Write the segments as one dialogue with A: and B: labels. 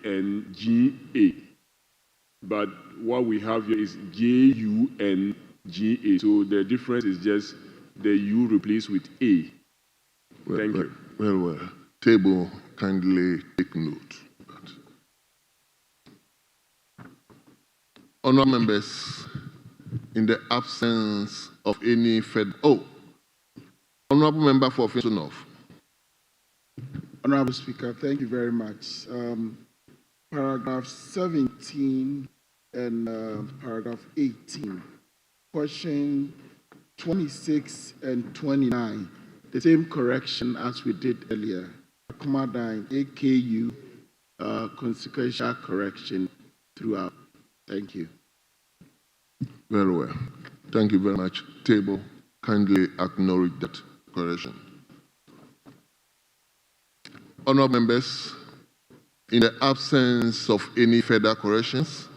A: and GA. But what we have here is JU and GA. So the difference is just the U replaced with A. Thank you.
B: Well. Table, kindly take note. Honourable members, in the absence of any Honourable Member for Finsunov.
C: Honourable Speaker, thank you very much. Paragraph 17 and paragraph 18, question 26 and 29, the same correction as we did earlier. Commandant AKU, consequential correction throughout. Thank you.
B: Very well. Thank you very much. Table, kindly acknowledge that correction. Honourable members, in the absence of any further corrections,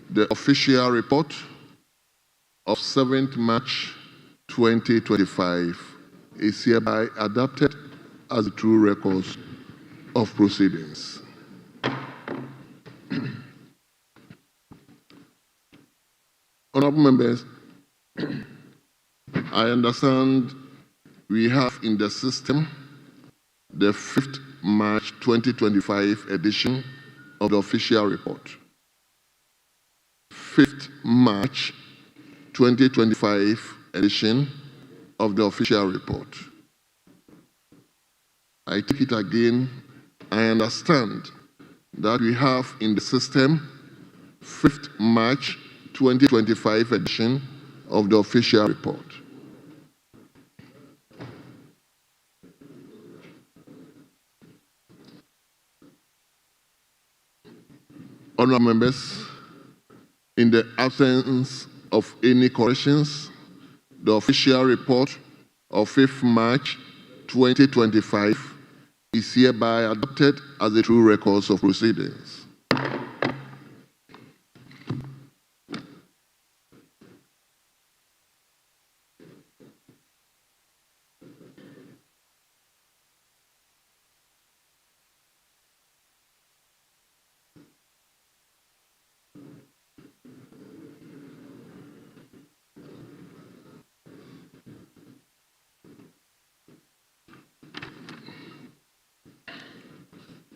B: the official report of 7th March 2025 is hereby adopted as the true records of proceedings. Honourable members, I understand we have in the system the 5th March 2025 edition of the official report. 5th March 2025 edition of the official report. I take it again, I understand that we have in the system 5th March 2025 edition of the official report. Honourable members, in the absence of any corrections, the official report of 5th March 2025 is hereby adopted as the true records of proceedings.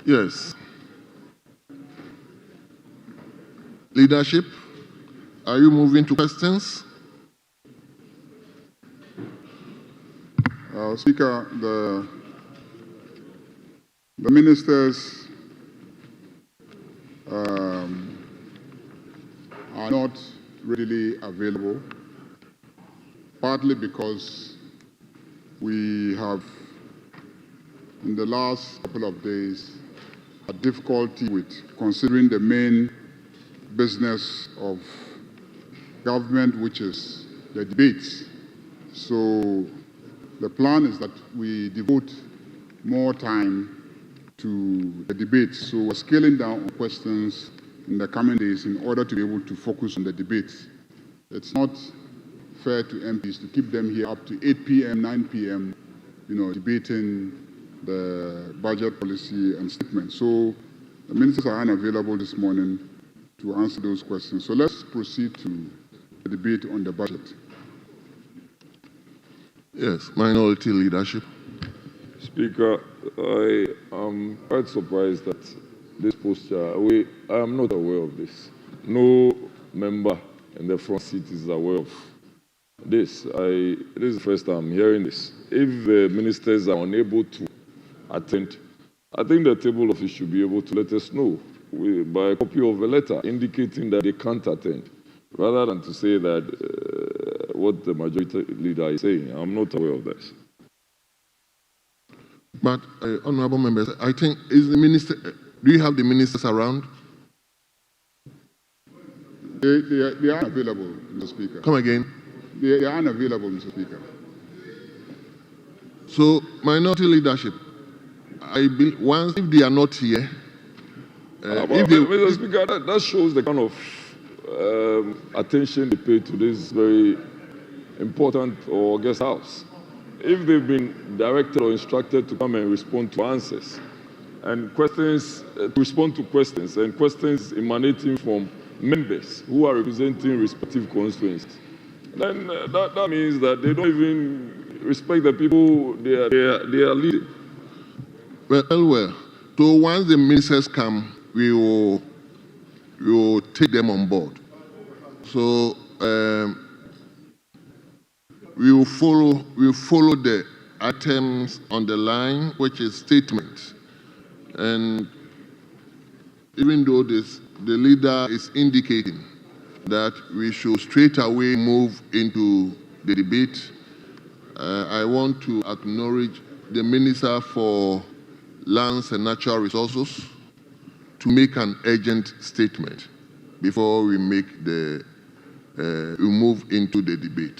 B: Yes. Leadership, are you moving to questions?
D: Speaker, the ministers are not readily available, partly because we have, in the last couple of days, a difficulty with considering the main business of government, which is the debates. So the plan is that we devote more time to the debates. So we're scaling down on questions in the coming days in order to be able to focus on the debates. It's not fair to MPs to keep them here up to 8 p.m., 9 p.m., debating the budget policy and statement. So the ministers are unavailable this morning to answer those questions. So let's proceed to the debate on the budget.
B: Yes, minority leadership.
E: Speaker, I am quite surprised that this posture, I am not aware of this. No member in the front seat is aware of this. This is the first time I'm hearing this. If the ministers are unable to attend, I think the table office should be able to let us know by a copy of a letter indicating that they can't attend, rather than to say that what the majority leader is saying. I'm not aware of this.
B: But, honourable members, I think, do you have the ministers around?
D: They are unavailable, Mr. Speaker.
B: Come again.
D: They are unavailable, Mr. Speaker.
B: So, minority leadership, if they are not here,
E: Mr. Speaker, that shows the kind of attention they pay to this very important or guest house. If they've been directed or instructed to come and respond to answers, and questions, to respond to questions, and questions emanating from members who are representing respective constituencies. Then that means that they don't even respect the people they are leading.
B: Well. So once the ministers come, we will take them on board. So we will follow the items on the line, which is statements. And even though the leader is indicating that we should straight away move into the debate, I want to acknowledge the Minister for Lands and Natural Resources to make an urgent statement before we make we move into the debate.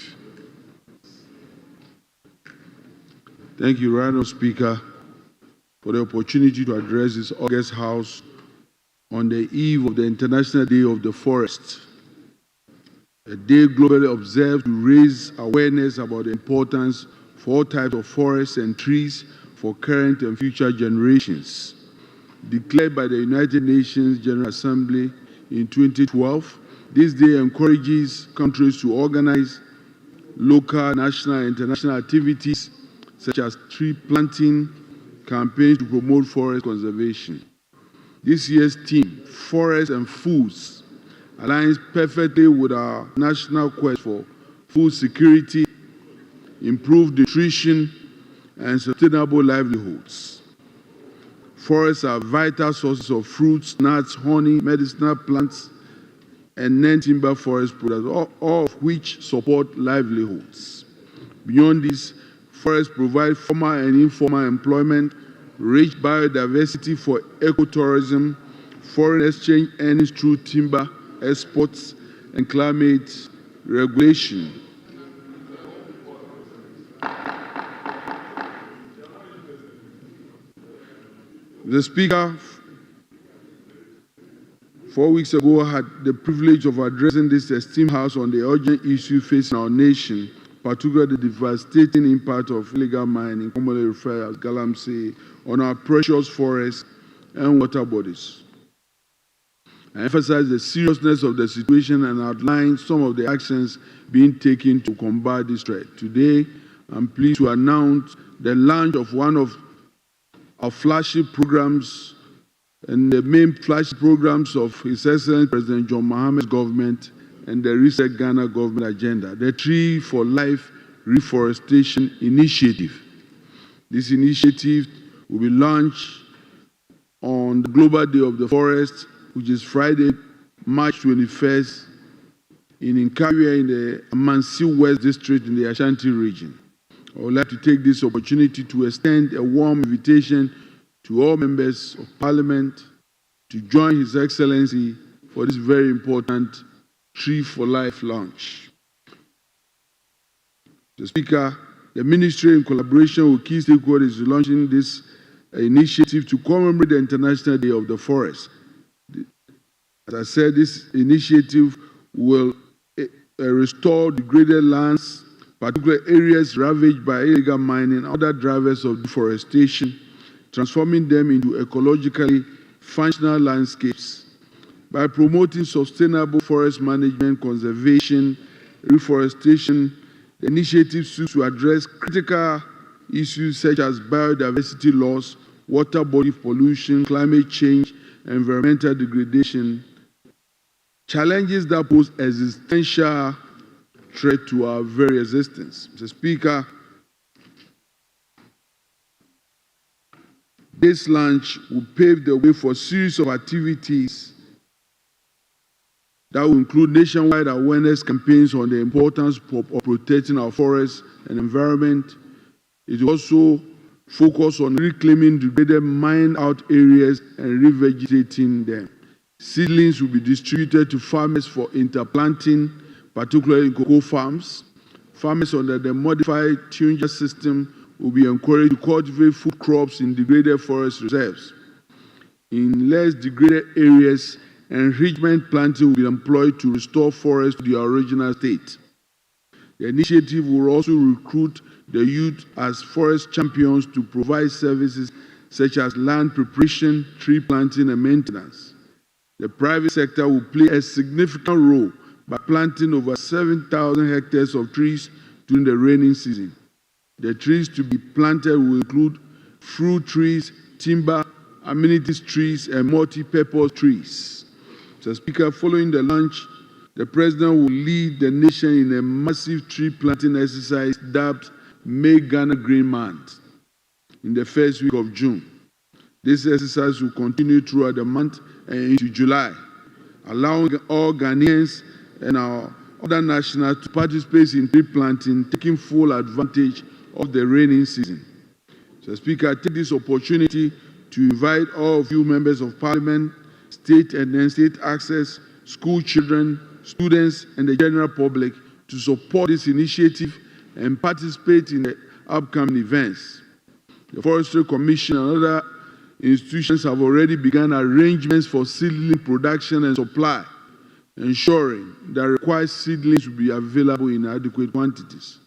F: Thank you, Honourable Speaker, for the opportunity to address this August House on the eve of the International Day of the Forest, a day globally observed to raise awareness about the importance for all types of forests and trees for current and future generations. Declared by the United Nations General Assembly in 2012, this day encourages countries to organize local, national, and international activities such as tree planting campaigns to promote forest conservation. This year's theme, Forests and Foods, aligns perfectly with our national quest for food security, improved nutrition, and sustainable livelihoods. Forests are vital sources of fruits, nuts, honey, medicinal plants, and non-timber forest products, all of which support livelihoods. Beyond this, forests provide formal and informal employment, rich biodiversity for ecotourism, foreign exchange earnings through timber exports, and climate regulation. The Speaker, 4 weeks ago, had the privilege of addressing this esteemed House on the urgent issue facing our nation, particularly the devastating impact of illegal mining, commonly referred as galamsey, on our precious forests and water bodies. I emphasized the seriousness of the situation and outlined some of the actions being taken to combat this threat. Today, I'm pleased to announce the launch of one of our flagship programs and the main flagship programs of His Excellency President John Mahamed's government and the recent Ghana government agenda, the Tree for Life Reforestation Initiative. This initiative will be launched on the Global Day of the Forest, which is Friday, March 21st, in Nkawia in the Amansi West District in the Ashanti region. I would like to take this opportunity to extend a warm invitation to all members of Parliament to join His Excellency for this very important Tree for Life launch. The Speaker, the Ministry, in collaboration with key stakeholders, is launching this initiative to commemorate the International Day of the Forest. As I said, this initiative will restore degraded lands, particular areas ravaged by illegal mining and other drivers of deforestation, transforming them into ecologically functional landscapes. By promoting sustainable forest management, conservation, reforestation, the initiative seeks to address critical issues such as biodiversity loss, water body pollution, climate change, environmental degradation, challenges that pose existential threat to our very existence. Mr. Speaker, this launch will pave the way for a series of activities that will include nationwide awareness campaigns on the importance of protecting our forests and environment. It will also focus on reclaiming degraded mined-out areas and revegetating them. Seedlings will be distributed to farmers for interplanting, particularly in cocoa farms. Farmers under the modified Tunja system will be encouraged to cultivate food crops in degraded forest reserves. In less degraded areas, enrichment planting will be employed to restore forests to their original state. The initiative will also recruit the youth as forest champions to provide services such as land preparation, tree planting, and maintenance. The private sector will play a significant role by planting over 7,000 hectares of trees during the rainy season. The trees to be planted will include fruit trees, timber, amenities trees, and multi-purpose trees. Mr. Speaker, following the launch, the President will lead the nation in a massive tree planting exercise dubbed Make Ghana Green Month in the first week of June. This exercise will continue throughout the month and into July, allowing all Ghanaians and our other nationals to participate in tree planting, taking full advantage of the rainy season. Mr. Speaker, I take this opportunity to invite all of you members of Parliament, state and non-state access, school children, students, and the general public to support this initiative and participate in the upcoming events. The Forestry Commission and other institutions have already begun arrangements for seedling production and supply, ensuring that required seedlings will be available in adequate quantities.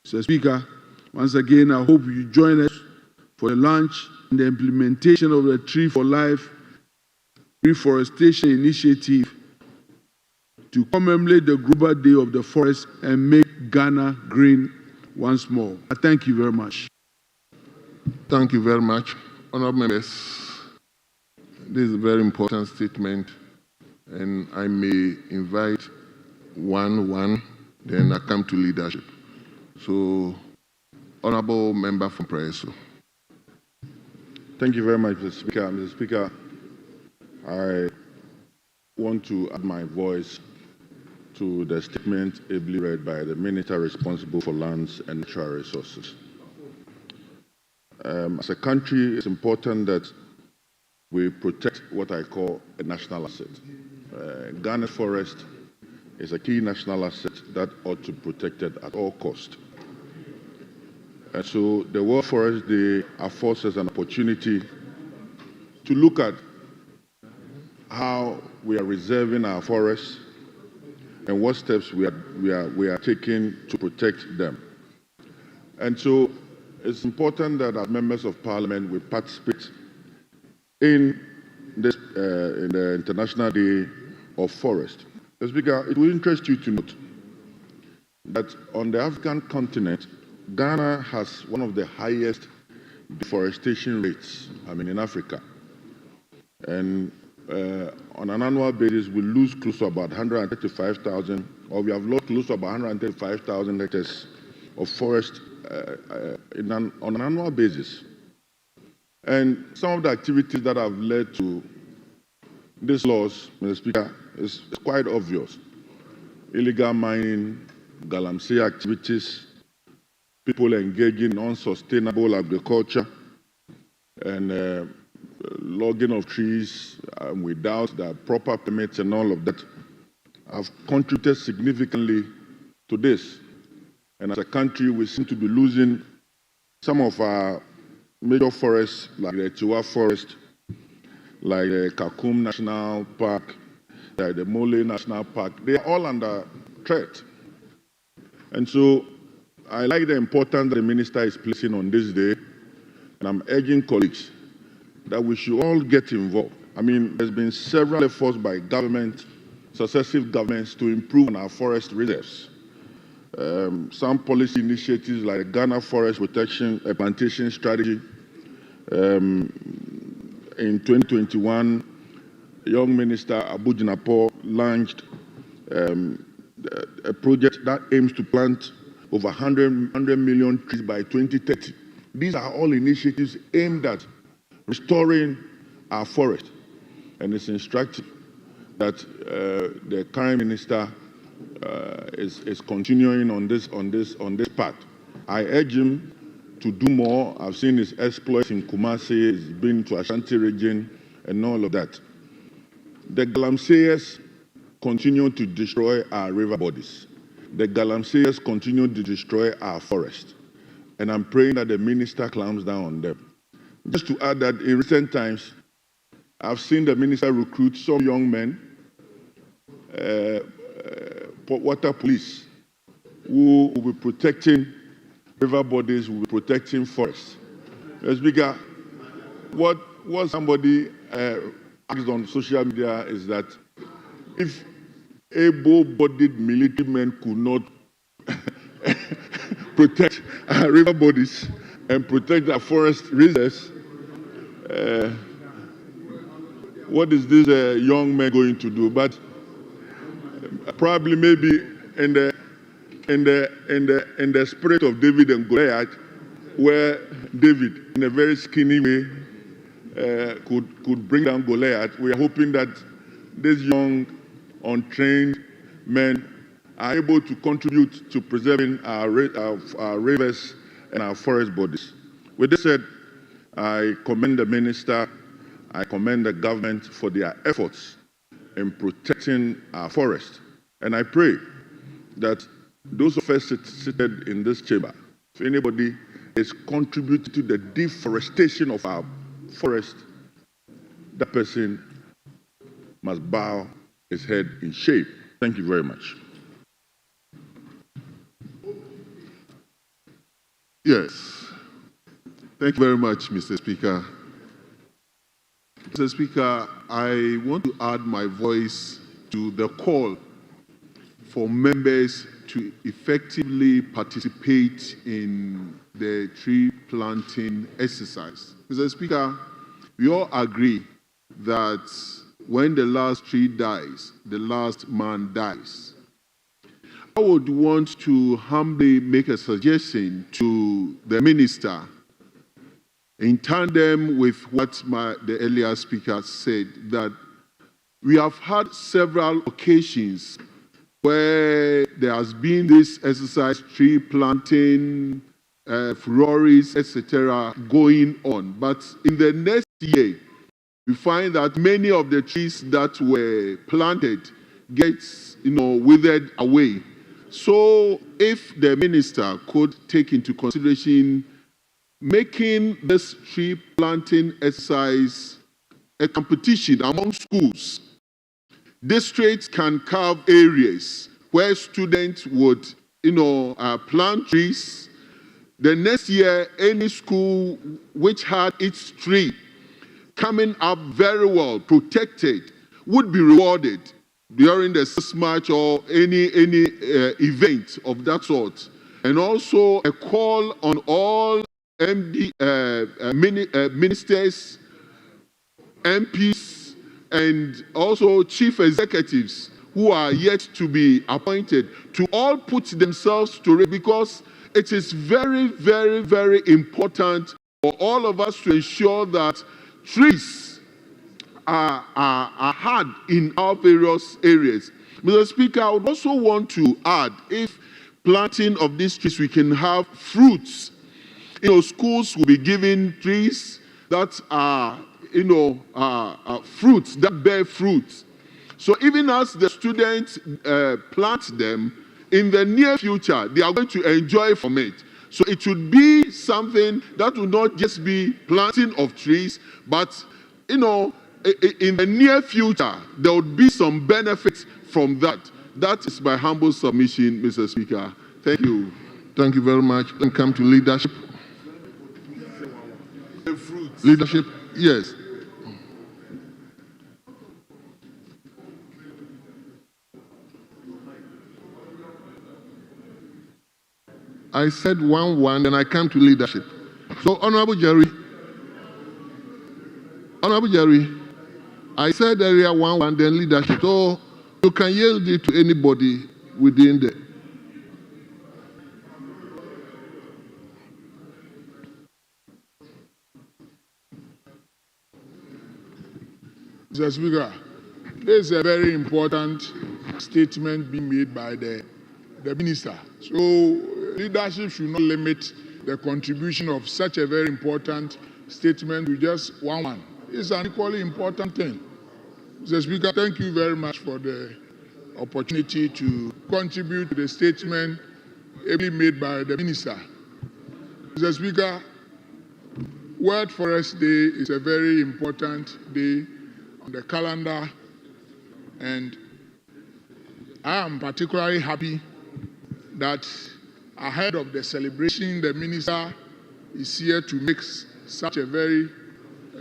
F: Mr. Speaker, once again, I hope you join us for the launch and the implementation of the Tree for Life Reforestation Initiative to commemorate the Global Day of the Forest and make Ghana green once more. I thank you very much.
B: Thank you very much. Honourable members, this is a very important statement, and I may invite one, then I come to leadership. So, Honourable Member from Preso.
G: Thank you very much, Mr. Speaker. Mr. Speaker, I want to add my voice to the statement ably read by the Minister responsible for lands and natural resources. As a country, it's important that we protect what I call a national asset. Ghana forest is a key national asset that ought to be protected at all costs. And so the World Forest Day affords us an opportunity to look at how we are reserving our forests and what steps we are taking to protect them. And so it's important that as members of Parliament we participate in this in the International Day of Forest. Mr. Speaker, it will interest you to note that on the African continent, Ghana has one of the highest deforestation rates, in Africa. And on an annual basis, we lose close to about 135,000, or we have lost close to about 135,000 hectares of forest on an annual basis. And some of the activities that have led to these laws, Mr. Speaker, is quite obvious. Illegal mining, galamsey activities, people engaging in unsustainable agriculture, and logging of trees without the proper permits and all of that have contributed significantly to this. And as a country, we seem to be losing some of our major forests, like the Tiwa Forest, like the Kakum National Park, like the Mole National Park. They are all under threat. And so I like the importance that the Minister is placing on this day, and I'm urging colleagues that we should all get involved. There's been several efforts by successive governments to improve on our forest reserves. Some policy initiatives like the Ghana Forest Protection Plantation Strategy. In 2021, young Minister Abu Jinapo launched a project that aims to plant over 100 million trees by 2030. These are all initiatives aimed at restoring our forest. And it's instructive that the current minister is continuing on this path. I urge him to do more. I've seen his exploits in Kumasi, he's been to Ashanti region, and all of that. The galamseyers continue to destroy our river bodies. The galamseyers continue to destroy our forest. And I'm praying that the minister clamps down on them. Just to add that in recent times, I've seen the minister recruit some young men, water police, who will be protecting river bodies, will be protecting forests. Mr. Speaker, what somebody asked on social media is that if able-bodied military men could not protect our river bodies and protect our forest reserves, what is this young man going to do? But probably maybe in the spirit of David and Goliath, where David, in a very skinny way, could bring down Goliath. We are hoping that these young, untrained men are able to contribute to preserving our rivers and our forest bodies. With this said, I commend the minister, I commend the government for their efforts in protecting our forest. And I pray that those of us seated in this chamber, if anybody is contributing to the deforestation of our forest, that person must bow his head in shame. Thank you very much.
B: Yes. Thank you very much, Mr. Speaker. Mr. Speaker, I want to add my voice to the call for members to effectively participate in the tree planting exercise. Mr. Speaker, we all agree that when the last tree dies, the last man dies. I would want to humbly make a suggestion to the minister in tandem with what the earlier speaker said, that we have had several occasions where there has been this exercise, tree planting, furores, etc., going on. But in the next year, we find that many of the trees that were planted get, withered away. So if the minister could take into consideration making this tree planting exercise a competition among schools, districts can carve areas where students would, plant trees. The next year, any school which had its tree coming up very well, protected, would be rewarded during the 6th March or any event of that sort. And also a call on all ministers, MPs, and also chief executives who are yet to be appointed to all put themselves to it, because it is very, very, very important for all of us to ensure that trees are had in our various areas. Mr. Speaker, I would also want to add, if planting of these trees, we can have fruits. Schools will be given trees that are, fruits, that bear fruits. So even as the students plant them, in the near future, they are going to enjoy from it. So it should be something that will not just be planting of trees, but, in the near future, there would be some benefits from that. That is my humble submission, Mr. Speaker. Thank you. Thank you very much. Then come to leadership. Leadership, yes. I said 1-1, then I come to leadership. So, Honorable Jerry, I said earlier 1-1, then leadership. So, you can yield it to anybody within the...
D: Mr. Speaker, this is a very important statement being made by the minister. So leadership should not limit the contribution of such a very important statement to just 1-1. It's an equally important thing. Mr. Speaker, thank you very much for the opportunity to contribute to the statement made by the minister. Mr. Speaker, World Forest Day is a very important day on the calendar, and I am particularly happy that ahead of the celebration, the minister is here to make such a very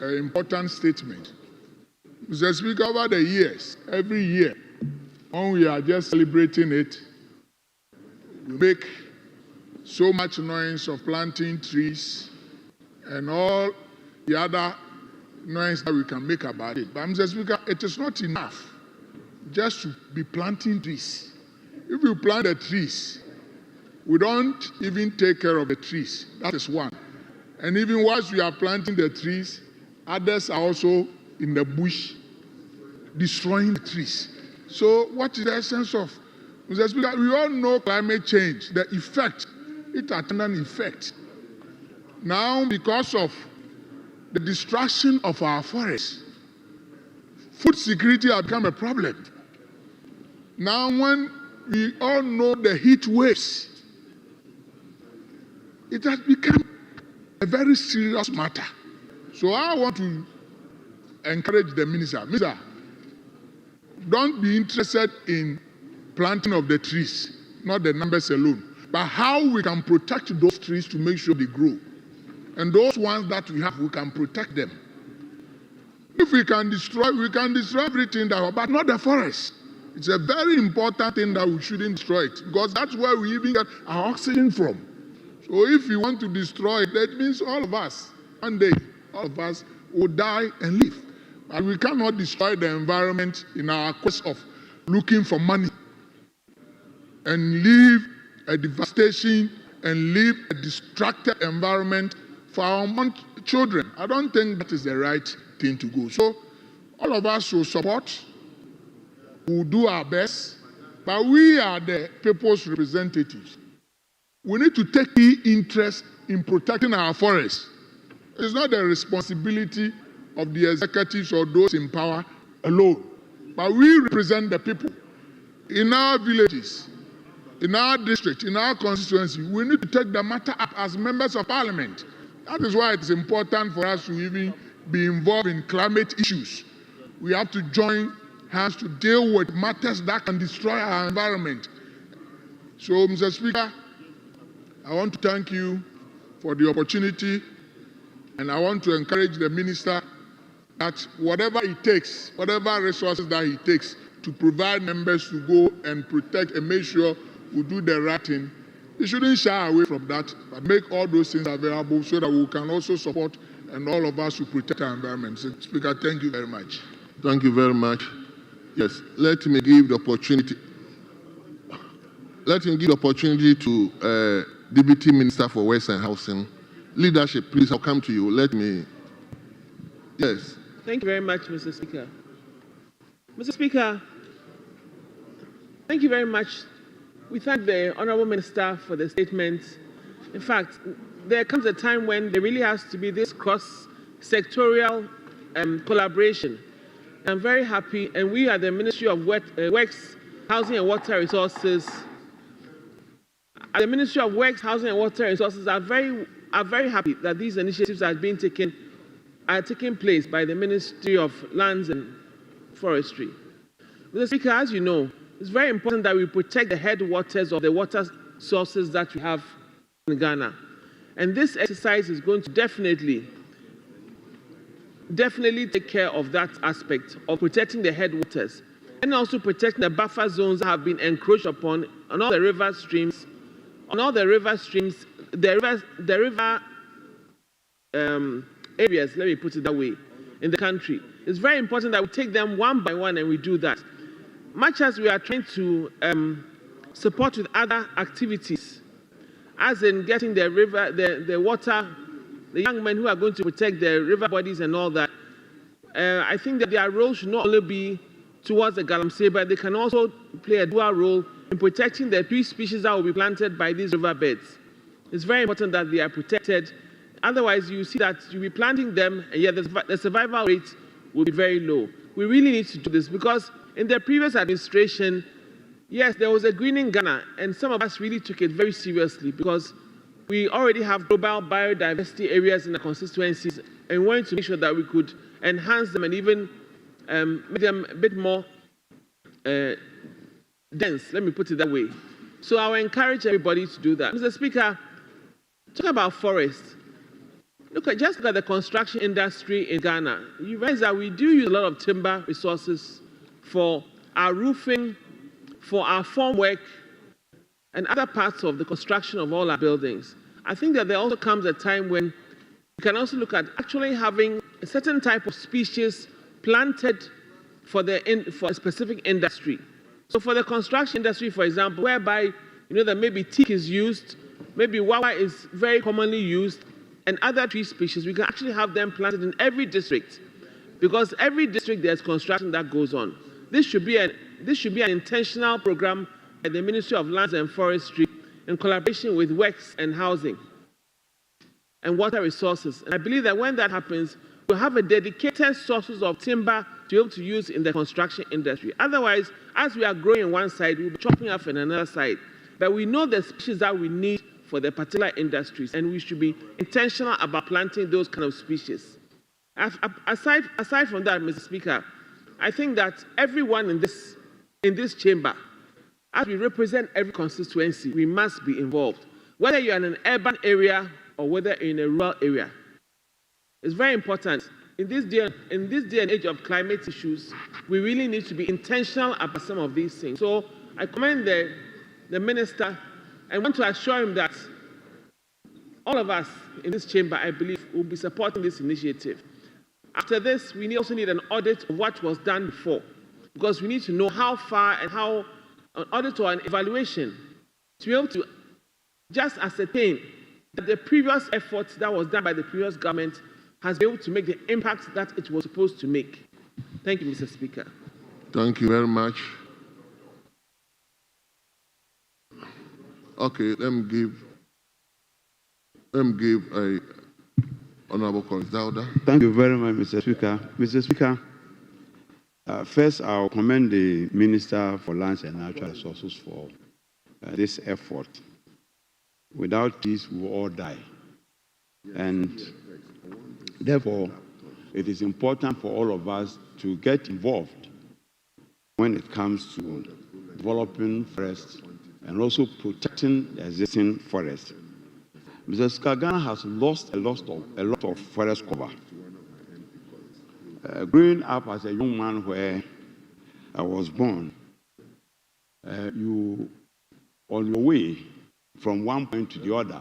H: important statement. Mr. Speaker, over the years, every year, when we are just celebrating it, we make so much noise of planting trees and all the other noise that we can make about it. But Mr. Speaker, it is not enough just to be planting trees. If you plant the trees, we don't even take care of the trees. That is one. And even whilst we are planting the trees, others are also in the bush destroying the trees. So what is the essence of, Mr. Speaker, we all know climate change, the effect, it has an effect. Now, because of the destruction of our forests, food security has become a problem. Now, when we all know the heat waves, it has become a very serious matter. So I want to encourage the minister. Minister, don't be interested in planting of the trees, not the numbers alone, but how we can protect those trees to make sure they grow. And those ones that we have, we can protect them. If we can destroy everything that, but not the forest. It's a very important thing that we shouldn't destroy it, because that's where we even get our oxygen from. So if we want to destroy it, that means all of us, one day, all of us will die and live. But we cannot destroy the environment in our quest of looking for money and leave a devastation and leave a distracted environment for our children. I don't think that is the right thing to go. So all of us should support, we'll do our best, but we are the people's representatives. We need to take key interest in protecting our forests. It's not the responsibility of the executives or those in power alone, but we represent the people. In our villages, in our district, in our constituency, we need to take the matter up as members of parliament. That is why it's important for us to even be involved in climate issues. We have to join hands to deal with matters that can destroy our environment. So, Mr. Speaker, I want to thank you for the opportunity, and I want to encourage the minister that whatever it takes, whatever resources that he takes to provide members to go and protect and make sure we do the right thing, he shouldn't shy away from that, but make all those things available so that we can also support and all of us to protect our environment. So, Speaker, thank you very much.
B: Thank you very much. Yes, let me give the opportunity. Let me give the opportunity to Deputy Minister for Works and Housing. Leadership, please, I'll come to you. Let me. Yes.
I: Thank you very much, Mr. Speaker. Mr. Speaker, thank you very much. We thank the Honourable Minister for the statement. In fact, there comes a time when there really has to be this cross-sectoral collaboration. I'm very happy, and we at the Ministry of Works, Housing and Water Resources, at the Ministry of Works, Housing and Water Resources are very happy that these initiatives are taking place by the Ministry of Lands and Forestry. Mr. Speaker, as you know, it's very important that we protect the headwaters of the water sources that we have in Ghana. And this exercise is going to definitely take care of that aspect of protecting the headwaters and also protecting the buffer zones that have been encroached upon on all the river streams, areas, let me put it that way, in the country. It's very important that we take them one by one and we do that. Much as we are trying to support with other activities, as in getting the river, the water, the young men who are going to protect the river bodies and all that, I think that their role should not only be towards the galamsey, but they can also play a dual role in protecting the tree species that will be planted by these riverbeds. It's very important that they are protected. Otherwise, you see that you'll be planting them, and yet the survival rate will be very low. We really need to do this because in the previous administration, yes, there was a greening Ghana, and some of us really took it very seriously because we already have global biodiversity areas in the constituencies, and we wanted to make sure that we could enhance them and even make them a bit more dense, let me put it that way. So I will encourage everybody to do that. Mr. Speaker, talking about forests, Just look at the construction industry in Ghana. You realize that we do use a lot of timber resources for our roofing, for our formwork, and other parts of the construction of all our buildings. I think that there also comes a time when you can also look at actually having a certain type of species planted for a specific industry. So for the construction industry, for example, whereby that maybe teak is used, maybe wawa is very commonly used, and other tree species, we can actually have them planted in every district, because every district there's construction that goes on. This should be an intentional program at the Ministry of Lands and Forestry in collaboration with Works and Housing and Water Resources. And I believe that when that happens, we'll have a dedicated sources of timber to be able to use in the construction industry. Otherwise, as we are growing on one side, we'll be chopping off on another side. But we know the species that we need for the particular industries, and we should be intentional about planting those kind of species. Aside from that, Mr. Speaker, I think that everyone in this chamber, as we represent every constituency, we must be involved. Whether you're in an urban area or whether in a rural area. It's very important. In this day and age of climate issues, we really need to be intentional about some of these things. So I commend the minister and want to assure him that all of us in this chamber, I believe, will be supporting this initiative. After this, we also need an audit of what was done before, because we need to know how far and how an audit or an evaluation to be able to just ascertain that the previous effort that was done by the previous government has been able to make the impact that it was supposed to make. Thank you, Mr. Speaker.
B: Thank you very much. Okay, let me give a Honorable Collins Dauda.
J: Thank you very much, Mr. Speaker. Mr. Speaker, first I'll commend the Minister for Lands and Natural Resources for this effort. Without this, we will all die. And therefore, it is important for all of us to get involved when it comes to developing forests and also protecting the existing forests. Mr. Speaker, Ghana has lost a lot of forest cover. Growing up as a young man where I was born, you, on your way from one point to the other,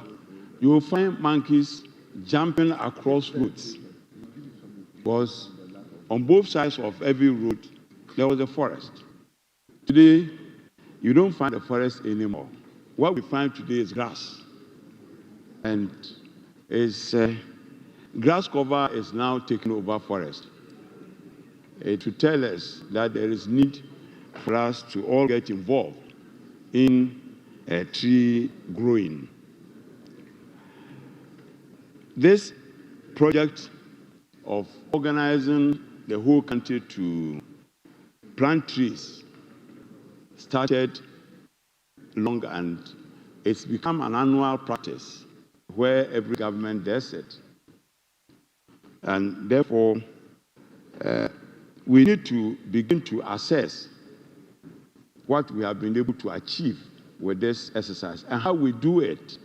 J: you will find monkeys jumping across roads, because on both sides of every road, there was a forest. Today, you don't find a forest anymore. What we find today is grass. And grass cover is now taking over forest. To tell us that there is need for us to all get involved in tree growing. This project of organizing the whole country to plant trees started long, and it's become an annual practice where every government does it. And therefore, we need to begin to assess what we have been able to achieve with this exercise and how we do it.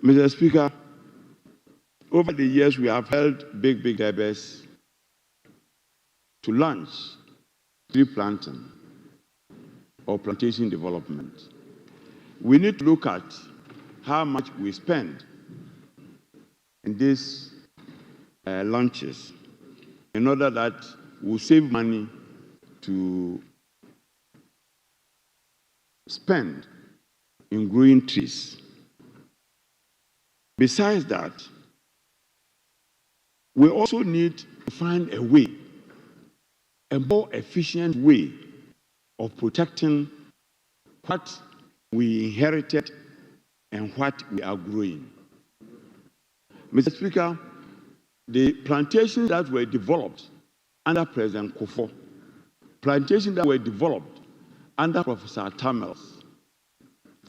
J: Mr. Speaker, over the years, we have held big debates to launch tree planting or plantation development. We need to look at how much we spend in these launches in order that we'll save money to spend in growing trees. Besides that, we also need to find a way, a more efficient way of protecting what we inherited and what we are growing. Mr. Speaker, the plantations that were developed under President Kufuor, plantations that were developed under Professor Tamils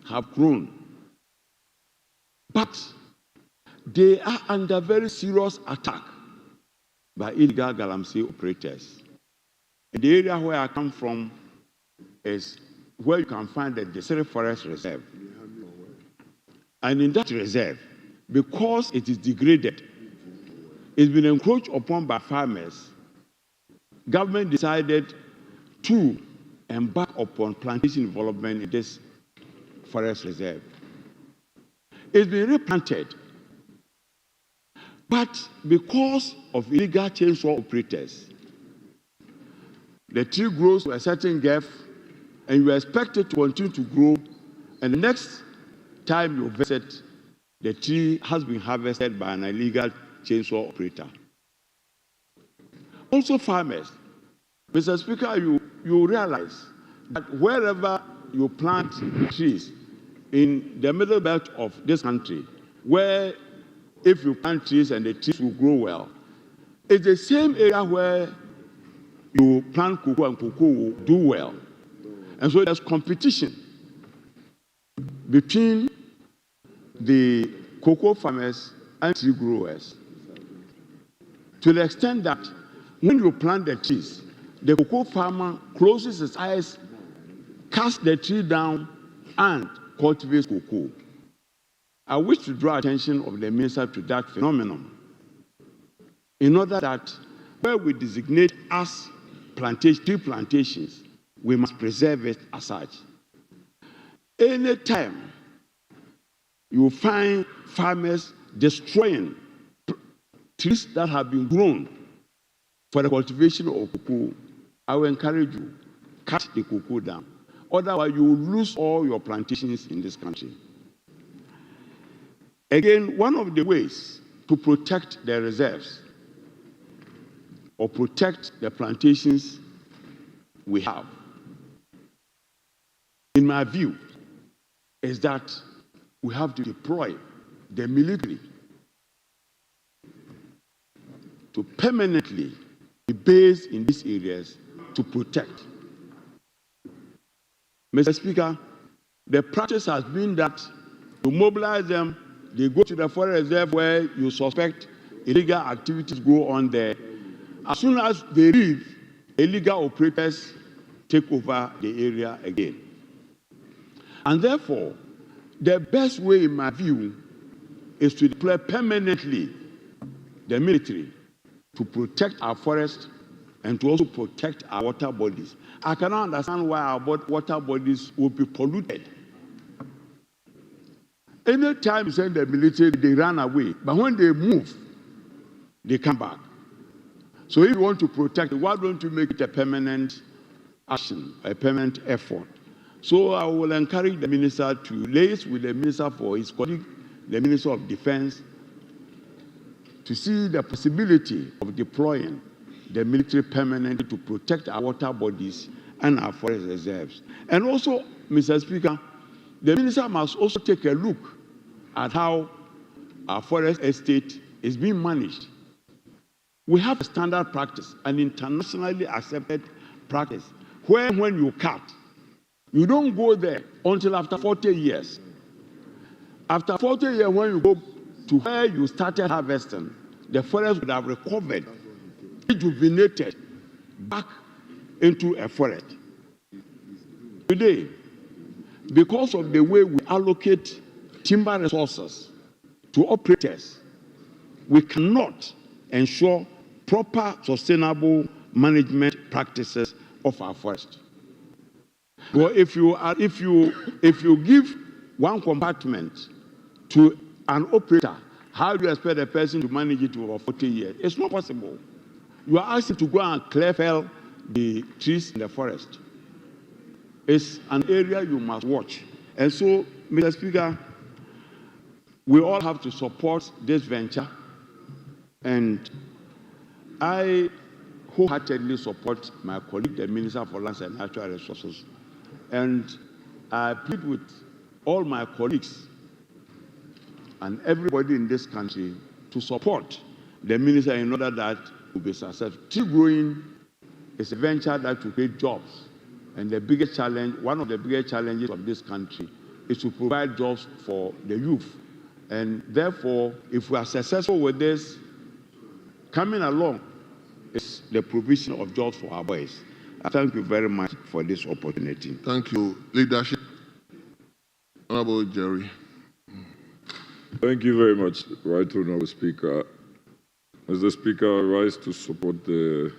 J: have grown, but they are under very serious attack by illegal galamsey operators. And the area where I come from is where you can find the Desert Forest Reserve. And in that reserve, because it is degraded, it's been encroached upon by farmers, government decided to embark upon plantation development in this forest reserve. It's been replanted, but because of illegal chainsaw operators, the tree grows to a certain depth, and you expect it to continue to grow, and the next time you visit, the tree has been harvested by an illegal chainsaw operator. Also farmers, Mr. Speaker, you realize that wherever you plant trees in the middle belt of this country, where if you plant trees and the trees will grow well, it's the same area where you plant cocoa and cocoa will do well. And so there's competition between the cocoa farmers and tree growers, to the extent that when you plant the trees, the cocoa farmer closes his eyes, cuts the tree down, and cultivates cocoa. I wish to draw attention of the minister to that phenomenon, in order that where we designate as tree plantations, we must preserve it as such. Anytime you find farmers destroying trees that have been grown for the cultivation of cocoa, I will encourage you, cut the cocoa down. Otherwise, you will lose all your plantations in this country. Again, one of the ways to protect the reserves or protect the plantations we have, in my view, is that we have to deploy the military to permanently be based in these areas to protect. Mr. Speaker, the practice has been that to mobilize them, they go to the forest reserve where you suspect illegal activities go on there. As soon as they leave, illegal operators take over the area again. And therefore, the best way, in my view, is to deploy permanently the military to protect our forests and to also protect our water bodies. I cannot understand why our water bodies will be polluted. Anytime you send the military, they run away. But when they move, they come back. So if you want to protect it, why don't you make it a permanent action, a permanent effort? So I will encourage the minister to liaise with the minister for his colleague, the Minister of Defense, to see the possibility of deploying the military permanently to protect our water bodies and our forest reserves. And also, Mr. Speaker, the minister must also take a look at how our forest estate is being managed. We have a standard practice, an internationally accepted practice, where when you cut, you don't go there until after 40 years. After 40 years, when you go to where you started harvesting, the forest would have recovered, rejuvenated, back into a forest. Today, because of the way we allocate timber resources to operators, we cannot ensure proper, sustainable management practices of our forest. Well, if you give one compartment to an operator, how do you expect a person to manage it over 40 years? It's not possible. You are asking to go and clear fell the trees in the forest. It's an area you must watch. And so, Mr. Speaker, we all have to support this venture. And I wholeheartedly support my colleague, the Minister for Lands and Natural Resources. And I plead with all my colleagues and everybody in this country to support the minister in order that will be successful. Tree growing is a venture that will create jobs. And the biggest challenge, one of the biggest challenges of this country, is to provide jobs for the youth. And therefore, if we are successful with this, coming along is the provision of jobs for our boys. I thank you very much for this opportunity.
B: Thank you. Leadership. Honorable Jerry.
E: Thank you very much, Right Honourable Speaker. Mr. Speaker, I rise to support the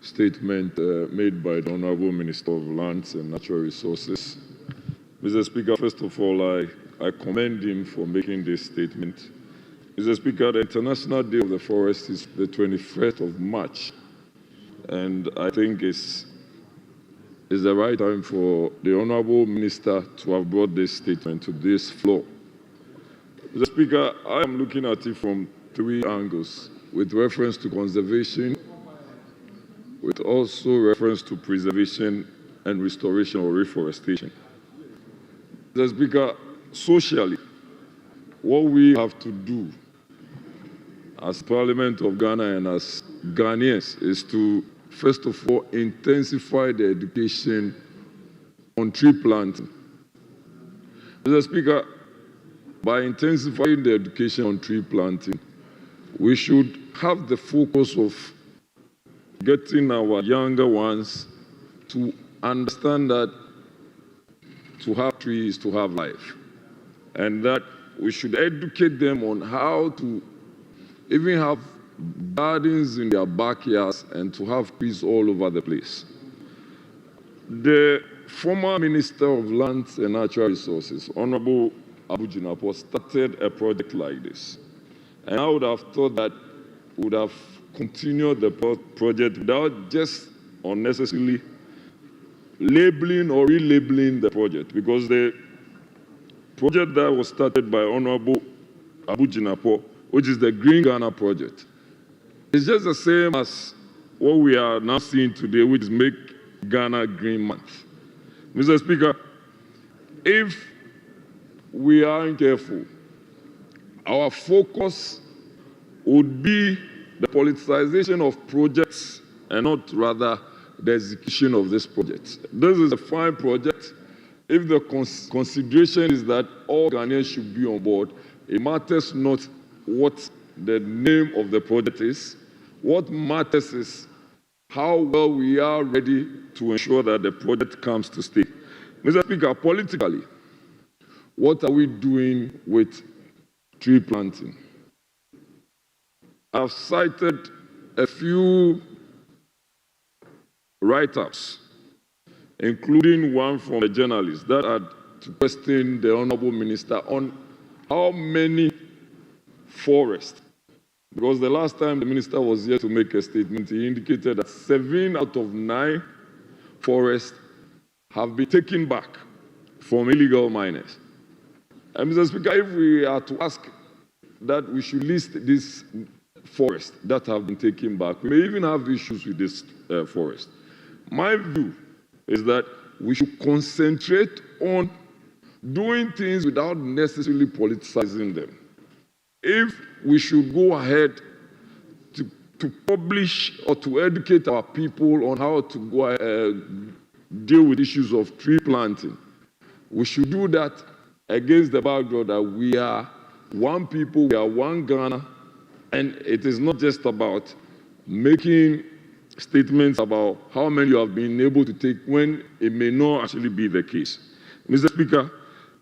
E: statement made by the Honourable Minister of Lands and Natural Resources. Mr. Speaker, first of all, I commend him for making this statement. Mr. Speaker, the International Day of the Forest is the 21st of March, and I think it's the right time for the Honourable Minister to have brought this statement to this floor. Mr. Speaker, I am looking at it from three angles, with reference to conservation, with also reference to preservation and restoration or reforestation. Mr. Speaker, socially, what we have to do as Parliament of Ghana and as Ghanaians is to, first of all, intensify the education on tree planting. Mr. Speaker, by intensifying the education on tree planting, we should have the focus of getting our younger ones to understand that to have trees, to have life, and that we should educate them on how to even have gardens in their backyards and to have trees all over the place. The former Minister of Lands and Natural Resources, Honorable Abu-Jinapo, started a project like this. And I would have thought that would have continued the project without just unnecessarily labeling or relabeling the project, because the project that was started by Honorable Abu-Jinapo, which is the Green Ghana project, is just the same as what we are now seeing today, which is Make Ghana Green Month. Mr. Speaker, if we aren't careful, our focus would be the politicization of projects and not rather the execution of this project. This is a fine project. If the consideration is that all Ghanaians should be on board, it matters not what the name of the project is. What matters is how well we are ready to ensure that the project comes to stay. Mr. Speaker, politically, what are we doing with tree planting? I've cited a few write-ups, including one from a journalist that had to question the Honourable Minister on how many forests, because the last time the Minister was here to make a statement, he indicated that 7 out of 9 forests have been taken back from illegal miners. And Mr. Speaker, if we are to ask that we should list these forests that have been taken back, we may even have issues with this forest. My view is that we should concentrate on doing things without necessarily politicizing them. If we should go ahead to publish or to educate our people on how to go deal with issues of tree planting, we should do that against the backdrop that we are one people, we are one Ghana, and it is not just about making statements about how many you have been able to take when it may not actually be the case. Mr. Speaker,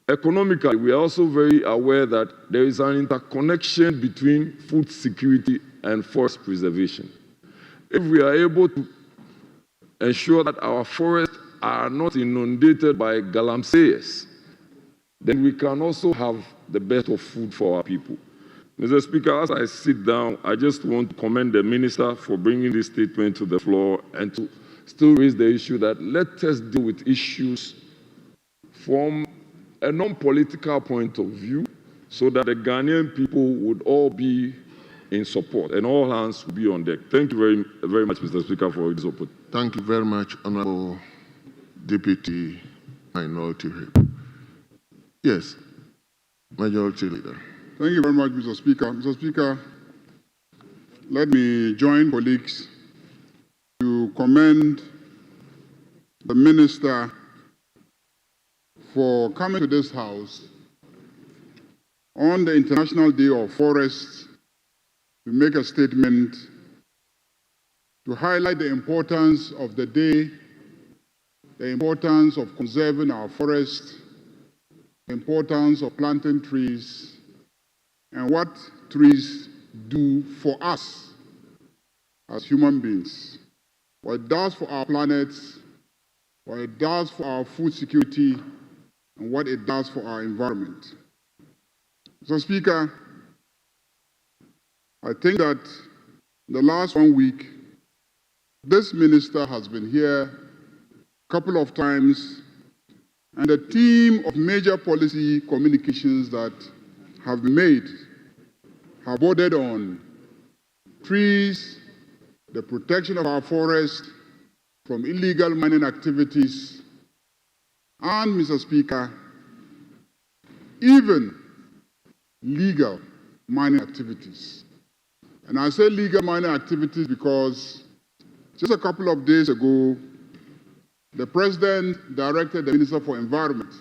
E: economically, we are also very aware that there is an interconnection between food security and forest preservation. If we are able to ensure that our forests are not inundated by galamseyers, then we can also have the best of food for our people. Mr. Speaker, as I sit down, I just want to commend the Minister for bringing this statement to the floor and to still raise the issue that let us deal with issues from a non-political point of view so that the Ghanaian people would all be in support and all hands will be on deck. Thank you very, very much, Mr. Speaker, for this opportunity.
B: Thank you very much, Honorable Deputy Minority Whip. Yes, Majority Leader.
D: Thank you very much, Mr. Speaker. Mr. Speaker, let me join colleagues to commend the Minister for coming to this House on the International Day of Forests to make a statement to highlight the importance of the day, the importance of conserving our forests, the importance of planting trees, and what trees do for us as human beings, what it does for our planet, what it does for our food security, and what it does for our environment. Mr. Speaker, I think that in the last 1 week, this minister has been here a couple of times, and the theme of major policy communications that have been made have bordered on trees, the protection of our forest from illegal mining activities, and, Mr. Speaker, even legal mining activities. And I say legal mining activities because just a couple of days ago, the President directed the Minister for Environment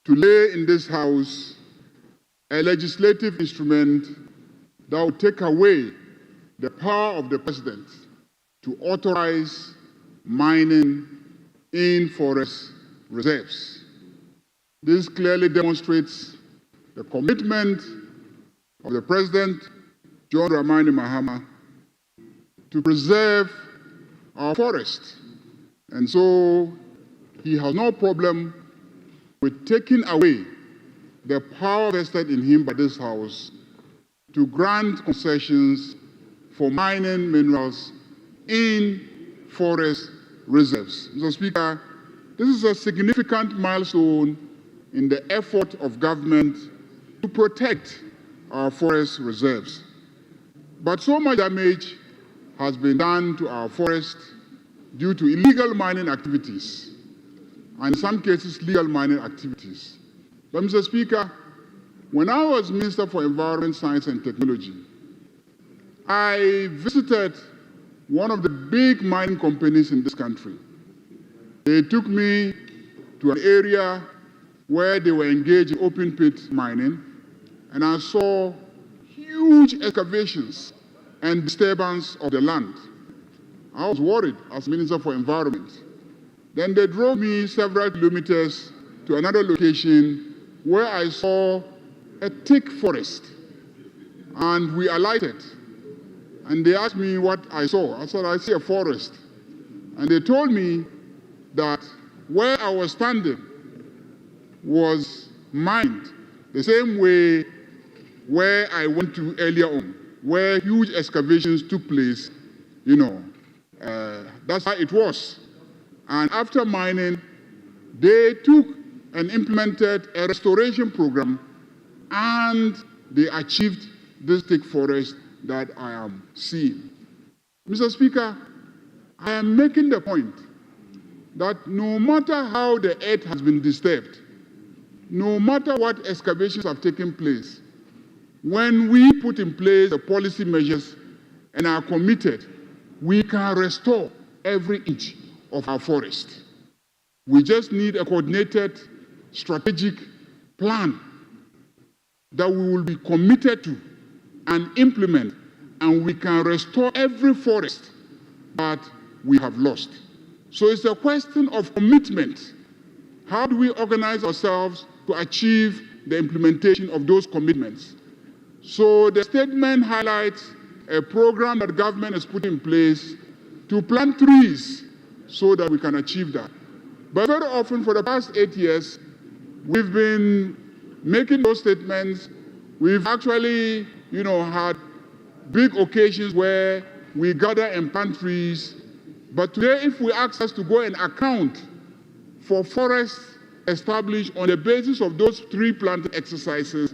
D: to lay in this House a legislative instrument that would take away the power of the President to authorize mining in forest reserves. This clearly demonstrates the commitment of the President, John Dramani Mahama, to preserve our forest. And so he has no problem with taking away the power vested in him by this House to grant concessions for mining minerals in forest reserves. Mr. Speaker, this is a significant milestone in the effort of government to protect our forest reserves. But so much damage has been done to our forest due to illegal mining activities, and in some cases, legal mining activities. But, Mr. Speaker, when I was Minister for Environment, Science and Technology, I visited one of the big mining companies in this country. They took me to an area where they were engaged in open pit mining, and I saw huge excavations and disturbance of the land. I was worried as Minister for Environment. Then they drove me several kilometers to another location where I saw a thick forest. And we alighted. And they asked me what I saw. I said, I see a forest. And they told me that where I was standing was mined the same way where I went to earlier on, where huge excavations took place, that's how it was. And after mining, they took and implemented a restoration program, and they achieved this thick forest that I am seeing. Mr. Speaker, I am making the point that no matter how the earth has been disturbed, no matter what excavations have taken place, when we put in place the policy measures and are committed, we can restore every inch of our forest. We just need a coordinated, strategic plan that we will be committed to and implement, and we can restore every forest that we have lost. So it's a question of commitment. How do we organize ourselves to achieve the implementation of those commitments? So the statement highlights a program that government has put in place to plant trees so that we can achieve that. But very often for the past 8 years, we've been making those statements. We've actually, had big occasions where we gather and plant trees. But today, if we ask us to go and account for forests established on the basis of those tree planting exercises,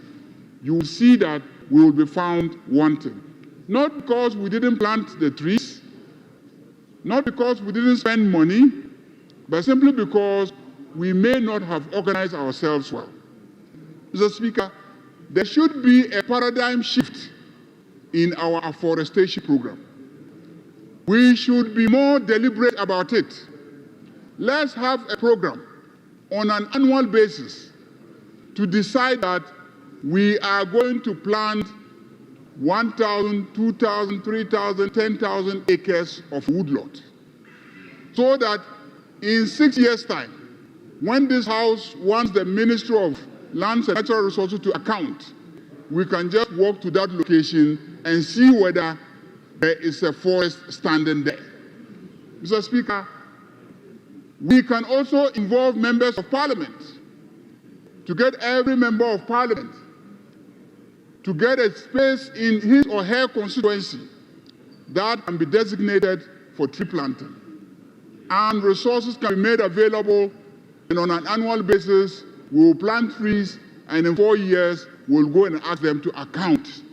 D: you will see that we will be found wanting. Not because we didn't plant the trees, not because we didn't spend money, but simply because we may not have organized ourselves well. Mr. Speaker, there should be a paradigm shift in our afforestation program. We should be more deliberate about it. Let's have a program on an annual basis to decide that we are going to plant 1,000, 2,000, 3,000, 10,000 acres of woodlot, so that in 6 years' time, when this House wants the Ministry of Lands and Natural Resources to account, we can just walk to that location and see whether there is a forest standing there. Mr. Speaker, we can also involve members of parliament to get every member of parliament to get a space in his or her constituency that can be designated for tree planting. And resources can be made available, and on an annual basis, we will plant trees, and in 4 years, we'll go and ask them to account.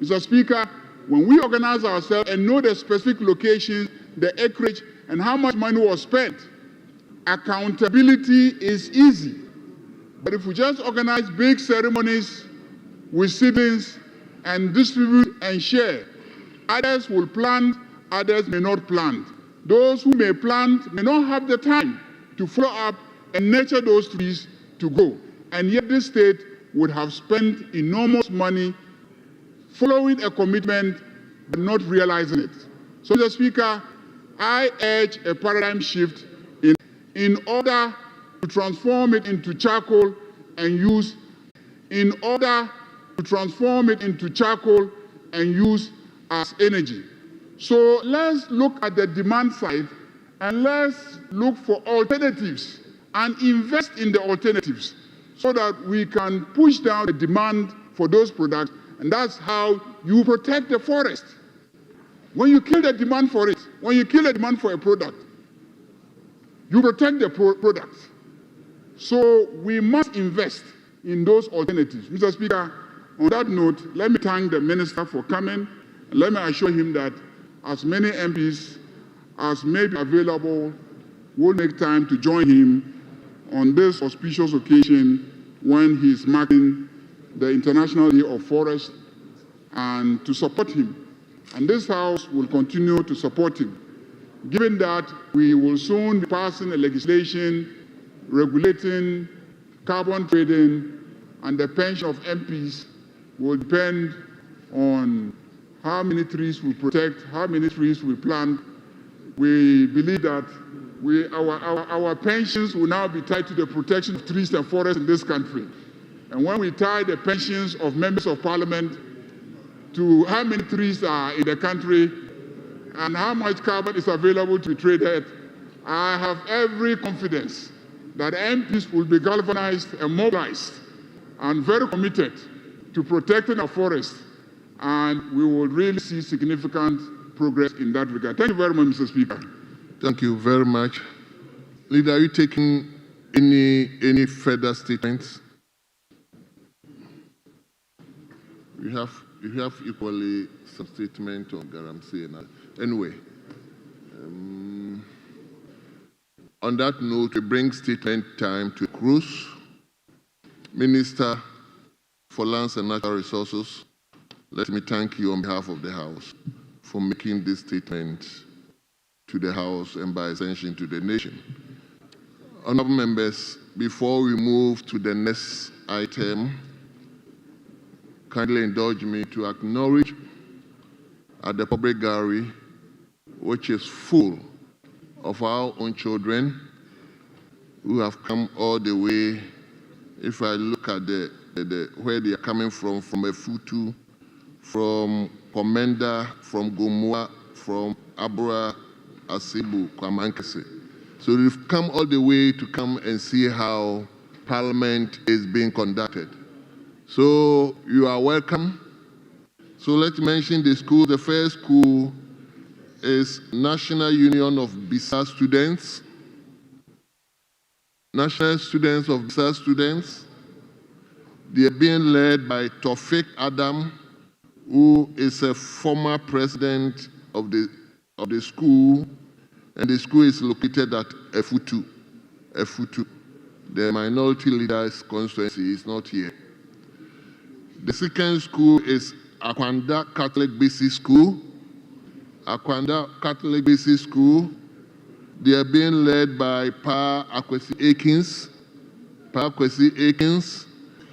D: Mr. Speaker, when we organize ourselves and know the specific locations, the acreage, and how much money was spent, accountability is easy. But if we just organize big ceremonies with siblings and distribute and share, others will plant, others may not plant. Those who may plant may not have the time to follow up and nurture those trees to grow. And yet this state would have spent enormous money following a commitment but not realizing it. So, Mr. Speaker, I urge a paradigm shift in order to transform it into charcoal and use as energy. So let's look at the demand side and let's look for alternatives and invest in the alternatives so that we can push down the demand for those products, and that's how you protect the forest. When you kill the demand for it, when you kill the demand for a product, you protect the product. So we must invest in those alternatives. Mr. Speaker, on that note, let me thank the Minister for coming, and let me assure him that as many MPs as may be available will make time to join him on this auspicious occasion when he is marking the International Day of Forest, and to support him. And this House will continue to support him, given that we will soon be passing a legislation regulating carbon trading, and the pension of MPs will depend on how many trees we protect, how many trees we plant. We believe that our pensions will now be tied to the protection of trees and forests in this country. And when we tie the pensions of members of parliament to how many trees are in the country and how much carbon is available to be traded, I have every confidence that MPs will be galvanized and mobilized and very committed to protecting our forests, and we will really see significant progress in that regard. Thank you very much, Mr. Speaker.
B: Thank you very much. Leader, are you taking any further statements? You have equally some statement on Garamsey and anyway. On that note, we bring statement time to Cruz, Minister for Lands and Natural Resources. Let me thank you on behalf of the House for making this statement to the House and by extension to the nation. Honorable members, before we move to the next item, kindly indulge me to acknowledge at the public gallery, which is full of our own children who have come all the way. If I look at where they are coming from Efutu, from Komenda, from Gomoa, from Abra, Asibu, Kwamankese. So they've come all the way to come and see how Parliament is being conducted. So you are welcome. So let's mention the school. The first school is National Union of Bisa Students. National Students of Bisa Students. They are being led by Tofik Adam, who is a former president of the school, and the school is located at Efutu. The minority leader's constituency is not here. The second school is Akwanda Catholic Basic School. Akwanda Catholic Basic School. They are being led by Pa Akwesi Akins,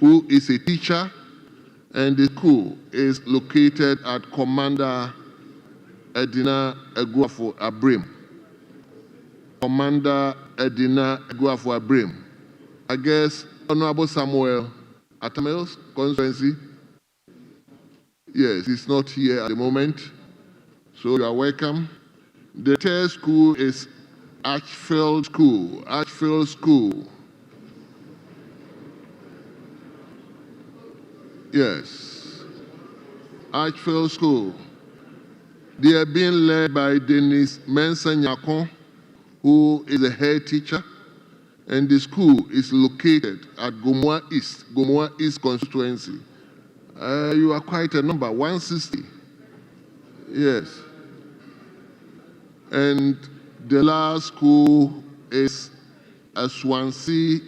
B: who is a teacher, and the school is located at Commander Edina Eguafo Abrim. Commander Edina Eguafo Abrim. I guess Honorable Samuel Atamel's constituency, Yes, he's not here at the moment, so you are welcome. The third school is Ashfield School. Ashfield School. Yes. Ashfield School. They are being led by Dennis Mensah-Nyakon, who is a head teacher, and the school is located at Gomoa East constituency. You are quite a number, 160. Yes. And the last school is a Swansea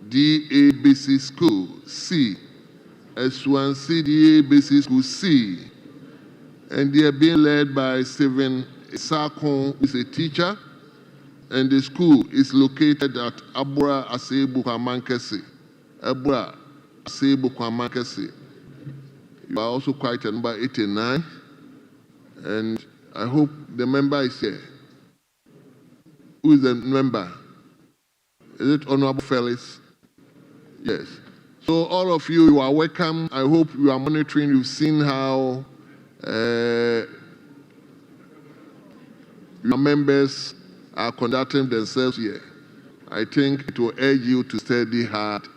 B: DABC School, C. A Swansea DABC School, C. And they are being led by Stephen Sakon, who is a teacher, and the school is located at Abura Asebu Kwamankese. Abura Asebu Kwamankese. You are also quite a number, 89, and I hope the member is here. Who is the member? Is it Honorable Felix? Yes. So all of you, you are welcome. I hope you are monitoring. You've seen how your members are conducting themselves here. I think it will urge you to study hard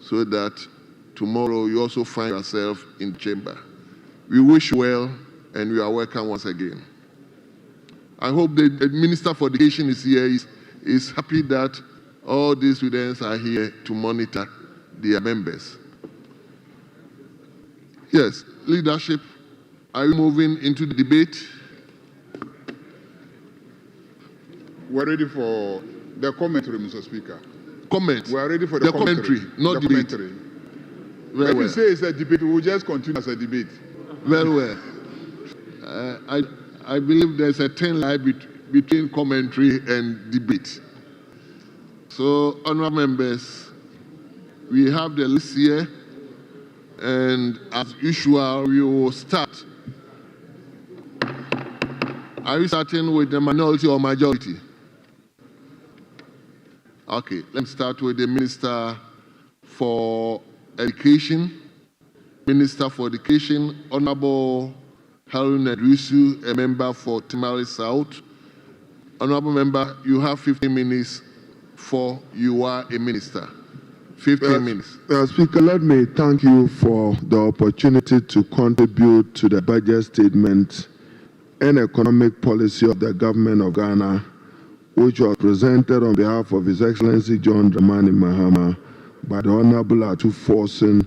B: so that tomorrow you also find yourself in the chamber. We wish you well, and you are welcome once again. I hope the Minister for Education is here, is happy that all these students are here to monitor their members. Yes, leadership, are you moving into the debate?
D: We're ready for the commentary, Mr. Speaker.
B: Comment.
D: We are ready for the
B: commentary, not
D: the
B: debate.
D: commentary.
B: Very
D: When
B: well.
D: you say it's a debate, we will just continue as a debate.
B: Very well. I believe there's a thin line between commentary and debate. So, honorable members, we have the list here, and as usual, we will start. Are you starting with the minority or majority? Okay, let's start with the Minister for Education. Minister for Education, Honorable Harun Edrisu, a member for Timale South. Honorable member, you have 15 minutes for you are a minister. 15 minutes.
K: Speaker, let me thank you for the opportunity to contribute to the budget statement and economic policy of the government of Ghana, which was presented on behalf of His Excellency John Dramani Mahama by the Honorable Atu Forson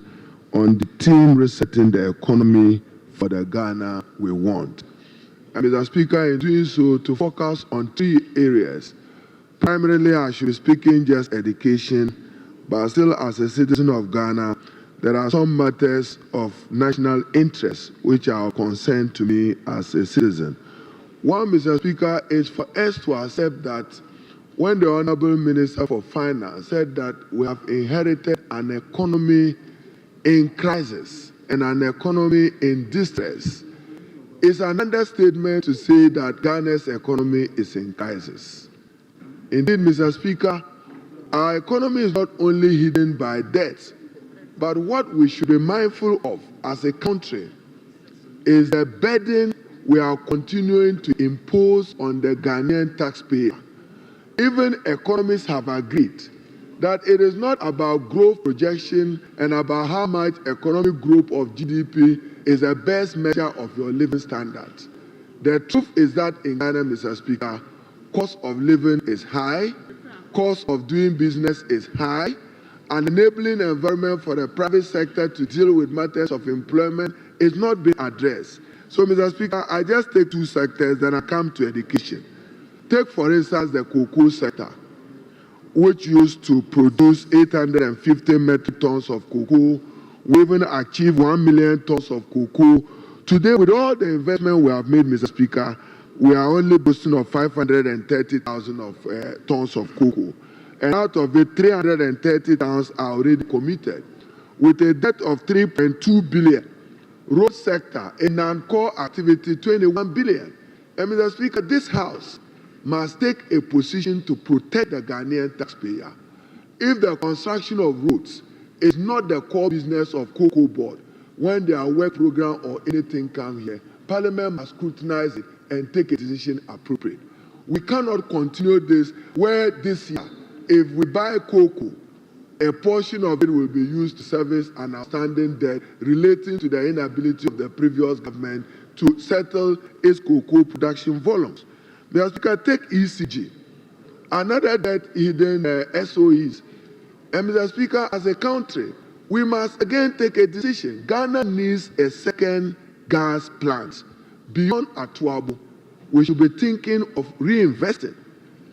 K: on the theme resetting the economy for the Ghana we want. And Mr. Speaker, in doing so, to focus on 3 areas. Primarily, I should be speaking just education, but still as a citizen of Ghana, there are some matters of national interest which are of concern to me as a citizen. One, Mr. Speaker, is for us to accept that when the Honorable Minister for Finance said that we have inherited an economy in crisis and an economy in distress, it's an understatement to say that Ghana's economy is in crisis. Indeed, Mr. Speaker, our economy is not only hidden by debt, but what we should be mindful of as a country is the burden we are continuing to impose on the Ghanaian taxpayer. Even economists have agreed that it is not about growth projection and about how much economic growth of GDP is the best measure of your living standard. The truth is that in Ghana, Mr. Speaker, cost of living is high, cost of doing business is high, an enabling environment for the private sector to deal with matters of employment is not being addressed. So, Mr. Speaker, I just take 2 sectors, then I come to education. Take, for instance, the cocoa sector, which used to produce 850 metric tons of cocoa. We even achieved 1 million tons of cocoa. Today, with all the investment we have made, Mr. Speaker, we are only boasting of 530,000 tons of cocoa. And out of it, 330 tons are already committed. With a debt of 3.2 billion, road sector, a non-core activity, 21 billion. And Mr. Speaker, this House must take a position to protect the Ghanaian taxpayer. If the construction of roads is not the core business of Cocoa Board, when their work program or anything come here, Parliament must scrutinize it and take a decision appropriate. We cannot continue this where this year, if we buy cocoa, a portion of it will be used to service an outstanding debt relating to the inability of the previous government to settle its cocoa production volumes. Mr. Speaker, take ECG, another debt hidden SOEs. And Mr. Speaker, as a country, we must again take a decision. Ghana needs a second gas plant. Beyond Atuabo, we should be thinking of reinvesting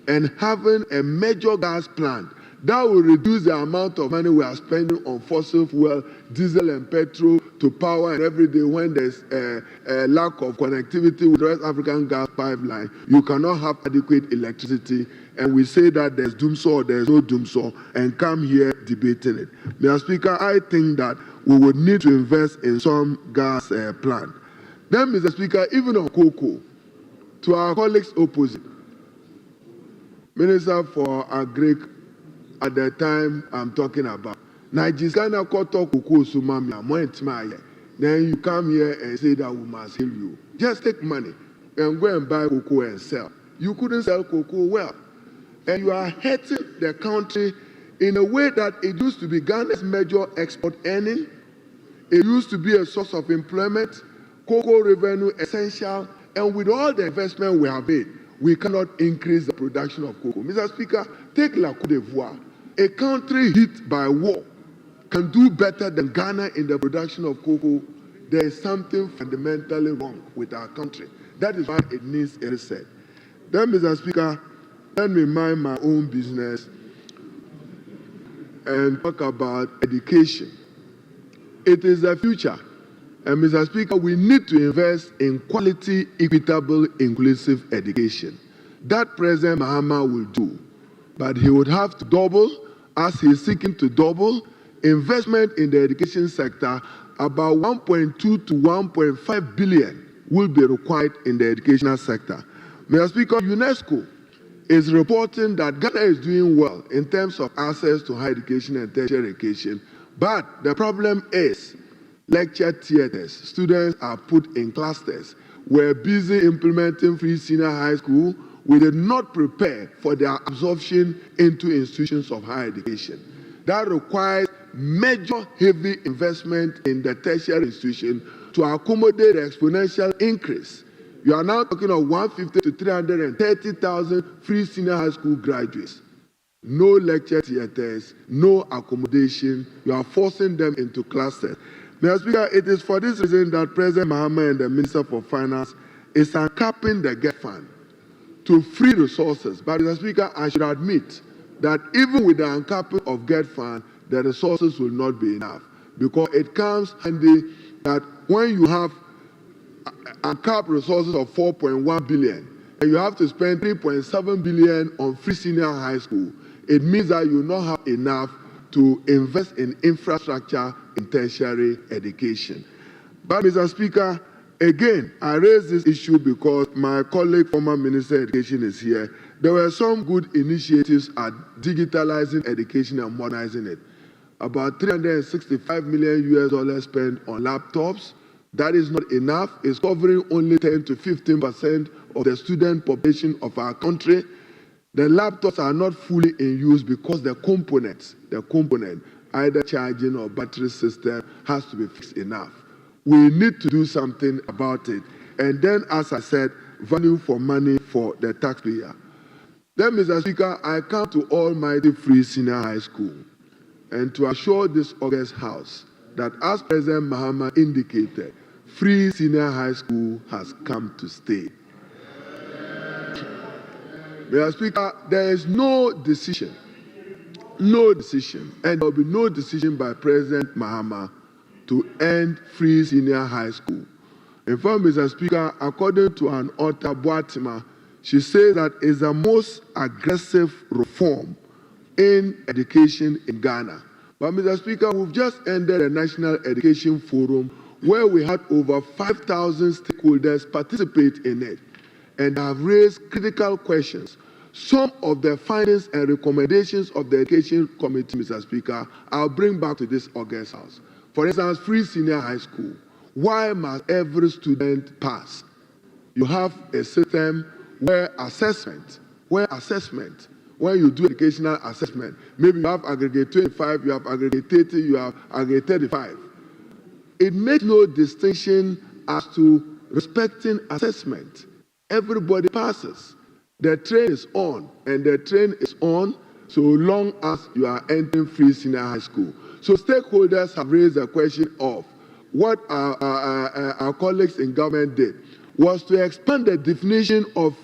K: and having a major gas plant that will reduce the amount of money we are spending on fossil fuel, diesel and petrol to power and every day when there's a lack of connectivity with the West African gas pipeline. You cannot have adequate electricity, and we say that there's doomsday or there's no doomsday and come here debating it. Mr. Speaker, I think that we would need to invest in some gas plant. Then, Mr. Speaker, even on cocoa, to our colleagues opposite, Minister for Agri, at the time I'm talking about, Nigeria koto cocoa sumami. Then you come here and say that we must help you. Just take money and go and buy cocoa and sell. You couldn't sell cocoa well. And you are hurting the country in a way that it used to be Ghana's major export earning. It used to be a source of employment, cocoa revenue essential, and with all the investment we have made, we cannot increase the production of cocoa. Mr. Speaker, take La Côte d'Ivoire. A country hit by war can do better than Ghana in the production of cocoa. There is something fundamentally wrong with our country. That is why it needs a reset. Then, Mr. Speaker, let me mind my own business and talk about education. It is the future. And Mr. Speaker, we need to invest in quality, equitable, inclusive education. That President Mahama will do. But he would have to double, as he is seeking to double, investment in the education sector. About 1.2 to 1.5 billion will be required in the educational sector. Mr. Speaker, UNESCO is reporting that Ghana is doing well in terms of access to higher education and tertiary education. But the problem is lecture theaters. Students are put in clusters. We're busy implementing free senior high school. We did not prepare for their absorption into institutions of higher education. That requires major heavy investment in the tertiary institution to accommodate the exponential increase. You are now talking of 150 to 330,000 free senior high school graduates. No lecture theaters, no accommodation. You are forcing them into clusters. Mr. Speaker, it is for this reason that President Mahama and the Minister for Finance is uncapping the GET fund to free resources. But Mr. Speaker, I should admit that even with the uncapping of GET fund, the resources will not be enough, because it comes handy that when you have uncapped resources of 4.1 billion and you have to spend 3.7 billion on free senior high school, it means that you will not have enough to invest in infrastructure in tertiary education. But Mr. Speaker, again, I raise this issue because my colleague, former Minister of Education, is here. There were some good initiatives at digitalizing education and modernizing it. About $365 million spent on laptops. That is not enough. It's covering only 10 to 15% of the student population of our country. The laptops are not fully in use because the component, either charging or battery system, has to be fixed enough. We need to do something about it. And then, as I said, value for money for the taxpayer. Then, Mr. Speaker, I come to almighty free senior high school and to assure this august House that, as President Mahama indicated, free senior high school has come to stay. Mr. Speaker, there is no decision, and there will be no decision by President Mahama to end free senior high school. In fact, Mr. Speaker, according to an author, Boatima, she says that it's the most aggressive reform in education in Ghana. But Mr. Speaker, we've just ended a National Education Forum where we had over 5,000 stakeholders participate in it and have raised critical questions. Some of the findings and recommendations of the Education Committee, Mr. Speaker, I'll bring back to this august House. For instance, free senior high school. Why must every student pass? You have a system where when you do educational assessment, maybe you have aggregate 25, you have aggregate 30, you have aggregate 35. It makes no distinction as to respecting assessment. Everybody passes. The train is on, and the train is on so long as you are entering free senior high school. So stakeholders have raised the question of what our colleagues in government did was to expand the definition of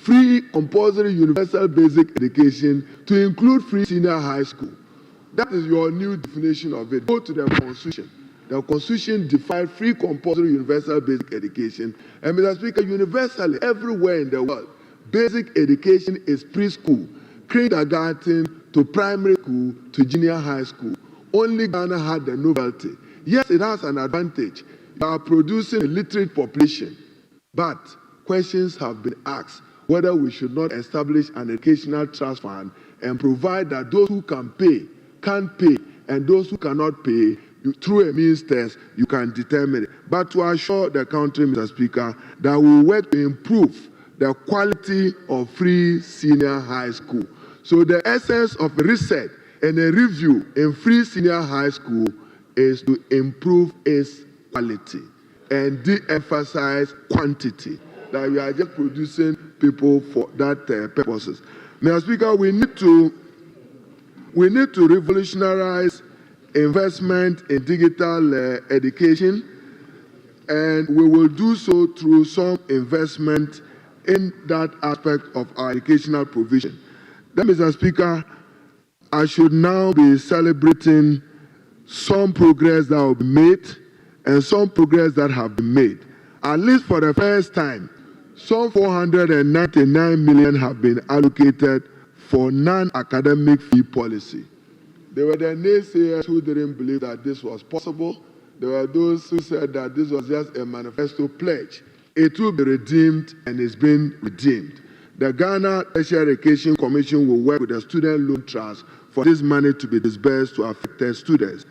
K: free compulsory universal basic education to include free senior high school. That is your new definition of it. Go to the Constitution. The Constitution defines free compulsory universal basic education. And Mr. Speaker, universally, everywhere in the world, basic education is preschool, kindergarten to primary school to junior high school. Only Ghana had the novelty. Yes, it has an advantage. You are producing a literate population. But questions have been asked whether we should not establish an educational trust fund and provide that those who can pay, and those who cannot pay, through a means test, you can determine it. But to assure the country, Mr. Speaker, that we work to improve the quality of free senior high school. So the essence of a research and a review in free senior high school is to improve its quality and de-emphasize quantity, that we are just producing people for that purposes. Mr. Speaker, we need to revolutionize investment in digital education, and we will do so through some investment in that aspect of our educational provision. Then, Mr. Speaker, I should now be celebrating some progress that will be made and some progress that have been made. At least for the first time, some 499 million have been allocated for non-academic fee policy. There were the naysayers who didn't believe that this was possible. There were those who said that this was just a manifesto pledge. It will be redeemed, and it's been redeemed. The Ghana Tertiary Education Commission will work with the Student Loan Trust for this money to be disbursed to affected students.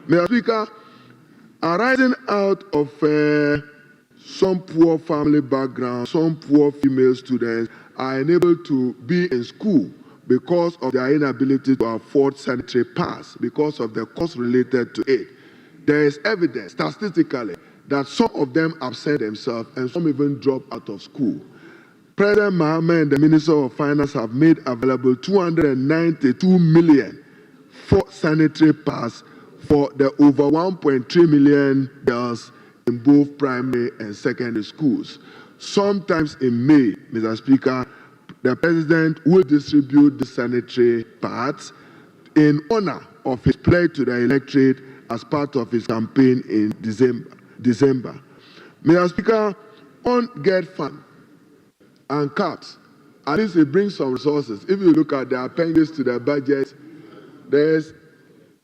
K: Mr. Speaker, arising out of some poor family background, some poor female students are unable to be in school because of their inability to afford sanitary pads, because of the cost related to it. There is evidence, statistically, that some of them absent themselves and some even drop out of school. President Mahama and the Minister of Finance have made available 292 million for sanitary pads for the over 1.3 million girls in both primary and secondary schools. Sometimes in May, Mr. Speaker, the President will distribute the sanitary pads in honor of his pledge to the electorate as part of his campaign in December. Mr. Speaker, on GET Fund and CAPS, at least it brings some resources. If you look at the appendix to the budget, there's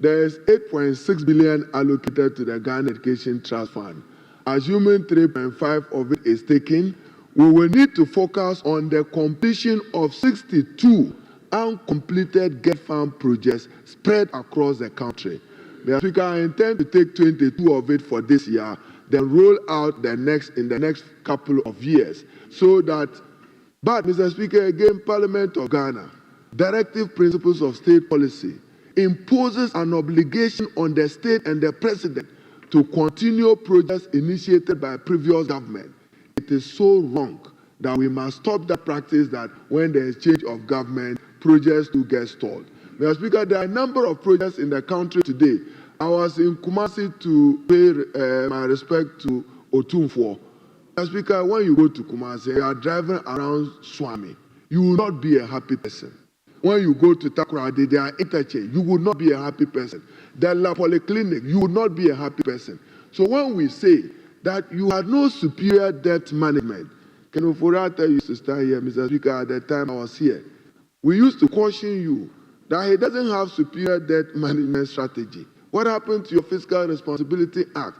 K: 8.6 billion allocated to the Ghana Education Trust Fund. Assuming 3.5 of it is taken, we will need to focus on the completion of 62 uncompleted GET Fund projects spread across the country. Mr. Speaker, I intend to take 22 of it for this year, then roll out in the next couple of years. But Mr. Speaker, again, Parliament of Ghana, Directive Principles of State Policy, imposes an obligation on the state and the president to continue projects initiated by previous government. It is so wrong that we must stop the practice that when there is change of government, projects do get stalled. Mr. Speaker, there are a number of projects in the country today. I was in Kumasi to pay my respect to Otumfuo. Mr. Speaker, when you go to Kumasi, you are driving around Swami, you will not be a happy person. When you go to Takoradi, they are interchange, you will not be a happy person. The La Polyclinic, you will not be a happy person. So when we say that you had no superior debt management, Ken Ofori used to stand here, Mr. Speaker, at the time I was here. We used to caution you that he doesn't have superior debt management strategy. What happened to your Fiscal Responsibility Act?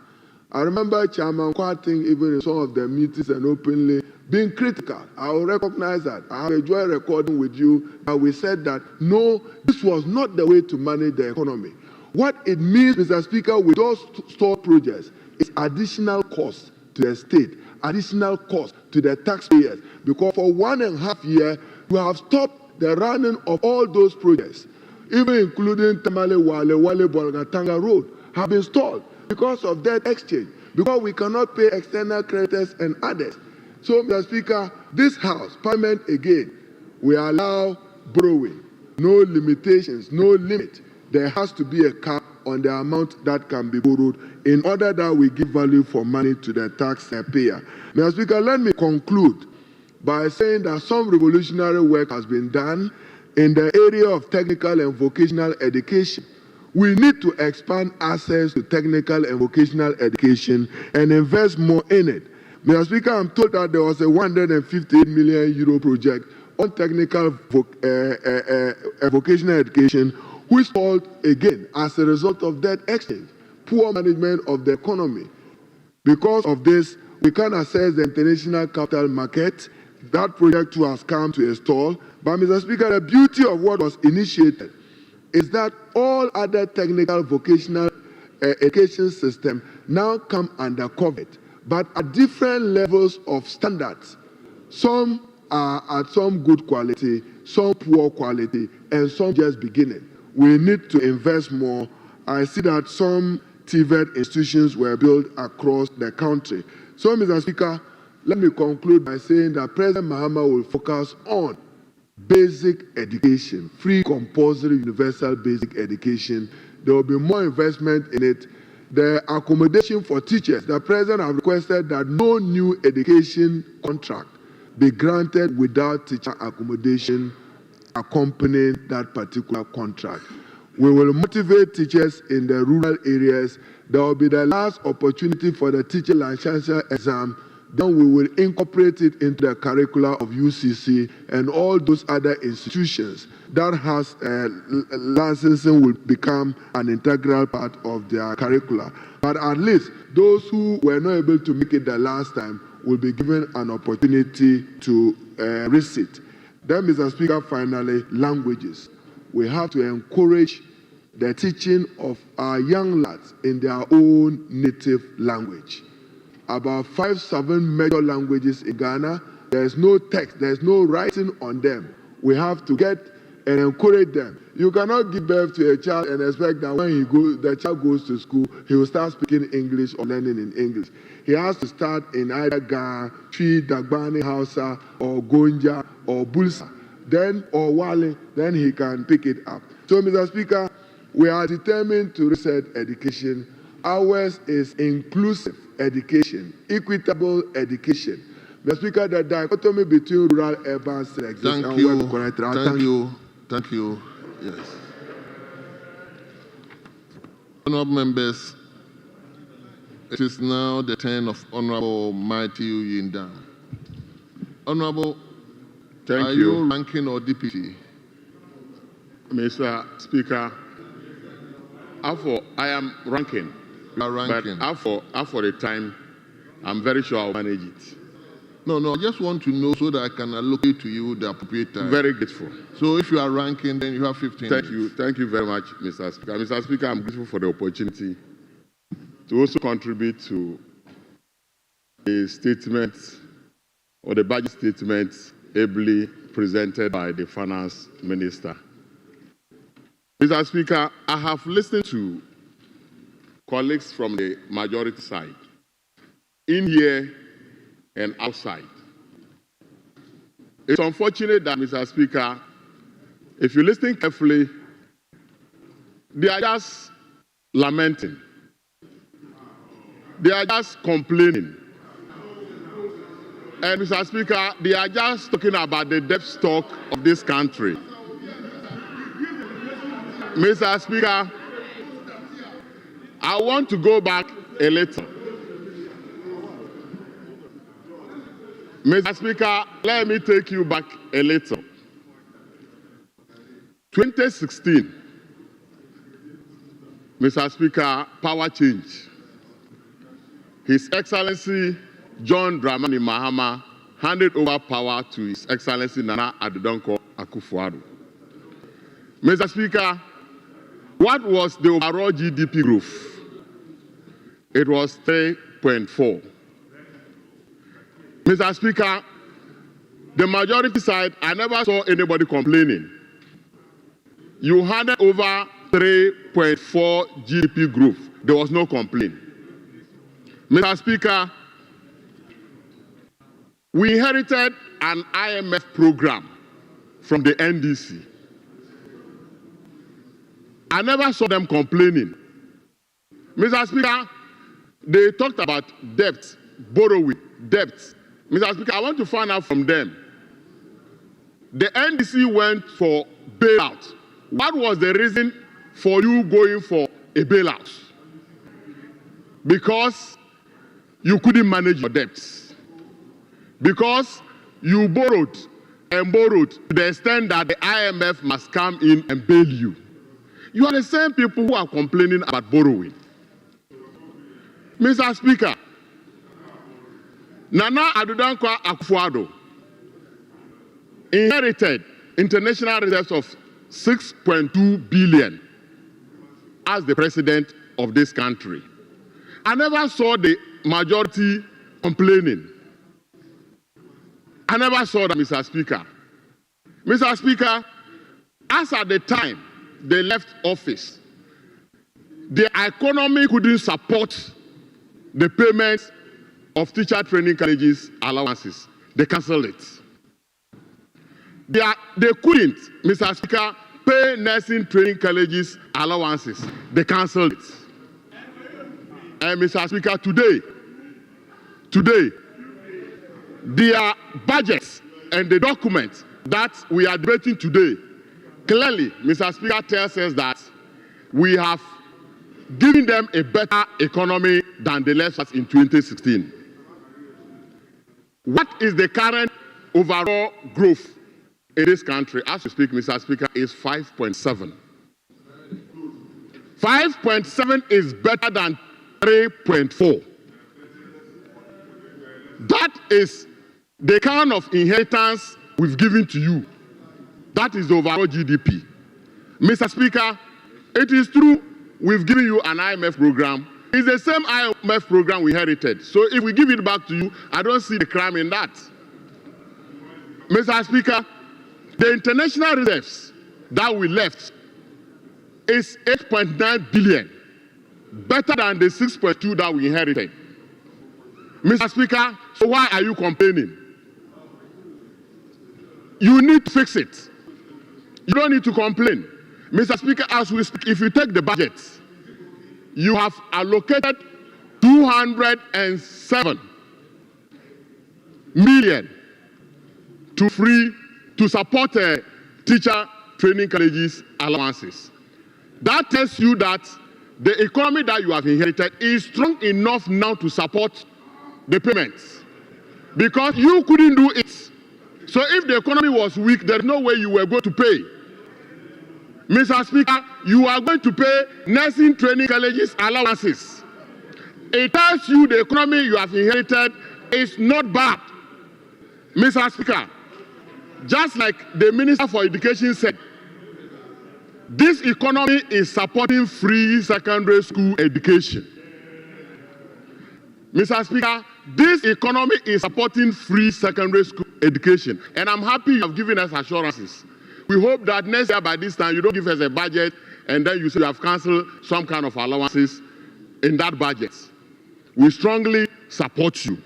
K: I remember Chairman Kwarting, even in some of the meetings and openly, being critical. I will recognize that. I have enjoyed recording with you that we said that, no, this was not the way to manage the economy. What it means, Mr. Speaker, with those stalled projects is additional cost to the state, additional cost to the taxpayers, because for 1.5 years, you have stopped the running of all those projects, even including Tamale Wale Bolgatanga Road, have been stalled because of debt exchange, because we cannot pay external creditors and others. So, Mr. Speaker, this House, Parliament again, we allow borrowing, no limitations, no limit. There has to be a cap on the amount that can be borrowed in order that we give value for money to the taxpayer. Mr. Speaker, let me conclude by saying that some revolutionary work has been done in the area of technical and vocational education. We need to expand access to technical and vocational education and invest more in it. Mr. Speaker, I'm told that there was a 158 million euro project on technical vocational education, which stalled again as a result of debt exchange, poor management of the economy. Because of this, we can't access the international capital market. That project too has come to a stall. But, Mr. Speaker, the beauty of what was initiated is that all other technical vocational education systems now come under COVID, but at different levels of standards. Some are at some good quality, some poor quality, and some just beginning. We need to invest more. I see that some TVET institutions were built across the country. So, Mr. Speaker, let me conclude by saying that President Mahama will focus on basic education, free, compulsory, universal basic education. There will be more investment in it. The accommodation for teachers, the President has requested that no new education contract be granted without teacher accommodation accompanying that particular contract. We will motivate teachers in the rural areas. There will be the last opportunity for the teacher licensure exam. Then we will incorporate it into the curricula of UCC and all those other institutions that has licensing will become an integral part of their curricula. But at least those who were not able to make it the last time will be given an opportunity to resit. Then, Mr. Speaker, finally, languages. We have to encourage the teaching of our young lads in their own native language. About 5-7 major languages in Ghana, there's no text, there's no writing on them. We have to get and encourage them. You cannot give birth to a child and expect that when the child goes to school, he will start speaking English or learning in English. He has to start in either Ga, Twi, Dagbani, Hausa, or Gonja, or Bulsa, then, or Wale, then he can pick it up. So, Mr. Speaker, we are determined to reset education. Ours is inclusive education, equitable education. Mr. Speaker, the dichotomy between rural and urban still exists.
B: Thank you. Yes. Honourable members, it is now the turn of Honourable Matthew Yinda. Honourable,
D: Thank
B: are
D: you.
B: you ranking or deputy?
D: Mr. Speaker, I am ranking.
B: You are ranking.
D: But for the time, I'm very sure I'll manage it.
B: No, I just want to know so that I can allocate to you the appropriate time.
D: Very grateful.
B: So if you are ranking, then you have 15 minutes.
D: Thank you very much, Mr. Speaker. Mr. Speaker, I'm grateful for the opportunity to also contribute to a statement or the budget statement ably presented by the Finance Minister. Mr. Speaker, I have listened to colleagues from the majority side, in here and outside. It's unfortunate that, Mr. Speaker, if you listen carefully, they are just lamenting. They are just complaining. And, Mr. Speaker, they are just talking about the debt stock of this country. Mr. Speaker, I want to go back a little. Mr. Speaker, let me take you back a little. 2016, Mr. Speaker, power change. His Excellency John Dramani Mahama handed over power to His Excellency Nana Addo Dankwa Akufo-Addo. Mr. Speaker,
B: What was the overall GDP growth? It was 3.4. Mr. Speaker, the majority side, I never saw anybody complaining. You handed over 3.4 GDP growth. There was no complaint. Mr. Speaker, we inherited an IMF program from the NDC. I never saw them complaining. Mr. Speaker, they talked about debt, borrowing, debt. Mr. Speaker, I want to find out from them. The NDC went for bailout. What was the reason for you going for a bailout? Because you couldn't manage your debts. Because you borrowed and borrowed to the extent that the IMF must come in and bail you. You are the same people who are complaining about borrowing. Mr. Speaker, Nana Addo Akufo-Addo inherited international reserves of 6.2 billion as the president of this country. I never saw the majority complaining. I never saw that, Mr. Speaker. Mr. Speaker, as at the time they left office, the economy couldn't support the payments of teacher training colleges allowances. They cancelled it. They couldn't, Mr. Speaker, pay nursing training colleges allowances. They cancelled it. And Mr. Speaker, today, their budgets and the documents that we are debating today, clearly, Mr. Speaker, tells us that we have given them a better economy than they left us in 2016. What is the current overall growth in this country? As we speak, Mr. Speaker, is 5.7. 5.7 is better than 3.4. That is the kind of inheritance we've given to you. That is the overall GDP. Mr. Speaker, it is true we've given you an IMF program. It's the same IMF program we inherited. So if we give it back to you, I don't see the crime in that. Mr. Speaker, the international reserves that we left is 8.9 billion, better than the 6.2 that we inherited. Mr. Speaker, so why are you complaining? You need to fix it. You don't need to complain. Mr. Speaker, as we speak, if you take the budget, you have allocated 207 million to support teacher training colleges allowances. That tells you that the economy that you have inherited is strong enough now to support the payments, because you couldn't do it. So if the economy was weak, there's no way you were going to pay. Mr. Speaker, you are going to pay nursing training colleges allowances. It tells you the economy you have inherited is not bad. Mr. Speaker, just like the Minister for Education said, this economy is supporting free secondary school education. Mr. Speaker, this economy is supporting free secondary school education. And I'm happy you have given us assurances. We hope that next year by this time you don't give us a budget and then you say you have cancelled some kind of allowances in that budget. We strongly support you.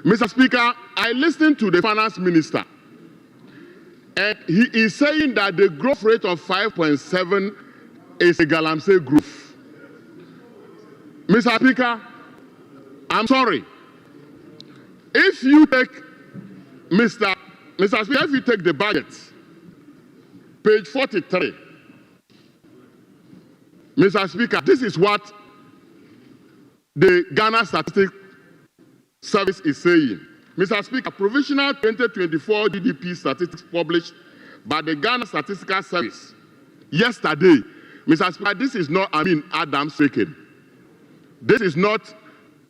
B: Mr. Speaker, I listened to the Finance Minister, and he is saying that the growth rate of 5.7 is a galamsey growth. Mr. Speaker, I'm sorry. If you take, Mr. Speaker, if you take the budget, page 43, Mr. Speaker, this is what the Ghana Statistics Service is saying. Mr. Speaker, provisional 2024 GDP statistics published by the Ghana Statistical Service yesterday. Mr. Speaker, this is not Amin Adam speaking. This is not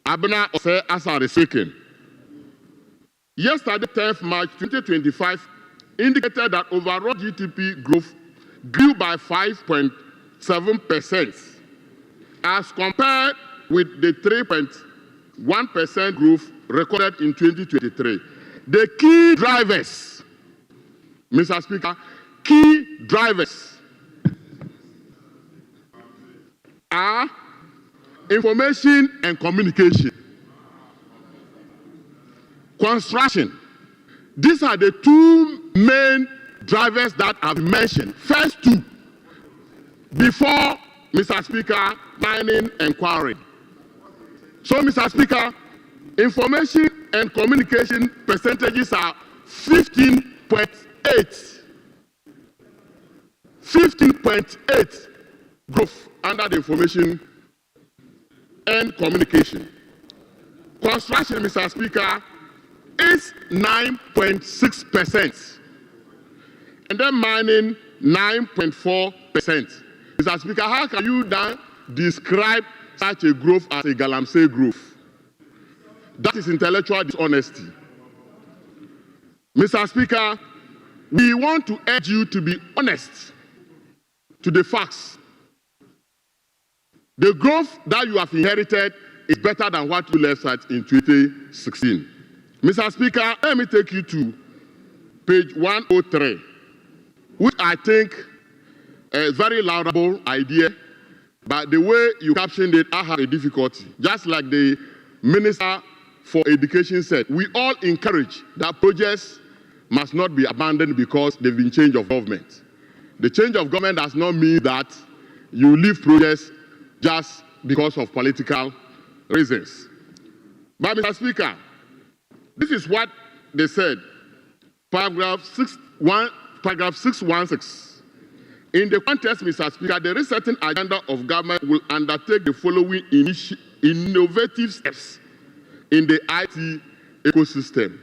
B: Abena Ose Asare speaking. Yesterday, 10th March 2025, indicated that overall GDP growth grew by 5.7% 3.7% as compared with the 3.1% growth recorded in 2023. The key drivers, Mr. Speaker, key drivers are information and communication, construction. These are the two main drivers that I've mentioned. First two, before, Mr. Speaker, mining and quarrying. So, Mr. Speaker, information and communication percentages are 15.8. 15.8 growth under the information and communication. Construction, Mr. Speaker, is 9.6%. And then mining, 9.4%. Mr. Speaker, how can you then describe such a growth as a galamsey growth? That is intellectual dishonesty. Mr. Speaker, we want to urge you to be honest to the facts. The growth that you have inherited is better than what you left at in 2016. Mr. Speaker, let me take you to page 103, which I think is a very laudable idea, but the way you captioned it, I have a difficulty. Just like the Minister for Education said, we all encourage that projects must not be abandoned because they've been change of government. The change of government does not mean that you leave projects just because of political reasons. But Mr. Speaker, this is what they said, paragraph 616. In the context, Mr. Speaker, the resetting agenda of government will undertake the following innovative steps in the IT ecosystem.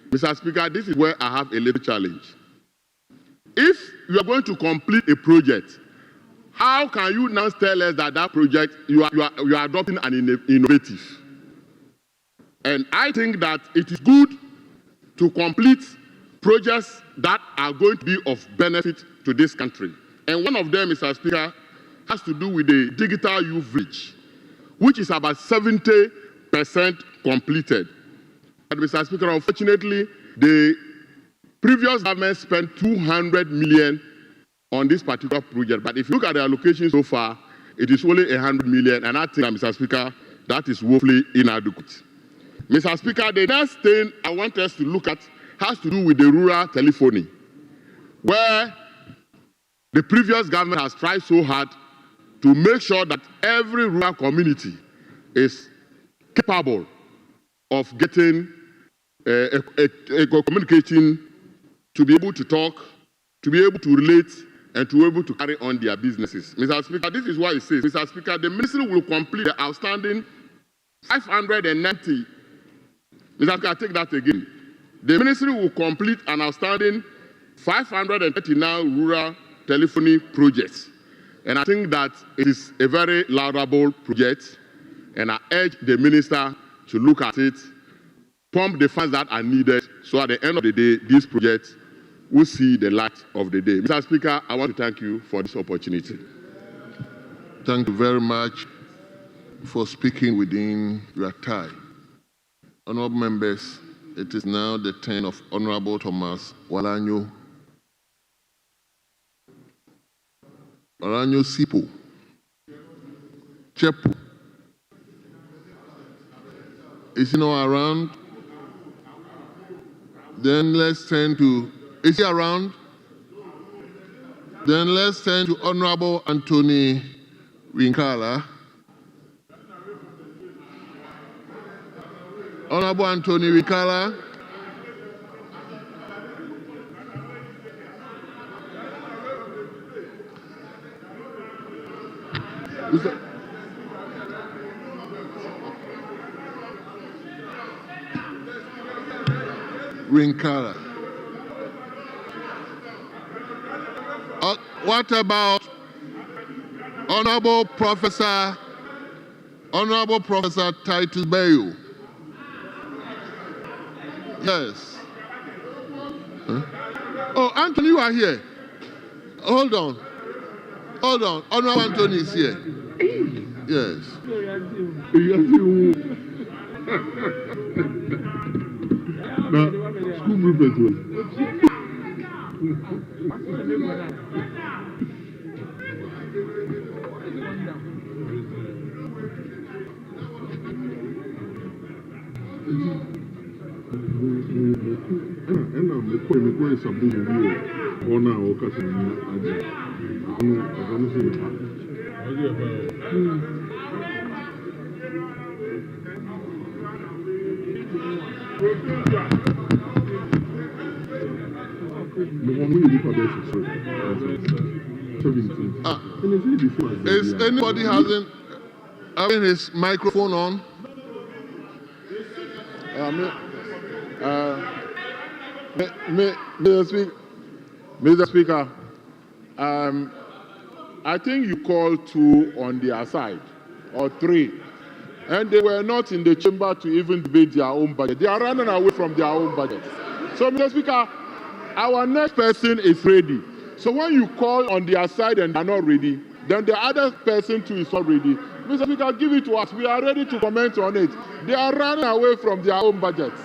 B: Mr. Speaker, this is where I have a little challenge. If you are going to complete a project, how can you now tell us that that project you are adopting an innovative? And I think that it is good to complete projects that are going to be of benefit to this country. And one of them, Mr. Speaker, has to do with the digital youth village, which is about 70% completed. But Mr. Speaker, unfortunately, the previous government spent 200 million on this particular project. But if you look at the allocation so far, it is only 100 million. And I think, Mr. Speaker, that is woefully inadequate. Mr. Speaker, the next thing I want us to look at has to do with the rural telephony, where the previous government has tried so hard to make sure that every rural community is capable of getting a communication, to be able to talk, to be able to relate, and to be able to carry on their businesses. Mr. Speaker, this is what it says. Mr. Speaker, the ministry will complete the outstanding 590. Mr. Speaker, I take that again. The ministry will complete an outstanding 539 rural telephony projects. And I think that it is a very laudable project. And I urge the minister to look at it, pump the funds that are needed, so at the end of the day, this project will see the light of the day. Mr. Speaker, I want to thank you for this opportunity. Thank you very much for speaking within your time. Honorable members, it is now the turn of Honorable Thomas Walanyo. Walanyo Sipo. Chepu. Is he not around? Then let's turn to, is he around? Then let's turn to Honorable Anthony Winkala. Honorable Anthony Winkala. Winkala. What about Honorable Professor Titus Bayo? Yes. Huh? Oh, Anthony, you are here. Hold on. Hold on. Honorable Anthony is here. Yes.
L: School movement.
B: Is anybody having his microphone on?
D: Mr. Speaker, I think you called 2 on their side, or 3, and they were not in the chamber to even debate their own budget. They are running away from their own budget. So, Mr. Speaker, our next person is ready. So when you call on their side and they are not ready, then the other person too is not ready. Mr. Speaker, give it to us. We are ready to comment on it. They are running away from their own budgets.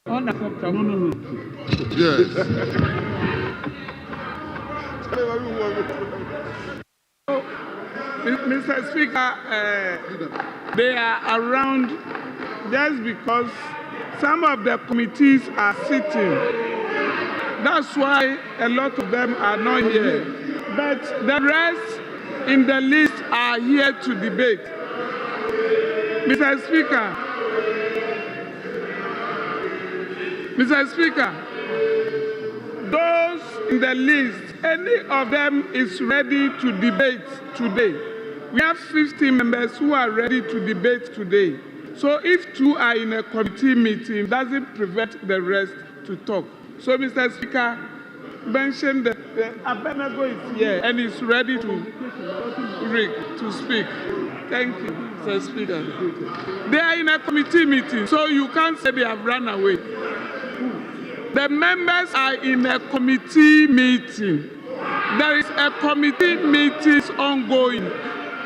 L: No.
B: Yes.
L: Mr. Speaker, they are around just because some of the committees are sitting. That's why a lot of them are not here. But the rest in the list are here to debate. Mr. Speaker, those in the list, any of them is ready to debate today. We have 50 members who are ready to debate today. So if 2 are in a committee meeting, it doesn't prevent the rest to talk. So, Mr. Speaker, mention that Abednego is here and is ready to speak. Thank you, Mr. Speaker. They are in a committee meeting, so you can't say they have run away. The members are in a committee meeting. There is a committee meeting ongoing.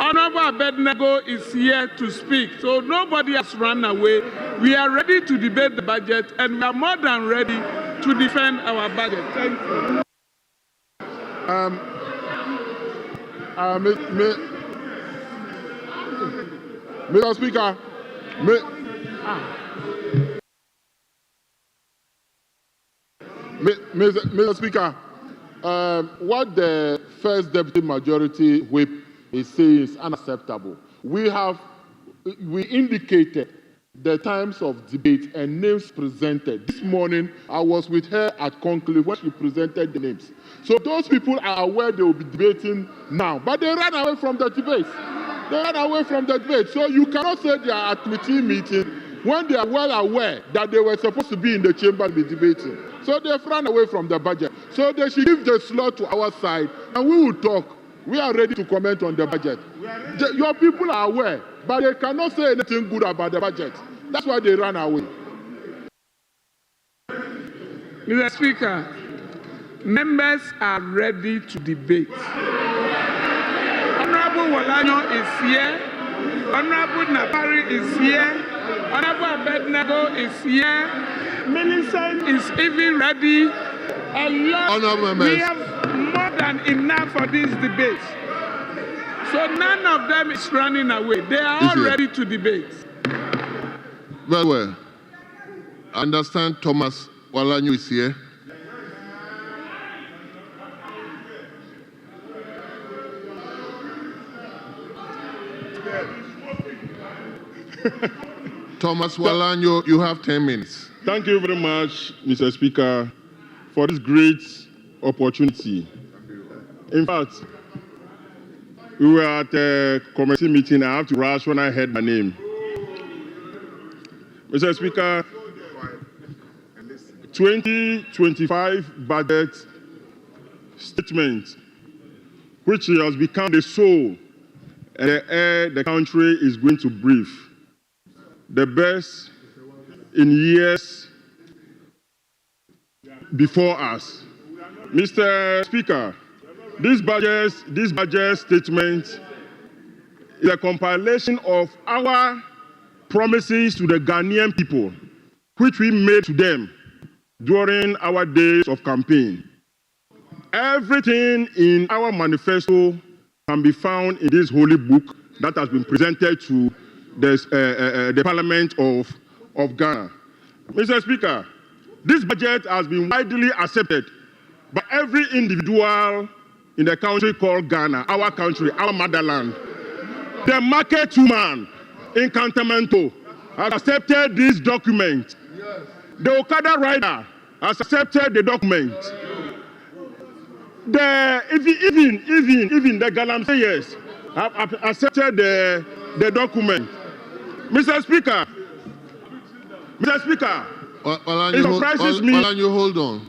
L: Honorable Abednego is here to speak, so nobody has run away. We are ready to debate the budget, and we are more than ready to defend our budget. Thank you.
D: Mr. Speaker, Mr. Speaker, what the First Deputy Majority Whip is saying is unacceptable. We indicated the times of debate and names presented. This morning, I was with her at Conclave when she presented the names. So those people are aware they will be debating now, but they ran away from the debate. So you cannot say they are at committee meeting when they are well aware that they were supposed to be in the chamber to be debating. So they've run away from the budget. So they should give the slot to our side, and we will talk. We are ready to comment on the budget. Your people are aware, but they cannot say anything good about the budget. That's why they ran away.
L: Mr. Speaker, members are ready to debate. Honorable Walanyo is here. Honorable Napari is here. Honorable Abednego is here. Millicent is even ready. We have more than enough for this debate. So none of them is running away. They are all ready to debate.
B: Very well. I understand Thomas Walanyo is here. Thomas Walanyo, you have 10 minutes.
M: Thank you very much, Mr. Speaker, for this great opportunity. In fact, we were at a committee meeting. I have to rush when I heard my name. Mr. Speaker, 2025 budget statement, which has become the soul and the air the country is going to breathe. The best in years before us. Mr. Speaker, this budget statement is a compilation of our promises to the Ghanaian people, which we made to them during our days of campaign. Everything in our manifesto can be found in this holy book that has been presented to the Parliament of Ghana. Mr. Speaker, this budget has been widely accepted by every individual in the country called Ghana, our country, our motherland. The market woman in Contempt has accepted this document. Yes. The Okada rider has accepted the document. Even the Galamseyers have accepted the document. Mr. Speaker, it surprises me.
B: Hold on.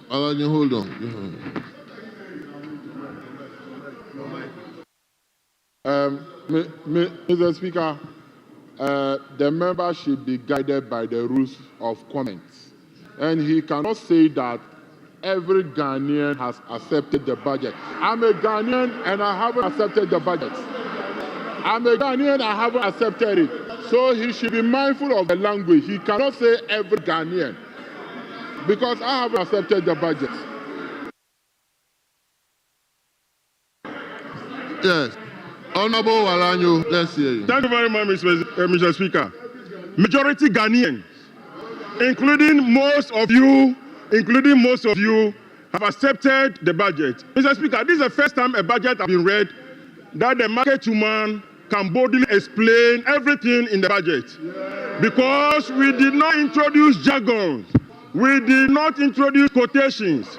D: Mr. Speaker, the member should be guided by the rules of comments. And he cannot say that every Ghanaian has accepted the budget. I'm a Ghanaian and I haven't accepted the budget. I'm a Ghanaian, I haven't accepted it. So he should be mindful of the language. He cannot say every Ghanaian because I haven't accepted the budget.
B: Yes. Honorable Walanyo, let's hear you.
M: Thank you very much, Mr. Speaker. Majority Ghanaians, including most of you, have accepted the budget. Mr. Speaker, this is the first time a budget has been read that the market woman can boldly explain everything in the budget. Because we did not introduce jargon, we did not introduce quotations.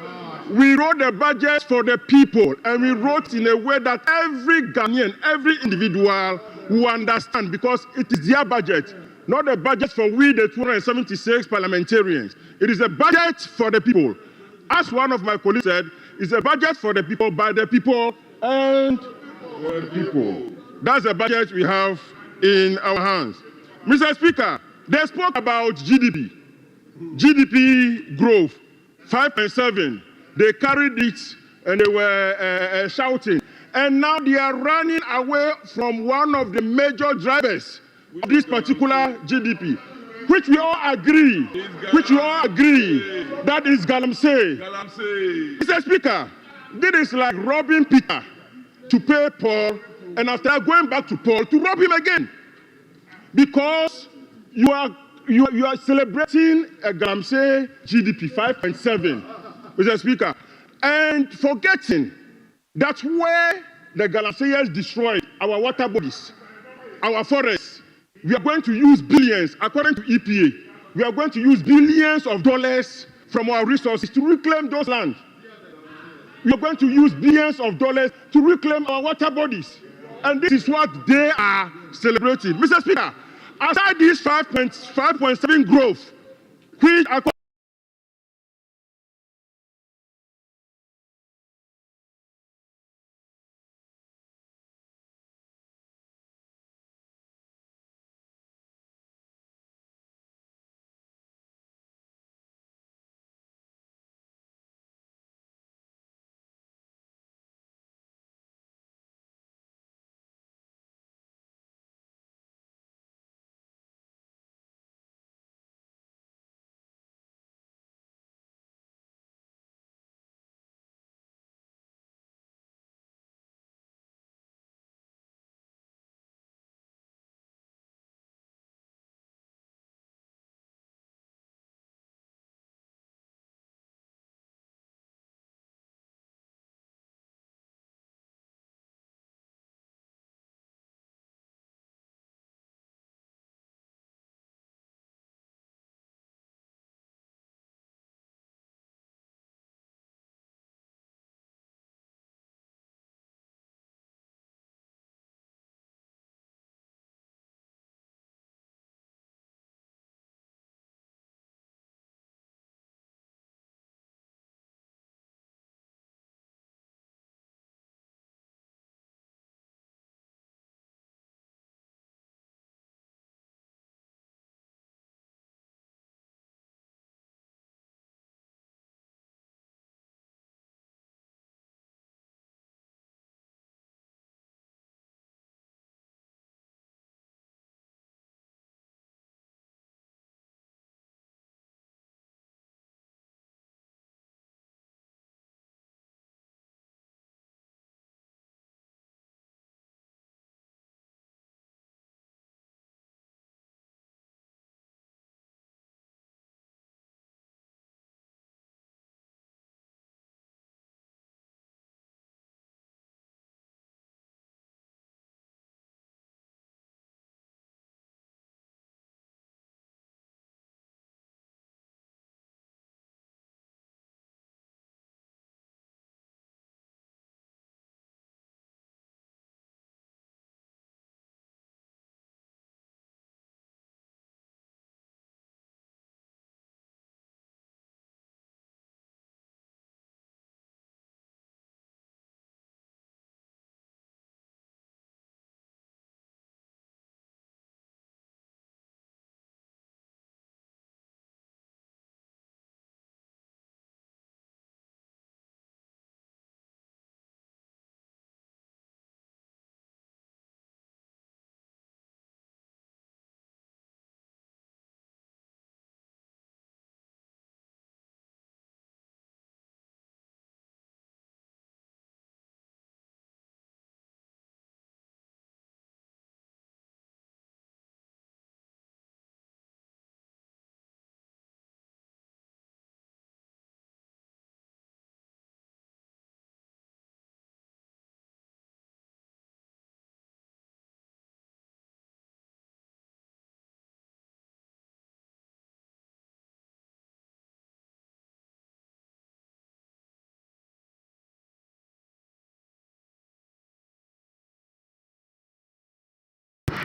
M: We wrote the budget for the people, and we wrote in a way that every Ghanaian, every individual will understand, because it is their budget, not a budget for we, the 276 parliamentarians. It is a budget for the people. As one of my colleagues said, it's a budget for the people, by the people, and for the people. That's the budget we have in our hands. Mr. Speaker, they spoke about GDP growth, 5.7. They carried it and they were shouting. And now they are running away from one of the major drivers of this particular GDP, which we all agree, that is Galamsey. Mr. Speaker, this is like robbing Peter to pay Paul, and after going back to Paul to rob him again. Because you are celebrating a Galamsey GDP 5.7. Mr. Speaker, and forgetting that where the Galamseyers destroyed our water bodies, our forests, we are going to use billions, according to EPA, we are going to use billions of dollars from our resources to reclaim those lands. We are going to use billions of dollars to reclaim our water bodies. And this is what they are celebrating. Mr. Speaker, aside this 5.7 growth, which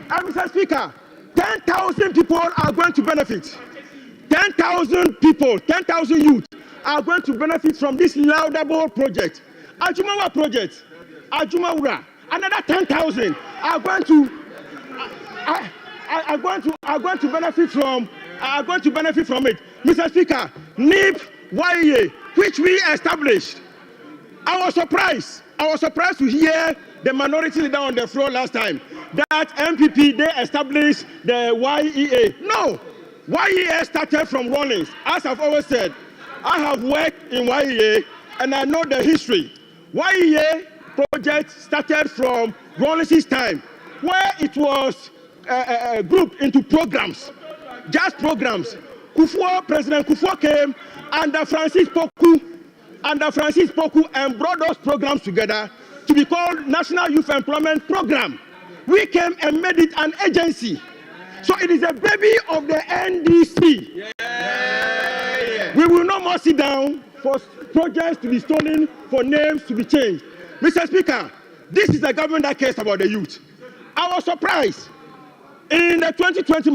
J: Mr. Speaker, 10,000 people are going to benefit. 10,000 people, 10,000 youth are going to benefit from this laudable project. Ajumawa project, Ajumawura, another 10,000 are going to benefit from it. Mr. Speaker, NIP YEA, which we established. I was surprised to hear the minority leader on the floor last time that MPP, they established the YEA. No, YEA started from Rawlings. As I've always said, I have worked in YEA and I know the history. YEA project started from Rawlings' time, where it was grouped into programs, just programs. President Kufuor came under Francis Poku, and brought those programs together to be called National Youth Employment Program. We came and made it an agency. So it is a baby of the NDC. We will no more sit down for projects to be stolen, for names to be changed. Mr. Speaker, this is a government that cares about the youth. I was surprised. In the 2020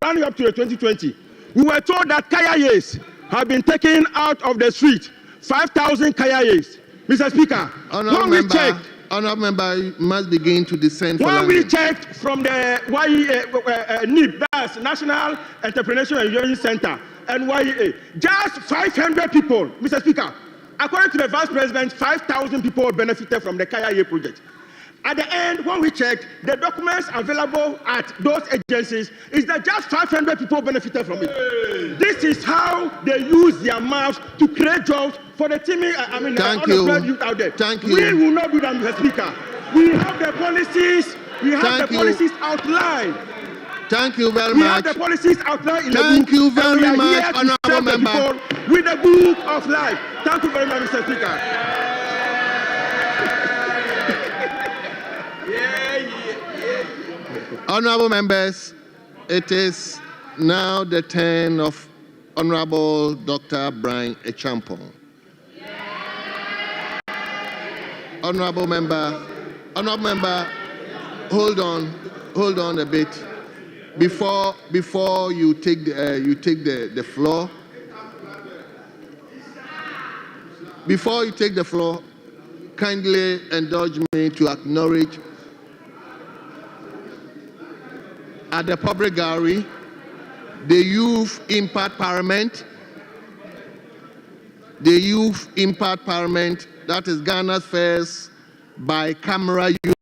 J: running up to the 2020, we were told that Kayayes have been taken out of the street. 5,000 Kayayes. Mr. Speaker,
B: Honourable member, you must begin to descend.
J: When we checked from the NIP, that's National Entrepreneurship and Union Center, and YEA, just 500 people, Mr. Speaker, according to the Vice President, 5,000 people benefited from the Kayaye project. At the end, when we checked, the documents available at those agencies is that just 500 people benefited from it. This is how they use their mouths to create jobs for the teaming, unemployed youth out there.
B: Thank you.
J: We will not do that, Mr. Speaker. We have the policies. We have the policies outlined.
B: Thank you very much.
J: We have the policies outlined in the book.
B: Thank you very much, Honourable Member.
J: With the book of life. Thank you very much, Mr. Speaker.
B: Honourable members, it is now the turn of Honourable Dr. Brian Echampong. Honourable member, hold on a bit. Before you take the floor, before you take the floor, kindly indulge me to acknowledge at the public gallery the Youth Impact Parliament, that is Ghana's first bi-camera youth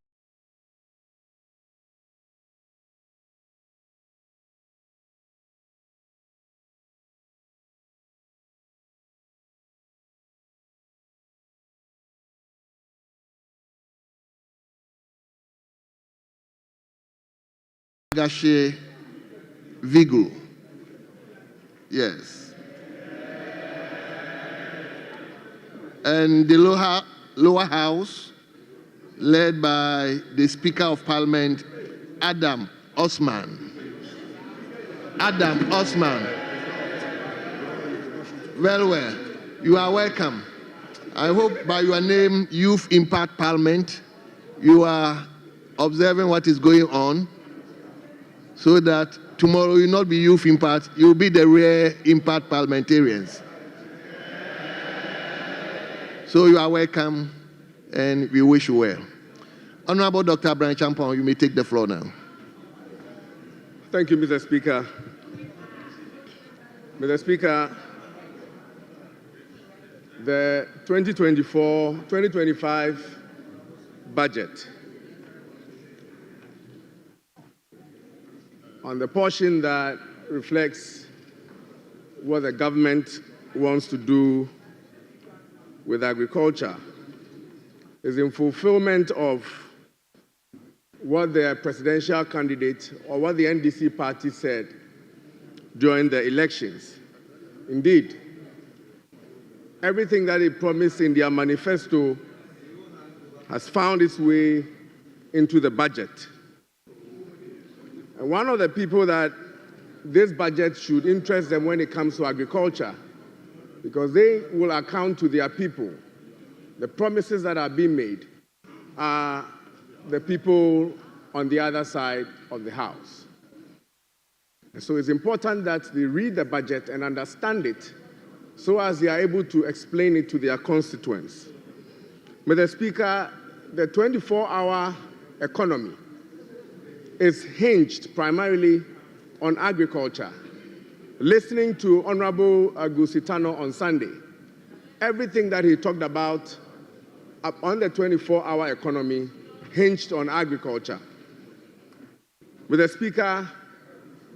B: Vigo. Yes. And the lower house, led by the Speaker of Parliament, Adam Osman. Well, you are welcome. I hope by your name, Youth Impact Parliament, you are observing what is going on, so that tomorrow you will not be Youth Impact, you will be the rare Impact parliamentarians. So you are welcome, and we wish you well. Honourable Dr. Brian Champon, you may take the floor now.
N: Thank you, Mr. Speaker. Mr. Speaker, the 2024-2025 budget, on the portion that reflects what the government wants to do with agriculture, is in fulfillment of what the presidential candidate or what the NDC party said during the elections. Indeed, everything that they promised in their manifesto has found its way into the budget. And one of the people that this budget should interest them when it comes to agriculture, because they will account to their people. The promises that are being made are the people on the other side of the house. And so it's important that they read the budget and understand it so as they are able to explain it to their constituents. Mr. Speaker, the 24-hour economy is hinged primarily on agriculture. Listening to Honorable Gusitano on Sunday, everything that he talked about on the 24-hour economy hinged on agriculture. Mr. Speaker,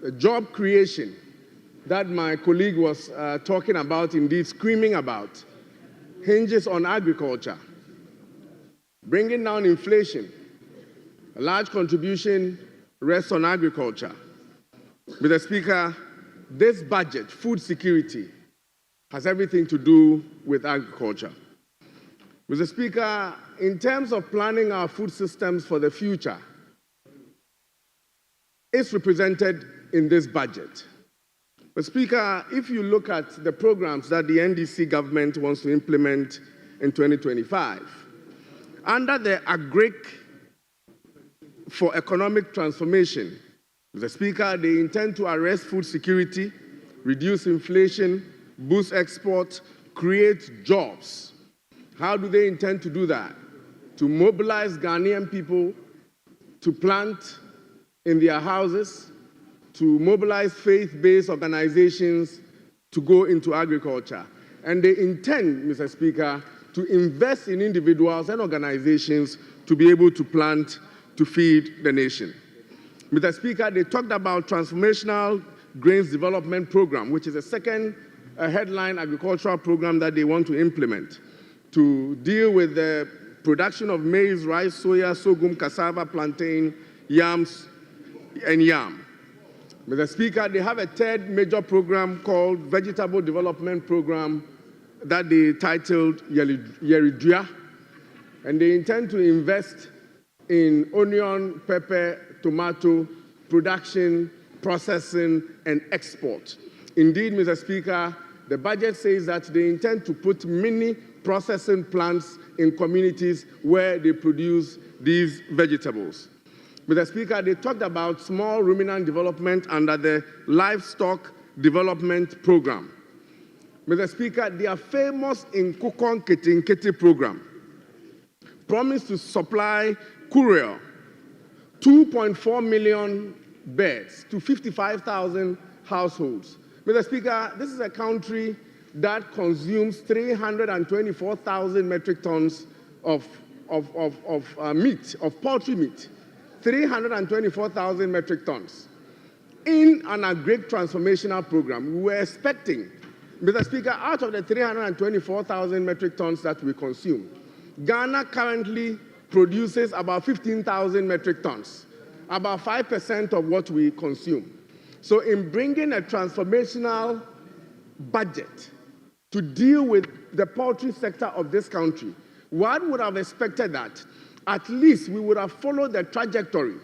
N: the job creation that my colleague was talking about, indeed screaming about, hinges on agriculture. Bringing down inflation, a large contribution rests on agriculture. Mr. Speaker, this budget, food security, has everything to do with agriculture. Mr. Speaker, in terms of planning our food systems for the future, it's represented in this budget. Mr. Speaker, if you look at the programs that the NDC government wants to implement in 2025, under the AGRIC for economic transformation, Mr. Speaker, they intend to arrest food security, reduce inflation, boost export, create jobs. How do they intend to do that? To mobilize Ghanaian people to plant in their houses, to mobilize faith-based organizations to go into agriculture. And they intend, Mr. Speaker, to invest in individuals and organizations to be able to plant to feed the nation. Mr. Speaker, they talked about Transformational Grains Development Program, which is the second headline agricultural program that they want to implement to deal with the production of maize, rice, soya, sorghum, cassava, plantain, yams, and yam. Mr. Speaker, they have a third major program called Vegetable Development Program that they titled Yeridua, and they intend to invest in onion, pepper, tomato production, processing, and export. Indeed, Mr. Speaker, the budget says that they intend to put mini processing plants in communities where they produce these vegetables. Mr. Speaker, they talked about small ruminant development under the Livestock Development Program. Mr. Speaker, they are famous in Kukon Kitinkiti program, promised to supply Kuriel 2.4 million beds to 55,000 households. Mr. Speaker, this is a country that consumes 324,000 metric tons of meat, of poultry meat, 324,000 metric tons. In an agric transformational program, we were expecting, Mr. Speaker, out of the 324,000 metric tons that we consume, Ghana currently produces about 15,000 metric tons, about 5% of what we consume. So in bringing a transformational budget to deal with the poultry sector of this country, one would have expected that at least we would have followed the trajectory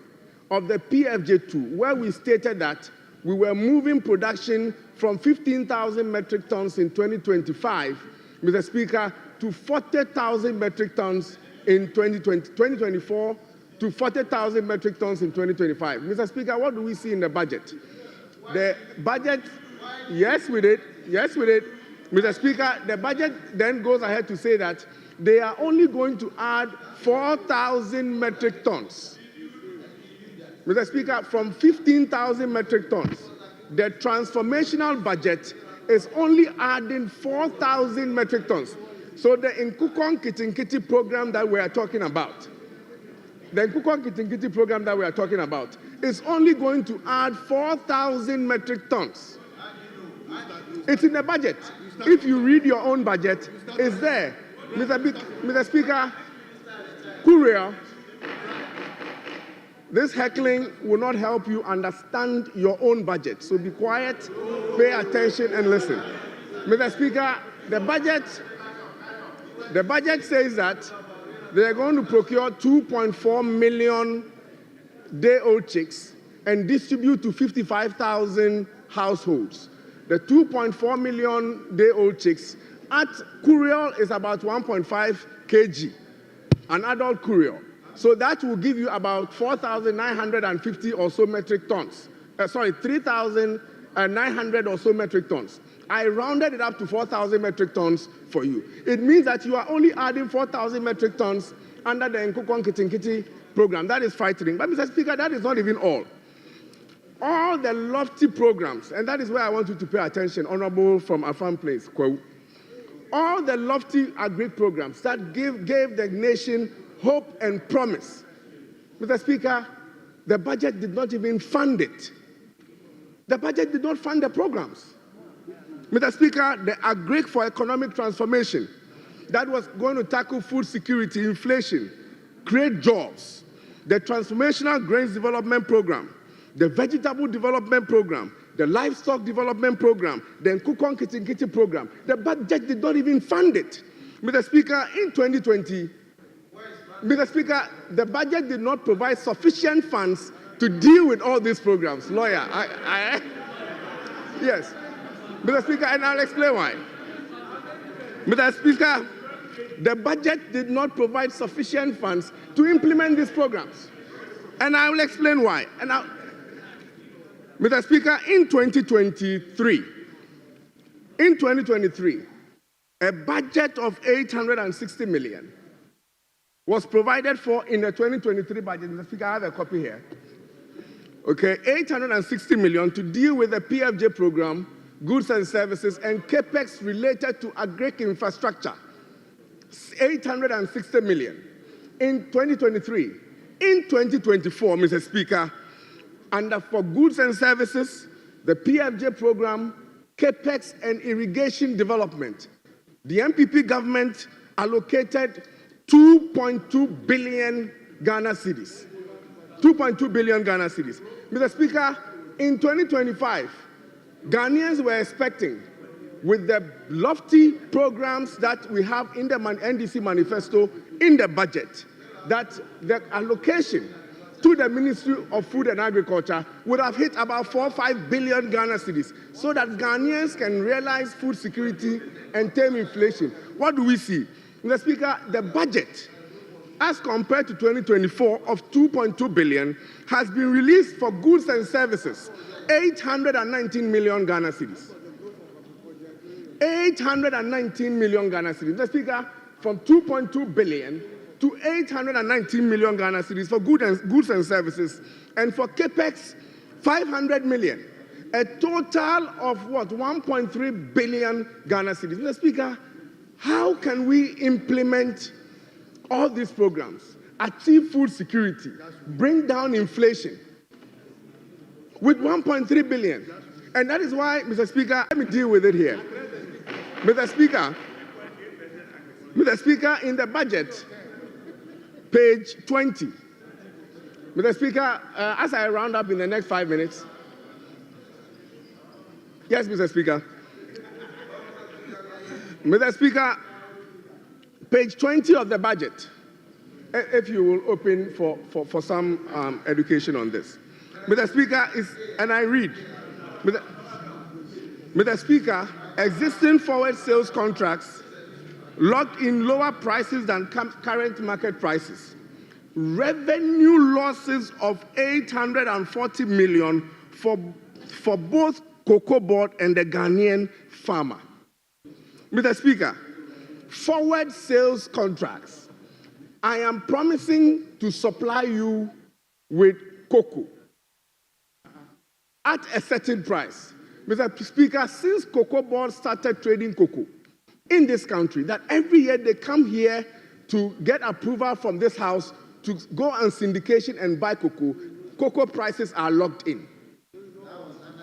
N: of the PFJ2, where we stated that we were moving production from 15,000 metric tons in 2025, Mr. Speaker, to 40,000 metric tons in 2024 to 40,000 metric tons in 2025. Mr. Speaker, what do we see in the budget? The budget, yes, we did. Yes, we did. Mr. Speaker, the budget then goes ahead to say that they are only going to add 4,000 metric tons. Mr. Speaker, from 15,000 metric tons, the transformational budget is only adding 4,000 metric tons. So the Nkukon Kitinkiti program that we are talking about, is only going to add 4,000 metric tons. It's in the budget. If you read your own budget, it's there. Mr. Speaker, Kuriel, this heckling will not help you understand your own budget. So be quiet, pay attention, and listen. Mr. Speaker, the budget says that they are going to procure 2.4 million day-old chicks and distribute to 55,000 households. The 2.4 million day-old chicks at Kuriel is about 1.5 kg, an adult Kuriel. So that will give you about 4,950 or so metric tons. 3,900 or so metric tons. I rounded it up to 4,000 metric tons for you. It means that you are only adding 4,000 metric tons under the Nkukwan Kitinkiti program. That is frightening. But Mr. Speaker, that is not even all. All the lofty programs, and that is where I want you to pay attention, Honorable from Afam Place, all the lofty agri programs that gave the nation hope and promise. Mr. Speaker, the budget did not even fund it. The budget did not fund the programs. Mr. Speaker, the Agri for Economic Transformation that was going to tackle food security, inflation, create jobs, the Transformational Grains Development Program, the Vegetable Development Program, the Livestock Development Program, the Nkukwan Kitinkiti Program, the budget did not even fund it. Mr. Speaker, in 2020, Mr. Speaker, the budget did not provide sufficient funds to deal with all these programs. Lawyer, yes. Mr. Speaker, and I'll explain why. Mr. Speaker, the budget did not provide sufficient funds to implement these programs. And I will explain why. Mr. Speaker, in 2023, a budget of 860 million was provided for in the 2023 budget. Mr. Speaker, I have a copy here. Okay, 860 million to deal with the PFJ program, goods and services, and capex related to agri infrastructure. 860 million in 2023. In 2024, Mr. Speaker, under for goods and services, the PFJ program, capex and irrigation development, the MPP government allocated 2.2 billion Ghana cedis. 2.2 billion Ghana cedis. Mr. Speaker, in 2025, Ghanaians were expecting, with the lofty programs that we have in the NDC manifesto in the budget, that the allocation to the Ministry of Food and Agriculture would have hit about 4 or 5 billion Ghana cedis so that Ghanaians can realize food security and tame inflation. What do we see? Mr. Speaker, the budget, as compared to 2024 of 2.2 billion, has been released for goods and services, 819 million Ghana cedis. 819 million Ghana cedis. Mr. Speaker, from 2.2 billion to 819 million Ghana cedis for goods and services, and for capex, 500 million. A total of what? 1.3 billion Ghana cedis. Mr. Speaker, how can we implement all these programs, achieve food security, bring down inflation with 1.3 billion? And that is why, Mr. Speaker, let me deal with it here. Mr. Speaker, in the budget, page 20. Mr. Speaker, as I round up in the next 5 minutes. Yes, Mr. Speaker. Mr. Speaker, page 20 of the budget, if you will open for some education on this. Mr. Speaker, and I read, Mr. Speaker, existing forward sales contracts locked in lower prices than current market prices. Revenue losses of 840 million for both cocoa board and the Ghanaian farmer. Mr. Speaker, forward sales contracts. I am promising to supply you with cocoa at a certain price. Mr. Speaker, since cocoa board started trading cocoa in this country, that every year they come here to get approval from this house to go on syndication and buy cocoa, cocoa prices are locked in.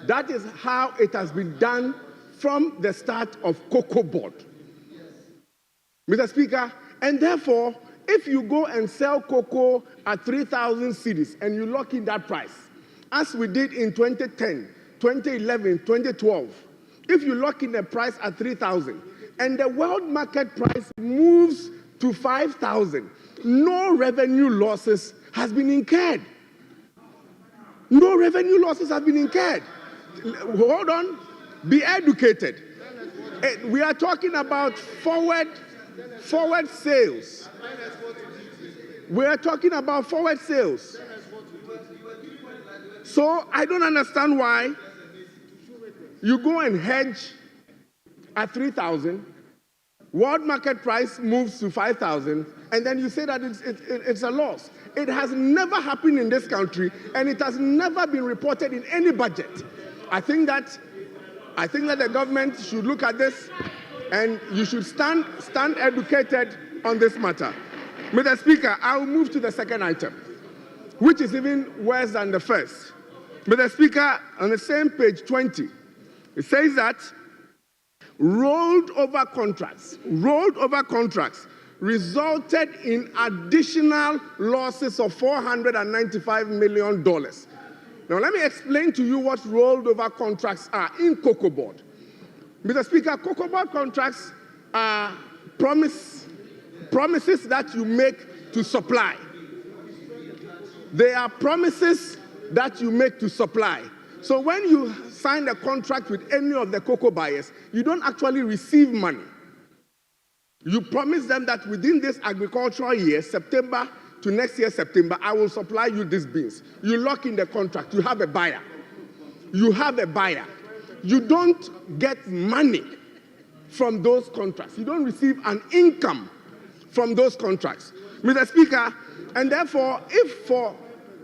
N: That is how it has been done from the start of cocoa board. Mr. Speaker, and therefore, if you go and sell cocoa at 3,000 cedis and you lock in that price, as we did in 2010, 2011, 2012, if you lock in the price at 3,000 and the world market price moves to 5,000, no revenue losses has been incurred. No revenue losses have been incurred. Hold on, be educated. We are talking about forward sales. We're talking about forward sales. So I don't understand why you go and hedge at 3,000, world market price moves to 5,000, and then you say that it's a loss. It has never happened in this country, and it has never been reported in any budget. I think that the government should look at this, and you should stand educated on this matter. Mr. Speaker, I will move to the second item, which is even worse than the first. Mr. Speaker, on the same page 20, it says that rolled over contracts resulted in additional losses of $495 million. Now, let me explain to you what rolled over contracts are in Cocoa Board. Mr. Speaker, Cocoa Board contracts are promises that you make to supply. They are promises that you make to supply. So when you sign a contract with any of the cocoa buyers, you don't actually receive money. You promise them that within this agricultural year, September to next year, September, I will supply you these beans. You lock in the contract. You have a buyer. You have a buyer. You don't get money from those contracts. You don't receive an income from those contracts. Mr. Speaker, and therefore, if for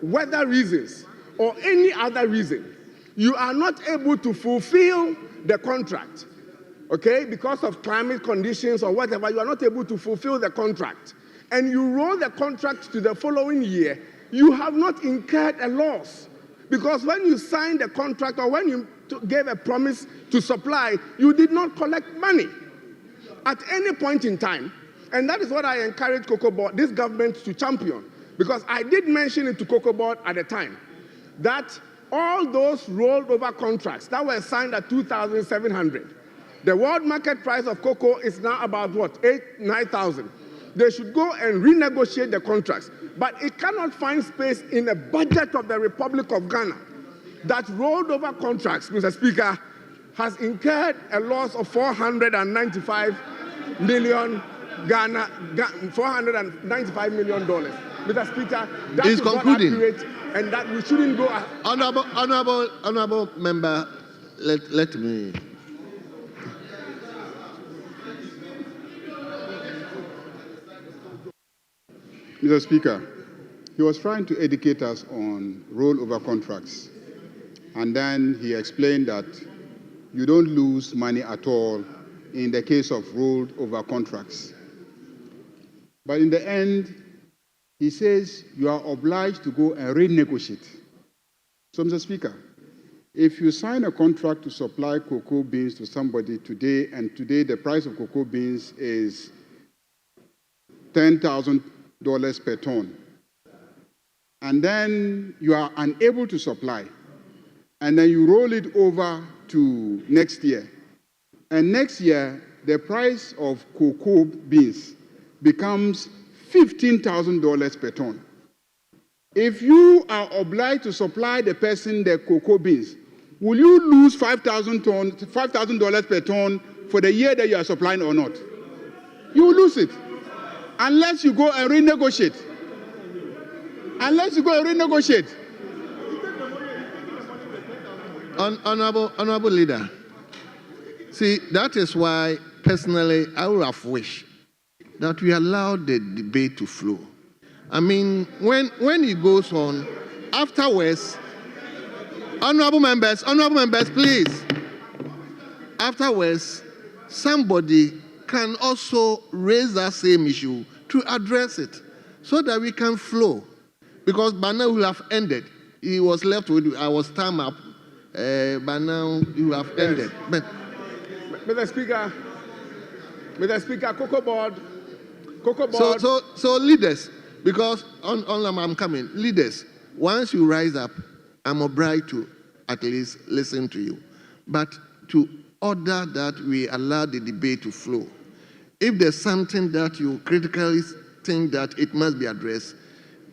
N: weather reasons or any other reason, you are not able to fulfill the contract, okay, because of climate conditions or whatever, you are not able to fulfill the contract, and you roll the contract to the following year, you have not incurred a loss. Because when you signed the contract or when you gave a promise to supply, you did not collect money at any point in time. And that is what I encourage Cocoa Board, this government, to champion. Because I did mention it to Cocoa Board at the time, that all those rolled over contracts that were signed at 2,700, the world market price of cocoa is now about what, 9,000. They should go and renegotiate the contracts. But it cannot find space in the budget of the Republic of Ghana. That rolled over contracts, Mr. Speaker, has incurred a loss of $495 million. $495 million. Mr. Speaker, that is not accurate, and that we shouldn't go.
B: Honorable member, let me.
D: Mr. Speaker, he was trying to educate us on rollover contracts, and then he explained that you don't lose money at all in the case of rolled over contracts. But in the end, he says you are obliged to go and renegotiate. So, Mr. Speaker, if you sign a contract to supply cocoa beans to somebody today, and today the price of cocoa beans is $10,000 per ton, and then you are unable to supply, and then you roll it over to next year, and next year the price of cocoa beans becomes $15,000 per ton. If you are obliged to supply the person the cocoa beans, will you lose $5,000 per ton for the year that you are supplying or not? You will lose it, unless you go and renegotiate. Unless you go and renegotiate.
B: Honorable Leader, see, that is why personally I would have wished that we allow the debate to flow. I mean, when it goes on, afterwards, honorable members, please. Afterwards, somebody can also raise that same issue to address it so that we can flow. Because by now we have ended. He was left with, I was time up, by now you have ended. But,
N: Mr. Speaker, Cocoa Board.
B: So leaders, because I'm coming, leaders, once you rise up, I'm obliged to at least listen to you. But to order that we allow the debate to flow. If there's something that you critically think that it must be addressed,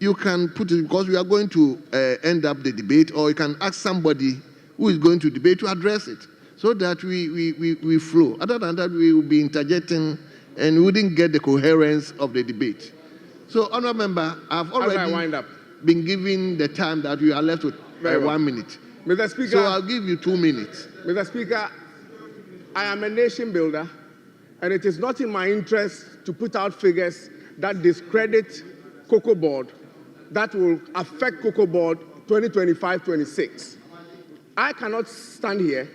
B: you can put it, because we are going to end up the debate, or you can ask somebody who is going to debate to address it, so that we flow. Other than that, we will be interjecting and we wouldn't get the coherence of the debate. So, Honourable Member, I've
N: As I
B: already
N: wind up.
B: been given the time that we are left with
N: Very well.
B: 1 minute.
N: Mr. Speaker,
B: So I'll give you 2 minutes.
N: Mr. Speaker, I am a nation builder, and it is not in my interest to put out figures that discredit Cocoa Board, that will affect Cocoa Board 2025-26. I cannot stand here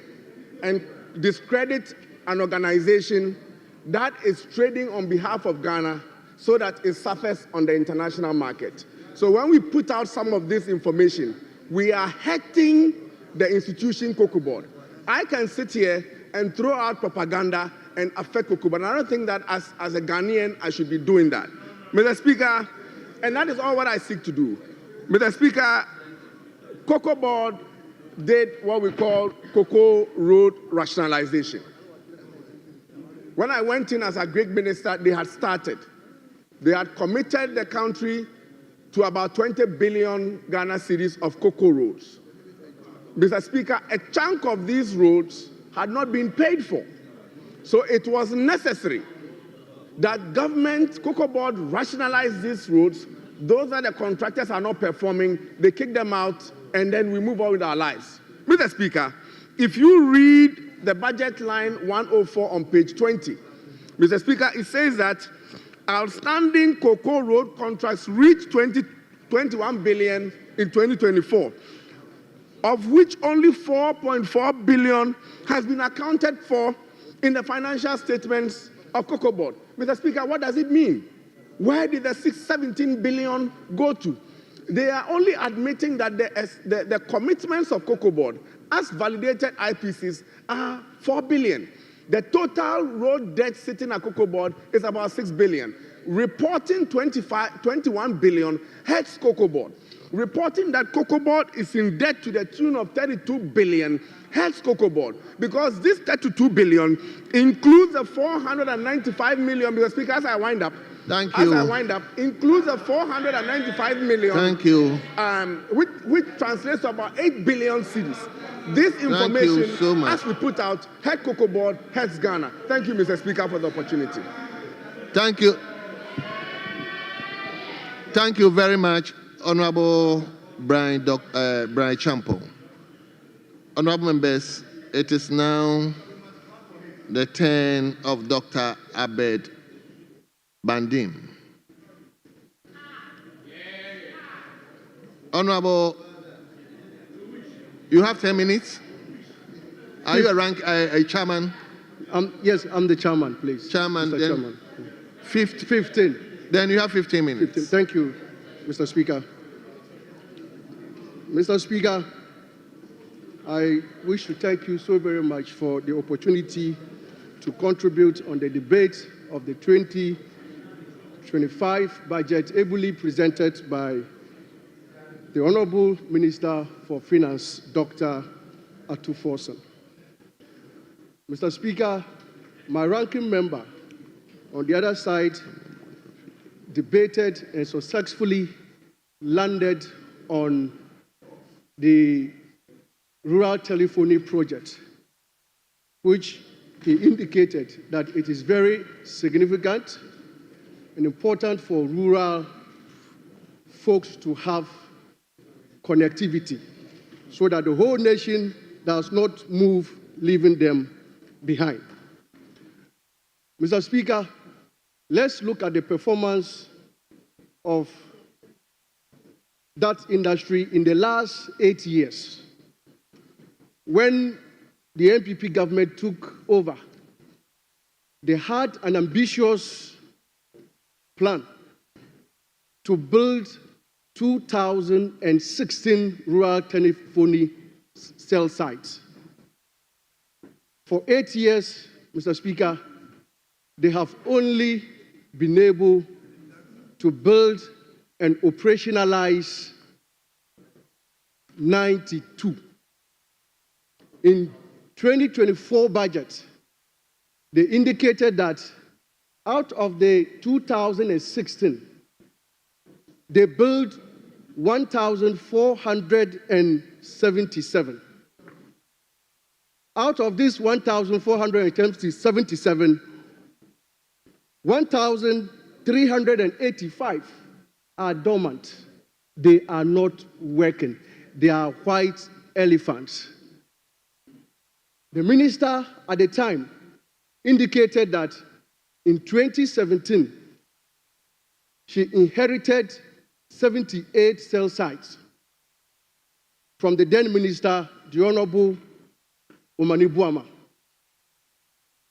N: and discredit an organization that is trading on behalf of Ghana so that it suffers on the international market. So when we put out some of this information, we are hurting the institution Cocoa Board. I can sit here and throw out propaganda and affect Cocoa Board. And I don't think that as a Ghanaian, I should be doing that. Mr. Speaker, and that is all what I seek to do. Mr. Speaker, Cocoa Board did what we call Cocoa Road rationalization. When I went in as a Greek minister, they had started. They had committed the country to about 20 billion Ghana cedis of cocoa roads. Mr. Speaker, a chunk of these roads had not been paid for. So it was necessary that government, Cocoa Board, rationalize these roads. Those that the contractors are not performing, they kick them out, and then we move on with our lives. Mr. Speaker, if you read the budget line 104 on page 20, Mr. Speaker, it says that outstanding cocoa road contracts reached 21 billion in 2024, of which only 4.4 billion has been accounted for in the financial statements of Cocoa Board. Mr. Speaker, what does it mean? Where did the 17 billion go to? They are only admitting that the commitments of Cocoa Board, as validated IPCs, are 4 billion. The total road debt sitting at Cocoa Board is about 6 billion. Reporting 21 billion hurts Cocoa Board. Reporting that Cocoa Board is in debt to the tune of 32 billion hurts Cocoa Board, because this 32 billion includes the 495 million, Mr. Speaker, as I wind up.
B: Thank you.
N: As I wind up, includes the 495 million.
B: Thank you.
N: Which translates to about 8 billion cedis. This information,
B: so much.
N: as we put out, hurt Cocoa Board, hurts Ghana. Thank you, Mr. Speaker, for the opportunity.
B: Thank you. Thank you very much, Honorable Brian Champo. Honorable members, it is now the turn of Dr. Abed Bandim. Honorable, you have 10 minutes. Are you a chairman?
O: Yes, I'm the chairman, please.
B: Chairman,
O: Mr.
B: then
O: Chairman.
B: 15. Then you have 15 minutes.
O: 15. Thank you, Mr. Speaker. Mr. Speaker, I wish to thank you so very much for the opportunity to contribute on the debate of the 2025 budget ably presented by the Honorable Minister for Finance, Dr. Atuforson. Mr. Speaker, my ranking member on the other side debated and successfully landed on the rural telephony project, which he indicated that it is very significant and important for rural folks to have connectivity so that the whole nation does not move, leaving them behind. Mr. Speaker, let's look at the performance of that industry in the last 8 years. When the NPP government took over, they had an ambitious plan to build 2,016 rural telephony cell sites. For 8 years, Mr. Speaker, they have only been able to build and operationalize 92. In 2024 budget, they indicated that out of the 2016, they built 1,477. Out of this 1,477, 1,385 are dormant. They are not working. They are white elephants. The minister at the time indicated that in 2017, she inherited 78 cell sites from the then minister, the Honorable Omani Buama.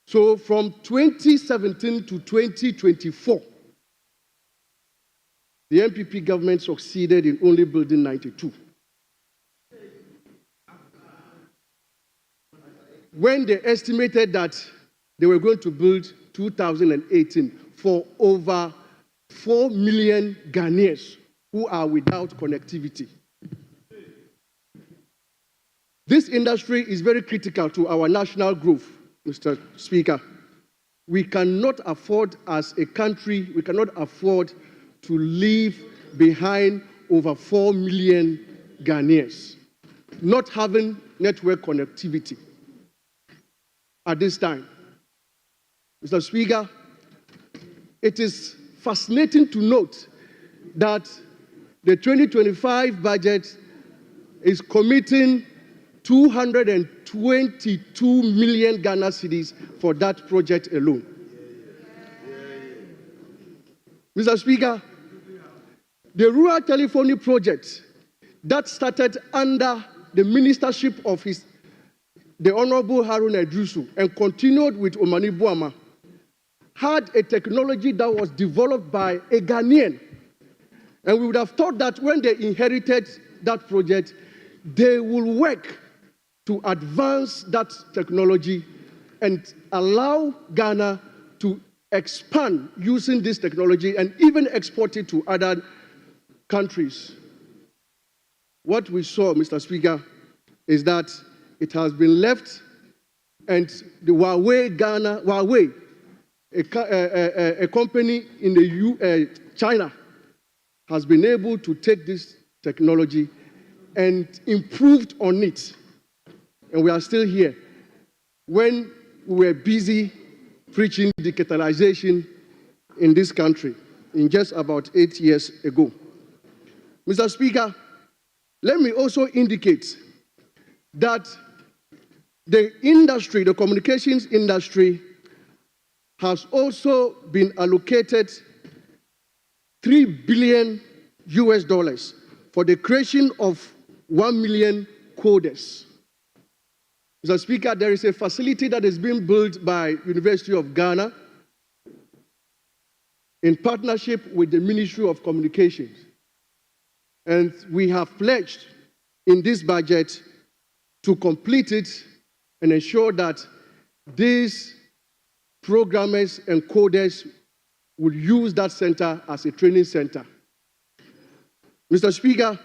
O: So from 2017 to 2024, the MPP government succeeded in only building 92. When they estimated that they were going to build 2018 for over 4 million Ghanaians who are without connectivity. This industry is very critical to our national growth, Mr. Speaker. We cannot afford, as a country, we cannot afford to leave behind over 4 million Ghanaians not having network connectivity at this time. Mr. Speaker, it is fascinating to note that the 2025 budget is committing 222 million Ghana cedis for that project alone. Mr. Speaker, the rural telephony project that started under the ministership of the Honorable Harun Edrusu and continued with Omani Buama had a technology that was developed by a Ghanaian. And we would have thought that when they inherited that project, they will work to advance that technology and allow Ghana to expand using this technology and even export it to other countries. What we saw, Mr. Speaker, is that it has been left, and the Huawei, a company in China, has been able to take this technology and improved on it. And we are still here. When we were busy preaching digitalization in this country, in just about 8 years ago. Mr. Speaker, let me also indicate that the industry, the communications industry, has also been allocated $3 billion for the creation of 1 million coders. Mr. Speaker, there is a facility that is being built by University of Ghana in partnership with the Ministry of Communications. And we have pledged in this budget to complete it and ensure that these programmers and coders will use that center as a training center. Mr. Speaker,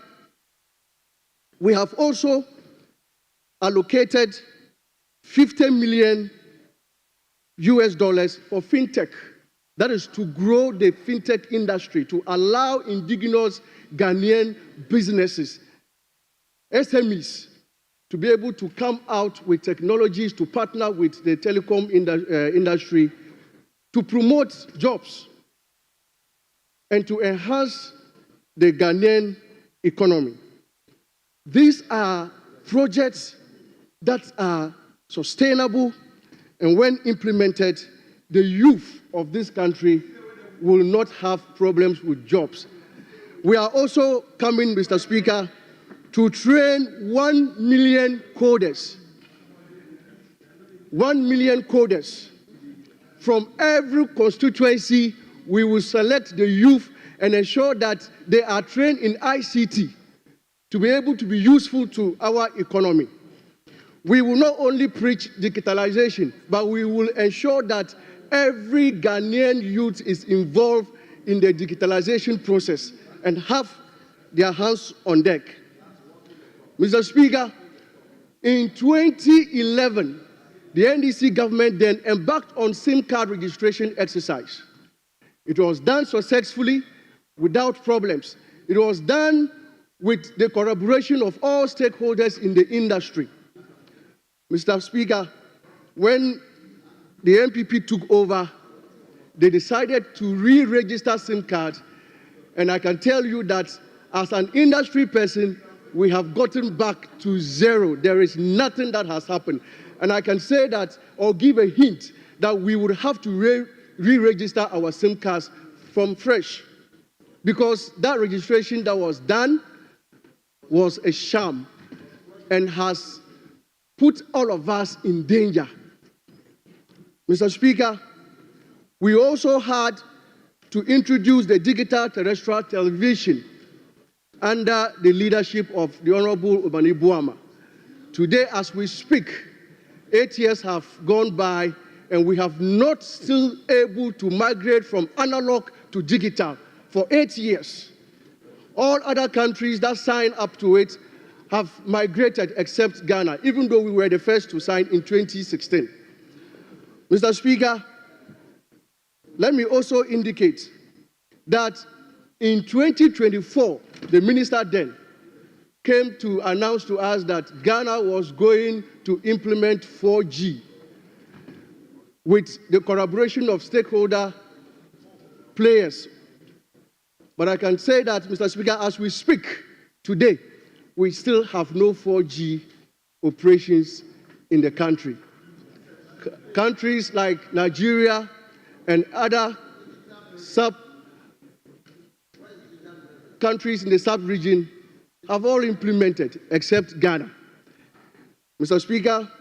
O: we have also allocated $50 million for fintech. That is to grow the fintech industry, to allow indigenous Ghanaian businesses, SMEs, to be able to come out with technologies to partner with the telecom industry to promote jobs and to enhance the Ghanaian economy. These are projects that are sustainable, and when implemented, the youth of this country will not have problems with jobs. We are also coming, Mr. Speaker, to train 1 million coders. 1 million coders. From every constituency, we will select the youth and ensure that they are trained in ICT to be able to be useful to our economy. We will not only preach digitalization, but we will ensure that every Ghanaian youth is involved in the digitalization process and have their hands on deck. Mr. Speaker, in 2011, the NDC government then embarked on SIM card registration exercise. It was done successfully without problems. It was done with the collaboration of all stakeholders in the industry. Mr. Speaker, when the MPP took over, they decided to re-register SIM cards And I can tell you that as an industry person, we have gotten back to zero. There is nothing that has happened. And I can say that, or give a hint, that we would have to re-register our SIM cards from fresh, because that registration that was done was a sham and has put all of us in danger. Mr. Speaker, we also had to introduce the digital terrestrial television under the leadership of the Honorable Obani Buama. Today, as we speak, 8 years have gone by and we have not still able to migrate from analog to digital for 8 years. All other countries that signed up to it have migrated except Ghana, even though we were the first to sign in 2016. Mr. Speaker, let me also indicate that in 2024, the minister then came to announce to us that Ghana was going to implement 4G with the collaboration of stakeholder players. But I can say that, Mr. Speaker, as we speak today, we still have no 4G operations in the country. Countries like Nigeria and other countries in the sub-region have all implemented, except Ghana. Mr. Speaker,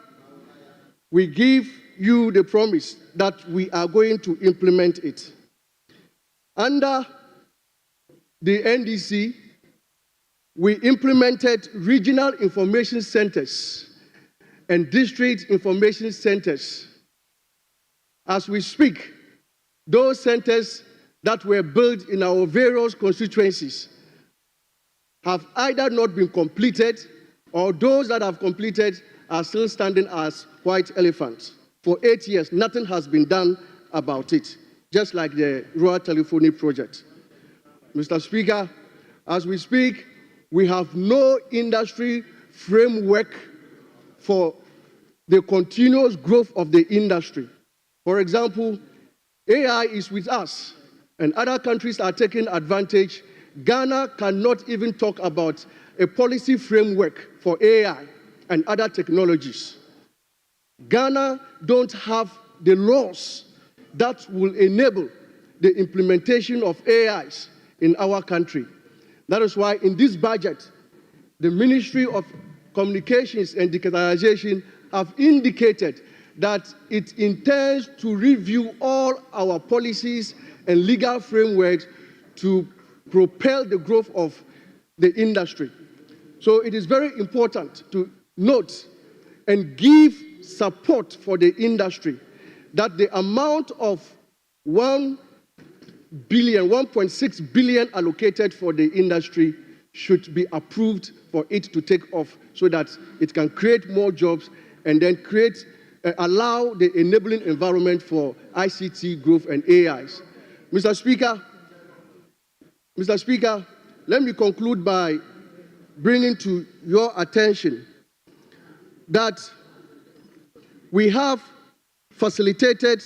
O: we give you the promise that we are going to implement it. Under the NDC, we implemented regional information centers and district information centers. As we speak, those centers that were built in our various constituencies have either not been completed, or those that have completed are still standing as white elephants. For 8 years, nothing has been done about it, just like the rural telephony project. Mr. Speaker, as we speak, we have no industry framework for the continuous growth of the industry. For example, AI is with us, and other countries are taking advantage. Ghana cannot even talk about a policy framework for AI and other technologies. Ghana don't have the laws that will enable the implementation of AIs in our country. That is why in this budget, the Ministry of Communications and Digitalization have indicated that it intends to review all our policies and legal frameworks to propel the growth of the industry. So it is very important to note and give support for the industry that the amount of 1.6 billion allocated for the industry should be approved for it to take off so that it can create more jobs and then allow the enabling environment for ICT growth and AIs. Mr. Speaker, let me conclude by bringing to your attention that we have facilitated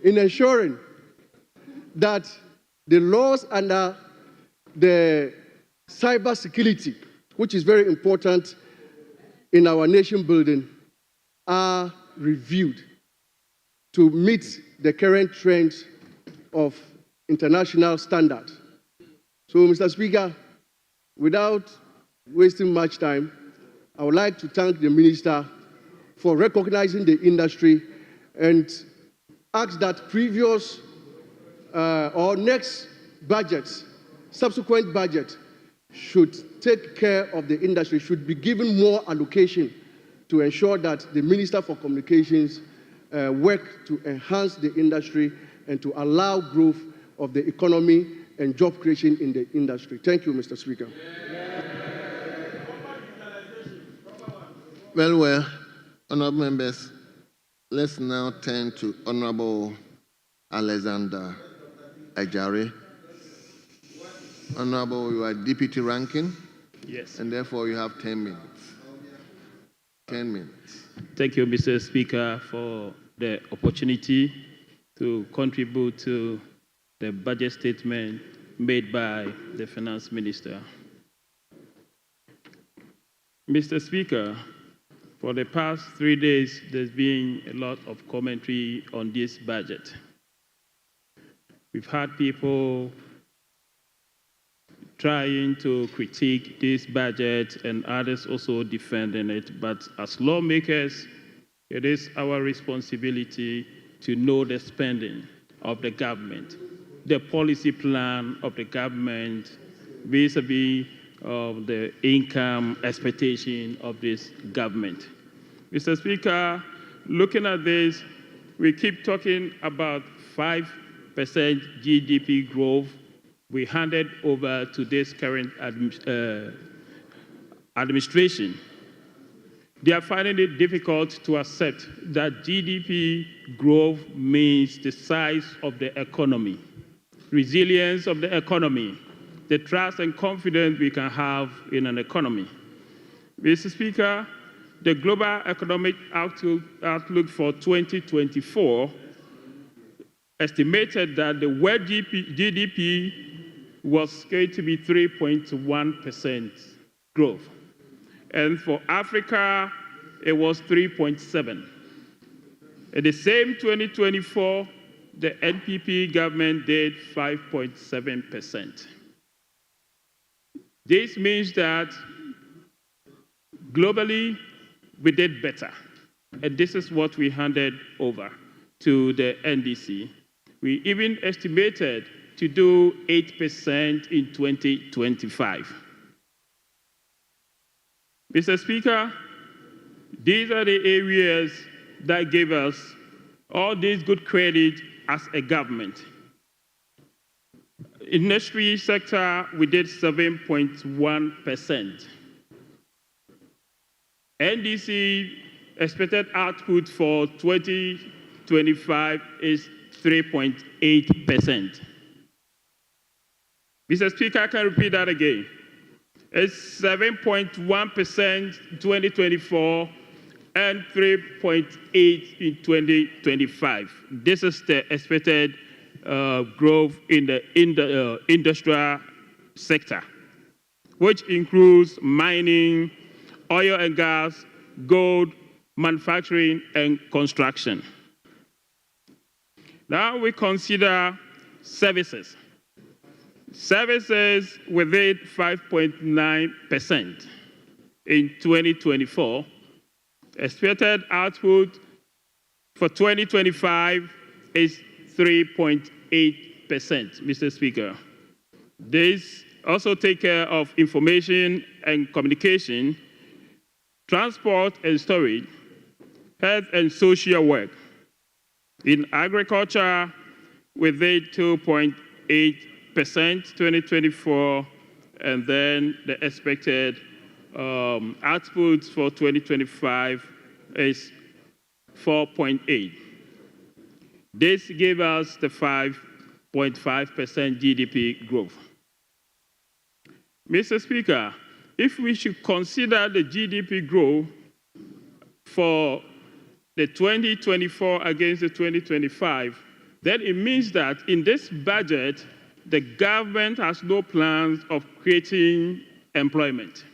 O: in ensuring that the laws under the cyber security, which is very important in our nation building, are reviewed to meet the current trends of international standard. So, Mr. Speaker, without wasting much time, I would like to thank the Minister for recognizing the industry and ask that previous or next budgets, subsequent budget, should take care of the industry, should be given more allocation to ensure that the Minister for Communications work to enhance the industry and to allow growth of the economy and job creation in the industry. Thank you, Mr. Speaker.
B: Well, honorable members, let's now turn to Honorable Alexander Ajare. Honorable, you are deputy ranking.
P: Yes.
B: And therefore you have 10 minutes. 10 minutes.
P: Thank you, Mr. Speaker, for the opportunity to contribute to the budget statement made by the Finance Minister. Mr. Speaker, for the past 3 days, there's been a lot of commentary on this budget. We've had people trying to critique this budget and others also defending it. But as lawmakers, it is our responsibility to know the spending of the government, the policy plan of the government vis-a-vis of the income expectation of this government. Mr. Speaker, looking at this, we keep talking about 5% GDP growth. We handed over to this current administration. They are finding it difficult to accept that GDP growth means the size of the economy, resilience of the economy, the trust and confidence we can have in an economy. Mr. Speaker, the global economic outlook for 2024 estimated that the world GDP was going to be 3.1% growth. And for Africa, it was 3.7. At the same 2024, the NPP government did 5.7%. This means that globally, we did better. And this is what we handed over to the NDC. We even estimated to do 8% in 2025. Mr. Speaker, these are the areas that gave us all this good credit as a government. Industry sector, we did 7.1%. NDC expected output for 2025 is 3.8%. Mr. Speaker, I can repeat that again. It's 7.1% in 2024 and 3.8% in 2025. This is the expected growth in the industrial sector, which includes mining, oil and gas, gold, manufacturing, and construction. Now we consider services. Services within 5.9% in 2024. Expected output for 2025 is 3.8%, Mr. Speaker. This also take care of information and communication, transport and storage, health and social work. In agriculture, within 2.8% 2024, and then the expected output for 2025 is 4.8. This gave us the 5.5% GDP growth. Mr. Speaker, if we should consider the GDP growth for the 2024 against the 2025, then it means that in this budget, the government has no plans of creating employment.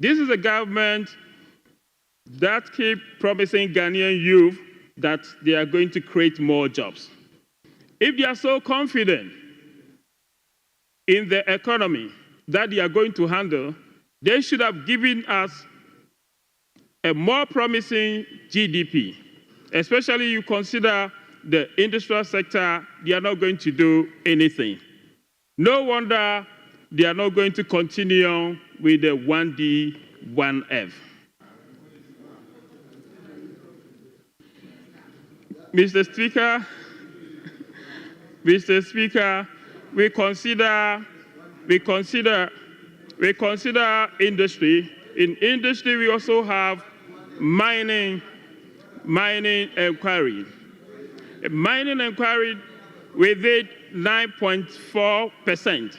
P: This is a government that keeps promising Ghanaian youth that they are going to create more jobs. If they are so confident in the economy that they are going to handle, they should have given us a more promising GDP, especially you consider the industrial sector, they are not going to do anything. No wonder they are not going to continue with the 1D, 1F. Mr. Speaker, we consider industry. In industry, we also have mining inquiry. Mining inquiry within 9.4%.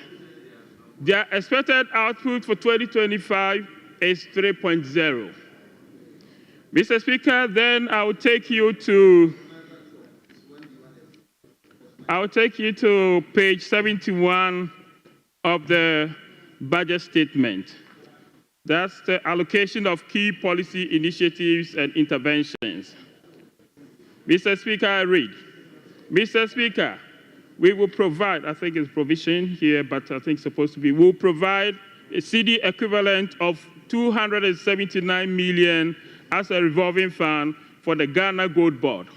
P: Their expected output for 2025 is 3.0. Mr. Speaker, then I'll take you to page 71 of the budget statement. That's the allocation of key policy initiatives and interventions. Mr. Speaker, I read. Mr. Speaker, we will provide, I think it's provision here, but I think it's supposed to be, we'll provide a CD equivalent of 279 million as a revolving fund for the Ghana Gold Board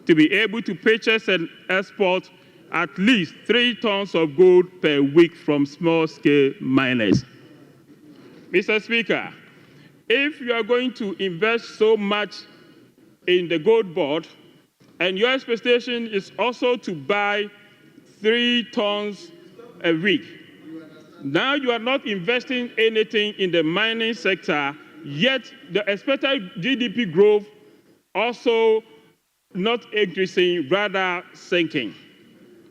P: to be able to purchase and export at least 3 tons of gold per week from small-scale miners. Mr. Speaker, if you are going to invest so much in the gold board, and your expectation is also to buy 3 tons a week, now you are not investing anything in the mining sector, yet the expected GDP growth also not increasing, rather sinking.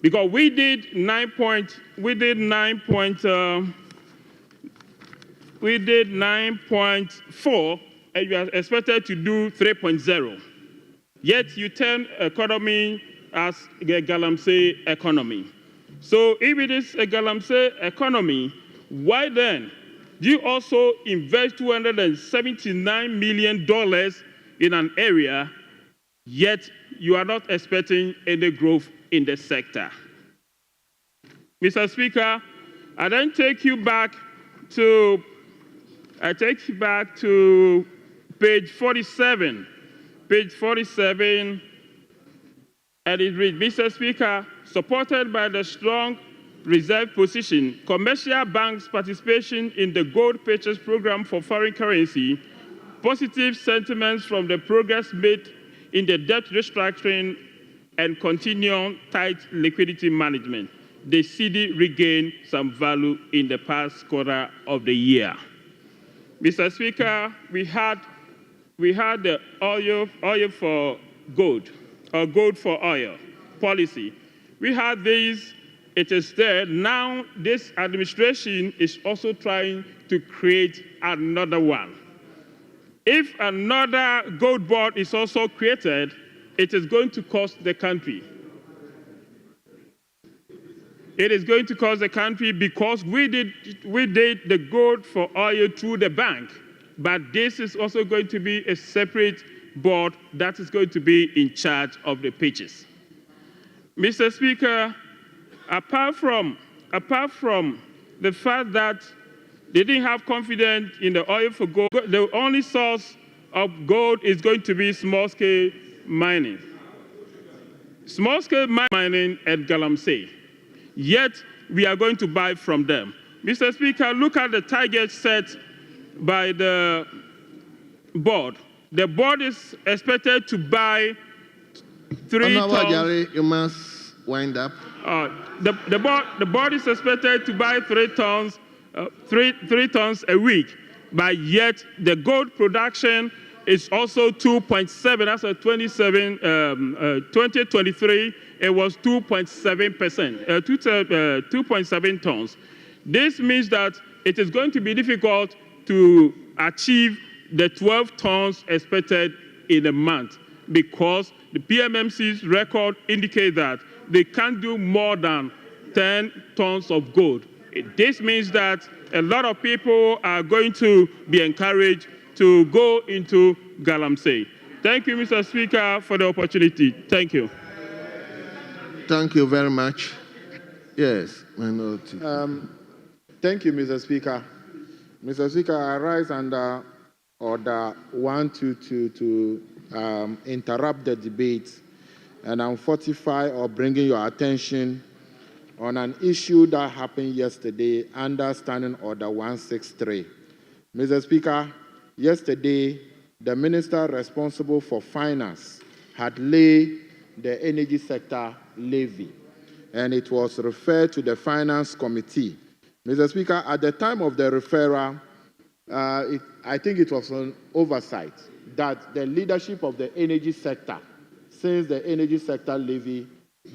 P: Because we did 9.4, and you are expected to do 3.0. Yet you turn economy as a galamsey economy. So if it is a galamsey economy, why then do you also invest $279 million in an area, yet you are not expecting any growth in the sector? Mr. Speaker, I then take you back to page 47. Page 47, and it reads, Mr. Speaker, supported by the strong reserve position, commercial banks' participation in the gold purchase program for foreign currency, positive sentiments from the progress made in the debt restructuring, and continuing tight liquidity management, the CD regained some value in the past quarter of the year. Mr. Speaker, we had the oil for gold, or gold for oil policy. We had these, it is there. Now this administration is also trying to create another one. If another gold board is also created, it is going to cost the country. It is going to cost the country because we did the gold for oil through the bank. But this is also going to be a separate board that is going to be in charge of the pitches. Mr. Speaker, apart from the fact that they didn't have confidence in the oil for gold, the only source of gold is going to be small-scale mining. Small-scale mining at Galamsey. Yet, we are going to buy from them. Mr. Speaker, look at the target set by the board. The board is expected to buy 3 tons.
B: You must wind up.
P: The board is expected to buy 3 tons, 3 tons a week, but yet the gold production is also 2.7. That's a 2023. It was 2.7%, 2.7 tons. This means that it is going to be difficult to achieve the 12 tons expected in a month because the PMMC's record indicates that they can't do more than 10 tons of gold. This means that a lot of people are going to be encouraged to go into Galamsey. Thank you, Mr. Speaker, for the opportunity. Thank you.
B: Thank you very much. Yes, minority.
Q: Thank you, Mr. Speaker. Mr. Speaker, I rise under Order 122 to interrupt the debate, and I'm fortified of bringing your attention on an issue that happened yesterday under Standing Order 163. Mr. Speaker, yesterday, the minister responsible for finance had laid the energy sector levy, and it was referred to the finance committee. Mr. Speaker, at the time of the referral, I think it was an oversight that the leadership of the energy sector, since the energy sector levy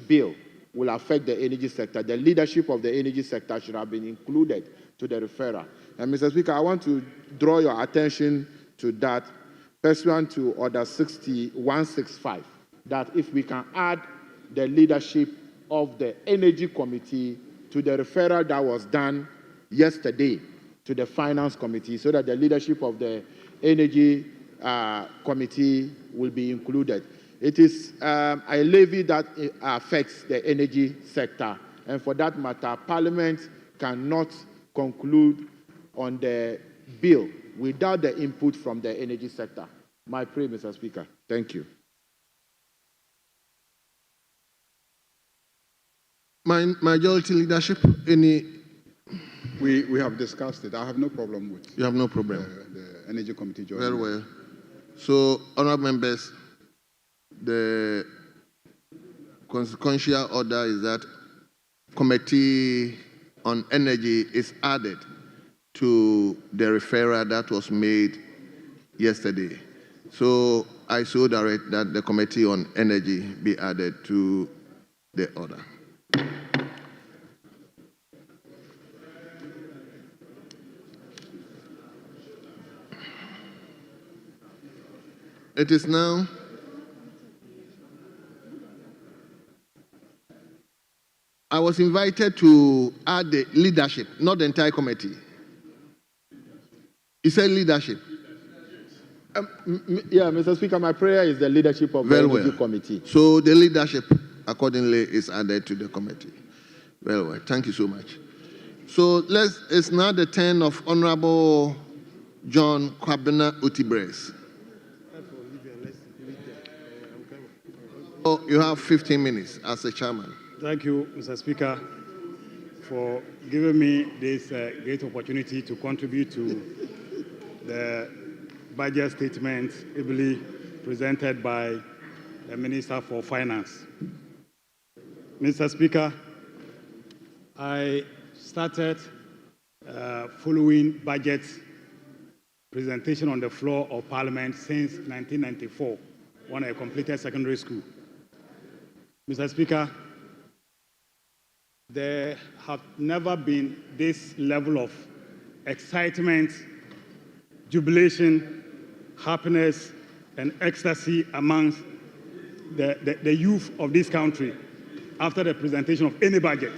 Q: bill will affect the energy sector, the leadership of the energy sector should have been included to the referral. And Mr. Speaker, I want to draw your attention to that, pursuant to Order 165, that if we can add the leadership of the Energy Committee to the referral that was done yesterday to the Finance Committee, so that the leadership of the Energy Committee will be included. It is a levy that affects the energy sector, and for that matter, Parliament cannot conclude on the bill without the input from the energy sector. My prayer, Mr. Speaker. Thank you.
B: Majority leadership, any?
D: We have discussed it. I have no problem with.
B: You have no problem.
D: The Energy Committee joining.
B: Very well. So, honourable members, the consequential order is that Committee on Energy is added to the referral that was made yesterday. So I so direct that the Committee on Energy be added to the order. It is now I was invited to add the leadership, not the entire committee. He said leadership.
Q: Yeah, Mr. Speaker, my prayer is the leadership of the Energy Committee.
B: So the leadership, accordingly, is added to the committee. Very well. Thank you so much. So it's now the turn of Honorable John Kwabena Utibres. Oh, you have 15 minutes as the chairman.
R: Thank you, Mr. Speaker, for giving me this great opportunity to contribute to the budget statement ably presented by the Minister for Finance. Mr. Speaker, I started following budget presentation on the floor of Parliament since 1994, when I completed secondary school. Mr. Speaker, there have never been this level of excitement, jubilation, happiness, and ecstasy amongst the youth of this country after the presentation of any budget.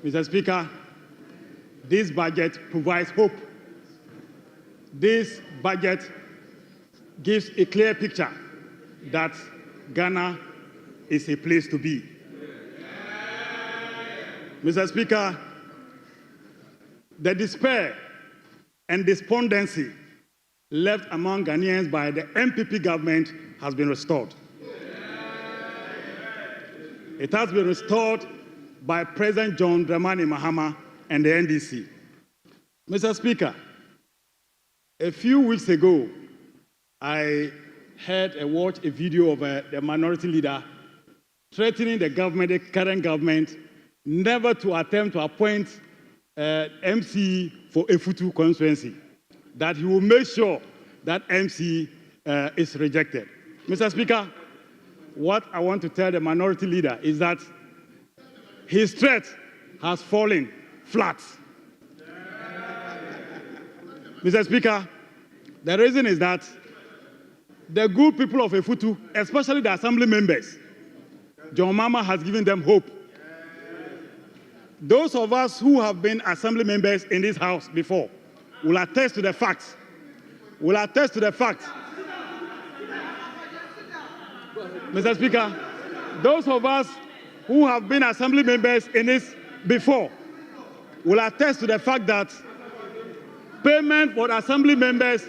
R: Mr. Speaker, this budget provides hope. This budget gives a clear picture that Ghana is a place to be. Mr. Speaker, the despair and despondency left among Ghanaians by the MPP government has been restored. It has been restored by President John Dramani Mahama and the NDC. Mr. Speaker, a few weeks ago, I heard and watched a video of the minority leader threatening the government, the current government, never to attempt to appoint MC for Efutu constituency, that he will make sure that MC is rejected. Mr. Speaker, what I want to tell the minority leader is that his threat has fallen flat. Mr. Speaker, the reason is that the good people of Efutu, especially the assembly members, John Mama has given them hope. Those of us who have been assembly members in this house before will attest to the facts. Will attest to the fact. Mr. Speaker, those of us who have been assembly members in this before will attest to the fact that payment for assembly members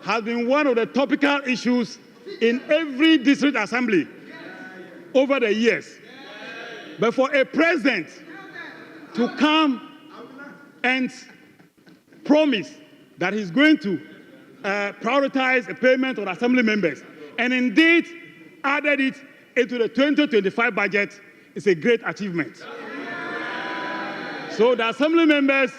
R: has been one of the topical issues in every district assembly over the years. But for a president to come and promise that he's going to prioritize a payment on assembly members, and indeed added it into the 2025 budget, is a great achievement. So the assembly members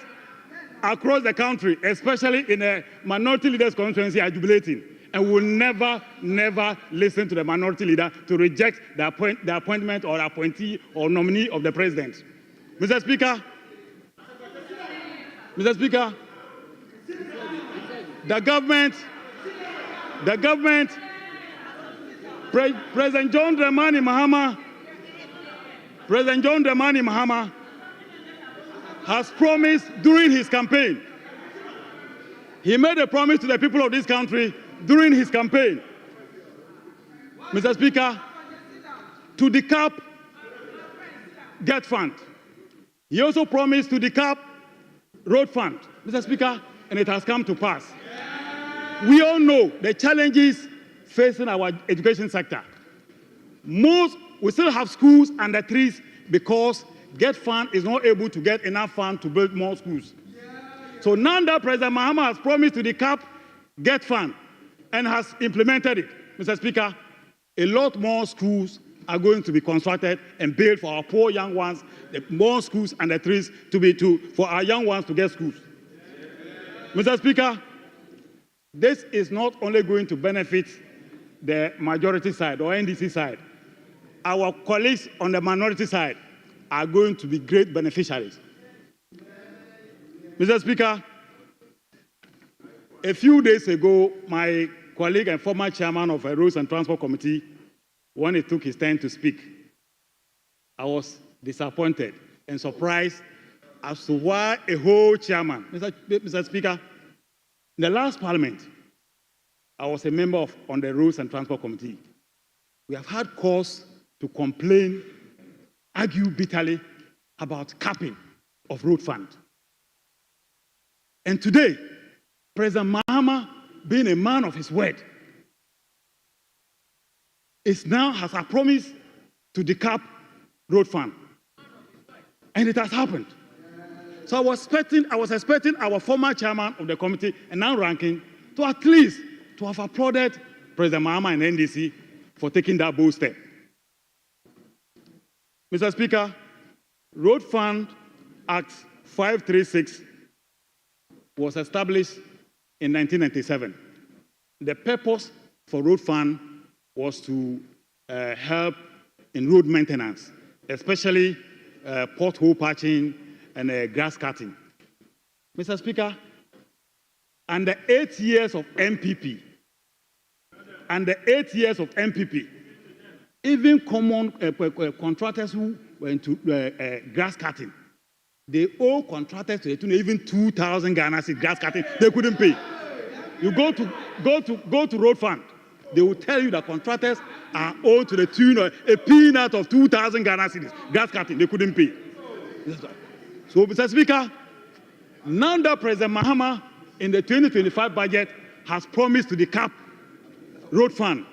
R: across the country, especially in a minority leaders constituency, are jubilating, and will never, never listen to the minority leader to reject the appointment or appointee or nominee of the president. Mr. Speaker, the government The government, President John Dramani Mahama has promised during his campaign. He made a promise to the people of this country during his campaign, Mr. Speaker, to decap Get Fund. He also promised to decap Road Fund, Mr. Speaker, and it has come to pass. We all know the challenges facing our education sector. We still have schools under trees because Get Fund is not able to get enough fund to build more schools. So now that President Mahama has promised to decap Get Fund and has implemented it, Mr. Speaker, a lot more schools are going to be constructed and built for our poor young ones, more schools under trees for our young ones to get schools. Mr. Speaker, this is not only going to benefit the majority side or NDC side. Our colleagues on the minority side are going to be great beneficiaries. Mr. Speaker, a few days ago, my colleague and former chairman of the Roads and Transport Committee, when he took his turn to speak, I was disappointed and surprised as to why a whole chairman, Mr. Speaker, in the last parliament, I was a member on the Roads and Transport Committee. We have had cause to complain, argue bitterly about capping of road fund. And today, President Mahama, being a man of his word, has a promise to decap road fund. And it has happened. So I was expecting our former chairman of the committee and now ranking to at least to have applauded President Mahama and NDC for taking that bold step. Mr. Speaker, Road Fund Act 536 was established in 1997. The purpose for Road Fund was to help in road maintenance, especially pothole patching and grass cutting. Mr. Speaker, under 8 years of MPP, even common contractors who went into grass cutting, they owe contractors to the tune of even 2,000 Ghana cedis grass cutting. They couldn't pay. You go to Road Fund, they will tell you that contractors are owed to the tune of a peanut of 2,000 Ghana cedis grass cutting. They couldn't pay. So, Mr. Speaker, now that President Mahama in the 2025 budget has promised to decap Road Fund,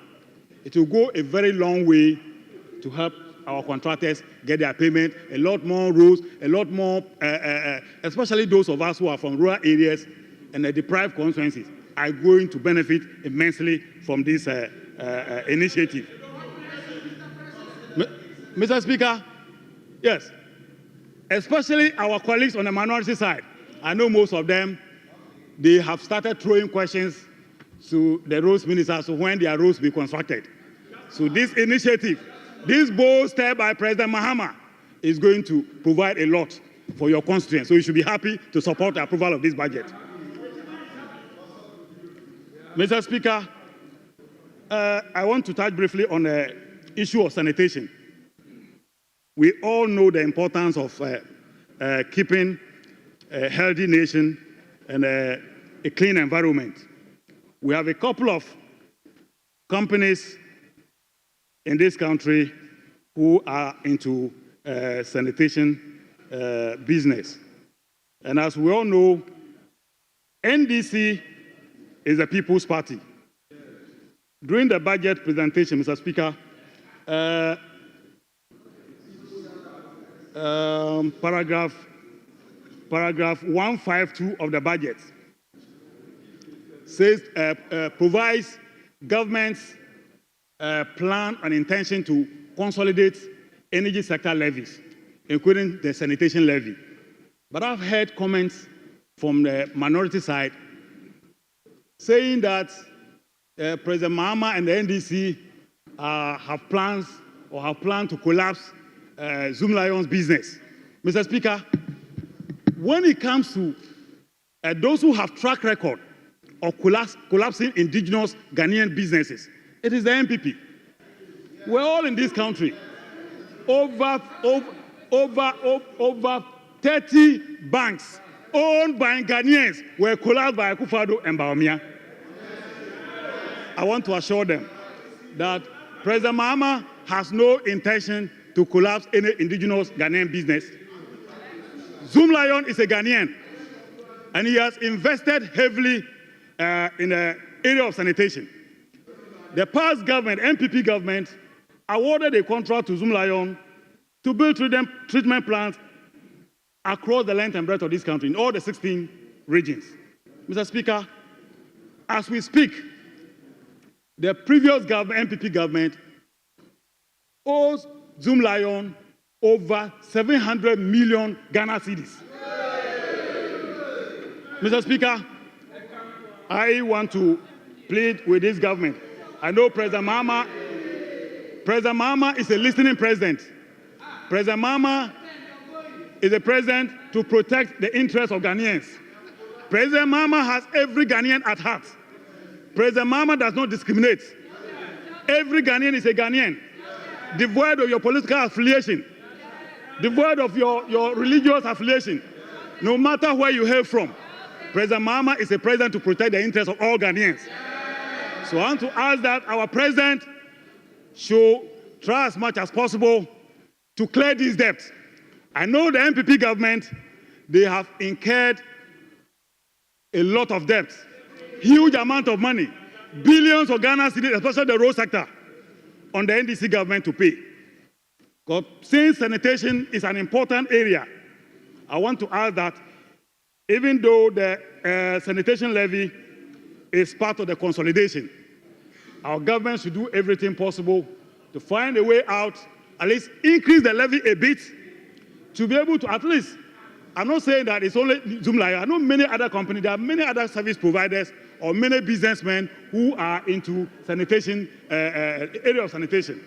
R: it will go a very long way to help our contractors get their payment. A lot more roads, a lot more, especially those of us who are from rural areas and the deprived constituencies, are going to benefit immensely from this initiative. Mr. Speaker, yes, especially our colleagues on the minority side. I know most of them, they have started throwing questions to the roads minister, so when their roads be constructed. So this initiative, this bold step by President Mahama is going to provide a lot for your constituents. So you should be happy to support the approval of this budget. Mr. Speaker, I want to touch briefly on the issue of sanitation. We all know the importance of keeping a healthy nation and a clean environment. We have a couple of companies in this country who are into sanitation business. And as we all know, NDC is a People's Party. During the budget presentation, Mr. Speaker, paragraph 152 of the budget says, provides government's plan and intention to consolidate energy sector levies, including the sanitation levy. But I've heard comments from the minority side saying that President Mahama and the NDC have planned to collapse Zoom Lion's business. Mr. Speaker, when it comes to those who have track record of collapsing indigenous Ghanaian businesses. It is the MPP. We're all in this country. Over 30 banks owned by Ghanaians were collapsed by Akufo-Addo and Bawumia. I want to assure them that President Mahama has no intention to collapse any indigenous Ghanaian business. Zoom Lion is a Ghanaian, and he has invested heavily in the area of sanitation. The past government, MPP government, awarded a contract to Zoom Lion to build treatment plants across the length and breadth of this country, in all the 16 regions. Mr. Speaker, as we speak, the previous government, MPP government, owes Zoom Lion over 700 million Ghana cedis. Mr. Speaker, I want to plead with this government. I know President Mahama is a listening president. President Mahama is a president to protect the interests of Ghanaians. President Mahama has every Ghanaian at heart. President Mahama does not discriminate. Every Ghanaian is a Ghanaian, devoid of your political affiliation, devoid of your religious affiliation, no matter where you hail from. President Mahama is a president to protect the interests of all Ghanaians. So I want to ask that our president should try as much as possible to clear these debts. I know the MPP government, they have incurred a lot of debts, huge amount of money, billions of Ghana cedis, especially the road sector, on the NDC government to pay. Because since sanitation is an important area, I want to ask that even though the sanitation levy is part of the consolidation, our government should do everything possible to find a way out, at least increase the levy a bit, to be able to at least, I'm not saying that it's only Zoom Lion. I know many other companies, there are many other service providers or many businessmen who are into sanitation, area of sanitation.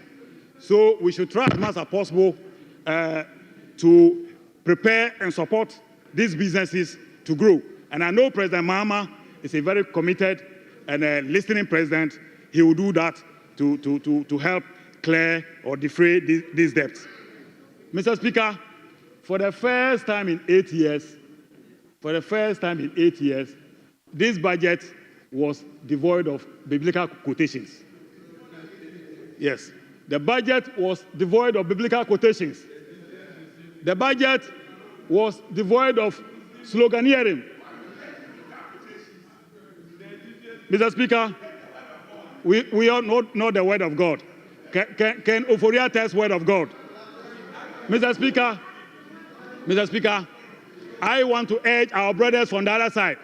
R: So we should try as much as possible to prepare and support these businesses to grow. And I know President Mahama is a very committed and a listening president. He will do that to help clear or defray these debts. Mr. Speaker, for the first time in 8 years, this budget was devoid of biblical quotations. Yes, the budget was devoid of biblical quotations. The budget was devoid of sloganeering. Mr. Speaker, we all know the word of God. Can Ophoria test word of God? Mr. Speaker, I want to urge our brothers from the other side,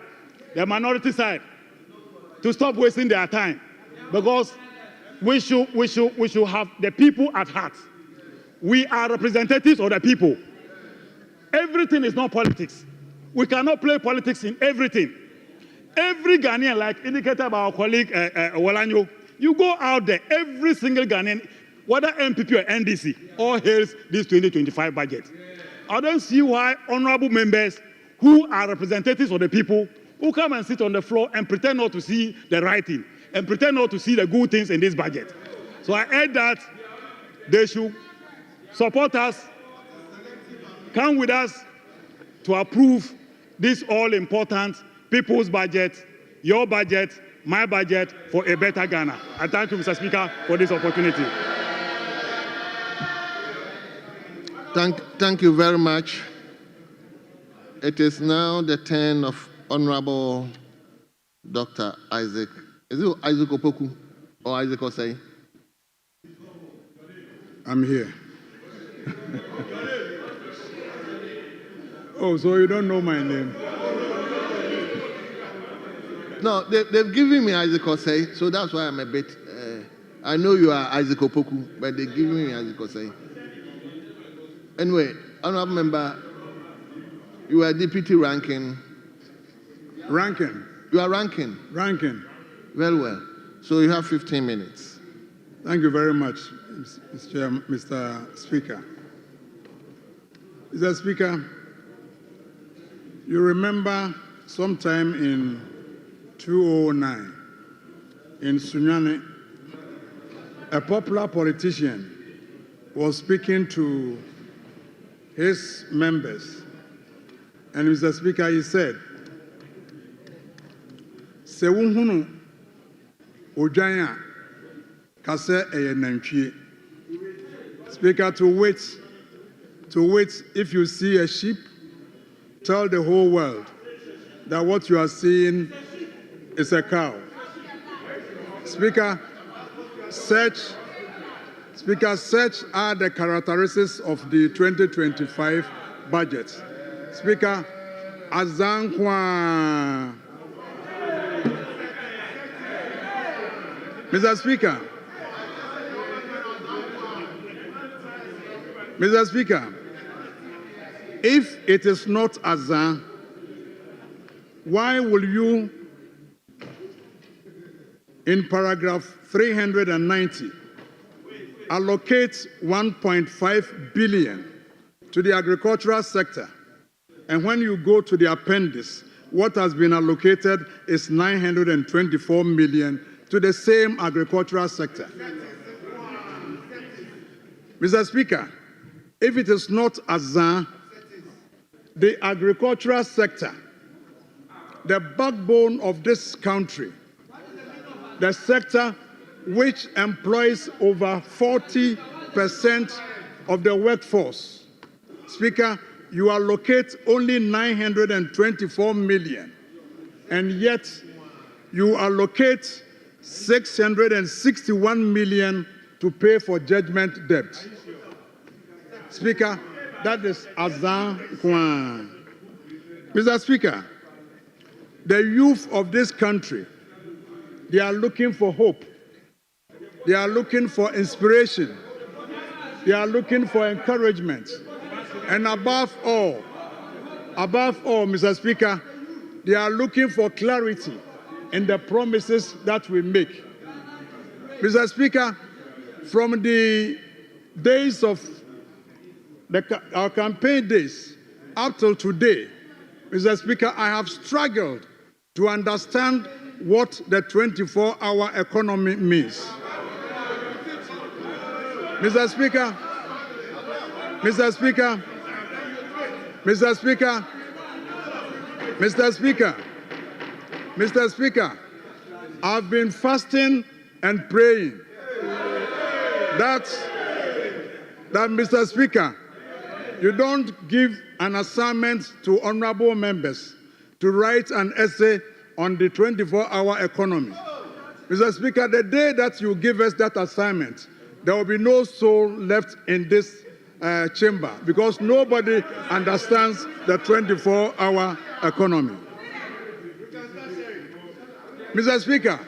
R: the minority side, to stop wasting their time, because we should have the people at heart. We are representatives of the people. Everything is not politics. We cannot play politics in everything. Every Ghanaian, like indicated by our colleague Walanyo, you go out there, every single Ghanaian, whether MPP or NDC, all hails this 2025 budget. I don't see why honorable members who are representatives of the people who come and sit on the floor and pretend not to see the right thing and pretend not to see the good things in this budget. So I urge that they should support us, come with us to approve this all-important people's budget, your budget, my budget, for a better Ghana. I thank you, Mr. Speaker, for this opportunity.
B: Thank you very much. It is now the turn of Honorable Dr. Isaac. Is it Isaac Opoku or Isaac Osei?
F: I'm here. Oh, so you don't know my name?
B: No, they've given me Isaac Osei, so that's why I'm a bit. I know you are Isaac Opoku, but they're giving me Isaac Osei. Anyway, honorable member, you are deputy ranking.
F: Ranking.
B: You are ranking.
F: Ranking.
B: Very well. So you have 15 minutes.
F: Thank you very much, Mr. Speaker. Mr. Speaker, you remember sometime in
R: 2009 in Sunyane, a popular politician was speaking to his members. And Mr. Speaker, he said, "Se wuhunu ojanya kase eyenantwie." Speaker, to wait, if you see a sheep, tell the whole world that what you are seeing is a cow. Speaker, such are the characteristics of the 2025 budget. Speaker, Azankwa. Mr. Speaker, if it is not Azan, why will you, in paragraph 390, allocate 1.5 billion to the agricultural sector? And when you go to the appendix, what has been allocated is 924 million to the same agricultural sector. Mr. Speaker, if it is not Azan, the agricultural sector, the backbone of this country, the sector which employs over 40% of the workforce. Speaker, you allocate only 924 million, and yet you allocate 661 million to pay for judgment debt. Speaker, that is Azan Kwan. Mr. Speaker, the youth of this country, they are looking for hope. They are looking for inspiration. They are looking for encouragement. And above all, Mr. Speaker, they are looking for clarity in the promises that we make. Mr. Speaker, from the days of our campaign days up till today, Mr. Speaker, I have struggled to understand what the 24-hour economy means. Mr. Speaker, I've been fasting and praying that Mr. Speaker, you don't give an assignment to honorable members to write an essay on the 24-hour economy. Mr. Speaker, the day that you give us that assignment, there will be no soul left in this chamber because nobody understands the 24-hour economy. Mr. Speaker,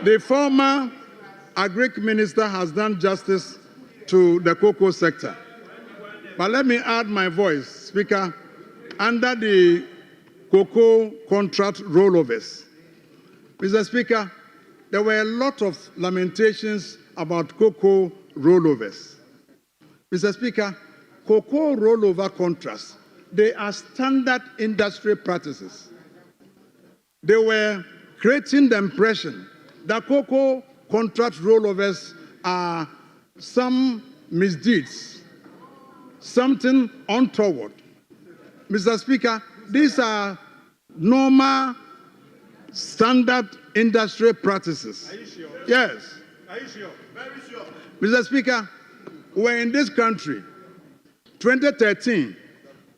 R: the former Agric Minister has done justice to the cocoa sector. But let me add my voice, Speaker, under the cocoa contract rollovers. Mr. Speaker, there were a lot of lamentations about cocoa rollovers. Mr. Speaker, cocoa rollover contracts, they are standard industry practices. They were creating the impression that cocoa contract rollovers are some misdeeds, something untoward. Mr. Speaker, these are normal, standard industry practices. Are you sure? Yes. Are you sure? Very sure. Mr. Speaker, we're in this country. 2013,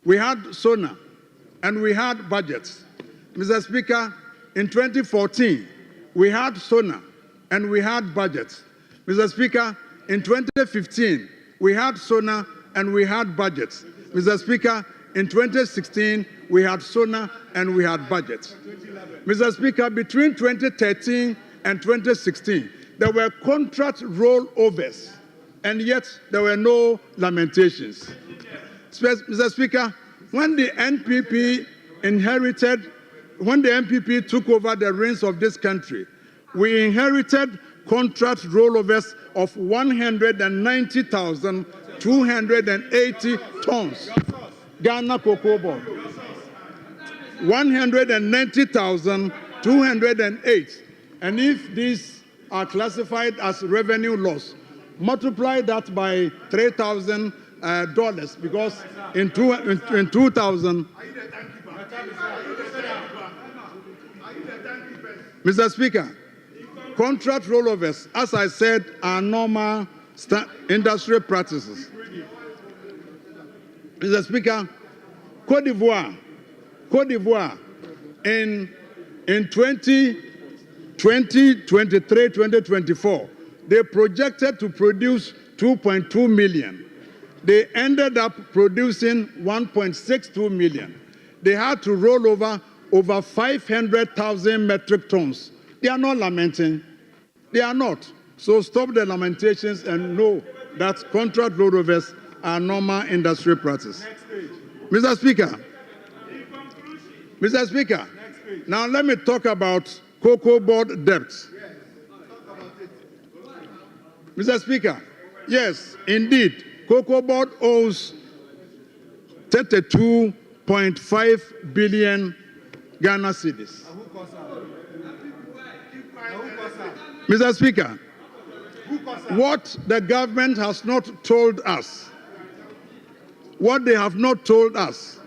R: we had SONA and we had budgets. Mr. Speaker, in 2014, we had SONA and we had budgets. Mr. Speaker, in 2015, we had SONA and we had budgets. Mr. Speaker, in 2016, we had SONA and we had budgets. Mr. Speaker, between 2013 and 2016, there were contract rollovers, and yet there were no lamentations. Mr. Speaker, when the NPP took over the reins of this country, we inherited contract rollovers of 190,280 tons. Ghana Cocoa Board. 190,208. And if these are classified as revenue loss, multiply that by $3,000 because in 2000. Mr. Speaker, contract rollovers, as I said, are normal industry practices. Mr. Speaker, Côte d'Ivoire, in 2023, 2024, they projected to produce 2.2 million. They ended up producing 1.62 million. They had to roll over 500,000 metric tons. They are not lamenting. They are not. So stop the lamentations and know that contract rollovers are normal industry practice. Mr. Speaker, now let me talk about cocoa board debts. Mr. Speaker, yes, indeed, cocoa board owes 32.5 billion Ghana cedis. Mr. Speaker, what the government has not told us, what they have not told us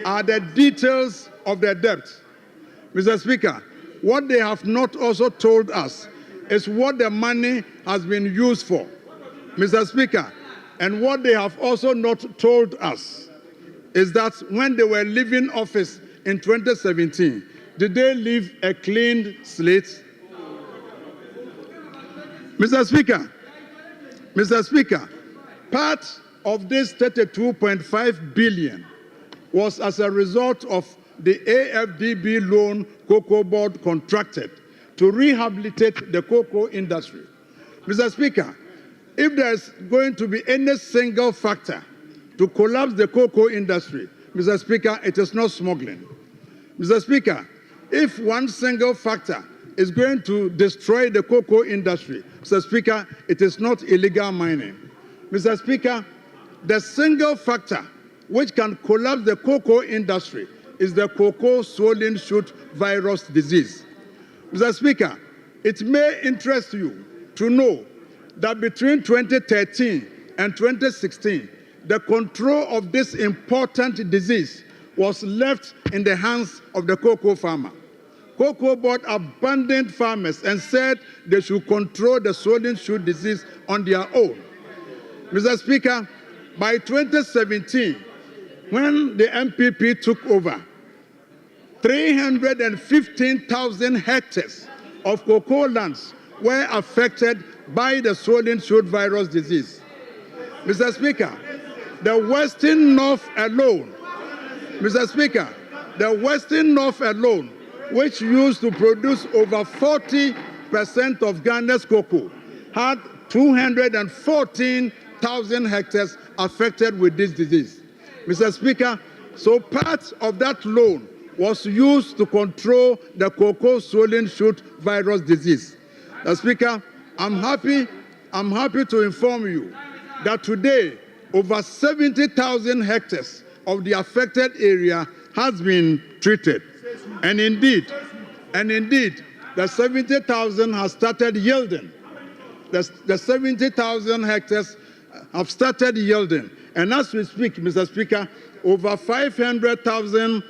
R: are the details of the debt. Mr. Speaker, what they have not also told us is what the money has been used for. Mr. Speaker, and what they have also not told us is that when they were leaving office in 2017, did they leave a clean slate? Mr. Speaker, part of this 32.5 billion was as a result of the AFDB loan cocoa board contracted to rehabilitate the cocoa industry. Mr. Speaker, if there's going to be any single factor to collapse the cocoa industry, Mr. Speaker, it is not smuggling. Mr. Speaker, if one single factor is going to destroy the cocoa industry, Mr. Speaker, it is not illegal mining. Mr. Speaker, the single factor which can collapse the cocoa industry is the cocoa swollen shoot virus disease. Mr. Speaker, it may interest you to know that between 2013 and 2016, the control of this important disease was left in the hands of the cocoa farmer. Cocoa board abandoned farmers and said they should control the swollen shoot disease on their own. Mr. Speaker, by 2017, when the MPP took over, 315,000 hectares of cocoa lands were affected by the swollen shoot virus disease. Mr. Speaker, the Western North alone, Mr. Speaker, the Western North alone, which used to produce over 40% of Ghana's cocoa, had 214,000 hectares affected with this disease. Mr. Speaker, so part of that loan was used to control the cocoa swollen shoot virus disease. Mr. Speaker, I'm happy to inform you that today over 70,000 hectares of the affected area has been treated. And indeed, the 70,000 has started yielding. The 70,000 hectares have started yielding. And as we speak, Mr. Speaker, over 500,000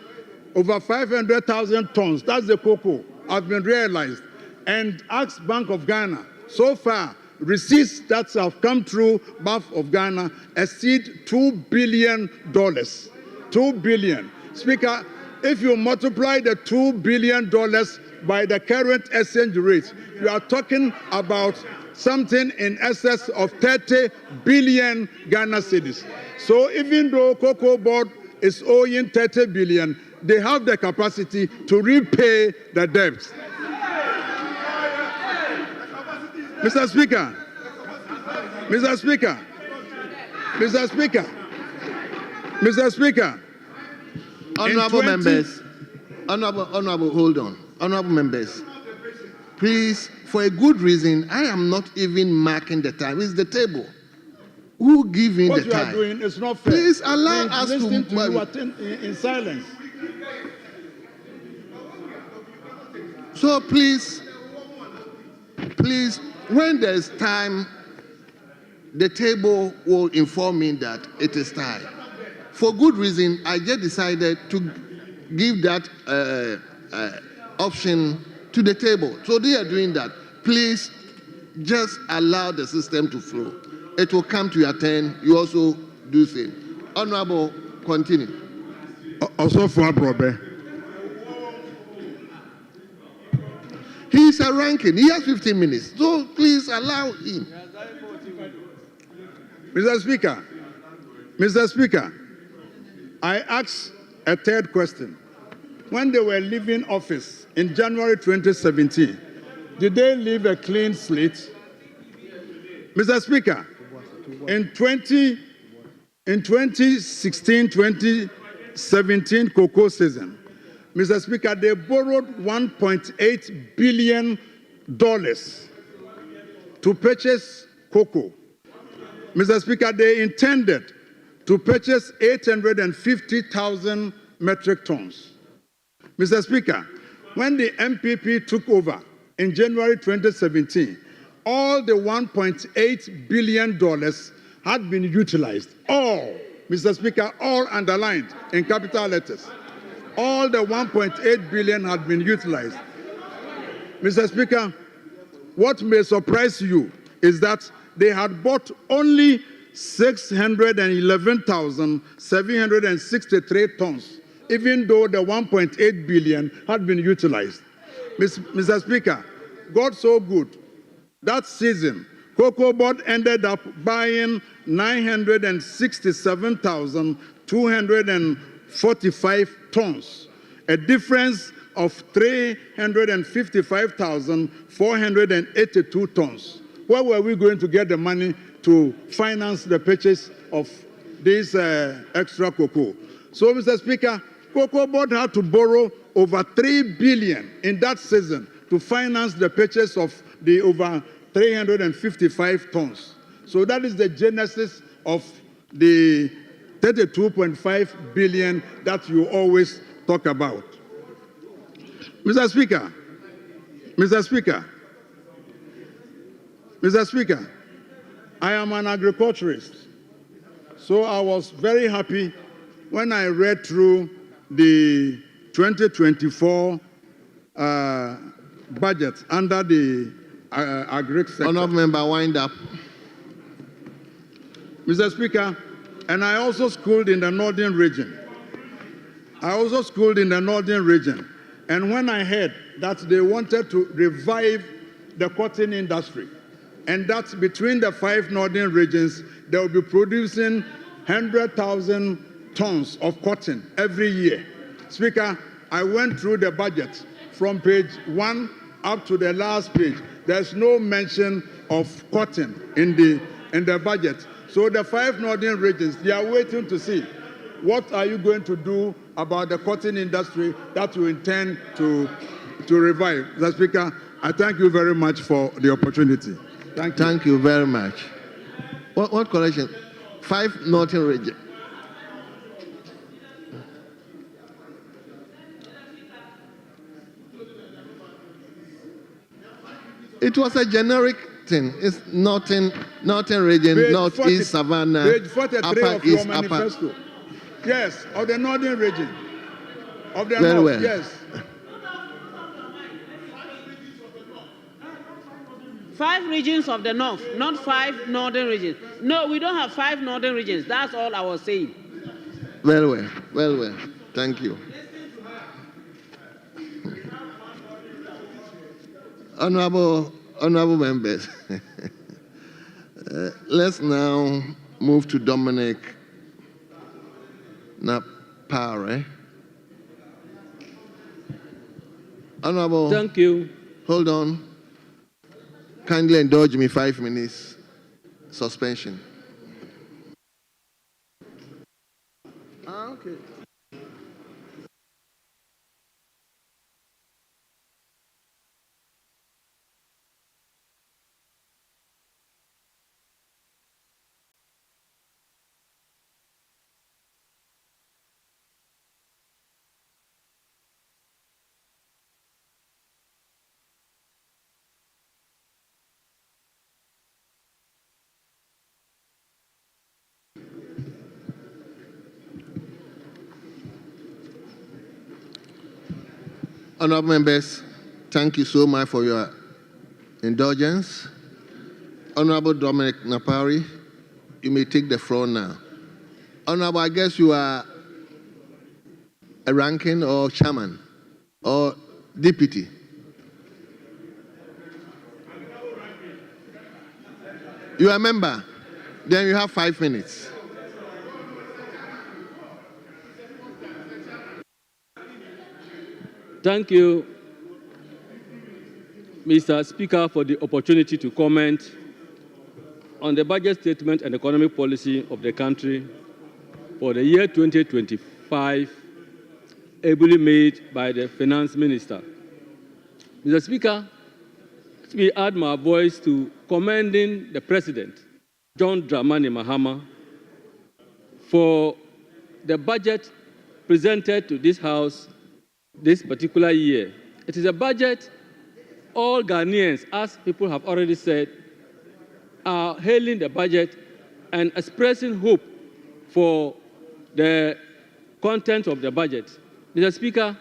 R: tons, that's the cocoa, have been realized. And ask Bank of Ghana, so far, receipts that have come through Bank of Ghana exceed $2 billion. $2 billion. Speaker, if you multiply the $2 billion by the current exchange rate, you are talking about something in excess of 30 billion Ghana cedis. So even though Cocoa Board is owing 30 billion, they have the capacity to repay the debts. Mr. Speaker,
B: Honorable members, hold on. Honorable members, please, for a good reason, I am not even marking the time. It's the table. Who giving the time?
R: What you are doing is not fair.
B: Please allow us
R: listen
B: to
R: you in silence.
B: So please, when there's time, the table will inform me that it is time. For good reason, I just decided to give that option to the table. So they are doing that. Please just allow the system to flow. It will come to your turn. You also do the same. Honorable, continue.
R: Also for Brobe.
B: He's a ranking. He has 15 minutes. So please allow him.
R: Mr. Speaker, I asked a third question. When they were leaving office in January 2017, did they leave a clean slate? Mr. Speaker, in 2016-2017 cocoa season, Mr. Speaker, they borrowed $1.8 billion to purchase cocoa. Mr. Speaker, they intended to purchase 850,000 metric tons. Mr. Speaker, when the MPP took over in January 2017, all the $1.8 billion had been utilized. All, Mr. Speaker, all underlined in capital letters. All the $1.8 billion had been utilized. Mr. Speaker, what may surprise you is that they had bought only 611,763 tons, even though the 1.8 billion had been utilized. Mr. Speaker, God so good. That season, Cocoa Board ended up buying 967,245 tons, a difference of 355,482 tons. Where were we going to get the money to finance the purchase of this extra cocoa? So, Mr. Speaker, Cocoa Board had to borrow over $3 billion in that season to finance the purchase of the over 355 tons. So that is the genesis of the 32.5 billion that you always talk about. Mr. Speaker, I am an agriculturist, so I was very happy when I read through the 2024 budget under the agri sector.
B: Honourable member, wind up.
R: Mr. Speaker, and I also schooled in the northern region. And when I heard that they wanted to revive the cotton industry, and that between the 5 northern regions, they will be producing 100,000 tons of cotton every year. Speaker, I went through the budget from page 1 up to the last page. There's no mention of cotton in the budget. So the 5 northern regions, they are waiting to see what are you going to do about the cotton industry that you intend to revive. Mr. Speaker, I thank you very much for the opportunity.
B: Thank you very much. What correction? 5 northern region. It was a generic thing. It's northern region,
R: Page
B: northeast
R: 40,
B: Savannah,
R: page 43
B: upper
R: of your
B: east,
R: manifesto.
B: upper.
R: Yes, of the northern region. Of the
B: Very
R: north,
B: well.
R: yes.
I: 5 regions of the north, not 5 northern regions. No, we don't have 5 northern regions. That's all I was saying.
B: Very well. Very well. Thank you. Honorable members, let's now move to Dominic Napare. Honorable.
I: Thank you.
B: Hold on. Kindly indulge me 5 minutes suspension. Okay. Honourable members, thank you so much for your indulgence. Honourable Dominic Napari, you may take the floor now. Honourable, I guess you are a ranking or chairman or deputy. You are a member. Then you have 5 minutes.
S: Thank you, Mr. Speaker, for the opportunity to comment on the budget statement and economic policy of the country for the year 2025, ably made by the Finance Minister. Mr. Speaker, let me add my voice to commending the President, John Dramani Mahama, for the budget presented to this House this particular year. It is a budget all Ghanaians, as people have already said, are hailing the budget and expressing hope for the content of the budget. Mr. Speaker,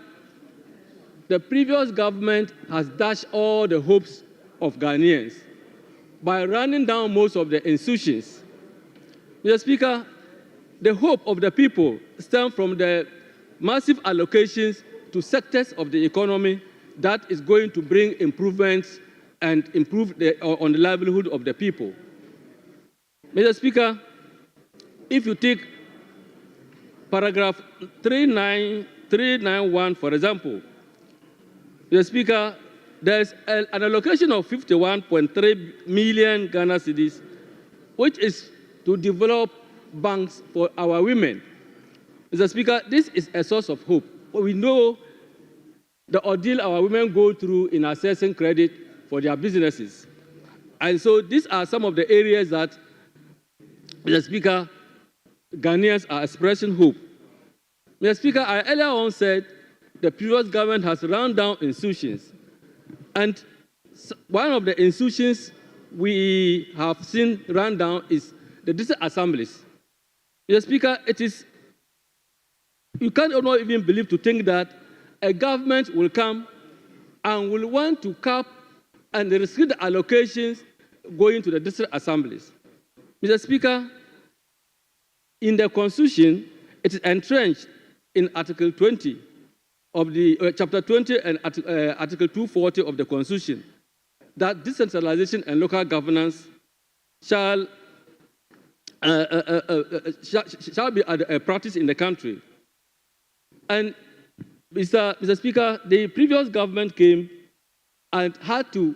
S: the previous government has dashed all the hopes of Ghanaians by running down most of the institutions. Mr. Speaker, the hope of the people stems from the massive allocations to sectors of the economy that is going to bring improvements and improve on the livelihood of the people. Mr. Speaker, if you take paragraph 391, for example, Mr. Speaker, there's an allocation of 51.3 million Ghana cedis, which is to develop banks for our women. Mr. Speaker, this is a source of hope. We know the ordeal our women go through in accessing credit for their businesses. And so these are some of the areas that, Mr. Speaker, Ghanaians are expressing hope. Mr. Speaker, I earlier on said the previous government has run down institutions. And one of the institutions we have seen run down is the district assemblies. Mr. Speaker, you can't even believe to think that a government will come and will want to cap and restrict the allocations going to the district assemblies. Mr. Speaker, in the Constitution, it is entrenched in Article 20 of the Chapter 20 and Article 240 of the Constitution that decentralization and local governance shall be a practice in the country. And Mr. Speaker, the previous government came and had to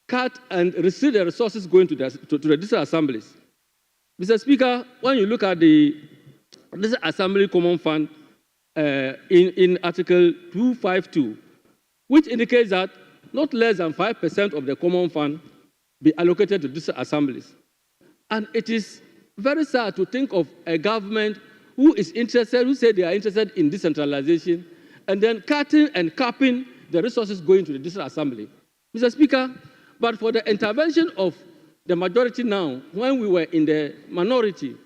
S: cut and restrict the resources going to the district assemblies. Mr. Speaker, when you look at the district assembly common fund in Article 252, which indicates that not less than 5% of the common fund be allocated to district assemblies. And it is very sad to think of a government who say they are interested in decentralization, and then cutting and capping the resources going to the district assembly. Mr. Speaker, but for the intervention of the majority now, when we were in the minority,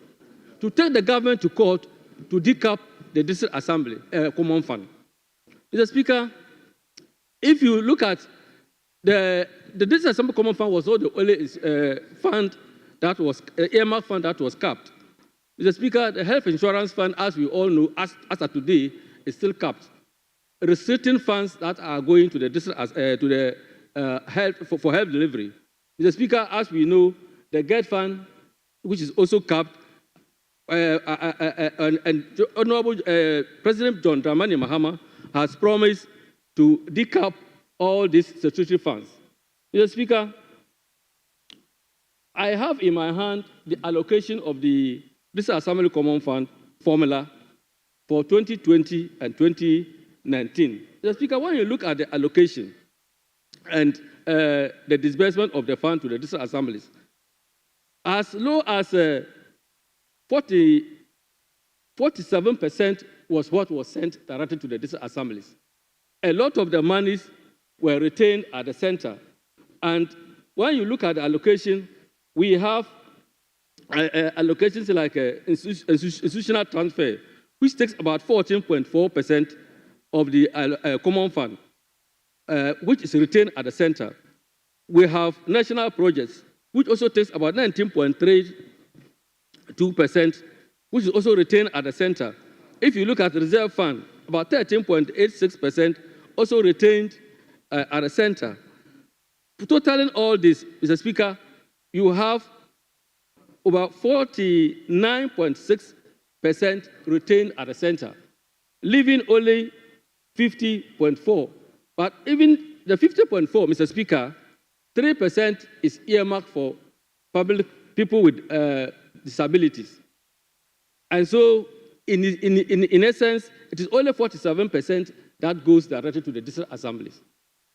S: to take the government to court to decap the district assembly common fund. Mr. Speaker, if you look at the district assembly common fund was not the only fund that was earmark fund that was capped. Mr. Speaker, the health insurance fund, as we all know, as of today, is still capped, restricting funds that are going to the district to the health for health delivery. Mr. Speaker, as we know, the GET fund, which is also capped, and Honorable President John Dramani Mahama has promised to decap all these statutory funds. Mr. Speaker, I have in my hand the allocation of the District Assembly Common Fund formula for 2020 and 2019. Mr. Speaker, when you look at the allocation and the disbursement of the fund to the district assemblies, as low as 47% was what was sent directly to the district assemblies. A lot of the monies were retained at the center. And when you look at the allocation, we have allocations like institutional transfer, which takes about 14.4% of the common fund. which is retained at the center. We have national projects, which also takes about 19.32%, which is also retained at the center. If you look at the reserve fund, about 13.86% also retained at the center. Totaling all this, Mr. Speaker, you have about 49.6% retained at the center, leaving only 50.4%. But even the 50.4%, Mr. Speaker, 3% is earmarked for public people with disabilities. And so, in essence, it is only 47% that goes directly to the district assemblies.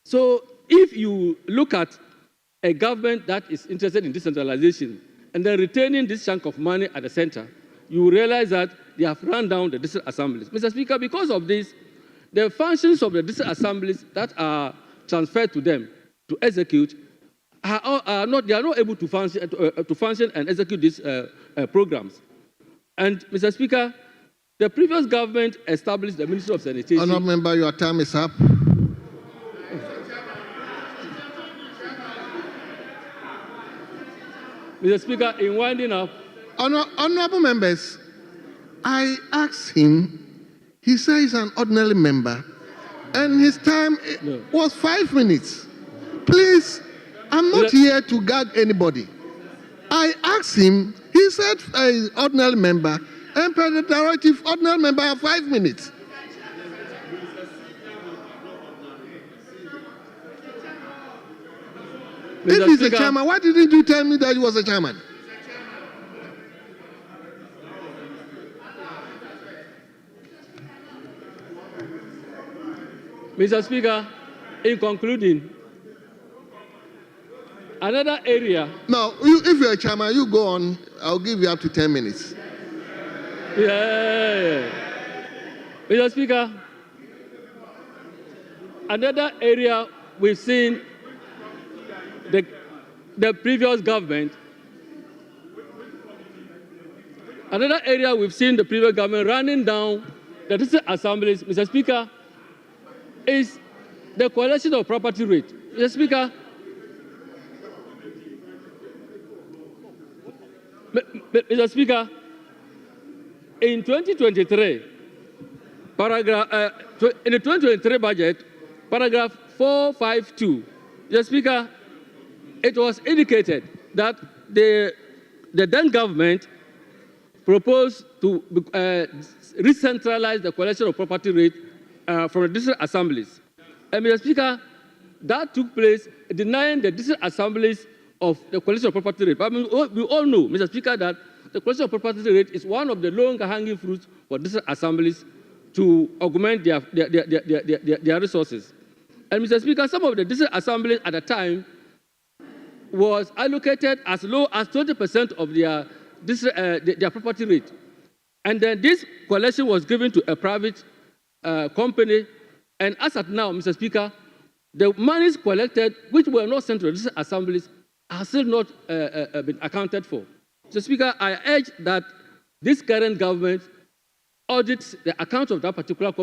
S: So, if you look at a government that is interested in decentralization and then retaining this chunk of money at the center, you realize that they have run down the district assemblies. Mr. Speaker, because of this, the functions of the district assemblies that are transferred to them to execute they are not able to function and execute these programs. And, Mr. Speaker, the previous government established the Ministry of Sanitation.
B: Honourable Member, your time is up.
S: Mr. Speaker, in winding up.
B: Honourable members, I asked him, he said he's an ordinary member, and his time was 5 minutes. Please, I'm not here to gag anybody. I asked him, he said an ordinary member, and per the directive, ordinary member have 5 minutes. If he's a chairman, why didn't you tell me that he was a chairman?
S: Mr. Speaker, in concluding, another area.
B: No, if you're a chairman, you go on. I'll give you up to 10 minutes.
S: Yeah. Mr. Speaker, another area we've seen the previous government. Another area we've seen the previous government running down the district assemblies, Mr. Speaker, is the collection of property rate. Mr. Speaker, Mr. Speaker, in 2023, in the 2023 budget, paragraph 452, Mr. Speaker, it was indicated that the then government proposed to re-centralize the collection of property rate from the district assemblies. And Mr. Speaker, that took place denying the district assemblies of the collection of property rate. But we all know, Mr. Speaker, that the collection of property rate is one of the longer-hanging fruits for district assemblies to augment their resources. And Mr. Speaker, some of the district assemblies at the time was allocated as low as 20% of their property rate. And then this collection was given to a private company. And as at now, Mr. Speaker, the monies collected, which were not sent to the district assemblies, are still not been accounted for. Mr. Speaker, I urge that this current government audits the account of that particular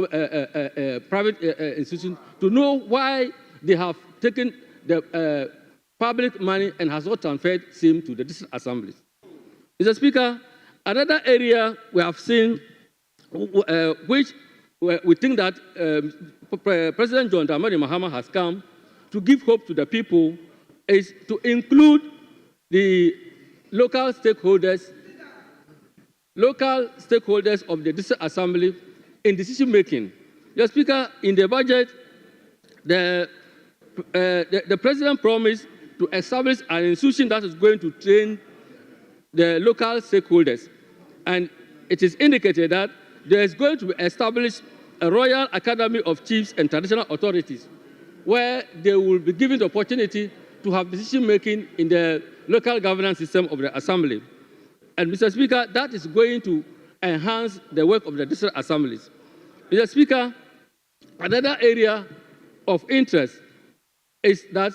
S: private institution to know why they have taken the public money and has not transferred same to the district assemblies. Mr. Speaker, another area we have seen, which we think that President John Dramani Mahama has come to give hope to the people, is to include the local stakeholders of the district assembly in decision making. Mr. Speaker, in the budget, the president promised to establish an institution that is going to train the local stakeholders. And it is indicated that there is going to be established a Royal Academy of Chiefs and Traditional Authorities, where they will be given the opportunity to have decision-making in the local governance system of the assembly. And Mr. Speaker, that is going to enhance the work of the district assemblies. Mr. Speaker, another area of interest is that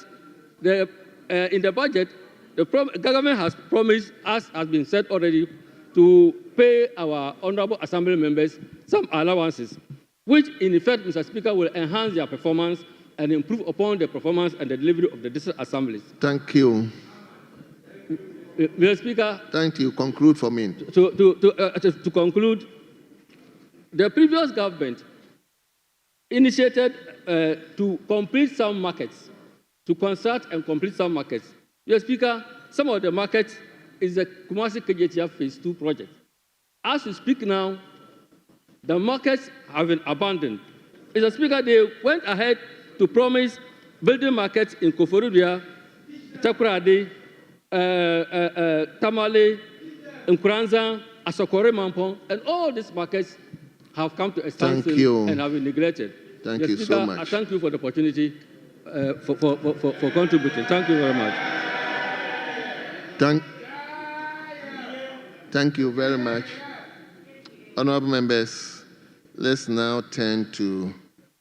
S: in the budget, the government has promised, as has been said already, to pay our honorable assembly members some allowances, which in effect, Mr. Speaker, will enhance their performance and improve upon the performance and the delivery of the district assemblies.
B: Thank you.
S: Mr. Speaker.
B: Thank you. Conclude for me.
S: To conclude, the previous government initiated to complete some markets, to construct and complete some markets. Mr. Speaker, some of the markets is the Kumasi KJTF Phase 2 project. As we speak now, the markets have been abandoned. Mr. Speaker, they went ahead to promise building markets in Koforidua, Takoradi, Tamale, Nkranza, Asokore Mampong, and all these markets have come to a standstill and have been neglected.
B: Thank you so much.
S: I thank you for the opportunity for contributing. Thank you very much.
B: Thank you very much. Honorable members, let's now turn to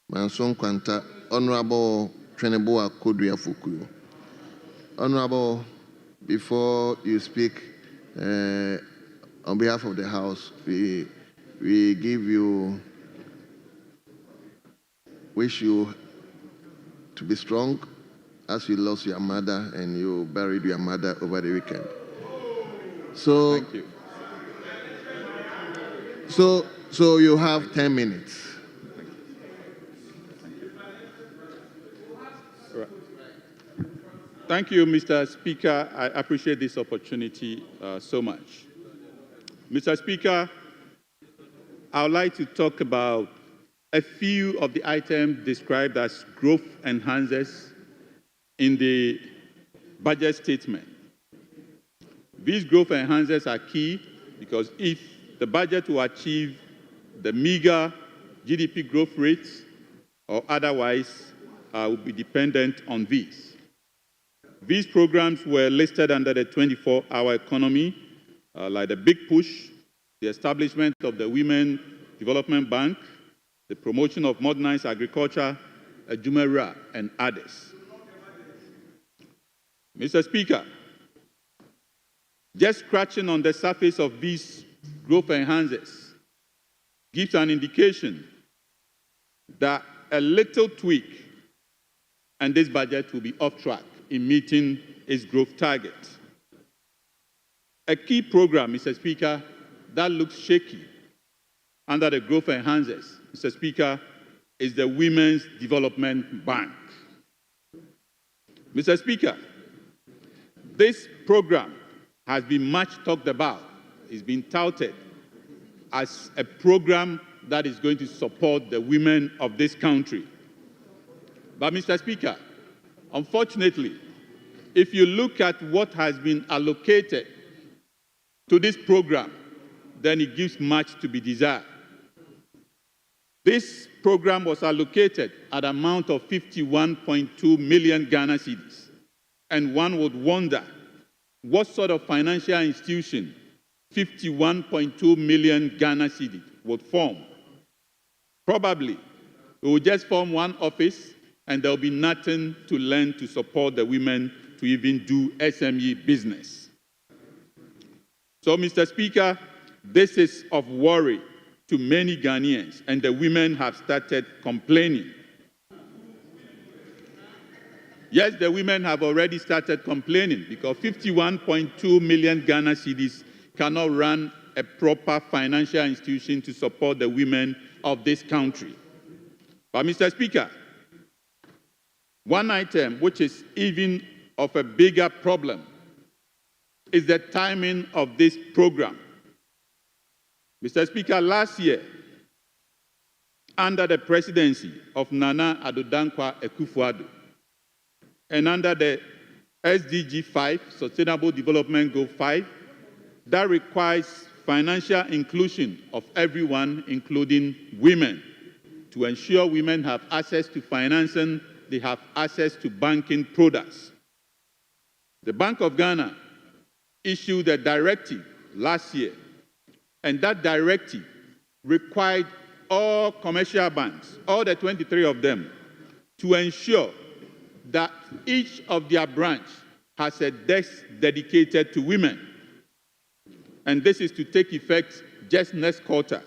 B: Manson Kwanta, Honorable Treneboa Kodria Fukuyo. Honorable, before you speak on behalf of the House, we wish you to be strong as you lost your mother and you buried your mother over the weekend. So, thank you. So you have 10 minutes.
T: Thank you, Mr. Speaker. I appreciate this opportunity so much. Mr. Speaker, I would like to talk about a few of the items described as growth enhancers in the budget statement. These growth enhancers are key because if the budget will achieve the meager GDP growth rates or otherwise will be dependent on these. These programs were listed under the 24-hour economy, like the Big Push, the establishment of the Women Development Bank, the promotion of modernized agriculture, Adjournment, and others. Mr. Speaker, just scratching on the surface of these growth enhancers gives an indication that a little tweak and this budget will be off track in meeting its growth target. A key program, Mr. Speaker, that looks shaky under the growth enhancers, Mr. Speaker, is the Women's Development Bank. Mr. Speaker, this program has been much talked about. It's been touted as a program that is going to support the women of this country. But, Mr. Speaker, unfortunately, if you look at what has been allocated to this program, then it gives much to be desired. This program was allocated at an amount of 51.2 million Ghana cedis. And one would wonder what sort of financial institution 51.2 million Ghana cedis would form. Probably it will just form one office and there will be nothing to lend to support the women to even do SME business. So, Mr. Speaker, this is of worry to many Ghanaians, and the women have started complaining. Yes, the women have already started complaining because 51.2 million Ghana cedis cannot run a proper financial institution to support the women of this country. But, Mr. Speaker, one item which is even of a bigger problem is the timing of this program. Mr. Speaker, last year, under the presidency of Nana Addo Dankwa Akufo-Addo, and under the SDG 5, Sustainable Development Goal 5, that requires financial inclusion of everyone, including women, to ensure women have access to financing, they have access to banking products. The Bank of Ghana issued a directive last year, and that directive required all commercial banks, all the 23 of them, to ensure that each of their branch has a desk dedicated to women. And this is to take effect just next quarter.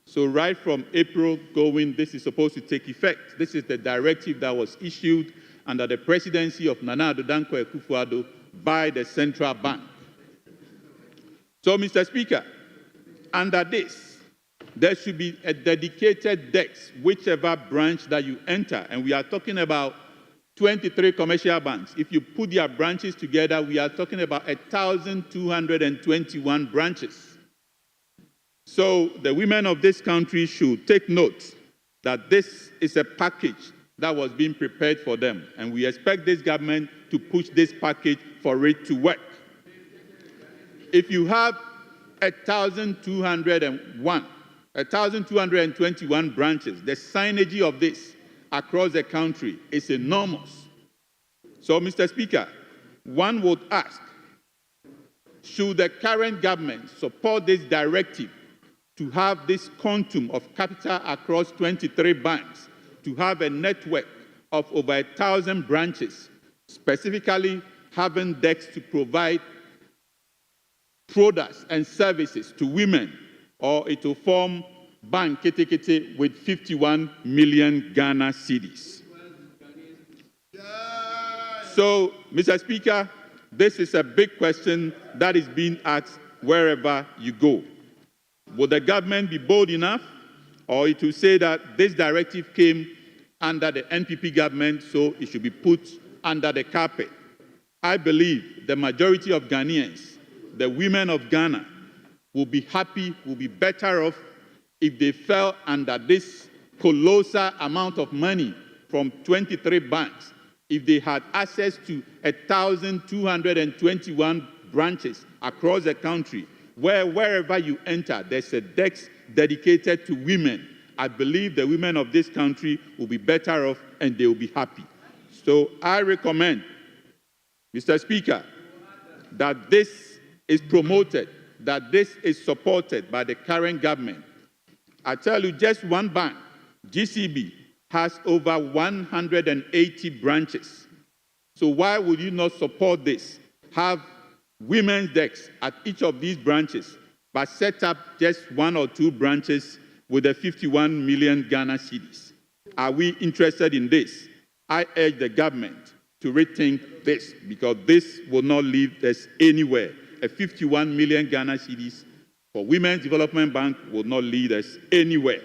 T: So right from April going, this is supposed to take effect. This is the directive that was issued under the presidency of Nana Addo Dankwa Akufo-Addo by the central bank. So, Mr. Speaker, under this, there should be a dedicated desk, whichever branch that you enter, and we are talking about 23 commercial banks. If you put their branches together, we are talking about 1,221 branches. So the women of this country should take note that this is a package that was being prepared for them, and we expect this government to push this package for it to work. If you have 1,221 branches, the synergy of this across the country is enormous. So, Mr. Speaker, one would ask, should the current government support this directive to have this quantum of capital across 23 banks, to have a network of over 1,000 branches, specifically having desks to provide products and services to women, or it will form Bank Kete with 51 million Ghana cedis. So, Mr. Speaker, this is a big question that is being asked wherever you go. Will the government be bold enough, or it will say that this directive came under the NPP government, so it should be put under the carpet? I believe the majority of Ghanaians, the women of Ghana, will be happy, will be better off if they fell under this colossal amount of money from 23 banks, if they had access to 1,221 branches across the country, wherever you enter, there's a desk dedicated to women. I believe the women of this country will be better off and they will be happy. So I recommend, Mr. Speaker, that this is promoted, that this is supported by the current government. I tell you, just one bank, GCB, has over 180 branches. So why would you not support this? Have women's desks at each of these branches, but set up just 1 or 2 branches with the 51 million Ghana cedis. Are we interested in this? I urge the government to rethink this, because this will not lead us anywhere. A 51 million Ghana cedis for Women's Development Bank will not lead us anywhere.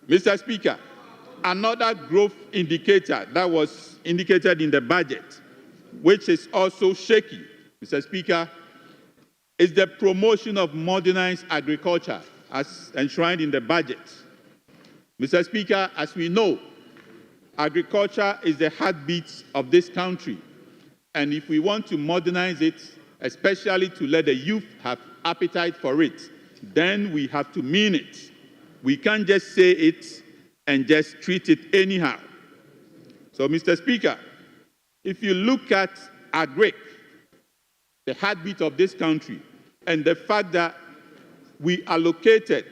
T: Mr. Speaker, another growth indicator that was indicated in the budget, which is also shaky, Mr. Speaker, is the promotion of modernized agriculture as enshrined in the budget. Mr. Speaker, as we know, agriculture is the heartbeat of this country. And if we want to modernize it, especially to let the youth have appetite for it, then we have to mean it. We can't just say it and just treat it anyhow. So, Mr. Speaker, if you look at agric, the heartbeat of this country, and the fact that we allocated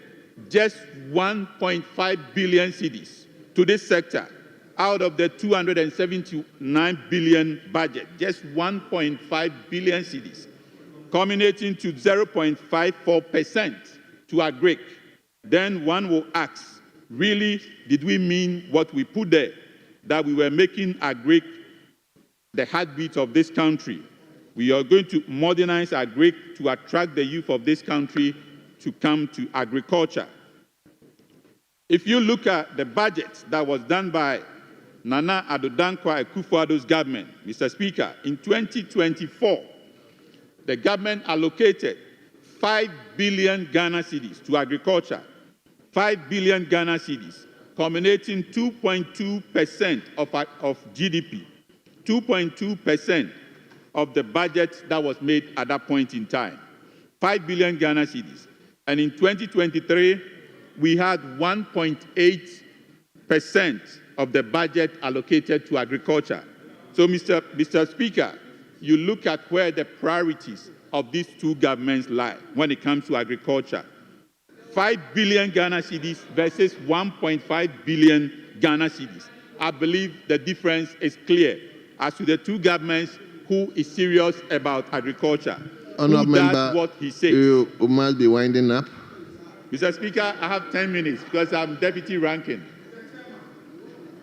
T: just 1.5 billion cedis to this sector out of the 279 billion budget, just 1.5 billion cedis, culminating to 0.54% to agric, then one will ask, really, did we mean what we put there, that we were making agric the heartbeat of this country? We are going to modernize agric to attract the youth of this country to come to agriculture. If you look at the budget that was done by Nana Addo Dankwa Akufo-Addo's government, Mr. Speaker, in 2024, the government allocated 5 billion Ghana cedis to agriculture, 5 billion Ghana cedis, culminating 2.2% of GDP, 2.2% of the budget that was made at that point in time, 5 billion Ghana cedis. And in 2023, we had 1.8% of the budget allocated to agriculture. So, Mr. Speaker, you look at where the priorities of these two governments lie when it comes to agriculture. 5 billion Ghana cedis versus 1.5 billion Ghana cedis. I believe the difference is clear as to the two governments who is serious about agriculture.
B: Honourable
T: who does
B: member,
T: what he says.
B: you must be winding up.
T: Mr. Speaker, I have 10 minutes because I'm deputy ranking.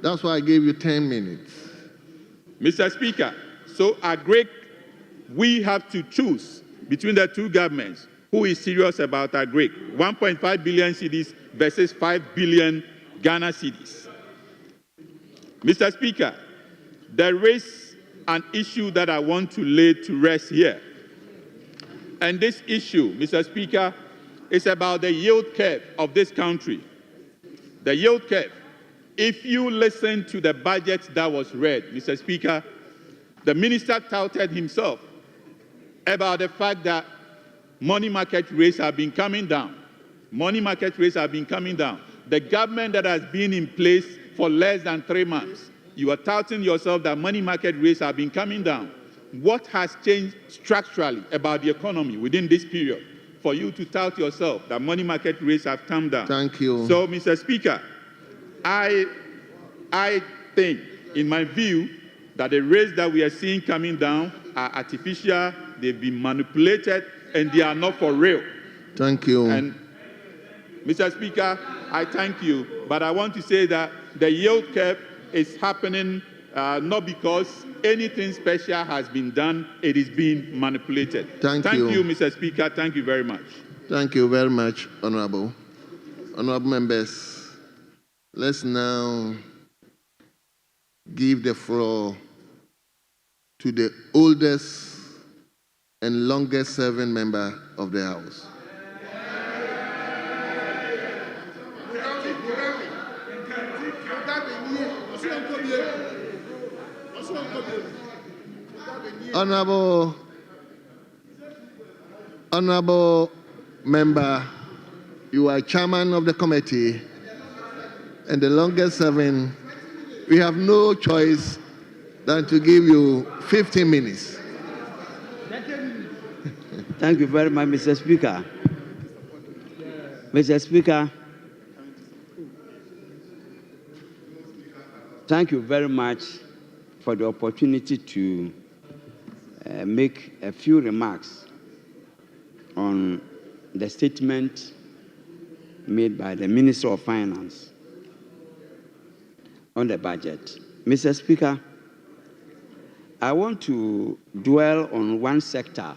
B: That's why I gave you 10 minutes.
T: Mr. Speaker, so at Greek, we have to choose between the two governments who is serious about our Greek. 1.5 billion cedis versus 5 billion Ghana cedis. Mr. Speaker, there is an issue that I want to lay to rest here. And this issue, Mr. Speaker, is about the yield curve of this country. The yield curve. If you listen to the budget that was read, Mr. Speaker, the minister touted himself about the fact that money market rates have been coming down. Money market rates have been coming down. The government that has been in place for less than 3 months, you are touting yourself that money market rates have been coming down. What has changed structurally about the economy within this period for you to tout yourself that money market rates have come down?
B: Thank you.
T: So, Mr. Speaker, I think, in my view, that the rates that we are seeing coming down are artificial, they've been manipulated, and they are not for real.
B: Thank you.
T: And, Mr. Speaker, I thank you, but I want to say that the yield curve is happening not because anything special has been done, it is being manipulated.
B: Thank you.
T: Thank you, Mr. Speaker. Thank you very much.
B: Thank you very much, Honourable. Honourable members, let's now give the floor to the oldest and longest serving member of the House. Honourable member, you are chairman of the committee and the longest serving. We have no choice than to give you 15 minutes.
U: Thank you very much, Mr. Speaker. Mr. Speaker, thank you very much for the opportunity to make a few remarks on the statement made by the Minister of Finance on the budget. Mr. Speaker, I want to dwell on one sector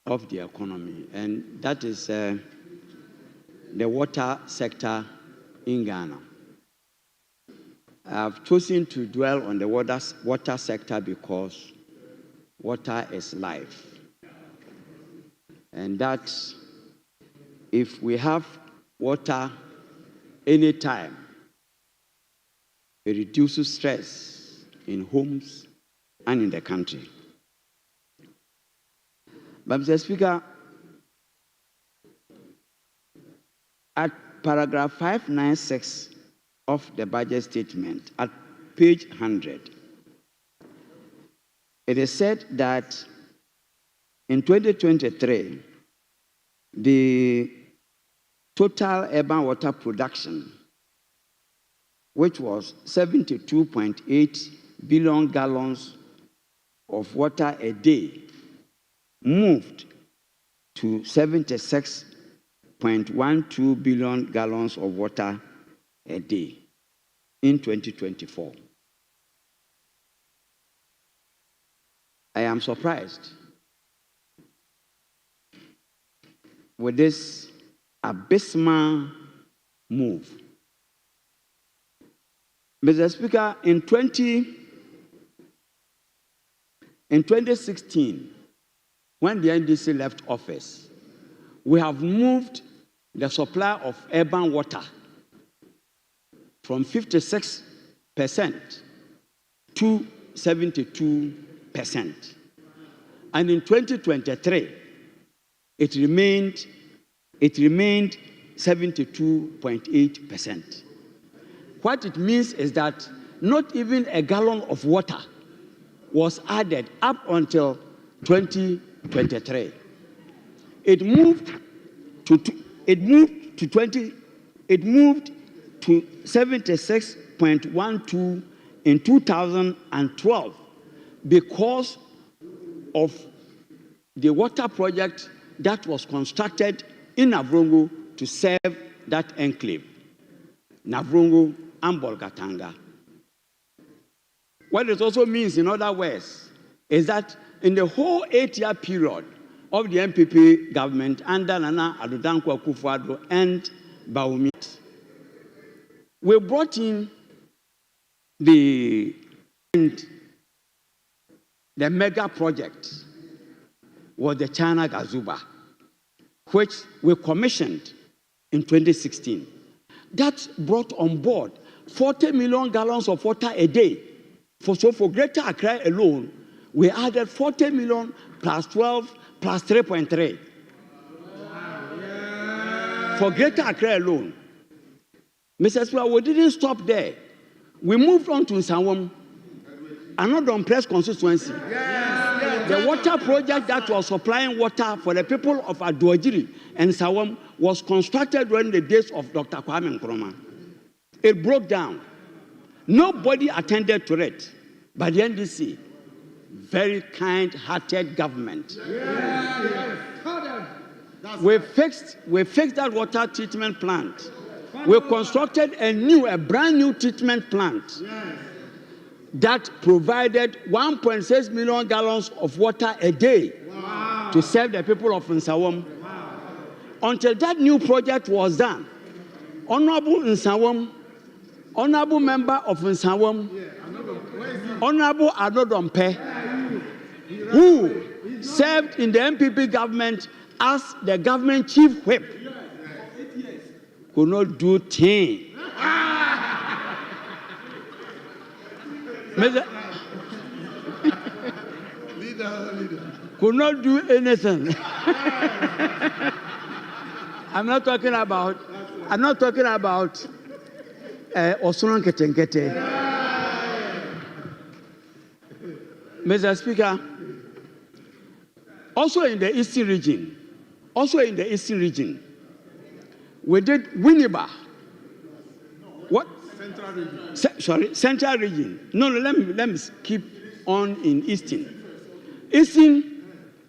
U: of the economy, and that is the water sector in Ghana. I've chosen to dwell on the water sector because water is life. And that if we have water anytime, it reduces stress in homes and in the country. But Mr. Speaker, at paragraph 596 of the budget statement, at page 100, it is said that in 2023, the total urban water production, which was 72.8 billion gallons of water a day, moved to 76.12 billion gallons of water a day in 2024. I am surprised with this abysmal move. Mr. Speaker, in 2016, when the NDC left office, we have moved the supply of urban water from 56% to 72%. And in 2023, it remained 72.8%. What it means is that not even a gallon of water was added up until 2023. It moved to 76.12 in 2012 because of
J: the water project that was constructed in Navrongo to serve that enclave, Navrongo and Bolgatanga. What it also means, in other words, is that in the whole 8-year period of the MPP government under Nana Addo Dankwa Akufo-Addo and Bawumia, we brought in the mega project was the China Gazuba, which we commissioned in 2016. That brought on board 40 million gallons of water a day. So for Greater Accra alone, we added 40 million plus 12 plus 3.3. For Greater Accra alone. Mr. Speaker, we didn't stop there. We moved on to Nsawam, another press constituency. The water project that was supplying water for the people of Aduajiri and Nsawam was constructed during the days of Dr. Kwame Nkrumah. It broke down. Nobody attended to it. But the NDC, very kind-hearted government. We fixed that water treatment plant. We constructed a brand new treatment plant that provided 1.6 million gallons of water a day to serve the people of Nsawam. Until that new project was done, Honorable Nsawam, Honorable Member of Nsawam, Honorable Adodompe, who served in the MPP government as the government chief whip, could not do thing. Could not do anything. I'm not talking about Osunan Ketenkete. Mr. Speaker, also in the eastern region, we did Winneba. What? Central region. Central region. No, let me keep on in eastern. Eastern,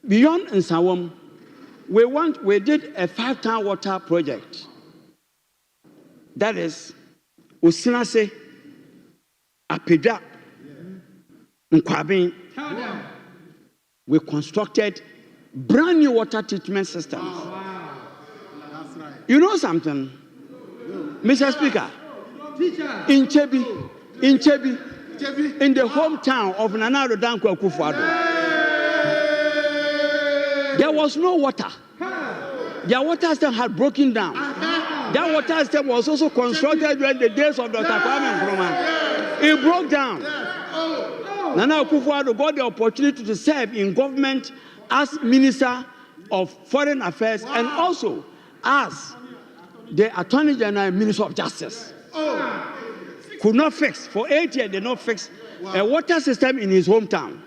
J: beyond Nsawam, we did a 5-town water project. That is Osinase, Apeda, Nkwabin. We constructed brand new water treatment systems. You know something, Mr. Speaker? In Chebi, in the hometown of Nana Addo Dankwa Akufo-Addo, there was no water. Their water system had broken down. That water system was also constructed during the days of Dr. Kwame Nkrumah. It broke down. Nana Akufo-Addo got the opportunity to serve in government as Minister of Foreign Affairs and also as the Attorney General and Minister of Justice. Could not fix, for 8 years, did not fix a water system in his hometown.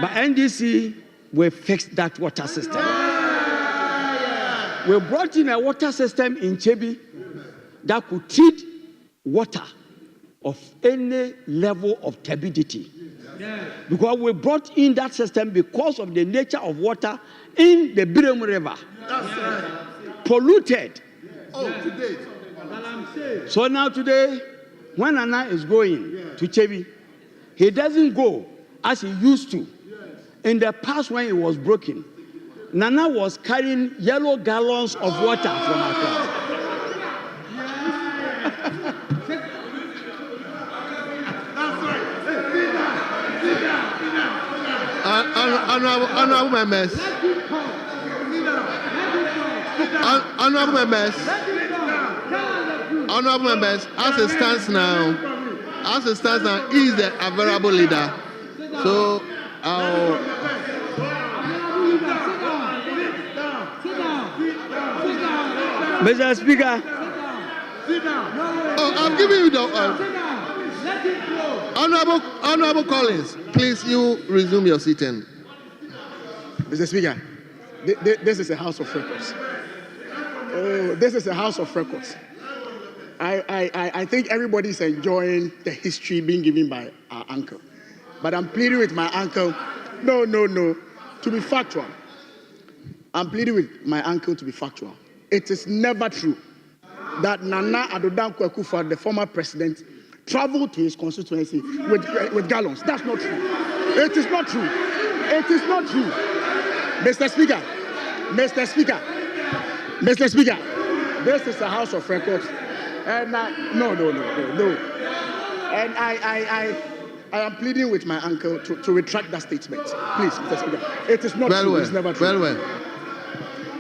J: But NDC, we fixed that water system. We brought in a water system in Chebi that could treat water of any level of turbidity. Because we brought in that system because of the nature of water in the Birem River. Polluted.
C: Today.
J: So now today, when Nana is going to Chebi, he doesn't go as he used to. In the past when he was broken, Nana was carrying yellow gallons of water from Accra.
B: Honorable members. Honorable members, as it stands now, he is the available leader. So,
J: Mr. Speaker.
B: Oh, I'm giving you the Honorable Collins. Please, you resume your seating.
O: Mr. Speaker, this is a house of records. Oh, this is a house of records. I think everybody is enjoying the history being given by our uncle. But I'm pleading with my uncle To be factual, I'm pleading with my uncle to be factual. It is never true that Nana Addo Dankwa Akufo-Addo, the former president, traveled to his constituency with gallons. That's not true. It is not true. It is not true. Mr. Speaker, this is a house of records. And no. And I am pleading with my uncle to retract that statement. Please, Mr. Speaker. It is not true. It's never true.
B: Very well.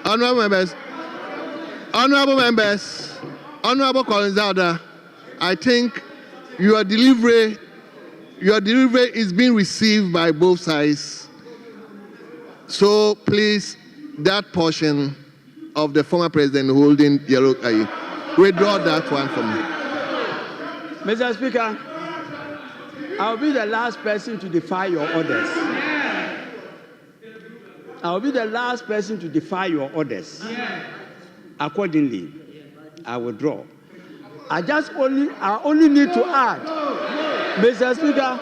B: Honorable members, Honorable Collins Elder, I think your delivery is being received by both sides. So please, that portion of the former president holding yellow eye, withdraw that one from me.
U: Mr. Speaker, I'll be the last person to defy your orders. Accordingly, I withdraw. I only need to add, Mr. Speaker.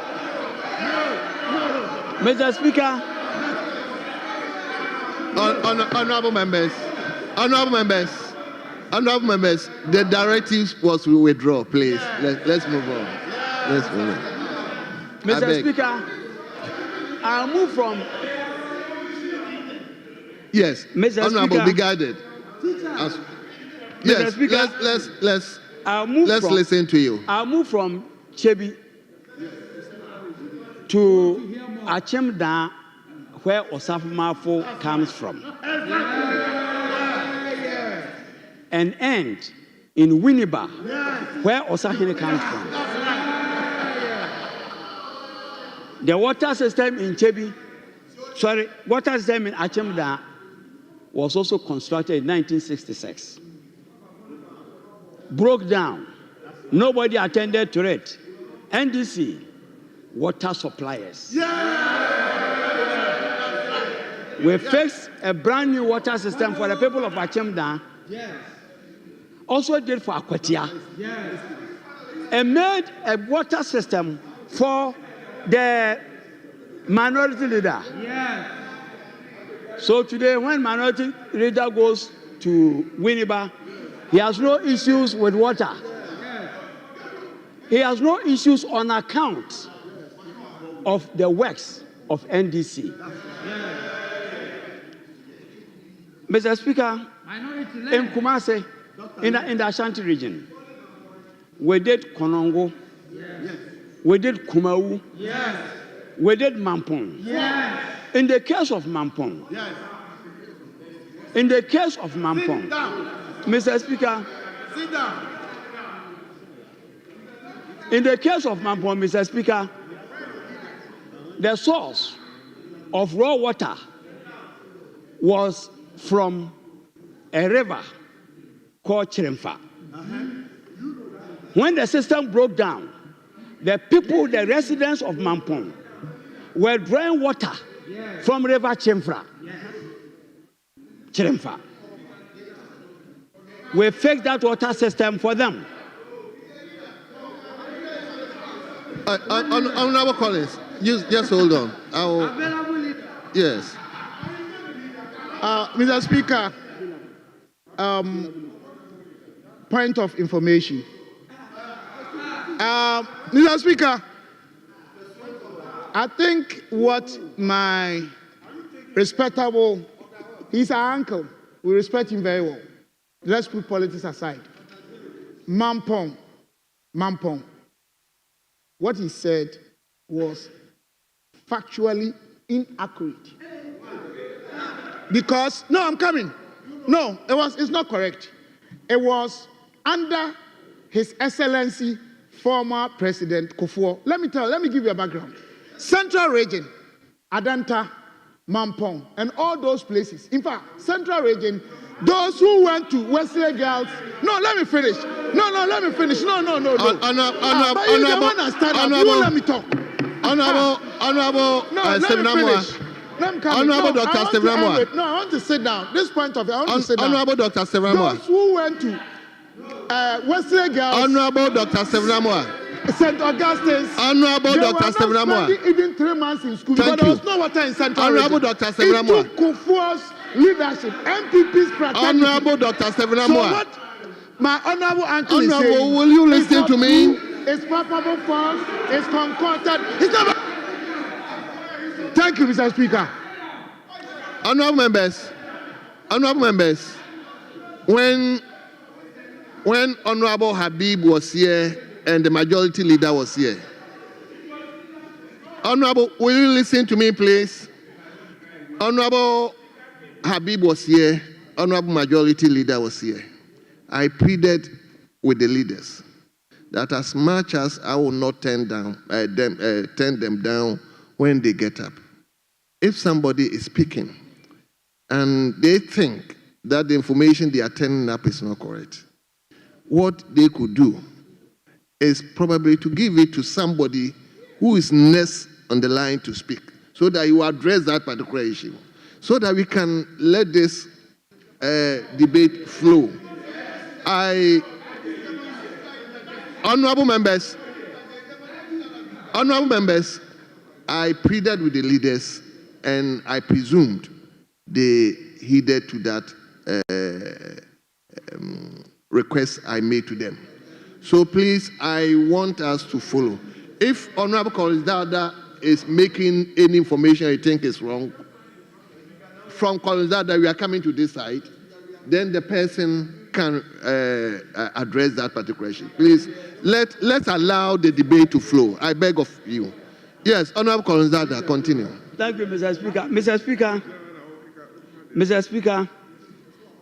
B: Honorable members, the directives was to withdraw, please. Let's move on.
U: Mr. Speaker, I'll move from.
B: Yes,
U: Mr.
B: Honorable,
U: Speaker,
B: be guided. Yes,
U: Speaker,
B: let's listen to you.
U: I'll move from Chebi to Achemda, where Osafumafo comes from, and end in Winneba, where Osahene comes from. The water system in Achemda was also constructed in 1966. Broke down. Nobody attended to it. NDC, water suppliers. We fixed a brand new water system for the people of Achemda. Also did for Akwatia. And made a water system for the minority leader. So today, when minority leader goes to Winneba, he has no issues with water. He has no issues on account of the works of NDC. Mr. Speaker, in Kumasi, in the Ashanti region, we did Konongo, we did Kumau, we did Mampong. In the case of Mampong, Mr. Speaker, in the case of Mampong, Mr. Speaker, the source of raw water was from a river called Chiremfa. When the system broke down, the people, the residents of Mampong, were drawing water from River Chiremfa. We fixed that water system for them.
B: Honorable Collins, just hold on. Yes.
A: Mr. Speaker, point of information. Mr. Speaker, I think what my respectable, he's our uncle, we respect him very well. Let's put politics aside. Mampong, what he said was factually inaccurate. Because, no, I'm coming. No, it's not correct. It was under His Excellency, former President Kufuor. Let me give you a background. Central region, Adanta, Mampong, and all those places. In fact, Central region, those who went to Wesley Girls. No, let me finish. No. But you don't understand. You won't let me talk.
B: Honorable
A: let me finish.
B: Honorable Dr. Stevramwa.
A: No, I want to sit down. This point of view, I want to sit down.
B: Honorable Dr. Stevramwa.
A: Those who went to Wesley Girls.
B: Honorable Dr. Stevramwa.
A: St. Augustine's.
B: Honorable Dr. Stephen Amwa.
A: Even 3 months in school.
B: Thank
A: Because there
B: you.
A: was no water in Central
B: Honorable
A: region.
B: Dr. Stephen Amwa.
A: It took Kufuor's leadership, MPP's fraternity.
B: Honorable Dr. Stephen
A: So
B: Amwa.
A: what my honorable uncle is
B: Honorable,
A: saying,
B: will you listen to me?
A: It's palpable false, it's concocted, it's never. Thank you, Mr. Speaker.
B: Honorable members, when Honorable Habib was here and the majority leader was here, Honorable, will you listen to me, please? Honorable Habib was here, Honorable majority leader was here. I pleaded with the leaders that as much as I will not turn them down when they get up, if somebody is speaking and they think that the information they are turning up is not correct, what they could do is probably to give it to somebody who is next on the line to speak, so that you address that particular issue, so that we can let this debate flow. Honorable members, I pleaded with the leaders and I presumed they heeded to that request I made to them. So please, I want us to follow. If Honorable Collins Dada is making any information I think is wrong, from Collins Dada we are coming to this side, then the person can address that particular issue. Please, let's allow the debate to flow. I beg of you. Yes, Honorable Collins Dada, continue.
U: Thank you, Mr. Speaker. Mr. Speaker,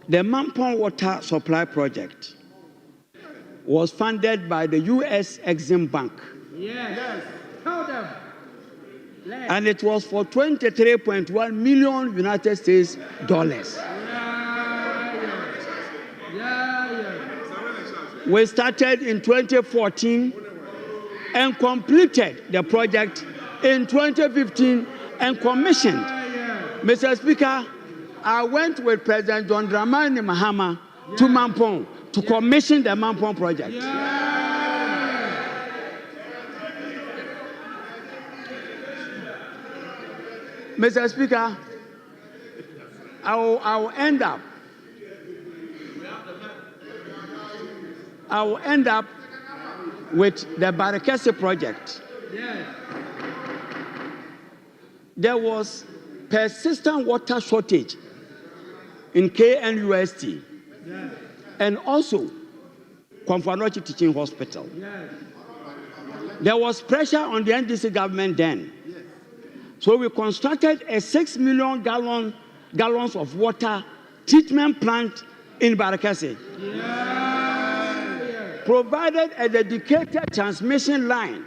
U: the Mampong Water Supply Project was funded by the U.S. Exim Bank.
L: Yes. Tell them.
U: And it was for 23.1 million United States dollars. We started in 2014 and completed the project in 2015 and commissioned. Mr. Speaker, I went with President John Dramani Mahama to Mampong to commission the Mampong project. Mr. Speaker, I will end up with the Barakese project. There was persistent water shortage in KNUST and also Kwamfanochi Teaching Hospital. There was pressure on the NDC government then. So we constructed a 6 million gallons of water treatment plant in Barakese. Provided a dedicated transmission line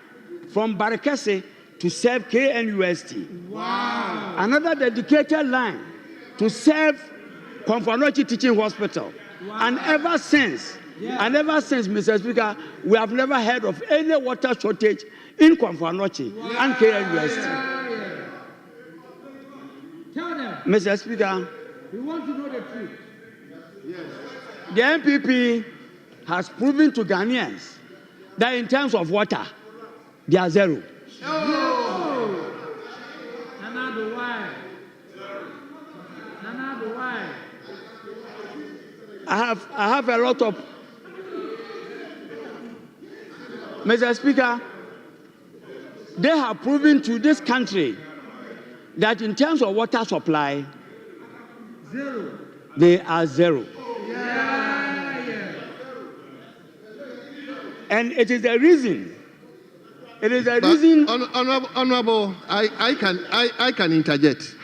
U: from Barakese to serve KNUST. Wow. Another dedicated line to serve Kwamfanochi Teaching Hospital. Wow. And ever since, Mr. Speaker, we have never heard of any water shortage in Kwamfanochi and KNUST.
L: Tell them.
U: Mr. Speaker,
L: We want to know the truth.
U: The MPP has proven to Ghanaians that in terms of water, they are zero. I have a lot of... Mr. Speaker, they have proven to this country that in terms of water supply, they are zero. And it is the reason.
B: Honorable, I can interject.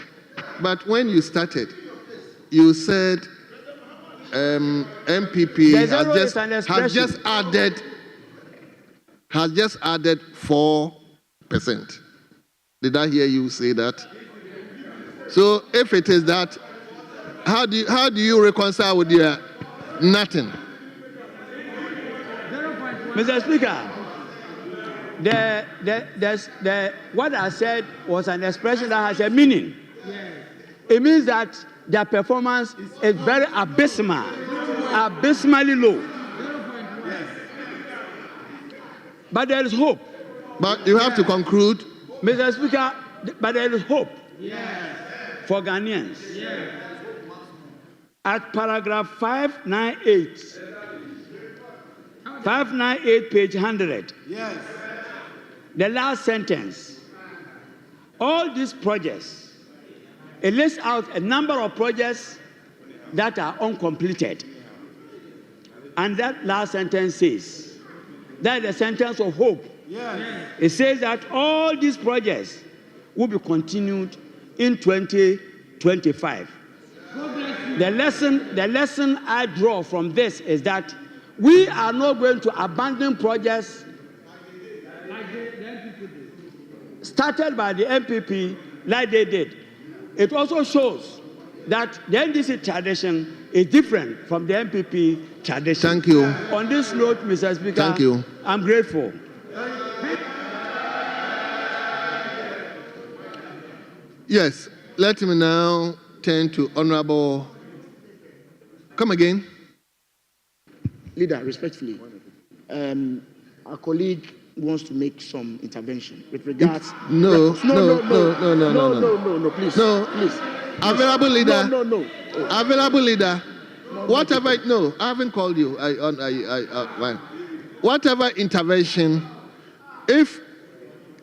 B: But when you started, you said MPP has just added 4%. Did I hear you say that? So if it is that, how do you reconcile with your nothing?
U: Mr. Speaker, what I said was an expression that has a meaning. It means that their performance is very abysmally low.
J: But there is hope.
B: But you have to conclude.
J: Mr. Speaker, but there is hope for Ghanaians. At paragraph 598, page 100, the last sentence, all these projects, it lists out a number of projects that are uncompleted. And that last sentence says, that is the sentence of hope. It says that all these projects will be continued in 2025. The lesson I draw from this is that we are not going to abandon projects started by the MPP like they did. It also shows that the NDC tradition is different from the MPP tradition.
B: Thank you.
J: On this note, Mr. Speaker,
B: thank you.
J: I'm grateful.
B: Yes, let me now turn to Honorable. Come again.
A: Leader, respectfully, our colleague wants to make some intervention with regards.
B: No,
A: please.
B: No,
A: please.
B: Available leader.
A: No.
B: Available leader. Whatever. No, I haven't called you. Whatever intervention, if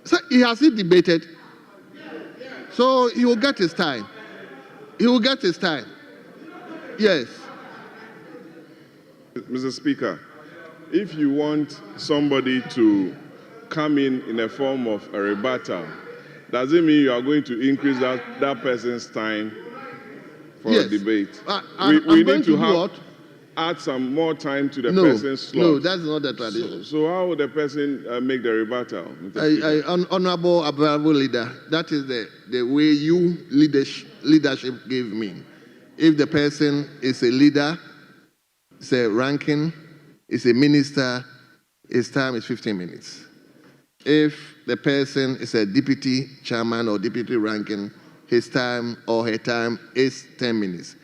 B: so he has debated, so he will get his time. He will get his time. Yes.
M: Mr. Speaker, if you want somebody to come in a form of a rebuttal, does it mean you are going to increase that person's time for a debate? We need to add some more time to the person's slot.
B: No, that's not the tradition.
M: So how would the person make the rebuttal?
B: Honorable leader, that is the way you leadership gave me. If the person is a leader, is a ranking, is a minister, his time is 15 minutes. If the person is a deputy chairman or deputy ranking, his time or her time is 10 minutes.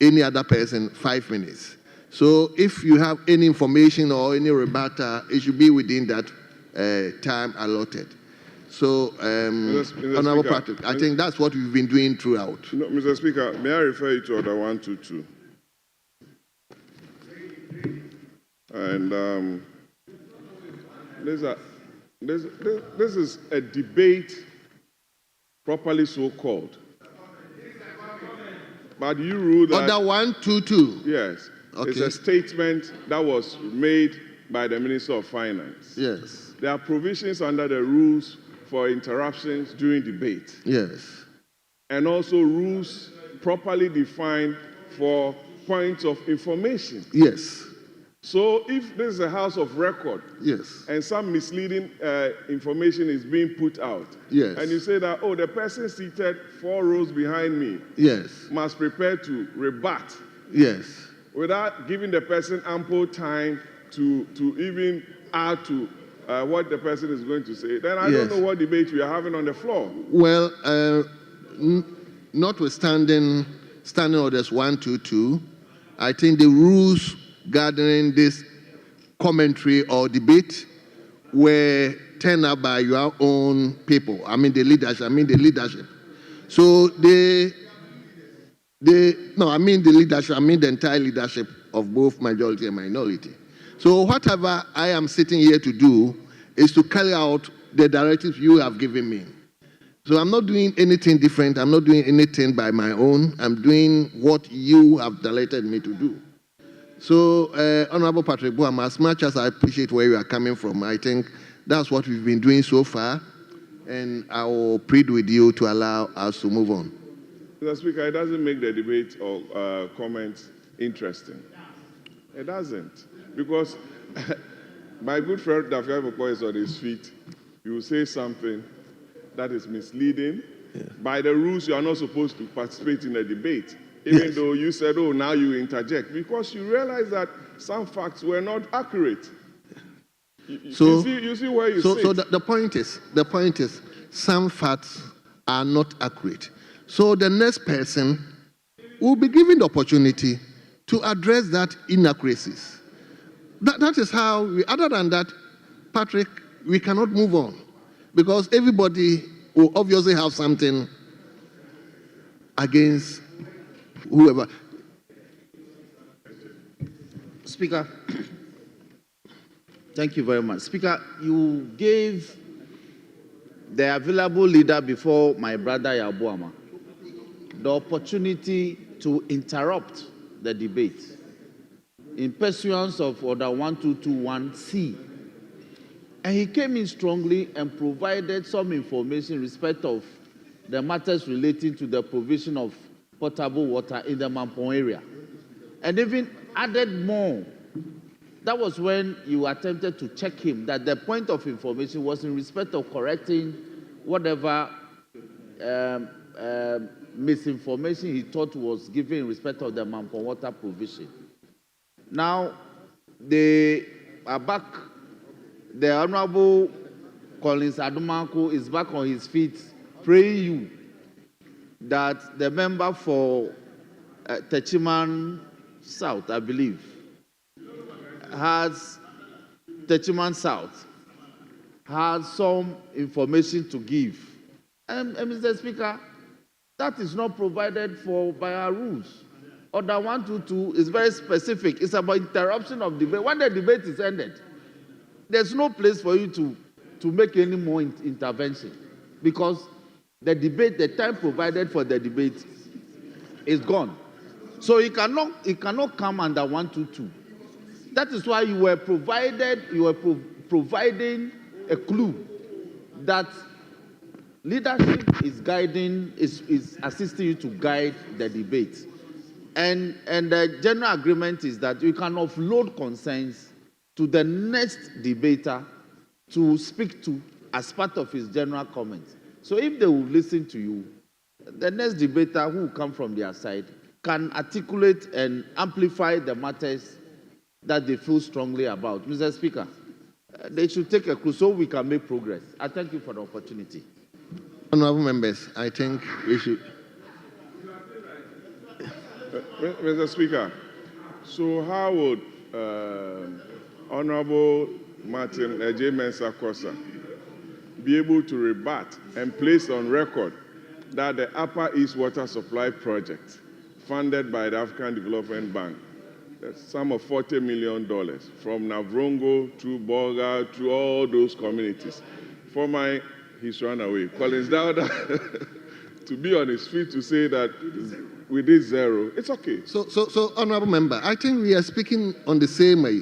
B: Any other person, 5 minutes. So if you have any information or any rebuttal, it should be within that time allotted. So, Honorable Patrick, I think that's what we've been doing throughout.
M: No, Mr. Speaker, may I refer you to Order 122? And this is a debate, properly so called. But you rule that.
B: Order 122.
M: Yes.
B: Okay.
M: It's a statement that was made by the Minister of Finance.
B: Yes.
M: There are provisions under the rules for interruptions during debate.
B: Yes.
M: And also rules properly defined for points of information.
B: Yes.
M: So if this is a house of record,
B: yes,
M: and some misleading information is being put out,
B: yes,
M: and you say that, oh, the person seated 4 rows behind me,
B: yes,
M: must prepare to rebut,
B: yes,
M: without giving the person ample time to even add to what the person is going to say, then I don't know what debate we are having on the floor.
B: Well, notwithstanding Standing Orders 122, I think the rules gathering this commentary or debate were turned up by your own people. I mean the leadership. So the entire leadership of both majority and minority. So whatever I am sitting here to do is to carry out the directives you have given me. So I'm not doing anything different. I'm not doing anything by my own. I'm doing what you have directed me to do. So, Honorable Patrick Boam, as much as I appreciate where you are coming from, I think that's what we've been doing so far, and I will plead with you to allow us to move on.
M: Mr. Speaker, it doesn't make the debate or comments interesting. It doesn't. Because my good friend Dafia Boko is on his feet. You will say something that is misleading. Yeah. By the rules, you are not supposed to participate in a debate. Even though you said, oh, now you interject, because you realize that some facts were not accurate. You see where you sit.
B: So the point is, some facts are not accurate. So the next person will be given the opportunity to address that inaccuracies. That is how other than that, Patrick, we cannot move on because everybody will obviously have something against whoever.
G: Speaker, thank you very much. Speaker, you gave the available leader before my brother Yabuama the opportunity to interrupt the debate in pursuance of Order 1221C. And he came in strongly and provided some information in respect of the matters relating to the provision of potable water in the Mampong area. And even added more. That was when you attempted to check him that the point of information was in respect of correcting whatever misinformation he thought was given in respect of the Mampong water provision. Now, they are back. The Honorable Collins Adumanko is back on his feet, praying you that the member for Techiman South, I believe, Techiman South has some information to give. And Mr. Speaker, that is not provided for by our rules. Order 122 is very specific. It's about interruption of debate. When the debate is ended, there's no place for you to make any more intervention because the debate, the time provided for the debate is gone. So it cannot come under 122. That is why you were providing a clue that leadership is guiding, is assisting you to guide the debate. And the general agreement is that you can offload concerns to the next debater to speak to as part of his general comments. So if they will listen to you, the next debater who will come from their side can articulate and amplify the matters that they feel strongly about. Mr. Speaker, they should take a clue so we can make progress. I thank you for the opportunity.
B: Honorable members, I think we should.
M: Mr. Speaker, so how would Honorable Martin J. Mensah Kosa be able to rebut and place on record that the Upper East Water Supply Project, funded by the African Development Bank, the sum of $40 million from Navrongo to Bolga to all those communities, he's run away, Collins Dowda, to be on his feet to say that we did zero, it's okay.
B: So, Honorable Member, I think we are speaking on the same way.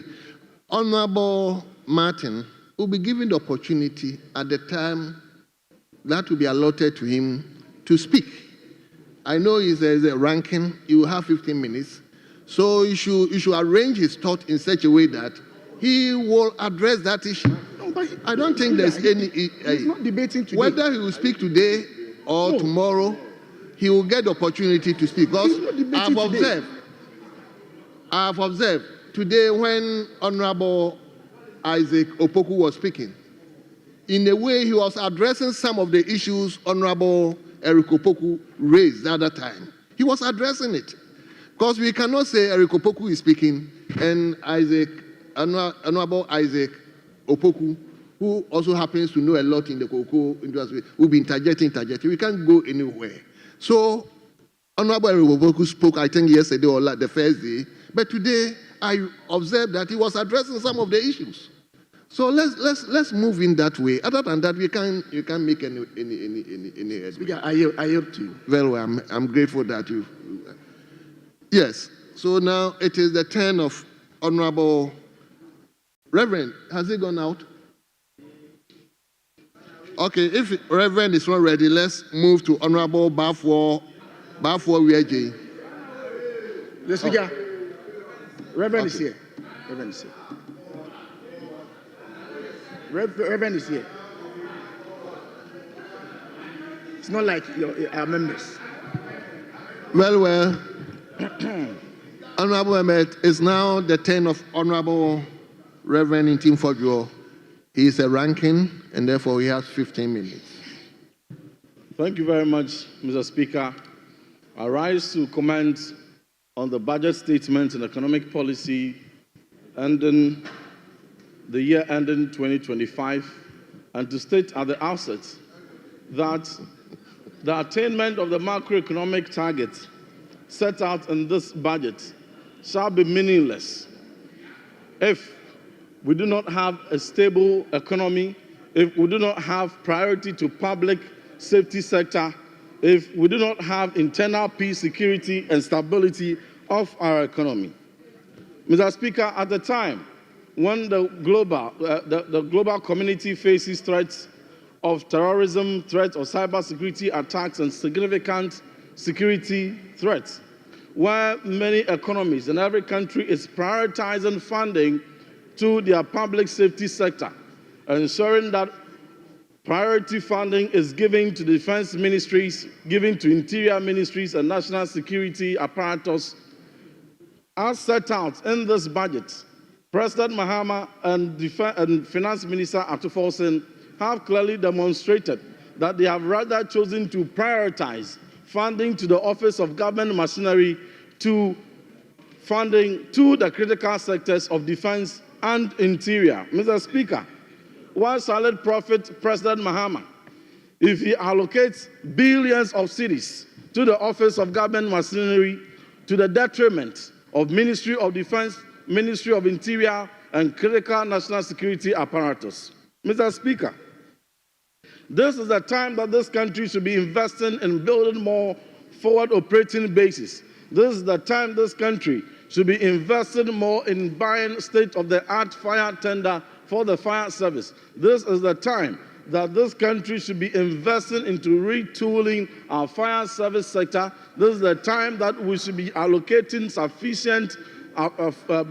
B: Honorable Martin will be given the opportunity at the time that will be allotted to him to speak. I know there's a ranking, you will have 15 minutes. So you should arrange his thought in such a way that he will address that issue. No, but I don't think there's any...
A: He's not debating today.
B: Whether he will speak today or tomorrow, he will get the opportunity to speak. Because I've observed today when Honorable Isaac Opoku was speaking, in a way he was addressing some of the issues Honorable Eric Opoku raised the other time. He was addressing it. Because we cannot say Eric Opoku is speaking and Honorable Isaac Opoku, who also happens to know a lot in the cocoa industry, will be interjecting. We can't go anywhere. So Honorable Eric Opoku spoke, I think, yesterday or the first day, but today I observed that he was addressing some of the issues. So let's move in that way. Other than that, you can't make any
A: Speaker, I yield to you.
B: Very well, I'm grateful that you. Yes. So now it is the turn of Honorable Reverend. Has he gone out? Okay, if Reverend is not ready, let's move to Honorable Bafo Weje.
A: The Speaker, Reverend is here. Reverend is here. Reverend is here. It's not like our members.
B: Well. Honorable Ahmed, it's now the turn of Honorable Reverend Intim Fodjo. He is a ranking, and therefore he has 15 minutes.
V: Thank you very much, Mr. Speaker. I rise to comment on the budget statement and economic policy ending the year ending 2025, and to state at the outset that the attainment of the macroeconomic targets set out in this budget shall be meaningless if we do not have a stable economy, if we do not have priority to public safety sector, if we do not have internal peace, security, and stability of our economy. Mr. Speaker, at the time when the global community faces threats of terrorism, threats of cybersecurity attacks, and significant security threats, where many economies in every country is prioritizing funding to their public safety sector, ensuring that priority funding is given to defense ministries, given to interior ministries and national security apparatus. As set out in this budget, President Mahama and Finance Minister Atuforsen have clearly demonstrated that they have rather chosen to prioritize funding to the Office of Government Machinery to funding to the critical sectors of defense and interior. Mr. Speaker, one solid profit President Mahama, if he allocates billions of cedis to the Office of Government Machinery to the detriment of Ministry of Defense, Ministry of Interior, and critical national security apparatus. Mr. Speaker, this is the time that this country should be investing in building more forward operating bases. This is the time this country should be investing more in buying state-of-the-art fire tender for the fire service. This is the time that this country should be investing into retooling our fire service sector. This is the time that we should be allocating sufficient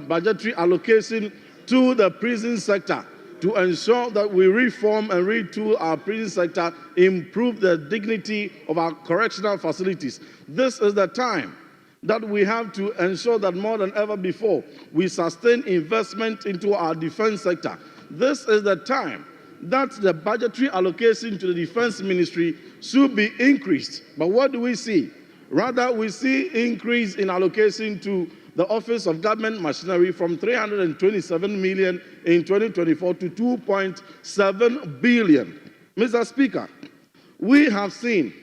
V: budgetary allocation to the prison sector to ensure that we reform and retool our prison sector, improve the dignity of our correctional facilities. This is the time that we have to ensure that more than ever before, we sustain investment into our defense sector. This is the time that the budgetary allocation to the defense ministry should be increased. But what do we see? Rather, we see increase in allocation to the Office of Government Machinery from 327 million in 2024 to 2.7 billion. Mr. Speaker, we have seen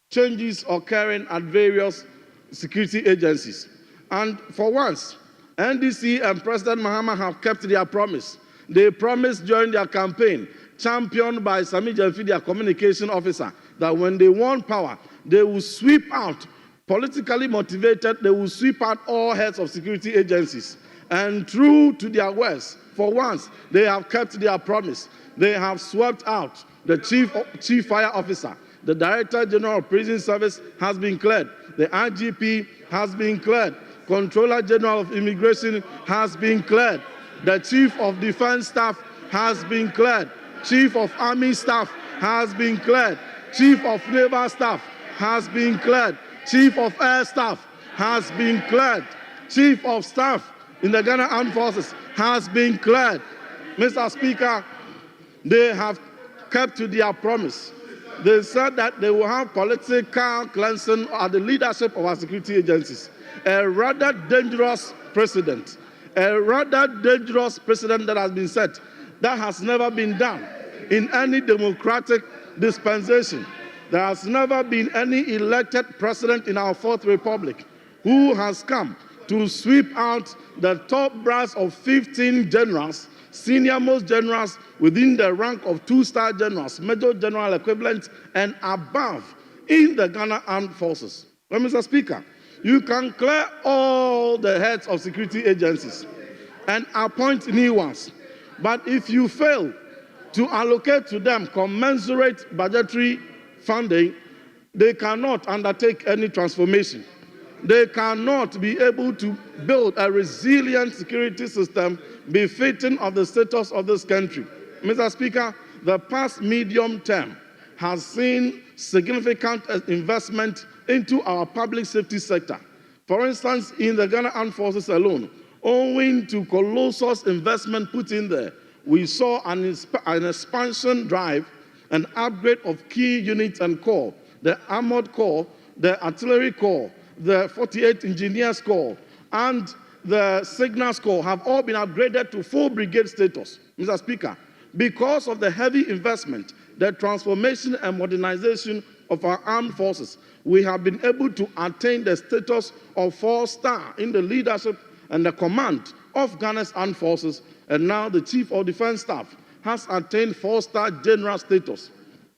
V: changes occurring at various security agencies. And for once, NDC and President Mahama have kept their promise. They promised during their campaign, championed by Sami Jamfi, their communication officer, that when they won power, they will sweep out, politically motivated, they will sweep out all heads of security agencies. And true to their words, for once, they have kept their promise. They have swept out the chief fire officer. The Director General of Prison Service has been cleared. The IGP has been cleared. Controller General of Immigration has been cleared. The Chief of Defense Staff has been cleared. Chief of Army Staff has been cleared. Chief of Naval Staff has been cleared. Chief of Air Staff has been cleared. Chief of Staff in the Ghana Armed Forces has been cleared. Mr. Speaker, they have kept to their promise. They said that they will have political cleansing at the leadership of our security agencies. A rather dangerous precedent. A rather dangerous precedent that has been set. That has never been done in any democratic dispensation. There has never been any elected president in our Fourth Republic who has come to sweep out the top brass of 15 generals, senior-most generals within the rank of 2-star generals, major general equivalent, and above in the Ghana Armed Forces. Well, Mr. Speaker, you can clear all the heads of security agencies and appoint new ones. But if you fail to allocate to them commensurate budgetary funding, they cannot undertake any transformation. They cannot be able to build a resilient security system befitting of the status of this country. Mr. Speaker, the past medium term has seen significant investment into our public safety sector. For instance, in the Ghana Armed Forces alone, owing to colossal investment put in there, we saw an expansion drive, an upgrade of key units and corps, the Armored Corps, the Artillery Corps, the 48 Engineers Corps, and the signal score have all been upgraded to full brigade status, Mr. Speaker, because of the heavy investment, the transformation and modernization of our armed forces. We have been able to attain the status of 4-star in the leadership and the command of Ghana's armed forces, and now the Chief of Defense Staff has attained 4-star general status,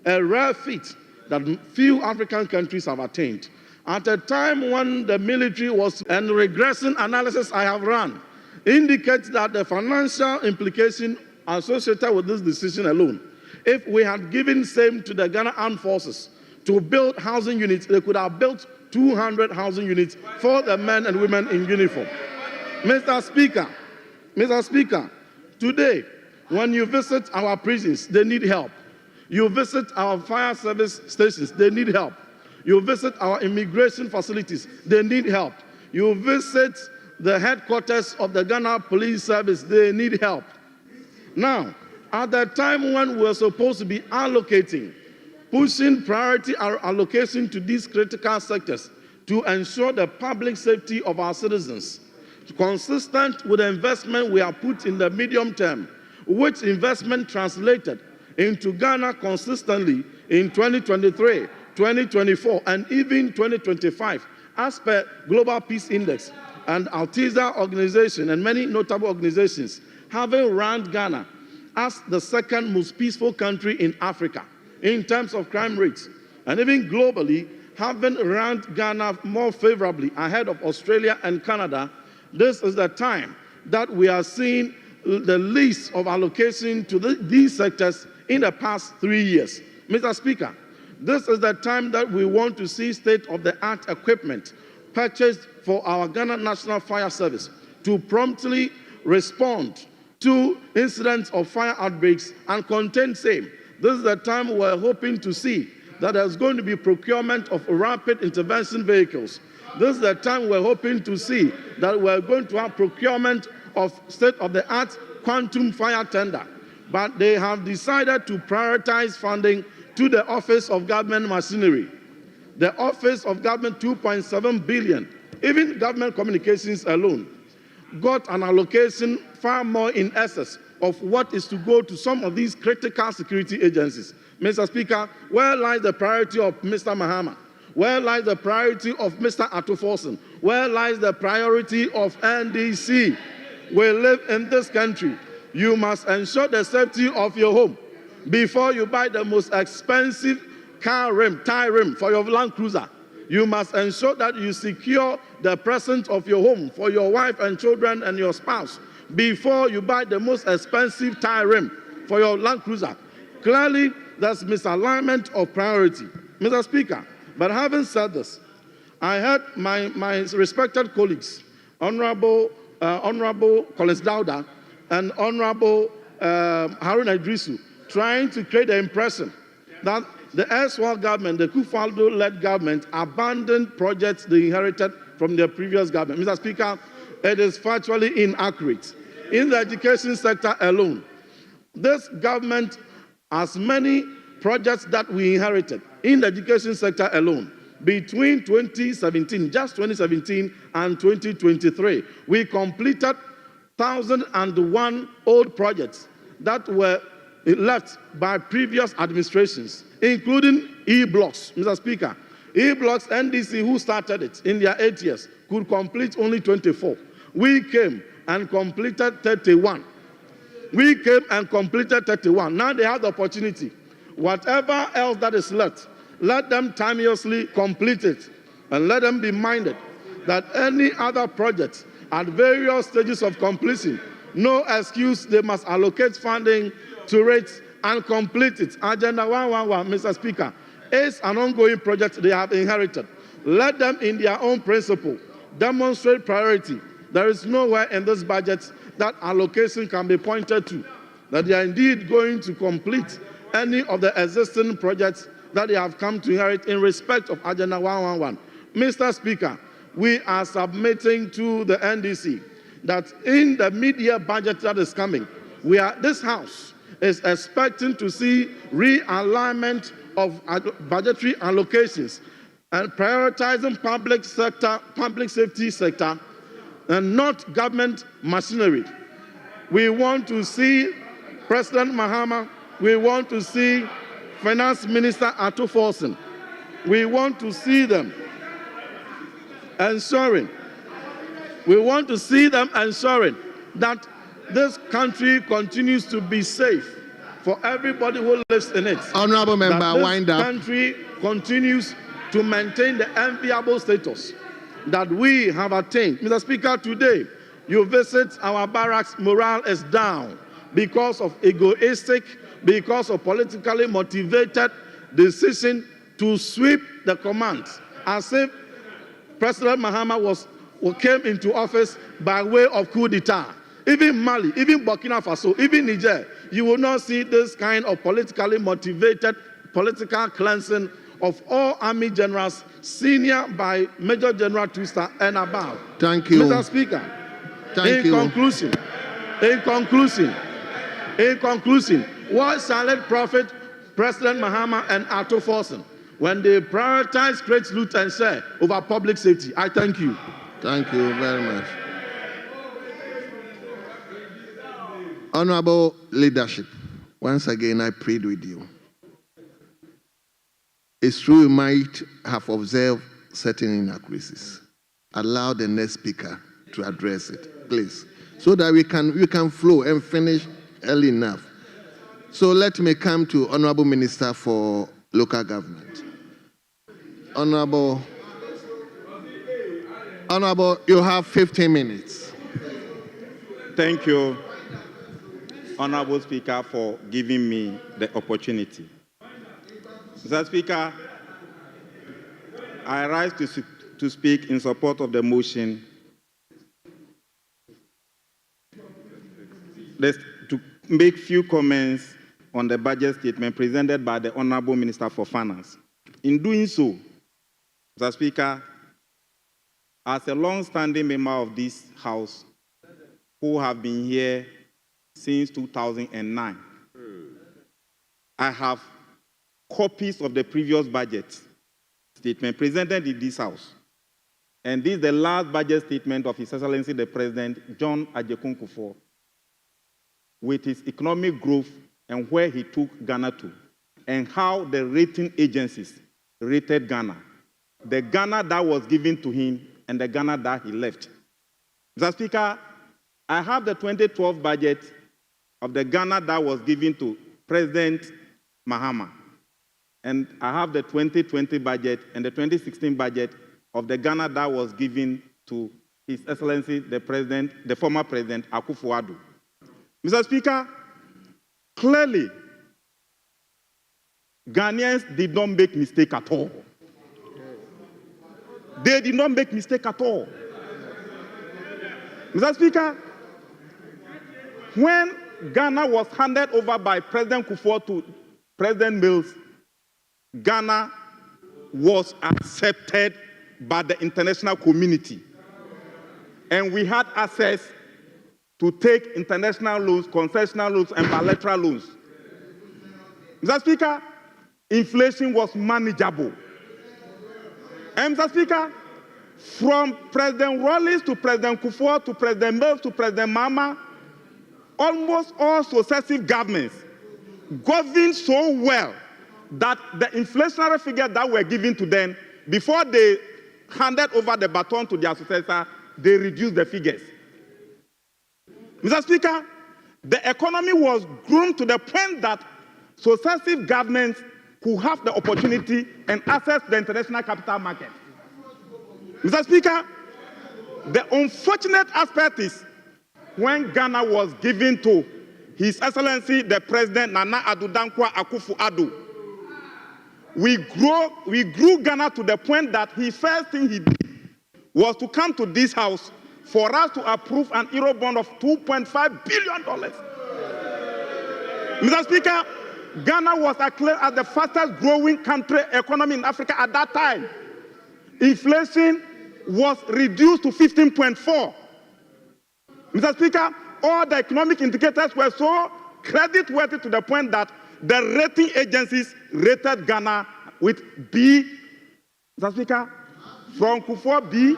V: a rare feat that few African countries have attained. At a time when the military was, and regression analysis I have run indicates that the financial implication associated with this decision alone, if we had given same to the Ghana Armed Forces to build housing units, they could have built 200 housing units for the men and women in uniform. Mr. Speaker, today, when you visit our prisons, they need help. You visit our fire service stations, they need help. You visit our immigration facilities, they need help. You visit the headquarters of the Ghana Police Service, they need help. Now, at the time when we're supposed to be allocating, pushing priority allocation to these critical sectors to ensure the public safety of our citizens, consistent with the investment we have put in the medium term, which investment translated into Ghana consistently in 2023, 2024, and even 2025, as per Global Peace Index and Altiza organization and many notable organizations, having ranked Ghana as the second most peaceful country in Africa in terms of crime rates, and even globally, having ranked Ghana more favorably ahead of Australia and Canada. This is the time that we are seeing the least of allocation to these sectors in the past 3 years. Mr. Speaker, this is the time that we want to see state-of-the-art equipment purchased for our Ghana National Fire Service to promptly respond to incidents of fire outbreaks and contain same. This is the time we're hoping to see that there's going to be procurement of rapid intervention vehicles. This is the time we're hoping to see that we're going to have procurement of state-of-the-art quantum fire tender. But they have decided to prioritize funding to the Office of Government Machinery. The Office of Government, 2.7 billion. Even government communications alone got an allocation far more in excess of what is to go to some of these critical security agencies. Mr. Speaker, where lies the priority of Mr. Mahama? Where lies the priority of Mr. Atuforsen? Where lies the priority of NDC? We live in this country. You must ensure the safety of your home before you buy the most expensive car rim, tire rim for your Land Cruiser. You must ensure that you secure the presence of your home for your wife and children and your spouse before you buy the most expensive tire rim for your Land Cruiser. Clearly, that's misalignment of priority. Mr. Speaker, but having said this, I heard my respected colleagues, Honorable Collins Dauda and Honorable Harun Idrisu, trying to create the impression that the erstwhile government, the Kufuor-led government, abandoned projects they inherited from their previous government. Mr. Speaker, it is factually inaccurate. In the education sector alone, this government has many projects that we inherited in the education sector alone. Between 2017, just 2017 and 2023, we completed 1,001 old projects that were left by previous administrations, including E-blocks. Mr. Speaker, E-blocks, NDC, who started it in their 8 years, could complete only 24. We came and completed 31. Now they have the opportunity. Whatever else that is left, let them timeously complete it. And let them be minded that any other project at various stages of completion, no excuse, they must allocate funding to it and complete it. Agenda 111, Mr. Speaker, is an ongoing project they have inherited. Let them, in their own principle, demonstrate priority. There is nowhere in this budget that allocation can be pointed to, that they are indeed going to complete any of the existing projects that they have come to inherit in respect of Agenda 111. Mr. Speaker, we are submitting to the NDC that in the mid-year budget that is coming, this House is expecting to see realignment of budgetary allocations and prioritizing public safety sector and not government machinery. We want to see President Mahama. We want to see Finance Minister Atuforsen. We want to see them ensuring. We want to see them ensuring that this country continues to be safe for everybody who lives in it.
B: Honorable member,
V: that this
B: wind up.
V: Country continues to maintain the enviable status that we have attained. Mr. Speaker, today you visit our barracks, morale is down because of egoistic, because of politically motivated decision to sweep the command, as if President Mahama came into office by way of coup d'etat. Even Mali, even Burkina Faso, even Niger, you will not see this kind of politically motivated political cleansing of all army generals, senior by Major General 2-star and above.
B: Thank you.
V: Mr. Speaker, in conclusion, what shall it profit President Mahama and Atuforsen when they prioritize great loot and share over public safety? I thank you.
B: Thank you very much. Honorable leadership, once again I prayed with you. It's true you might have observed certain inaccuracies. Allow the next speaker to address it, please, so that we can flow and finish early enough. So let me come to Honorable Minister for Local Government. Honorable, you have 15 minutes.
E: Thank you, Honorable Speaker, for giving me the opportunity. Mr. Speaker, I rise to speak in support of the motion to make few comments on the budget statement presented by the Honorable Minister for Finance. In doing so, Mr. Speaker, as a long-standing member of this House who have been here since 2009, I have copies of the previous budget statement presented in this House. And this is the last budget statement of His Excellency the President, John Ajekun Kufuor, with his economic growth and where he took Ghana to, and how the rating agencies rated Ghana, the Ghana that was given to him and the Ghana that he left. Mr. Speaker, I have the 2012 budget of the Ghana that was given to President Mahama, and I have the 2020 budget and the 2016 budget of the Ghana that was given to His Excellency the President, the former President Akufo-Addo. Mr. Speaker, clearly, Ghanaians did not make mistake at all. They did not make mistake at all. Mr. Speaker, when Ghana was handed over by President Kufuor to President Mills, Ghana was accepted by the international community. And we had access to take international loans, concessional loans, and bilateral loans. Mr. Speaker, inflation was manageable. And Mr. Speaker, from President Rawlings to President Kufuor to President Mills to President Mahama, almost all successive governments governed so well that the inflationary figures that were given to them, before they handed over the baton to their successor, they reduced the figures. Mr. Speaker, the economy was groomed to the point that successive governments could have the opportunity and access to the international capital market. Mr. Speaker, the unfortunate aspect is when Ghana was given to His Excellency the President Nana Addo Dankwa Akufo-Addo, we grew Ghana to the point that the first thing he did was to come to this House for us to approve an Eurobond of $2.5 billion. Mr. Speaker, Ghana was acclaimed as the fastest growing country economy in Africa at that time. Inflation was reduced to 15.4. Mr. Speaker, all the economic indicators were so creditworthy to the point that the rating agencies rated Ghana with B. Mr. Speaker, from Kufuor B,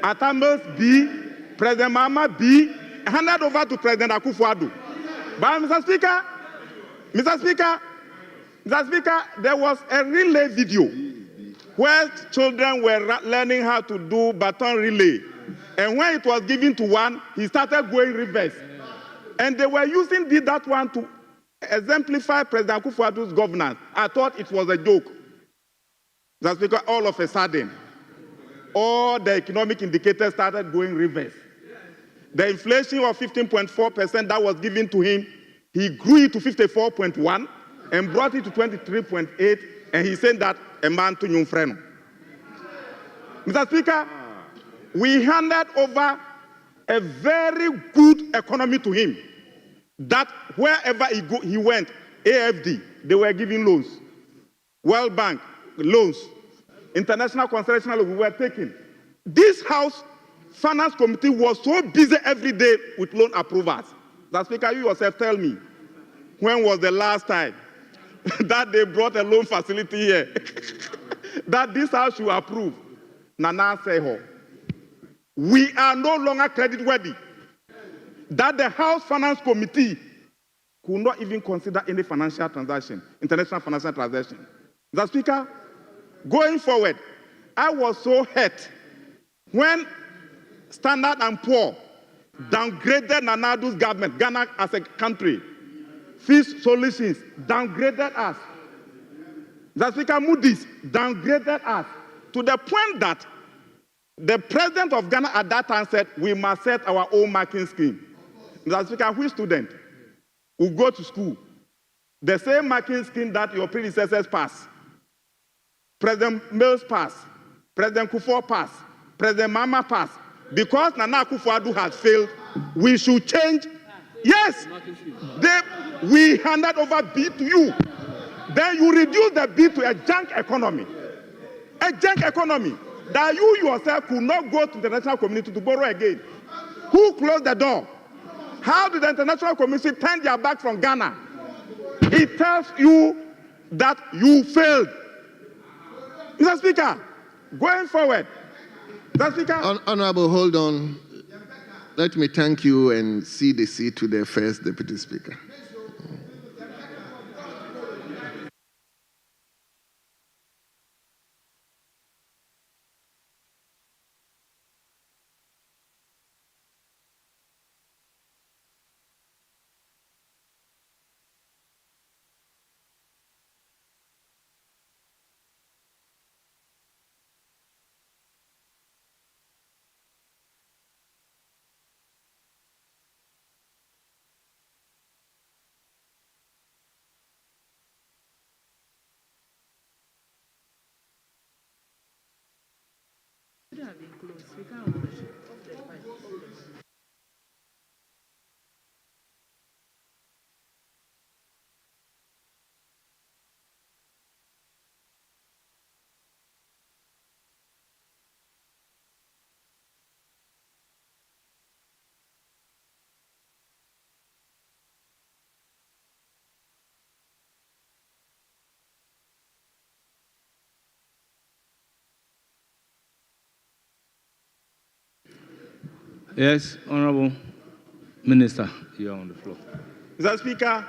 E: Atamils B, President Mahama B handed over to President Akufo-Addo. But Mr. Speaker, there was a relay video where children were learning how to do baton relay. And when it was given to one, he started going reverse. And they were using that one to exemplify President Akufo-Addo's governance. I thought it was a joke. That's because all of a sudden, all the economic indicators started going reverse. The inflation of 15.4% that was given to him, he grew it to 54.1 and brought it to 23.8, and he said that a man to new friend. Mr. Speaker, we handed over a very good economy to him, that wherever he went, AFD, they were giving loans. World Bank, loans. International consideration, we were taking. This House Finance Committee was so busy every day with loan approvals. Mr. Speaker, you yourself tell me, when was the last time that they brought a loan facility here that this House should approve? Nana Seho. We are no longer credit worthy. That the House Finance Committee could not even consider any financial transaction, international financial transaction. Mr. Speaker, going forward, I was so hurt when Standard & Poor downgraded Nana Addo's government, Ghana as a country. Fish Solutions downgraded us. Mr. Speaker, Moody's downgraded us to the point that the president of Ghana at that time said, we must set our own marking scheme. Mr. Speaker, which student will go to school, the same marking scheme that your predecessors passed, President Mills passed, President Kufuor passed, President Mahama passed, because Nana Akufo-Addo has failed, we should change. Yes, we handed over B to you. Then you reduce the B to a junk economy. A junk economy that you yourself could not go to the international community to borrow again. Who closed the door? How did the international community turn their back from Ghana? It tells you that you failed. Mr. Speaker, going forward, Mr. Speaker.
B: Honorable, hold on. Let me thank you and cede the seat to the first Deputy Speaker.
H: Yes, Honorable Minister, you are on the floor.
E: Mr. Speaker,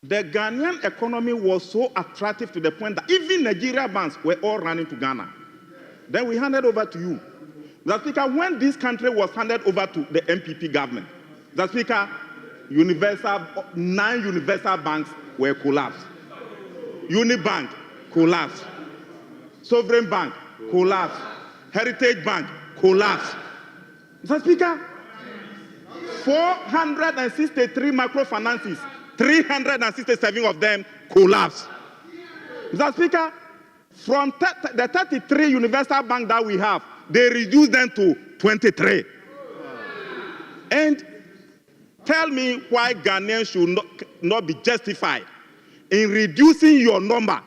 E: the Ghanaian economy was so attractive to the point that even Nigeria banks were all running to Ghana. Then we handed over to you. Mr. Speaker, when this country was handed over to the MPP government, Mr. Speaker, 9 universal banks were collapsed. Unibank collapsed. Sovereign Bank collapsed. Heritage Bank collapsed. Mr. Speaker, 463 microfinances, 367 of them collapsed. Mr. Speaker, from the 33 universal banks that we have, they reduced them to 23. And tell me why Ghanaians should not be justified in reducing your number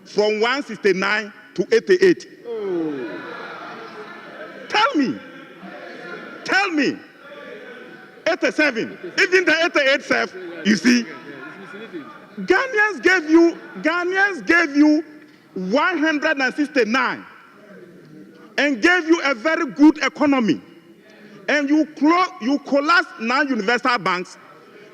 E: from 169 to 88. Tell me. 87. Even the 88 self, you see. Ghanaians gave you 169 and gave you a very good economy. and you collapse non-universal banks,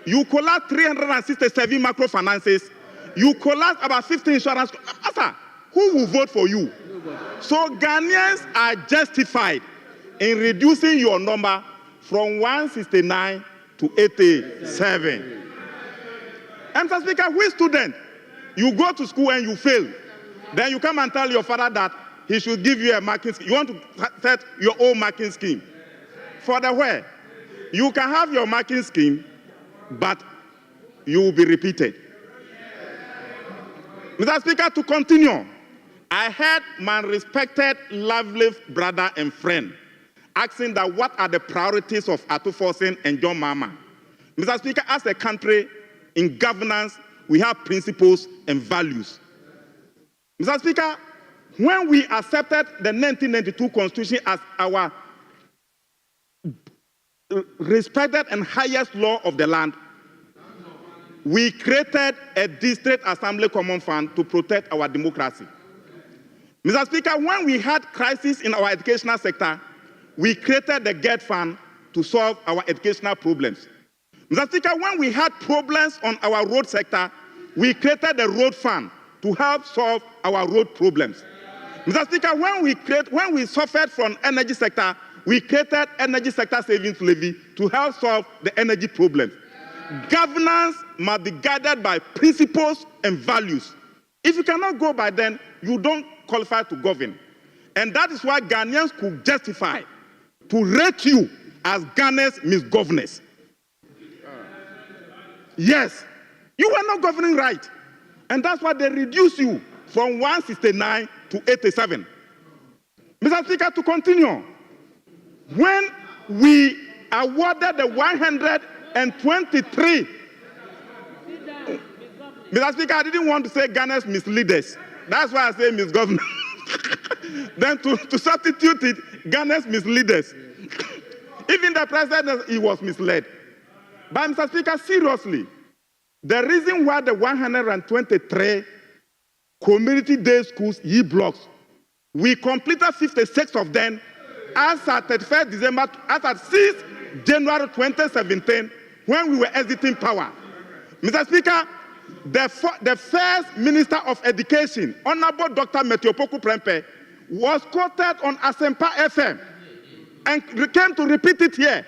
E: you collapse 367 microfinances, you collapse about 50 insurance. Master, who will vote for you? So Ghanaians are justified in reducing your number from 169 to 87. And Mr. Speaker, which student, you go to school and you fail, then you come and tell your father that he should give you a marking scheme. You want to set your own marking scheme. For the where? You can have your marking scheme, but you will be repeated. Mr. Speaker, to continue, I heard my respected, lovely brother and friend asking that what are the priorities of Atuforsen and John Mahama. Mr. Speaker, as a country in governance, we have principles and values. Mr. Speaker, when we accepted the 1992 Constitution as our respected and highest law of the land, we created a district assembly common fund to protect our democracy. Mr. Speaker, when we had crisis in our educational sector, we created the GET fund to solve our educational problems. Mr. Speaker, when we had problems on our road sector, we created the road fund to help solve our road problems. Mr. Speaker, when we suffered from energy sector, we created energy sector savings levy to help solve the energy problems. Governance must be guided by principles and values. If you cannot go by them, you don't qualify to govern. And that is why Ghanaians could justify to rate you as Ghana's misgovernors. Yes, you were not governing right. And that's why they reduced you from 169 to 87. Mr. Speaker, to continue, when we awarded the 123, Mr. Speaker, I didn't want to say Ghana's misleaders. That's why I say misgovernors. Then to substitute it, Ghana's misleaders. Even the president, he was misled. But Mr. Speaker, seriously, the reason why the 123 community day schools, blocks, we completed 56 of them as at 31st December, as at 6th January 2017, when we were exiting power. Mr. Speaker, the first Minister of Education, Honorable Dr. Metiopoku Prempe, was quoted on Asempa FM and came to repeat it here.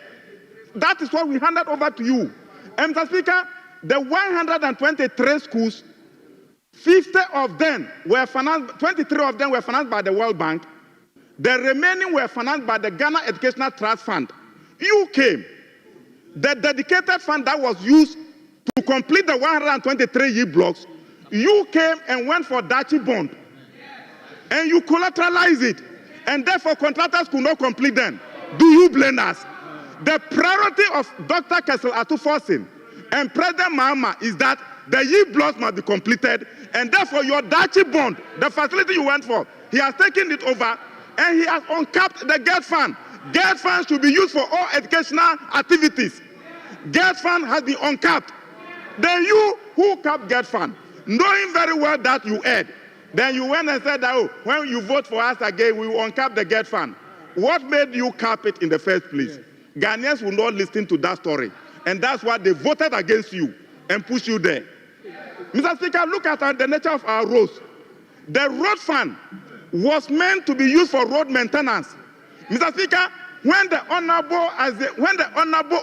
E: That is what we handed over to you. And Mr. Speaker, the 123 schools, 50 of them were financed, 23 of them were financed by the World Bank. The remaining were financed by the Ghana Educational Trust Fund. You came. The dedicated fund that was used to complete the 123 blocks, you came and went for Dachi bond. And you collateralized it. And therefore, contractors could not complete them. Do you blame us? The priority of Dr. Kessel Atuforsen and President Mahama is that the blocks must be completed. And therefore, your Dachi bond, the facility you went for, he has taken it over and he has uncapped the GET fund. GET fund should be used for all educational activities. GET fund has been uncapped. Then you who capped GET fund, knowing very well that you erred, then you went and said that, oh, when you vote for us again, we will uncap the GET fund. What made you cap it in the first place? Ghanaians will not listen to that story. And that's why they voted against you and pushed you there. Mr. Speaker, look at the nature of our roads. The road fund was meant to be used for road maintenance. Mr. Speaker, when the Honorable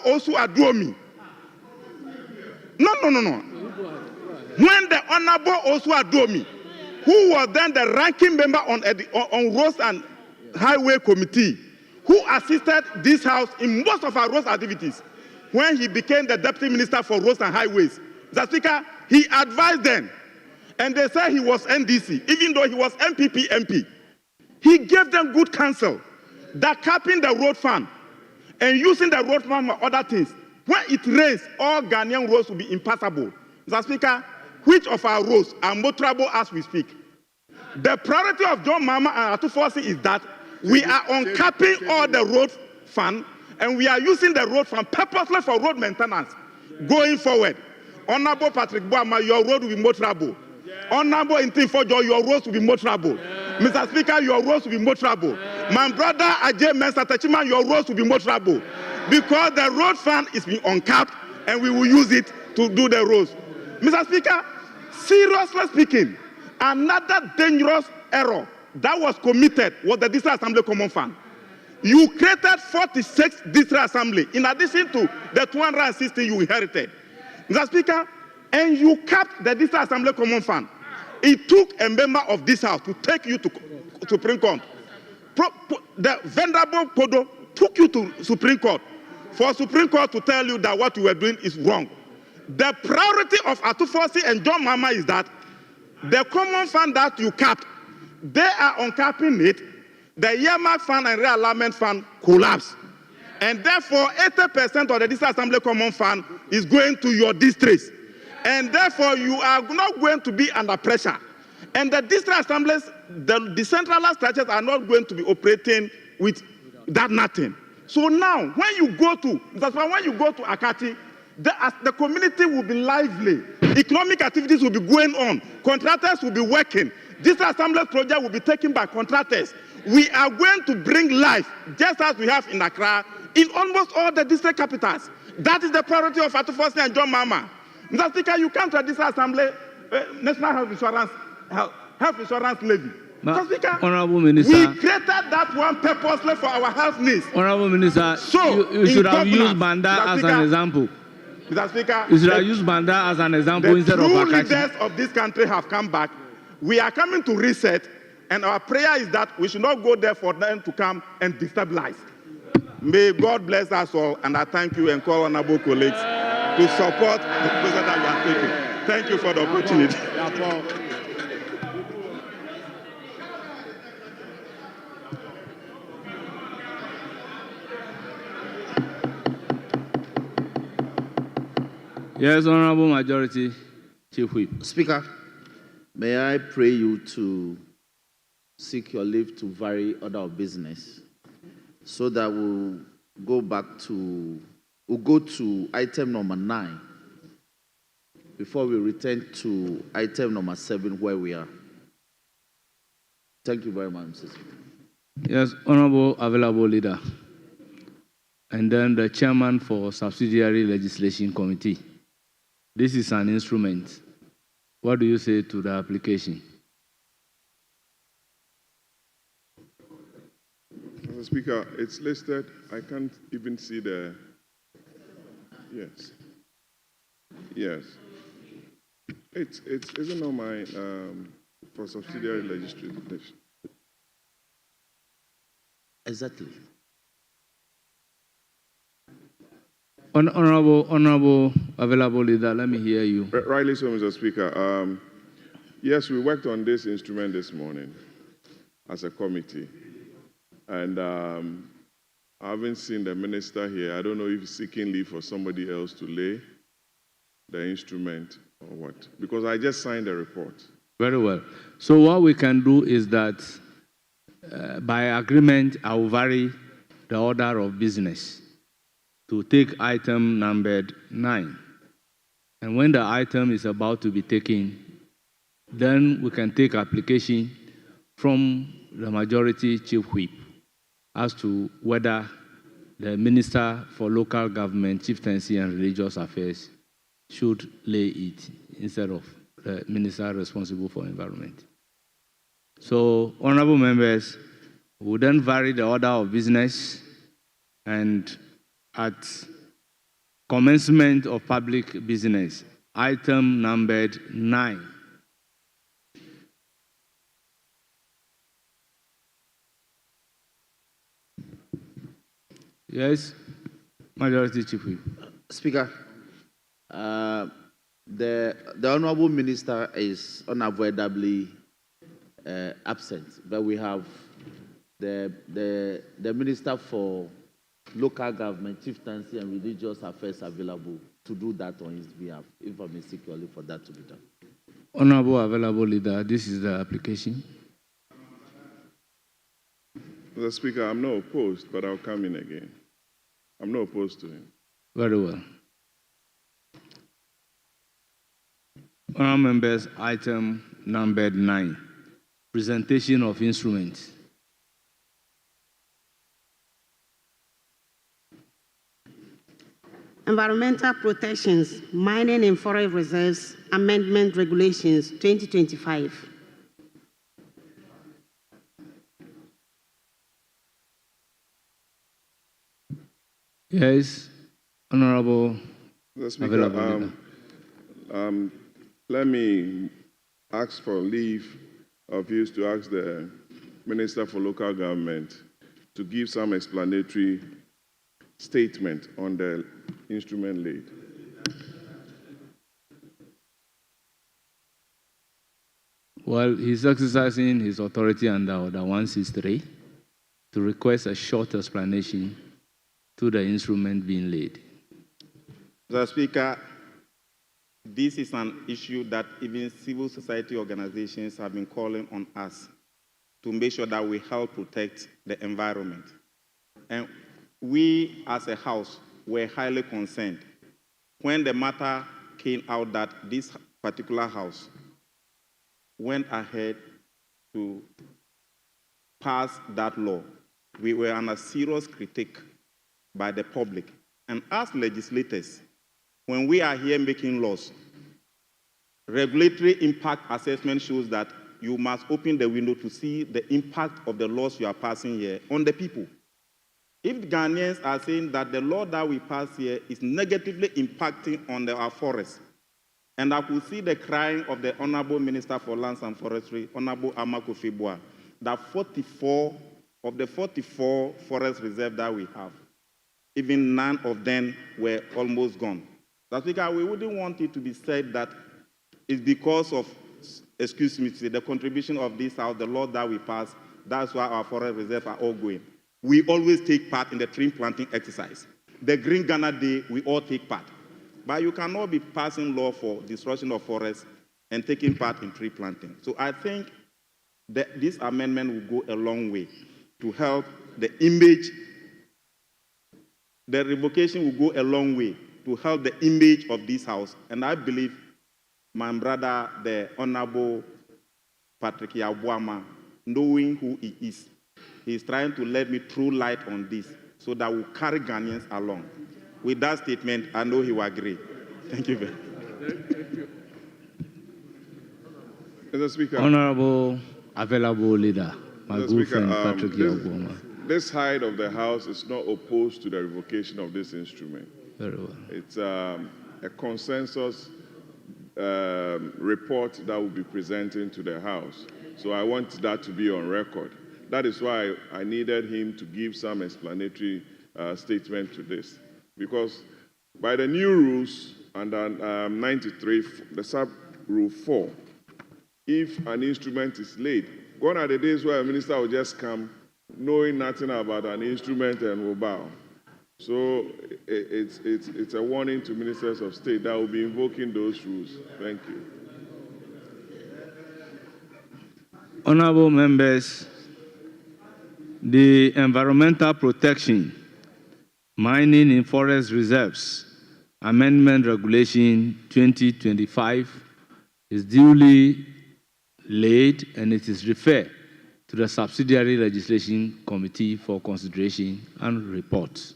E: Osu Aduomi, no. When the Honorable Osu Aduomi, who was then the ranking member on Roads and Highway Committee, who assisted this house in most of our roads activities, when he became the Deputy Minister for Roads and Highways, Mr. Speaker, he advised them, and they said he was NDC, even though he was MPP MP. He gave them good counsel that capping the road fund and using the road fund for other things, when it rains, all Ghanaian roads will be impassable. Mr. Speaker, which of our roads are motorable as we speak? The priority of John Mahama and Atuforsen is that we are uncapping all the road fund and we are using the road fund purposely for road maintenance. Going forward, Honorable Patrick Boama, your road will be motorable. Honorable Intin Fojo, your roads will be motorable. Mr. Speaker, your roads will be motorable. My brother Adjournment, your roads will be more trouble because the road fund is being uncapped and we will use it to do the roads. Mr. Speaker, seriously speaking, another dangerous error that was committed was the District Assembly Common Fund. You created 46 District Assembly in addition to the 260 you inherited. Mr. Speaker, and you capped the District Assembly Common Fund. It took a member of this House to take you to Supreme Court. The venerable Kodo took you to Supreme Court for Supreme Court to tell you that what you were doing is wrong. The priority of Atufosi and John Mama is that the common fund that you capped, they are uncapping it. The Yearmark Fund and Realignment Fund collapse. And therefore, 80% of the District Assembly Common Fund is going to your districts. And therefore, you are not going to be under pressure. And the district assemblies, the decentralized structures are not going to be operating with that nothing. So now, when you go to Akati, the community will be lively. Economic activities will be going on. Contractors will be working. District assembly project will be taken by contractors. We are going to bring life, just as we have in Accra, in almost all the district capitals. That is the priority of Atufosi and John Mama. Mr. Speaker, you can't register assembly national health insurance levy. Mr. Speaker,
H: Honorable Minister,
E: we created that one purposely for our health needs.
H: Honorable Minister,
E: so
H: you should have used Banda as an example.
E: Mr. Speaker,
H: you should have used Banda as an example instead of Akati.
E: The true leaders of this country have come back. We are coming to reset, and our prayer is that we should not go there for them to come and destabilize. May God bless us all, and I thank you and call honorable colleagues to support the position that we are taking. Thank you for the opportunity.
H: Yes, Honorable Majority Chief Whip.
G: Speaker, may I pray you to seek your leave to vary order of business so that we'll go to item number 9 before we return to item number 7 where we are. Thank you very much, Mr. Speaker.
H: Yes, Honorable Available Leader. And then the Chairman for Subsidiary Legislation Committee. This is an instrument. What do you say to the application?
M: Mr. Speaker, it's listed. I can't even see the... Yes. Yes. It isn't on my for subsidiary legislation.
G: Exactly.
H: Honorable Available Leader, let me hear you.
M: Rightly so, Mr. Speaker. Yes, we worked on this instrument this morning as a committee. And I haven't seen the minister here. I don't know if he's seeking leave for somebody else to lay the instrument or what. Because I just signed the report.
H: Very well. So what we can do is that by agreement, I will vary the order of business to take item numbered 9. And when the item is about to be taken, then we can take application from the Majority Chief Whip as to whether the Minister for Local Government, Chieftaincy and Religious Affairs should lay it instead of the Minister responsible for Environment. So, honorable members, we will then vary the order of business, and at commencement of public business, item numbered 9. Yes, Majority Chief Whip.
G: Speaker, the Honorable Minister is unavoidably absent, but we have the Minister for Local Government, Chieftaincy and Religious Affairs available to do that on his behalf, if I may seek your leave for that to be done.
H: Honorable Available Leader, this is the application.
M: Mr. Speaker, I'm not opposed, but I'll come in again. I'm not opposed to him.
H: Very well. Honourable members, item numbered 9, presentation of instruments.
K: Environmental Protections, Mining and Forest Reserves Amendment Regulations 2025.
H: Yes, Honorable
N: Mr. Speaker, let me ask for leave of you to ask the Minister for Local Government to give some explanatory statement on the instrument laid.
H: Well, he's exercising his authority under Order 163 to request a short explanation to the instrument being laid.
E: Mr. Speaker, this is an issue that even civil society organizations have been calling on us to make sure that we help protect the environment. And we, as a House, were highly concerned when the matter came out that this particular House went ahead to pass that law. We were under serious critique by the public. And as legislators, when we are here making laws, regulatory impact assessment shows that you must open the window to see the impact of the laws you are passing here on the people. If Ghanaians are saying that the law that we pass here is negatively impacting on our forests, and I could see the crying of the Honorable Minister for Lands and Forestry, Honorable Amako Fibua, that 44 of the 44 forest reserves that we have, even none of them were almost gone. That's because we wouldn't want it to be said that it's because of, excuse me, the contribution of this House, the law that we passed, that's why our forest reserves are all going. We always take part in the tree planting exercise. The Green Ghana Day, we all take part. But you cannot be passing law for destruction of forests and taking part in tree planting. So I think that this amendment will go a long way to help the image. The revocation will go a long way to help the image of this House. And I believe my brother, the Honorable Patrick Yabuama, knowing who he is trying to let me throw light on this so that we'll carry Ghanaians along. With that statement, I know he will agree. Thank you very much.
N: Mr. Speaker.
H: Honorable Available Leader, my good friend Patrick Yabuama.
N: This side of the House is not opposed to the revocation of this instrument.
H: Very well.
N: It's a consensus report that will be presenting to the House. So I want that to be on record. That is why I needed him to give some explanatory statement to this. Because by the new rules under 93, the sub-rule 4, if an instrument is laid, gone are the days where a minister will just come knowing nothing about an instrument and will bow. So it's a warning to ministers of state that will be invoking those rules. Thank you.
H: Honorable members, the Environmental Protection, Mining in Forest Reserves Amendment Regulation 2025 is duly laid and it is referred to the Subsidiary Legislation Committee for consideration and report.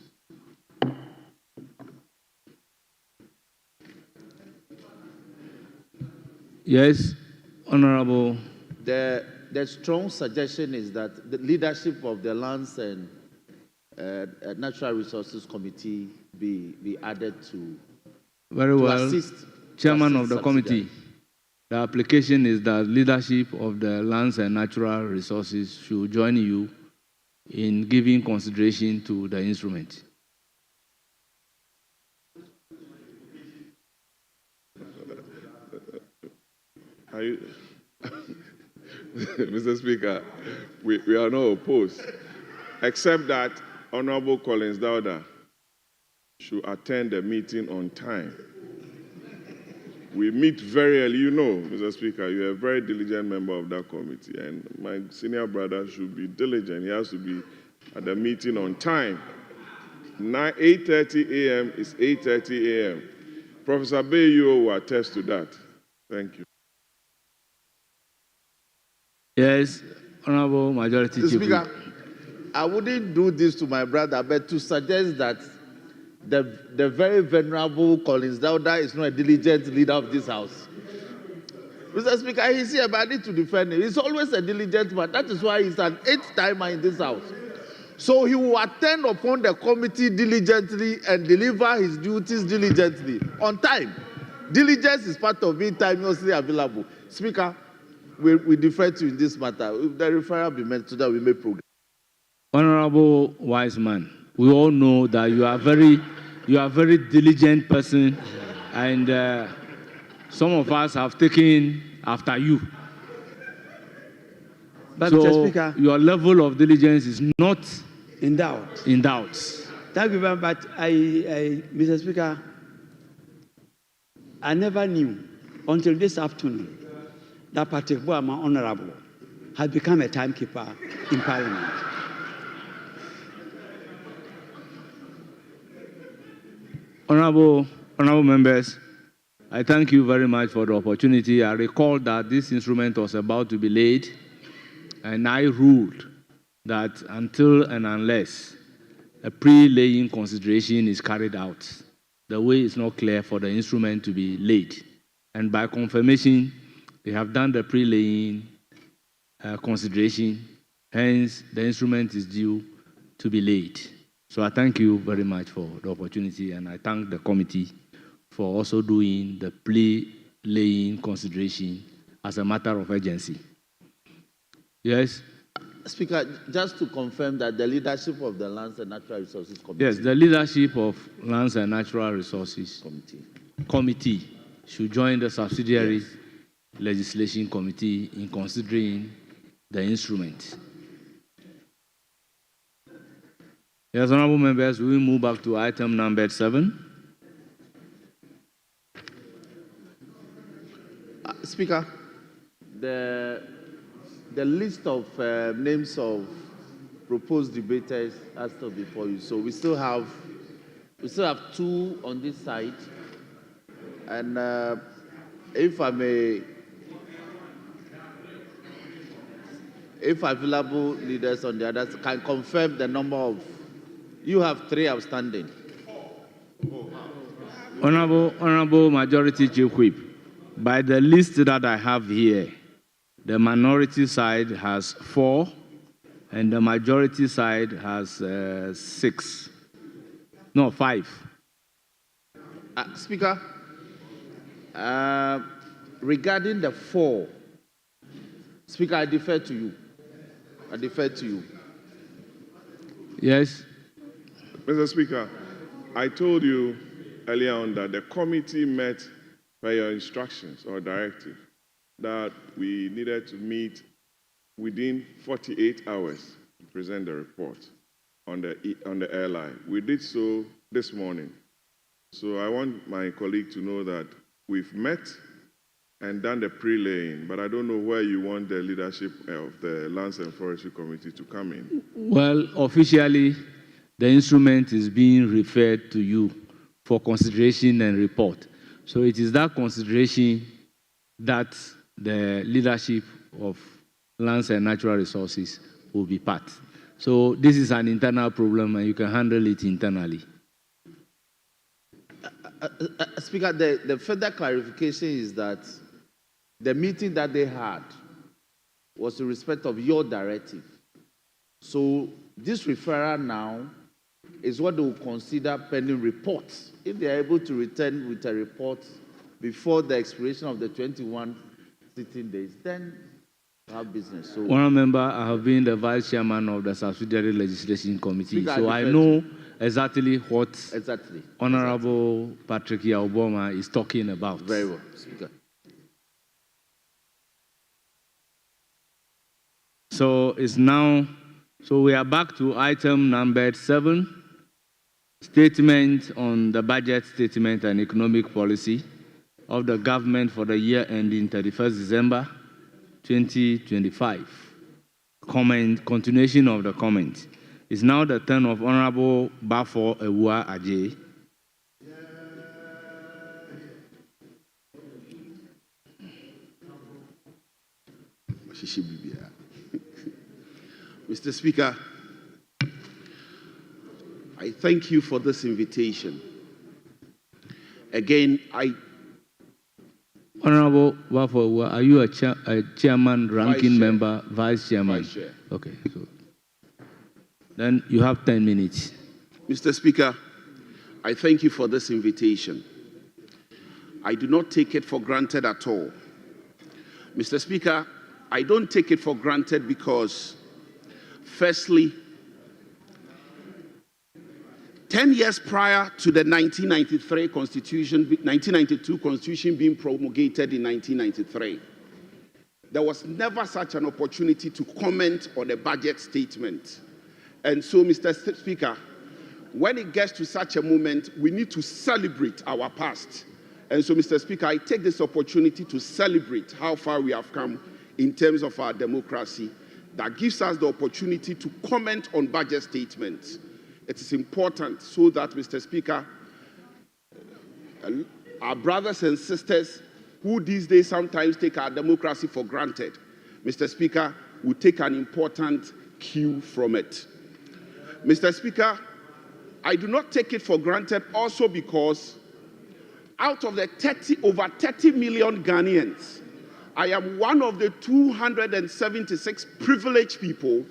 H: Yes, Honorable.
G: The strong suggestion is that the leadership of the Lands and Natural Resources Committee be added to.
H: Very well.
G: Assist,
H: Chairman of the committee, the application is that leadership of the Lands and Natural Resources should join you in giving consideration to the instrument.
N: Are you Mr. Speaker, we are not opposed, except that Honorable Collins Dowda should attend the meeting on time. We meet very early. You know, Mr. Speaker, you're a very diligent member of that committee, and my senior brother should be diligent. He has to be at the meeting on time. 8:30 a.m. is 8:30 a.m. Professor Bayo will attest to that. Thank you.
H: Yes, Honorable Majority
G: Mr. Speaker, I wouldn't do this to my brother, but to suggest that the very venerable Collins Dowda is not a diligent leader of this house. Mr. Speaker, he's here, but I need to defend him. He's always a diligent man. That is why he's an 8th timer in this house. So he will attend upon the committee diligently and deliver his duties diligently, on time. Diligence is part of being timelessly available. Speaker, we defer to you in this matter. If the referral be made so that we may progress.
H: Honorable Wiseman, we all know that you are a very diligent person, and some of us have taken after you.
U: But
H: so
U: Mr. Speaker,
H: your level of diligence is not
U: in doubt.
H: In doubt.
U: Thank you very much. But Mr. Speaker, I never knew until this afternoon that Patrick Boama, Honorable, had become a timekeeper in Parliament.
H: Honorable members, I thank you very much for the opportunity. I recall that this instrument was about to be laid, and I ruled that until and unless a pre-laying consideration is carried out, the way is not clear for the instrument to be laid. And by confirmation, they have done the pre-laying consideration, hence the instrument is due to be laid. So I thank you very much for the opportunity, and I thank the committee for also doing the pre-laying consideration as a matter of urgency. Yes?
G: Speaker, just to confirm that the leadership of the Lands and Natural Resources Committee.
H: Yes, the leadership of Lands and Natural Resources Committee should join the subsidiary legislation committee in considering the instrument. Yes, honorable members, we will move back to item number 7.
G: Speaker, the list of names of proposed debaters are still before you. So we still have 2 on this side, and if available leaders on the others can confirm the number of. You have 3 outstanding.
H: Honorable Majority Chief Whip, by the list that I have here, the minority side has 4, and the majority side has 6. No, 5.
G: Speaker, regarding the 4, Speaker, I defer to you.
H: Yes.
N: Mr. Speaker, I told you earlier on that the committee met by your instructions or directive that we needed to meet within 48 hours to present the report on the airline. We did so this morning. So I want my colleague to know that we've met and done the pre-laying, but I don't know where you want the leadership of the Lands and Forestry Committee to come in.
H: Well, officially, the instrument is being referred to you for consideration and report. So it is that consideration that the leadership of Lands and Natural Resources will be part. So this is an internal problem, and you can handle it internally.
G: Speaker, the further clarification is that the meeting that they had was in respect of your directive. So this referral now is what they will consider pending reports. If they are able to return with a report before the expiration of the 21 sitting days, then we have business. So,
H: One member, I have been the vice chairman of the subsidiary legislation committee,
G: Speaker,
H: so I know exactly what Honorable Patrick Yaoboma is talking about.
G: Very well, Speaker.
H: So we are back to item number 7. Statement on the budget statement and economic policy of the government for the year ending 31st December 2025. Continuation of the comment. It's now the turn of Honorable Bafo Ewua Ajay.
D: Mr. Speaker, I thank you for this invitation. Again,
H: Honorable Wafo, are you a chairman, ranking member, vice chairman?
D: Vice chair.
H: Okay, so then you have 10 minutes.
D: Mr. Speaker, I thank you for this invitation. I do not take it for granted at all. Mr. Speaker, I don't take it for granted because, firstly, 10 years prior to the 1992 Constitution being promulgated in 1993, there was never such an opportunity to comment on a budget statement. And so, Mr. Speaker, when it gets to such a moment, we need to celebrate our past. And so, Mr. Speaker, I take this opportunity to celebrate how far we have come in terms of our democracy. That gives us the opportunity to comment on budget statements. It is important so that, Mr. Speaker, our brothers and sisters who these days sometimes take our democracy for granted, Mr. Speaker, will take an important cue from it. Mr. Speaker, I do not take it for granted also because out of the over 30 million Ghanaians, I am one of the 276 privileged people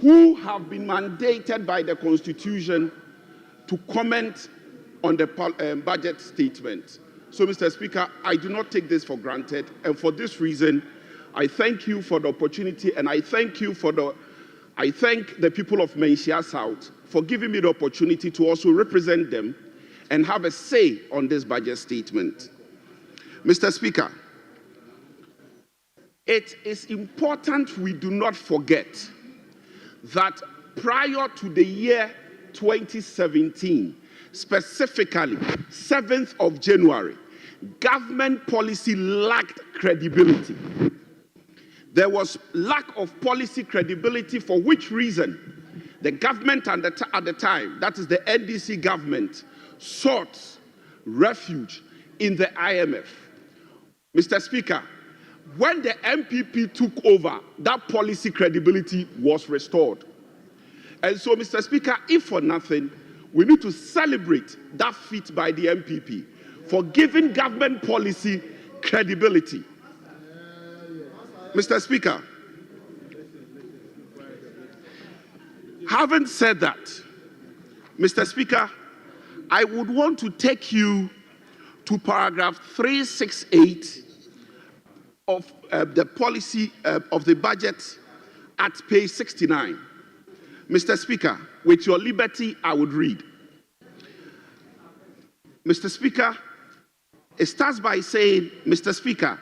D: who have been mandated by the Constitution to comment on the budget statement. So, Mr. Speaker, I do not take this for granted, and for this reason, I thank you for the opportunity, and I thank the people of Manhyia South for giving me the opportunity to also represent them and have a say on this budget statement. Mr. Speaker, it is important we do not forget that prior to the year 2017, specifically 7th of January, government policy lacked credibility. There was lack of policy credibility, for which reason the government at the time, that is the NDC government, sought refuge in the IMF. Mr. Speaker, when the MPP took over, that policy credibility was restored. And so, Mr. Speaker, if for nothing, we need to celebrate that feat by the MPP for giving government policy credibility. Mr. Speaker, having said that, Mr. Speaker, I would want to take you to paragraph 368 of the policy of the budget at page 69. Mr. Speaker, with your liberty, I would read. Mr. Speaker, it starts by saying, Mr. Speaker,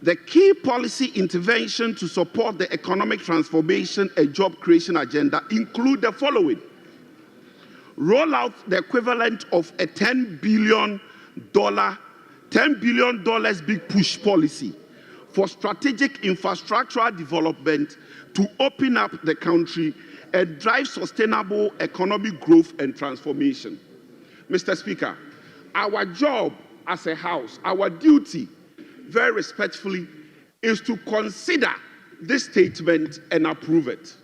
D: the key policy intervention to support the economic transformation and job creation agenda include the following. Roll out the equivalent of a $10 billion big push policy for strategic infrastructural development to open up the country and drive sustainable economic growth and transformation. Mr. Speaker, our job as a House, our duty, very respectfully, is to consider this statement and approve it.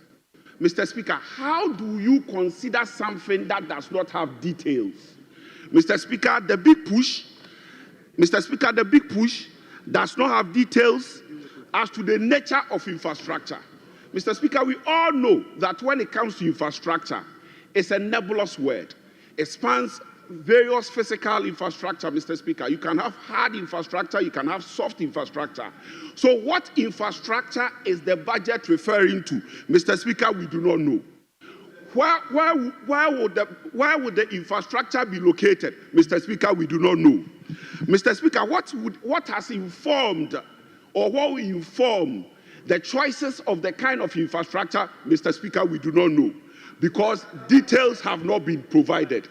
D: Mr. Speaker, how do you consider something that does not have details? Mr. Speaker, the big push does not have details as to the nature of infrastructure. Mr. Speaker, we all know that when it comes to infrastructure, it's a nebulous word. It spans various physical infrastructure, Mr. Speaker. You can have hard infrastructure, you can have soft infrastructure. So what infrastructure is the budget referring to? Mr. Speaker, we do not know. Where would the infrastructure be located? Mr. Speaker, we do not know. Mr. Speaker, what has informed or what will inform the choices of the kind of infrastructure? Mr. Speaker, we do not know because details have not been provided.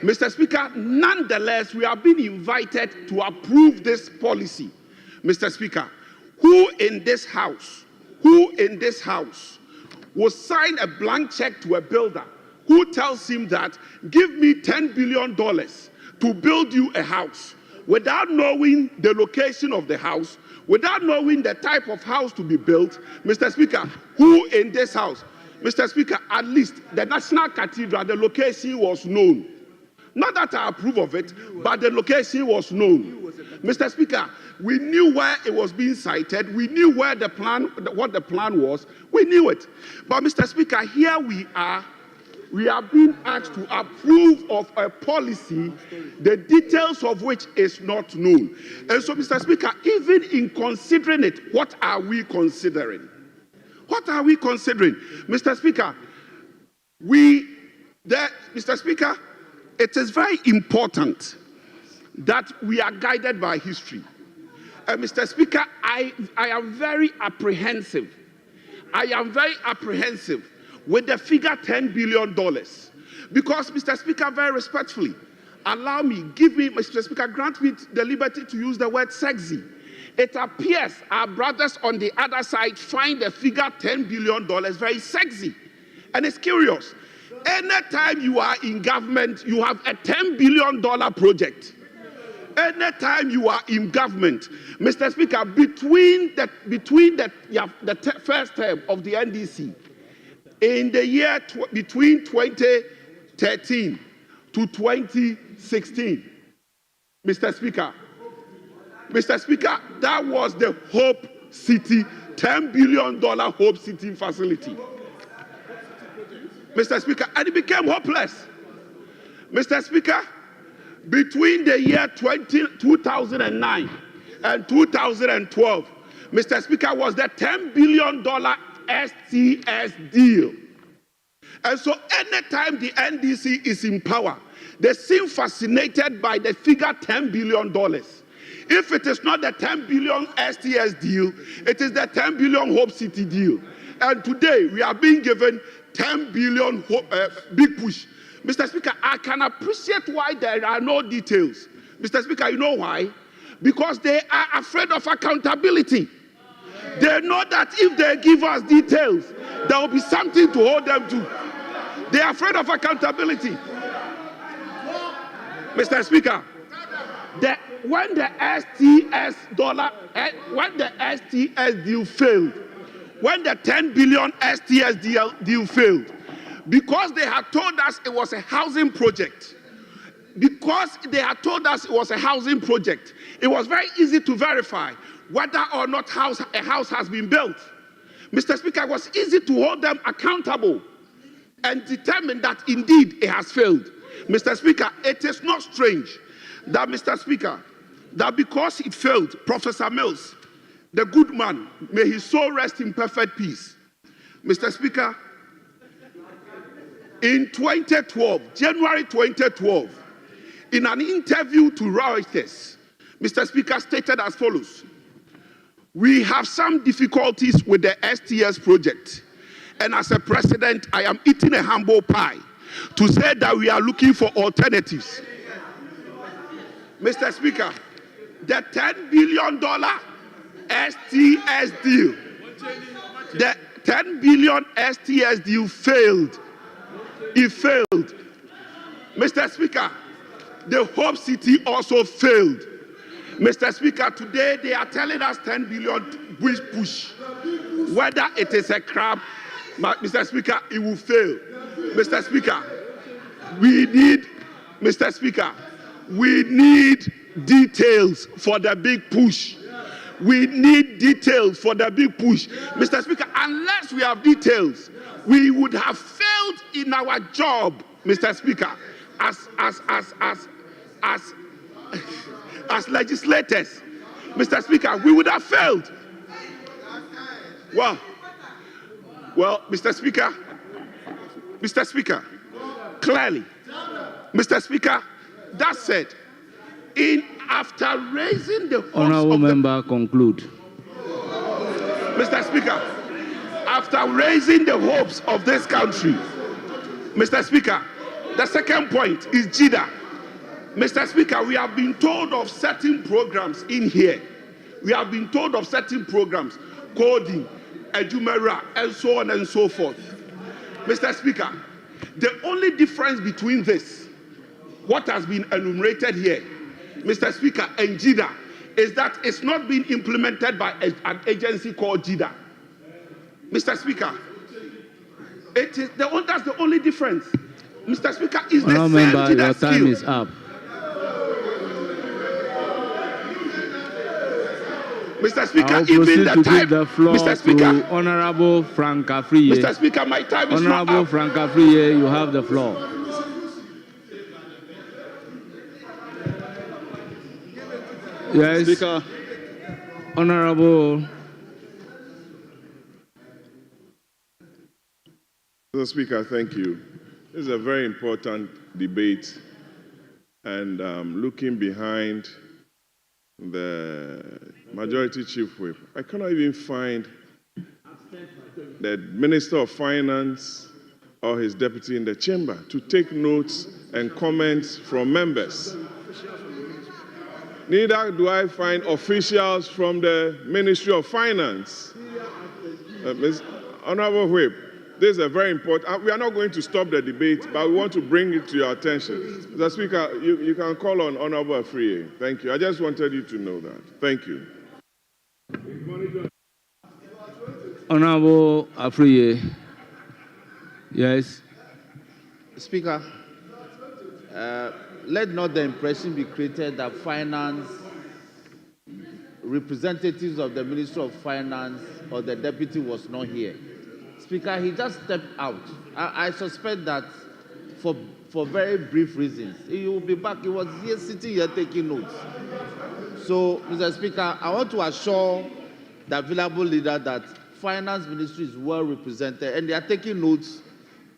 D: Mr. Speaker, nonetheless, we have been invited to approve this policy. Mr. Speaker, who in this House will sign a blank check to a builder who tells him that, give me $10 billion to build you a house, without knowing the location of the house, without knowing the type of house to be built? Mr. Speaker, who in this House? Mr. Speaker, at least the National Cathedral, the location was known. Not that I approve of it, but the location was known. Mr. Speaker, we knew where it was being sited. We knew where the plan, what the plan was. We knew it. But Mr. Speaker, here we are. We are being asked to approve of a policy, the details of which is not known. And so, Mr. Speaker, even in considering it, what are we considering? What are we considering? Mr. Speaker, Mr. Speaker, it is very important that we are guided by history. Mr. Speaker, I am very apprehensive. I am very apprehensive with the figure $10 billion. Because, Mr. Speaker, very respectfully, allow me, Mr. Speaker, grant me the liberty to use the word sexy. It appears our brothers on the other side find the figure $10 billion very sexy. And it's curious. Anytime you are in government, you have a $10 billion project. Anytime you are in government, Mr. Speaker, between the first term of the NDC, in the year between 2013 to 2016, Mr. Speaker, that was the Hope City, $10 billion Hope City facility. Mr. Speaker, and it became hopeless. Mr. Speaker, between the year 2009 and 2012, Mr. Speaker, was the $10 billion STS deal. And so anytime the NDC is in power, they seem fascinated by the figure $10 billion. If it is not the 10 billion STS deal, it is the 10 billion Hope City deal. And today we are being given 10 billion big push. Mr. Speaker, I can appreciate why there are no details. Mr. Speaker, you know why? Because they are afraid of accountability. They know that if they give us details, there will be something to hold them to. They are afraid of accountability. Mr. Speaker, when the STS deal failed, when the 10 billion STS deal failed, because they had told us it was a housing project, it was very easy to verify whether or not a house has been built. Mr. Speaker, it was easy to hold them accountable and determine that indeed it has failed. Mr. Speaker, it is not strange that, Mr. Speaker, that because it failed, Professor Mills, the good man, may his soul rest in perfect peace. Mr. Speaker, in 2012, January 2012, in an interview to Reuters, Mr. Speaker stated as follows: "We have some difficulties with the STS project, and as a president, I am eating a humble pie to say that we are looking for alternatives." Mr. Speaker, the $10 billion STS deal, the 10 billion STS deal failed. It failed. Mr. Speaker, the Hope City also failed. Mr. Speaker, today they are telling us 10 billion push. Whether it is a crab, but Mr. Speaker, it will fail. Mr. Speaker, we need details for the big push. We need details for the big push. Mr. Speaker, unless we have details, we would have failed in our job, Mr. Speaker, as legislators. Mr. Speaker, we would have failed. Well, Mr. Speaker, clearly, Mr. Speaker, that said, after raising the hopes
H: Honourable member, conclude.
D: Mr. Speaker, after raising the hopes of this country, Mr. Speaker, the second point is JIDA. Mr. Speaker, we have been told of certain programs in here. We have been told of certain programs, coding, Adjournment, and so on and so forth. Mr. Speaker, the only difference between this, what has been enumerated here, Mr. Speaker, and JIDA, is that it's not being implemented by an agency called JIDA. Mr. Speaker, It is that's the only difference. Mr. Speaker, is the
H: Honourable
D: same
H: member,
D: thing
H: your
D: that's
H: time
D: still.
H: is up.
D: Mr. Speaker,
H: I will
D: even
H: proceed
D: the
H: to
D: time.
H: give the floor
D: Mr. Speaker,
H: to Honourable Frank Afriye.
D: Mr. Speaker, my time is not
H: Honourable
D: up.
H: Frank Afriye, you have the floor. Yes.
P: Speaker.
H: Honourable.
N: Mr. Speaker, thank you. This is a very important debate, and looking behind the Majority Chief Whip, I cannot even find the Minister of Finance or his deputy in the chamber to take notes and comments from members. Neither do I find officials from the Ministry of Finance. Honorable Whip, this is a very important. We are not going to stop the debate, but we want to bring it to your attention. Mr. Speaker, you can call on Honorable Afriye. Thank you. I just wanted you to know that. Thank you.
H: Honourable Afriye. Yes.
G: Speaker, let not the impression be created that finance, representatives of the Ministry of Finance or the deputy was not here. Speaker, he just stepped out. I suspect that for very brief reasons. He will be back. He was here sitting here taking notes. So, Mr. Speaker, I want to assure the available leader that Finance Ministry is well represented and they are taking notes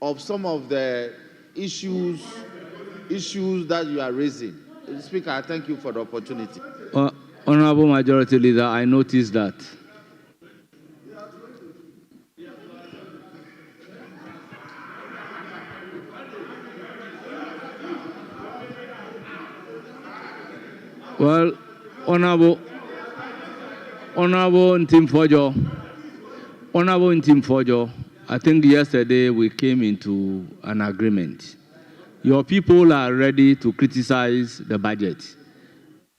G: of some of the issues that you are raising. Speaker, I thank you for the opportunity.
H: Honourable Majority Leader, I noticed that. Well, Honourable Ntim Fojo, I think yesterday we came into an agreement. Your people are ready to criticize the budget.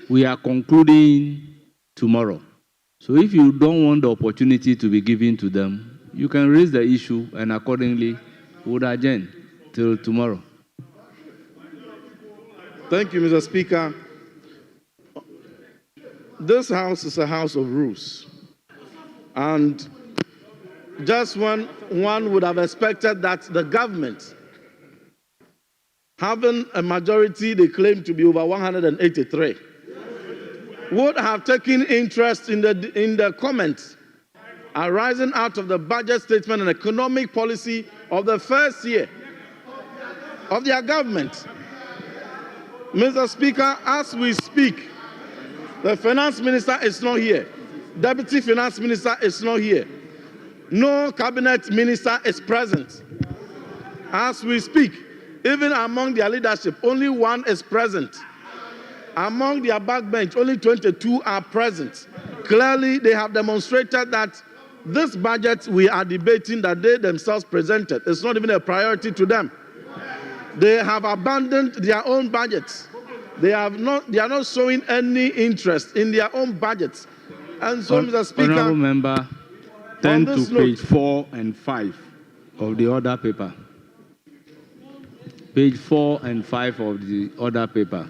H: We are concluding tomorrow. So if you don't want the opportunity to be given to them, you can raise the issue and accordingly we would adjourn till tomorrow.
V: Thank you, Mr. Speaker. This House is a house of rules. And just one would have expected that the government, having a majority they claim to be over 183, would have taken interest in the comments arising out of the budget statement and economic policy of the first year of their government. Mr. Speaker, as we speak, the Finance Minister is not here. Deputy Finance Minister is not here. No Cabinet Minister is present. As we speak, even among their leadership, only one is present. Among their backbench, only 22 are present. Clearly, they have demonstrated that this budget we are debating that they themselves presented is not even a priority to them. They have abandoned their own budgets. They are not showing any interest in their own budgets. And so, Mr. Speaker,
H: Honourable Member, turn to page 4 and 5 of the order paper. Page 4 and 5 of the order paper.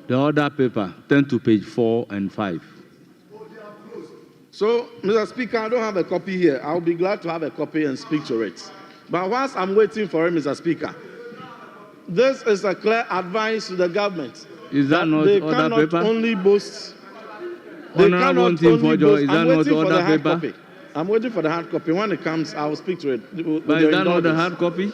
H: The order paper, turn to page 4 and 5.
V: So, Mr. Speaker, I don't have a copy here. I'll be glad to have a copy and speak to it. But whilst I'm waiting for it, Mr. Speaker, this is a clear advice to the government.
H: Is that not
V: they
H: order
V: cannot
H: paper?
V: only boast. They
H: Honourable
V: cannot
H: Ntim
V: only
H: Fojo,
V: boast.
H: is
V: I'm
H: that
V: waiting
H: not
V: for the
H: order
V: hard
H: paper?
V: copy. I'm waiting for the hard copy. When it comes, I will speak to it.
H: But is that not the hard copy?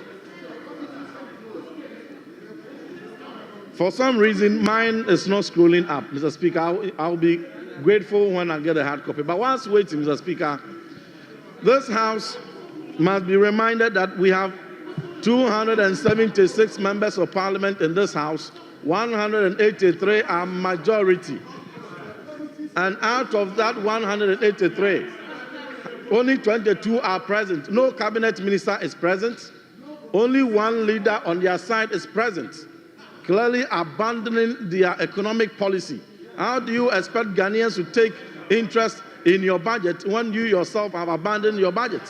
V: For some reason, mine is not scrolling up, Mr. Speaker. I'll be grateful when I get a hard copy. But whilst waiting, Mr. Speaker, this House must be reminded that we have 276 members of Parliament in this House. 183 are majority. And out of that 183, only 22 are present. No Cabinet Minister is present. Only one leader on their side is present, clearly abandoning their economic policy. How do you expect Ghanaians to take interest in your budget when you yourself have abandoned your budget?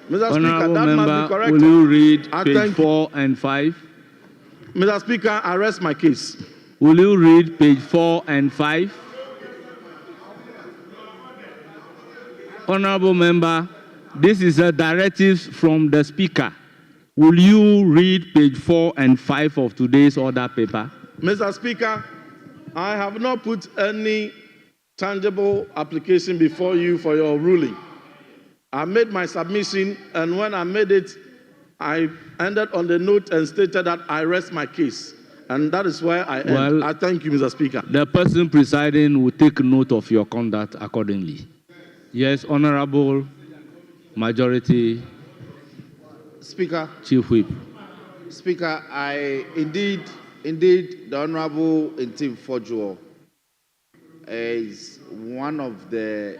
V: Mr. Speaker,
H: Honorable
V: that
H: member,
V: must be corrected.
H: will you read
V: I
H: page
V: thank
H: 4 and 5?
V: Mr. Speaker, I rest my case.
H: Will you read page 4 and 5? Honorable member, this is a directive from the Speaker. Will you read page 4 and 5 of today's order paper?
V: Mr. Speaker, I have not put any tangible application before you for your ruling. I made my submission, and when I made it, I ended on the note and stated that I rest my case. And that is where I end.
H: Well,
V: I thank you, Mr. Speaker.
H: The person presiding will take note of your conduct accordingly. Yes, Honorable Majority
G: Speaker.
H: Chief Whip.
G: Speaker, I indeed, the Honorable Ntim Fojuo is one of the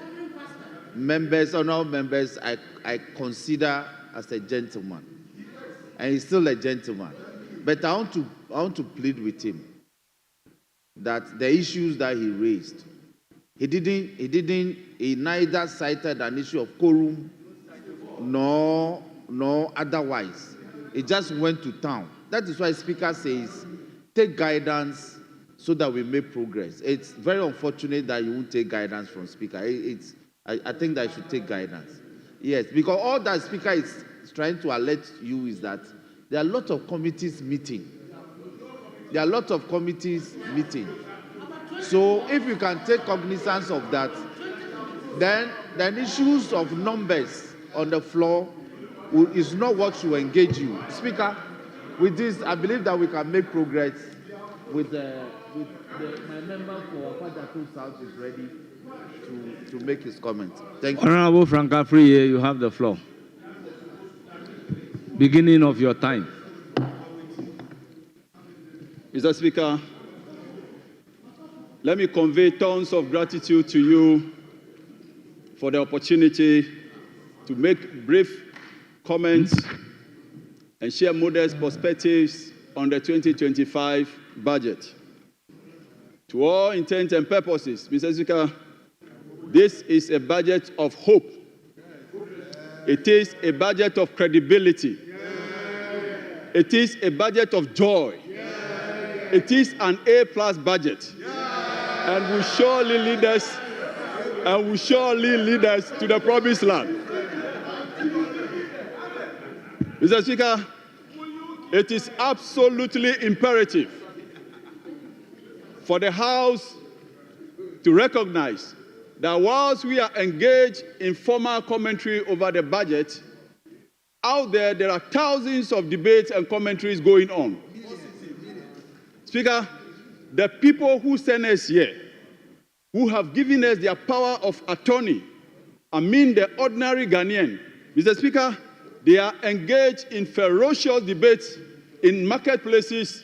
G: members, honorable members, I consider as a gentleman, and he's still a gentleman. But I want to plead with him that the issues that he raised, he neither cited an issue of quorum nor otherwise. He just went to town. That is why Speaker says, take guidance so that we make progress. It's very unfortunate that you won't take guidance from Speaker. I think that you should take guidance. Yes, because all that Speaker is trying to alert you is that there are a lot of committees meeting. So if you can take cognizance of that, then issues of numbers on the floor is not what should engage you. Speaker, with this, I believe that we can make progress with my member for Kwajalein South is ready to make his comment. Thank you.
H: Honorable Franka Friye, you have the floor. Beginning of your time.
P: Mr. Speaker, let me convey tons of gratitude to you for the opportunity to make brief comments and share modest perspectives on the 2025 budget. To all intents and purposes, Mr. Speaker, this is a budget of hope. It is a budget of credibility. It is a budget of joy. It is an A+ budget, and will surely lead us to the promised land. Mr. Speaker, it is absolutely imperative for the House to recognize that whilst we are engaged in formal commentary over the budget, out there are thousands of debates and commentaries going on. Speaker, the people who sent us here, who have given us their power of attorney, I mean the ordinary Ghanaian, Mr. Speaker, they are engaged in ferocious debates in marketplaces,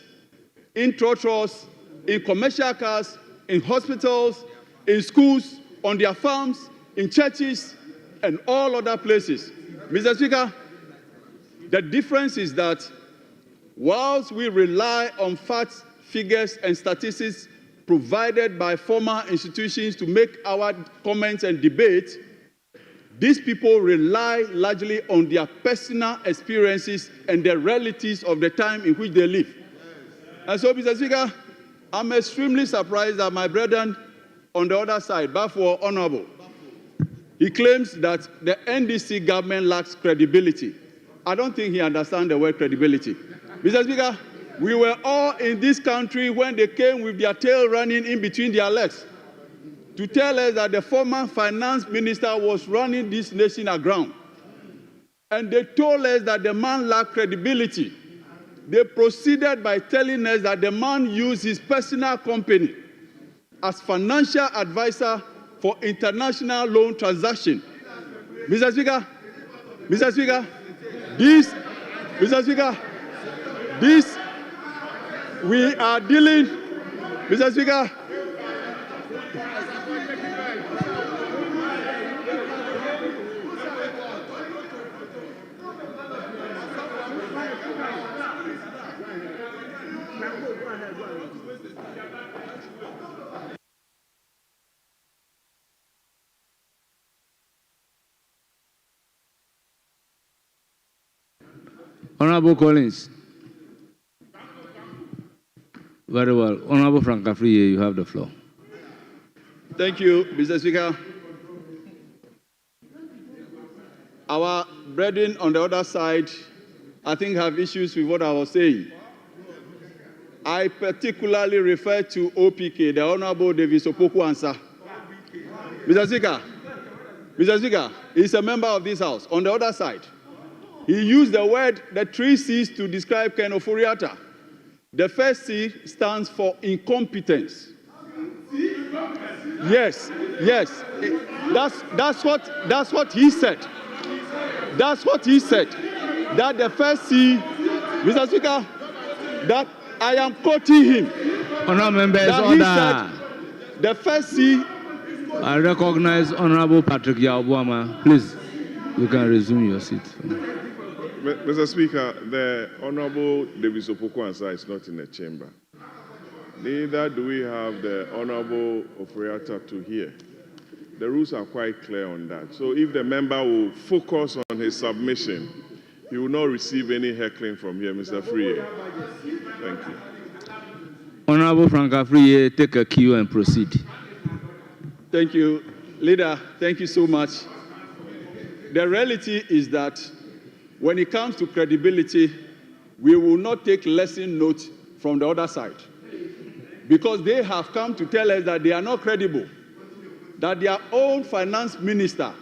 P: in trotros, in commercial cars, in hospitals, in schools, on their farms, in churches, and all other places. Mr. Speaker, the difference is that whilst we rely on facts, figures, and statistics provided by former institutions to make our comments and debate, these people rely largely on their personal experiences and the realities of the time in which they live. And so, Mr. Speaker, I'm extremely surprised that my brethren on the other side, Bafo Honorable, he claims that the NDC government lacks credibility. I don't think he understands the word credibility. Mr. Speaker, we were all in this country when they came with their tail running in between their legs to tell us that the former finance minister was running this nation aground. And they told us that the man lacked credibility. They proceeded by telling us that the man used his personal company as financial advisor for international loan transaction. Mr. Speaker, we are dealing, Mr. Speaker,
H: Honorable Collins. Very well. Honorable Frank Afriye, you have the floor.
P: Thank you, Mr. Speaker. Our brethren on the other side, I think, have issues with what I was saying. I particularly refer to OPK, the Honorable Davis Opoku answer. Mr. Speaker, he's a member of this House. On the other side, he used the word, the 3 C's to describe Ken Ofori-Atta. The first C stands for incompetence. Yes. That's what he said. That's what he said. That the first C, Mr. Speaker, that I am quoting him.
H: Honourable members, order.
P: The first C.
H: I recognize Honourable Patrick Yabuama. Please, you can resume your seat.
N: Mr. Speaker, the Honorable Davis Opoku-Ansah is not in the chamber. Neither do we have the Honorable Ofori-Atta to hear. The rules are quite clear on that. So if the member will focus on his submission, he will not receive any heckling from here, Mr. Afriye. Thank you.
H: Honorable Frank Afriye, take a cue and proceed.
P: Thank you, Leader. Thank you so much. The reality is that when it comes to credibility, we will not take lesson notes from the other side, because they have come to tell us that they are not credible, that their own finance minister,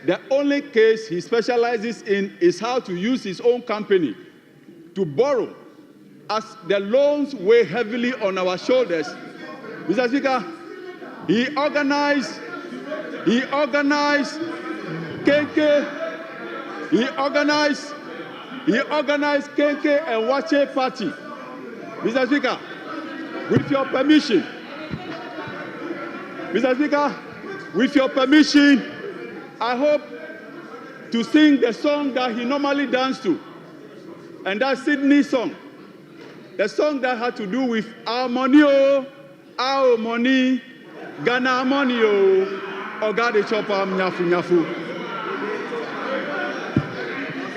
P: the only case he specializes in is how to use his own company to borrow, as the loans weigh heavily on our shoulders. Mr. Speaker, he organized KK. He organized KK and Wache party. Mr. Speaker, with your permission, I hope to sing the song that he normally dances to, and that's Sydney's song. The song that had to do with our money, our money, Ghana money, Oga de chopper, nyafu.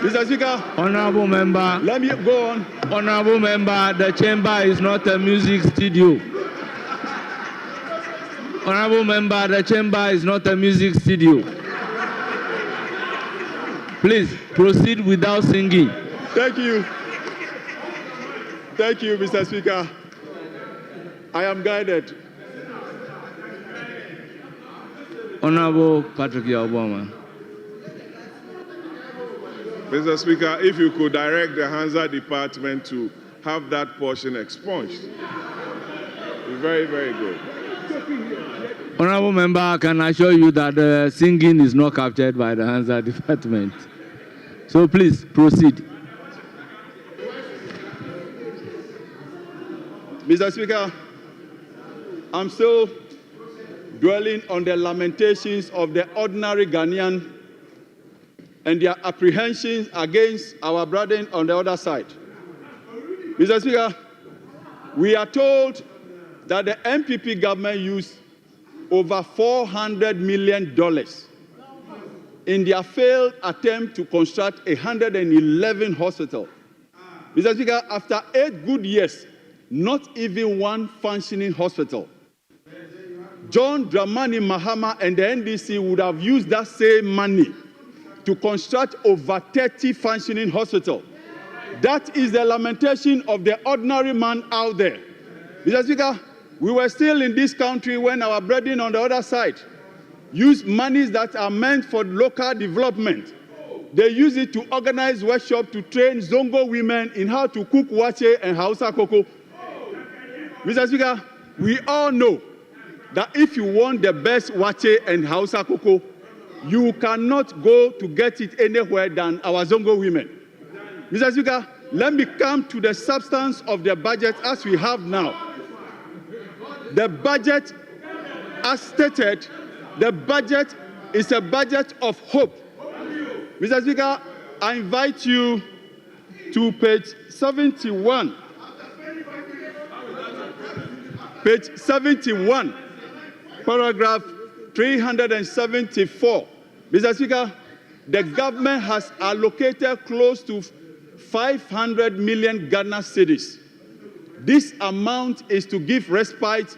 P: Mr. Speaker.
H: Honorable member.
P: Let me go on.
H: Honorable member, the chamber is not a music studio. Honorable member, the chamber is not a music studio. Please proceed without singing.
P: Thank you. Thank you, Mr. Speaker. I am guided.
H: Honorable Patrick Yabuama.
N: Mr. Speaker, if you could direct the Hansa Department to have that portion expunged. It's very, very good.
H: Honorable member, I can assure you that the singing is not captured by the Hansa Department. So please proceed.
P: Mr. Speaker, I'm still dwelling on the lamentations of the ordinary Ghanaian and their apprehensions against our brethren on the other side. Mr. Speaker, we are told that the MPP government used over $400 million in their failed attempt to construct 111 hospitals. Mr. Speaker, after 8 good years, not even one functioning hospital. John Dramani Mahama and the NDC would have used that same money to construct over 30 functioning hospitals. That is the lamentation of the ordinary man out there. Mr. Speaker, we were still in this country when our brethren on the other side use monies that are meant for local development. They use it to organize workshops to train Zongo women in how to cook wache and Hausa cocoa. Mr. Speaker, we all know that if you want the best wache and Hausa cocoa, you cannot go to get it anywhere than our Zongo women. Mr. Speaker, let me come to the substance of the budget as we have now. The budget, as stated, the budget is a budget of hope. Mr. Speaker, I invite you to page 71. Page 71, paragraph 374. Mr. Speaker, the government has allocated close to 500 million Ghana cedis. This amount is to give respite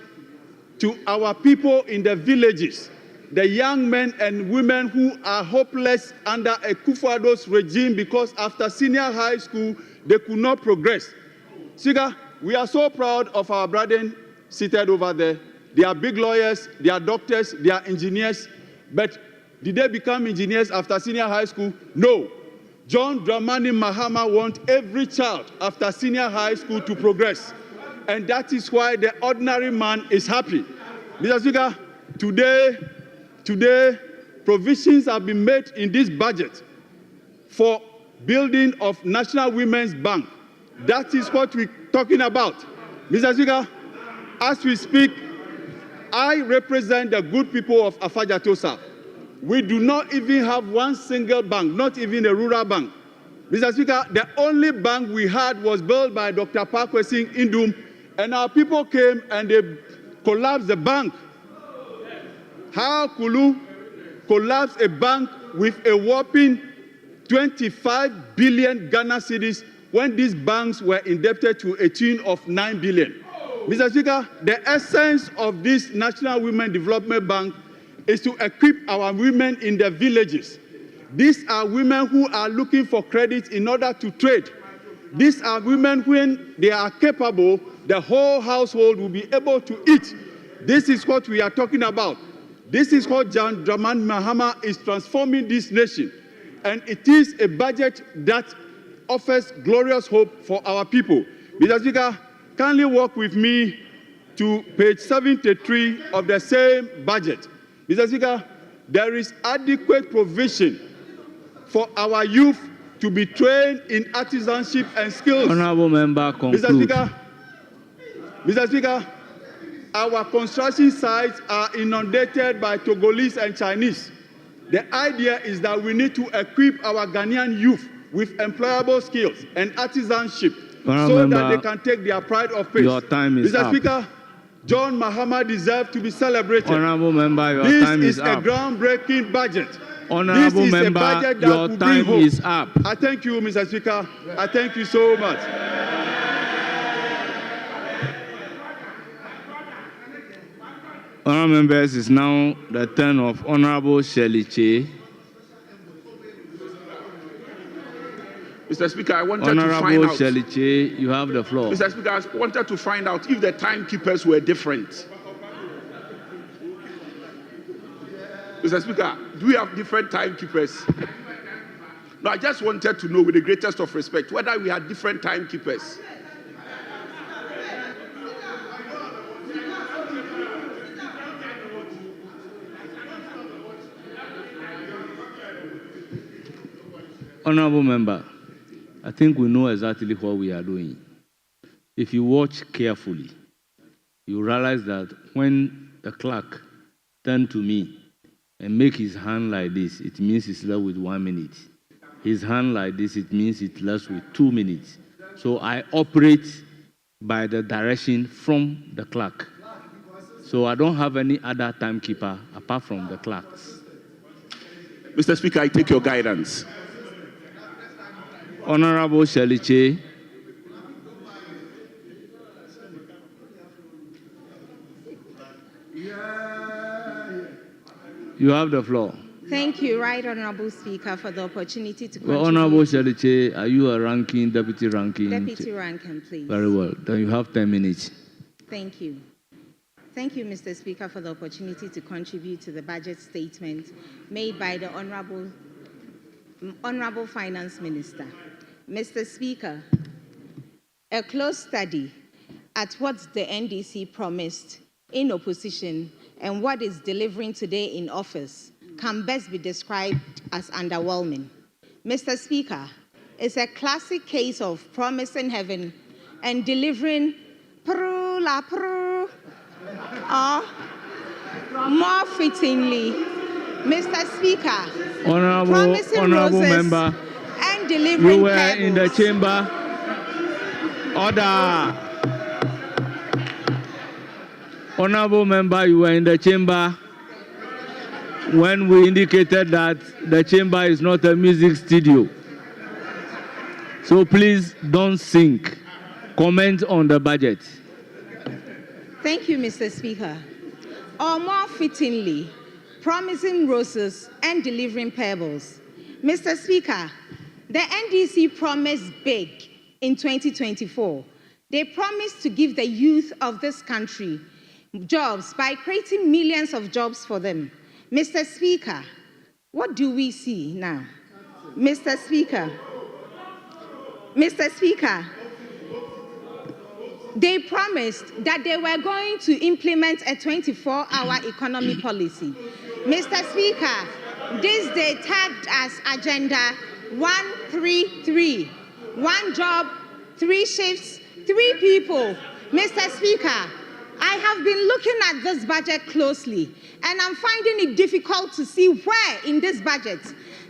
P: to our people in the villages, the young men and women who are hopeless under a Akufo-Addo's regime because after senior high school, they could not progress. Speaker, we are so proud of our brethren seated over there. They are big lawyers, they are doctors, they are engineers, but did they become engineers after senior high school? No. John Dramani Mahama wants every child after senior high school to progress. And that is why the ordinary man is happy. Mr. Speaker, today, provisions have been made in this budget for building of National Women's Bank. That is what we're talking about. Mr. Speaker, as we speak, I represent the good people of Afajatosa. We do not even have one single bank, not even a rural bank. Mr. Speaker, the only bank we had was built by Dr. Parkwesing Indum, and our people came and they collapsed the bank. How could you collapse a bank with a whopping 25 billion Ghana cedis when these banks were indebted to a tune of 9 billion? Mr. Speaker, the essence of this National Women Development Bank is to equip our women in the villages. These are women who are looking for credit in order to trade. These are women when they are capable, the whole household will be able to eat. This is what we are talking about. This is what John Dramani Mahama is transforming this nation. And it is a budget that offers glorious hope for our people. Mr. Speaker, kindly walk with me to page 73 of the same budget. Mr. Speaker, there is adequate provision for our youth to be trained in artisanship and skills.
H: Honorable Member, conclude.
P: Mr. Speaker, our construction sites are inundated by Togolese and Chinese. The idea is that we need to equip our Ghanaian youth with employable skills and artisanship so that they can take their pride of place.
H: Your time is
P: Mr.
H: up.
P: Speaker, John Mahama deserves to be celebrated.
H: Honorable Member, your time is up.
P: This is a groundbreaking budget.
H: Honorable
P: This is
H: Member,
P: a budget that
H: your
P: will
H: time
P: bring hope.
H: is up.
P: I thank you, Mr. Speaker. I thank you so much.
H: Honorable members, it's now the turn of Honorable Shirley Che.
D: Mr. Speaker, I wanted to find
H: Honorable
D: out.
H: Shirley Che, you have the floor.
D: Mr. Speaker, I wanted to find out if the timekeepers were different. Mr. Speaker, do we have different timekeepers? No, I just wanted to know, with the greatest of respect, whether we had different timekeepers.
H: Honorable Member, I think we know exactly what we are doing. If you watch carefully, you realize that when the clerk turned to me and make his hand like this, it means he's left with 1 minute. His hand like this, it means it's left with 2 minutes. So I operate by the direction from the clerk. So I don't have any other timekeeper apart from the clerks.
D: Mr. Speaker, I take your guidance.
H: Honorable Shirley Che. You have the floor.
F: Thank you, Right Honorable Speaker, for the opportunity to
H: Well, Honorable Shirley Che, are you a ranking, deputy ranking?
F: Deputy ranking, please.
H: Very well. Then you have 10 minutes.
F: Thank you. Thank you, Mr. Speaker, for the opportunity to contribute to the budget statement made by the Honorable Finance Minister. Mr. Speaker, a close study at what the NDC promised in opposition and what is delivering today in office can best be described as underwhelming. Mr. Speaker, it's a classic case of promising heaven and delivering proo la proo. More fittingly, Mr. Speaker, promising
H: Honorable
F: roses
H: Member,
F: and delivering
H: you were
F: pebbles.
H: in the chamber. Order. Honorable Member, you were in the chamber when we indicated that the chamber is not a music studio. So please don't sink. Comment on the budget.
F: Thank you, Mr. Speaker. Or more fittingly, promising roses and delivering pebbles. Mr. Speaker, the NDC promised big in 2024. They promised to give the youth of this country jobs by creating millions of jobs for them. Mr. Speaker, what do we see now? Mr. Speaker, they promised that they were going to implement a 24-hour economy policy. Mr. Speaker, this they tagged as Agenda 133. 1 job, 3 shifts, 3 people. Mr. Speaker, I have been looking at this budget closely, and I'm finding it difficult to see where in this budget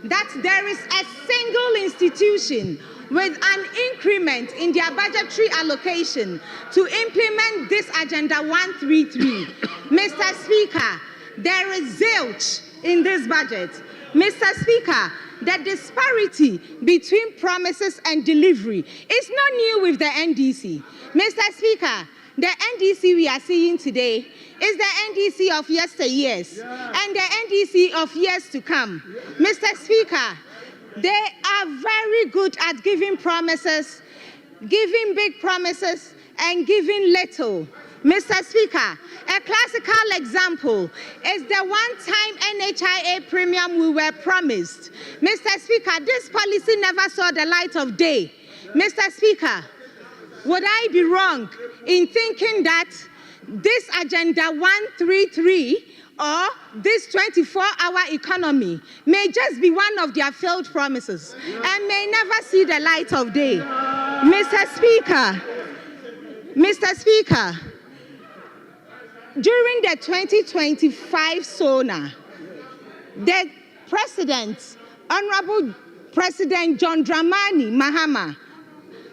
F: that there is a single institution with an increment in their budgetary allocation to implement this Agenda 133. Mr. Speaker, there is zilch in this budget. Mr. Speaker, the disparity between promises and delivery is not new with the NDC. Mr. Speaker, the NDC we are seeing today is the NDC of yesteryears and the NDC of years to come. Mr. Speaker, they are very good at giving promises, giving big promises, and giving little. Mr. Speaker, a classical example is the one-time NHIA premium we were promised. Mr. Speaker, this policy never saw the light of day. Mr. Speaker, would I be wrong in thinking that this Agenda 133 or this 24-hour economy may just be one of their failed promises and may never see the light of day? Mr. Speaker, during the 2025 SONA, the President, Honorable President John Dramani Mahama,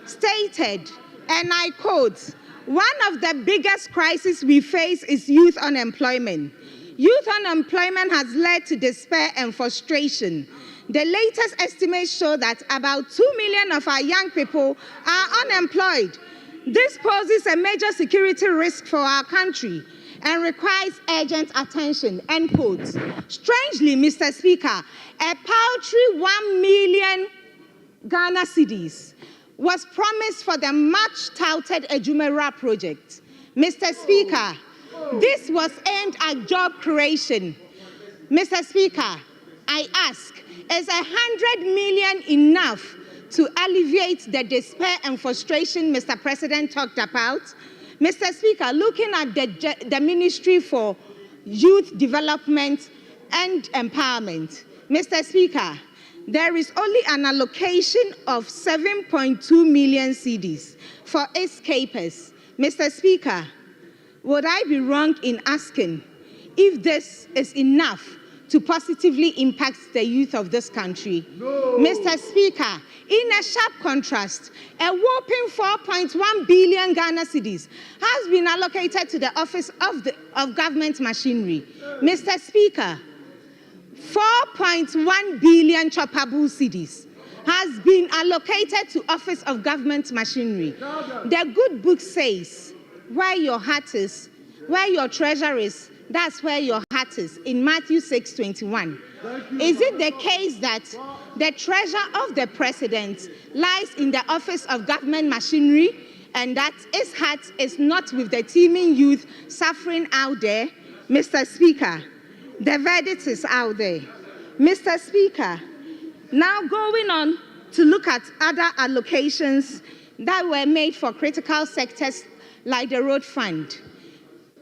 F: stated, and I quote, "One of the biggest crises we face is youth unemployment. Youth unemployment has led to despair and frustration. The latest estimates show that about 2 million of our young people are unemployed. This poses a major security risk for our country and requires urgent attention," end quote. Strangely, Mr. Speaker, a paltry 1 million Ghana cedis was promised for the much-touted Ejumera project. Mr. Speaker, this was aimed at job creation. Mr. Speaker, I ask, is 100 million enough to alleviate the despair and frustration Mr. President talked about? Mr. Speaker, looking at the Ministry for Youth Development and Empowerment, Mr. Speaker, there is only an allocation of 7.2 million cedis for its capers. Mr. Speaker, would I be wrong in asking if this is enough to positively impact the youth of this country? No. Mr. Speaker, in a sharp contrast, a whopping 4.1 billion Ghana cedis has been allocated to the Office of Government Machinery. Mr. Speaker, 4.1 billion choppable cedis has been allocated to Office of Government Machinery. The good book says, where your heart is, where your treasure is, that's where your heart is, in Matthew 6:21. Is it the case that the treasure of the president lies in the Office of Government Machinery and that his heart is not with the teeming youth suffering out there? Mr. Speaker, the verdict is out there. Mr. Speaker, now going on to look at other allocations that were made for critical sectors like the road fund.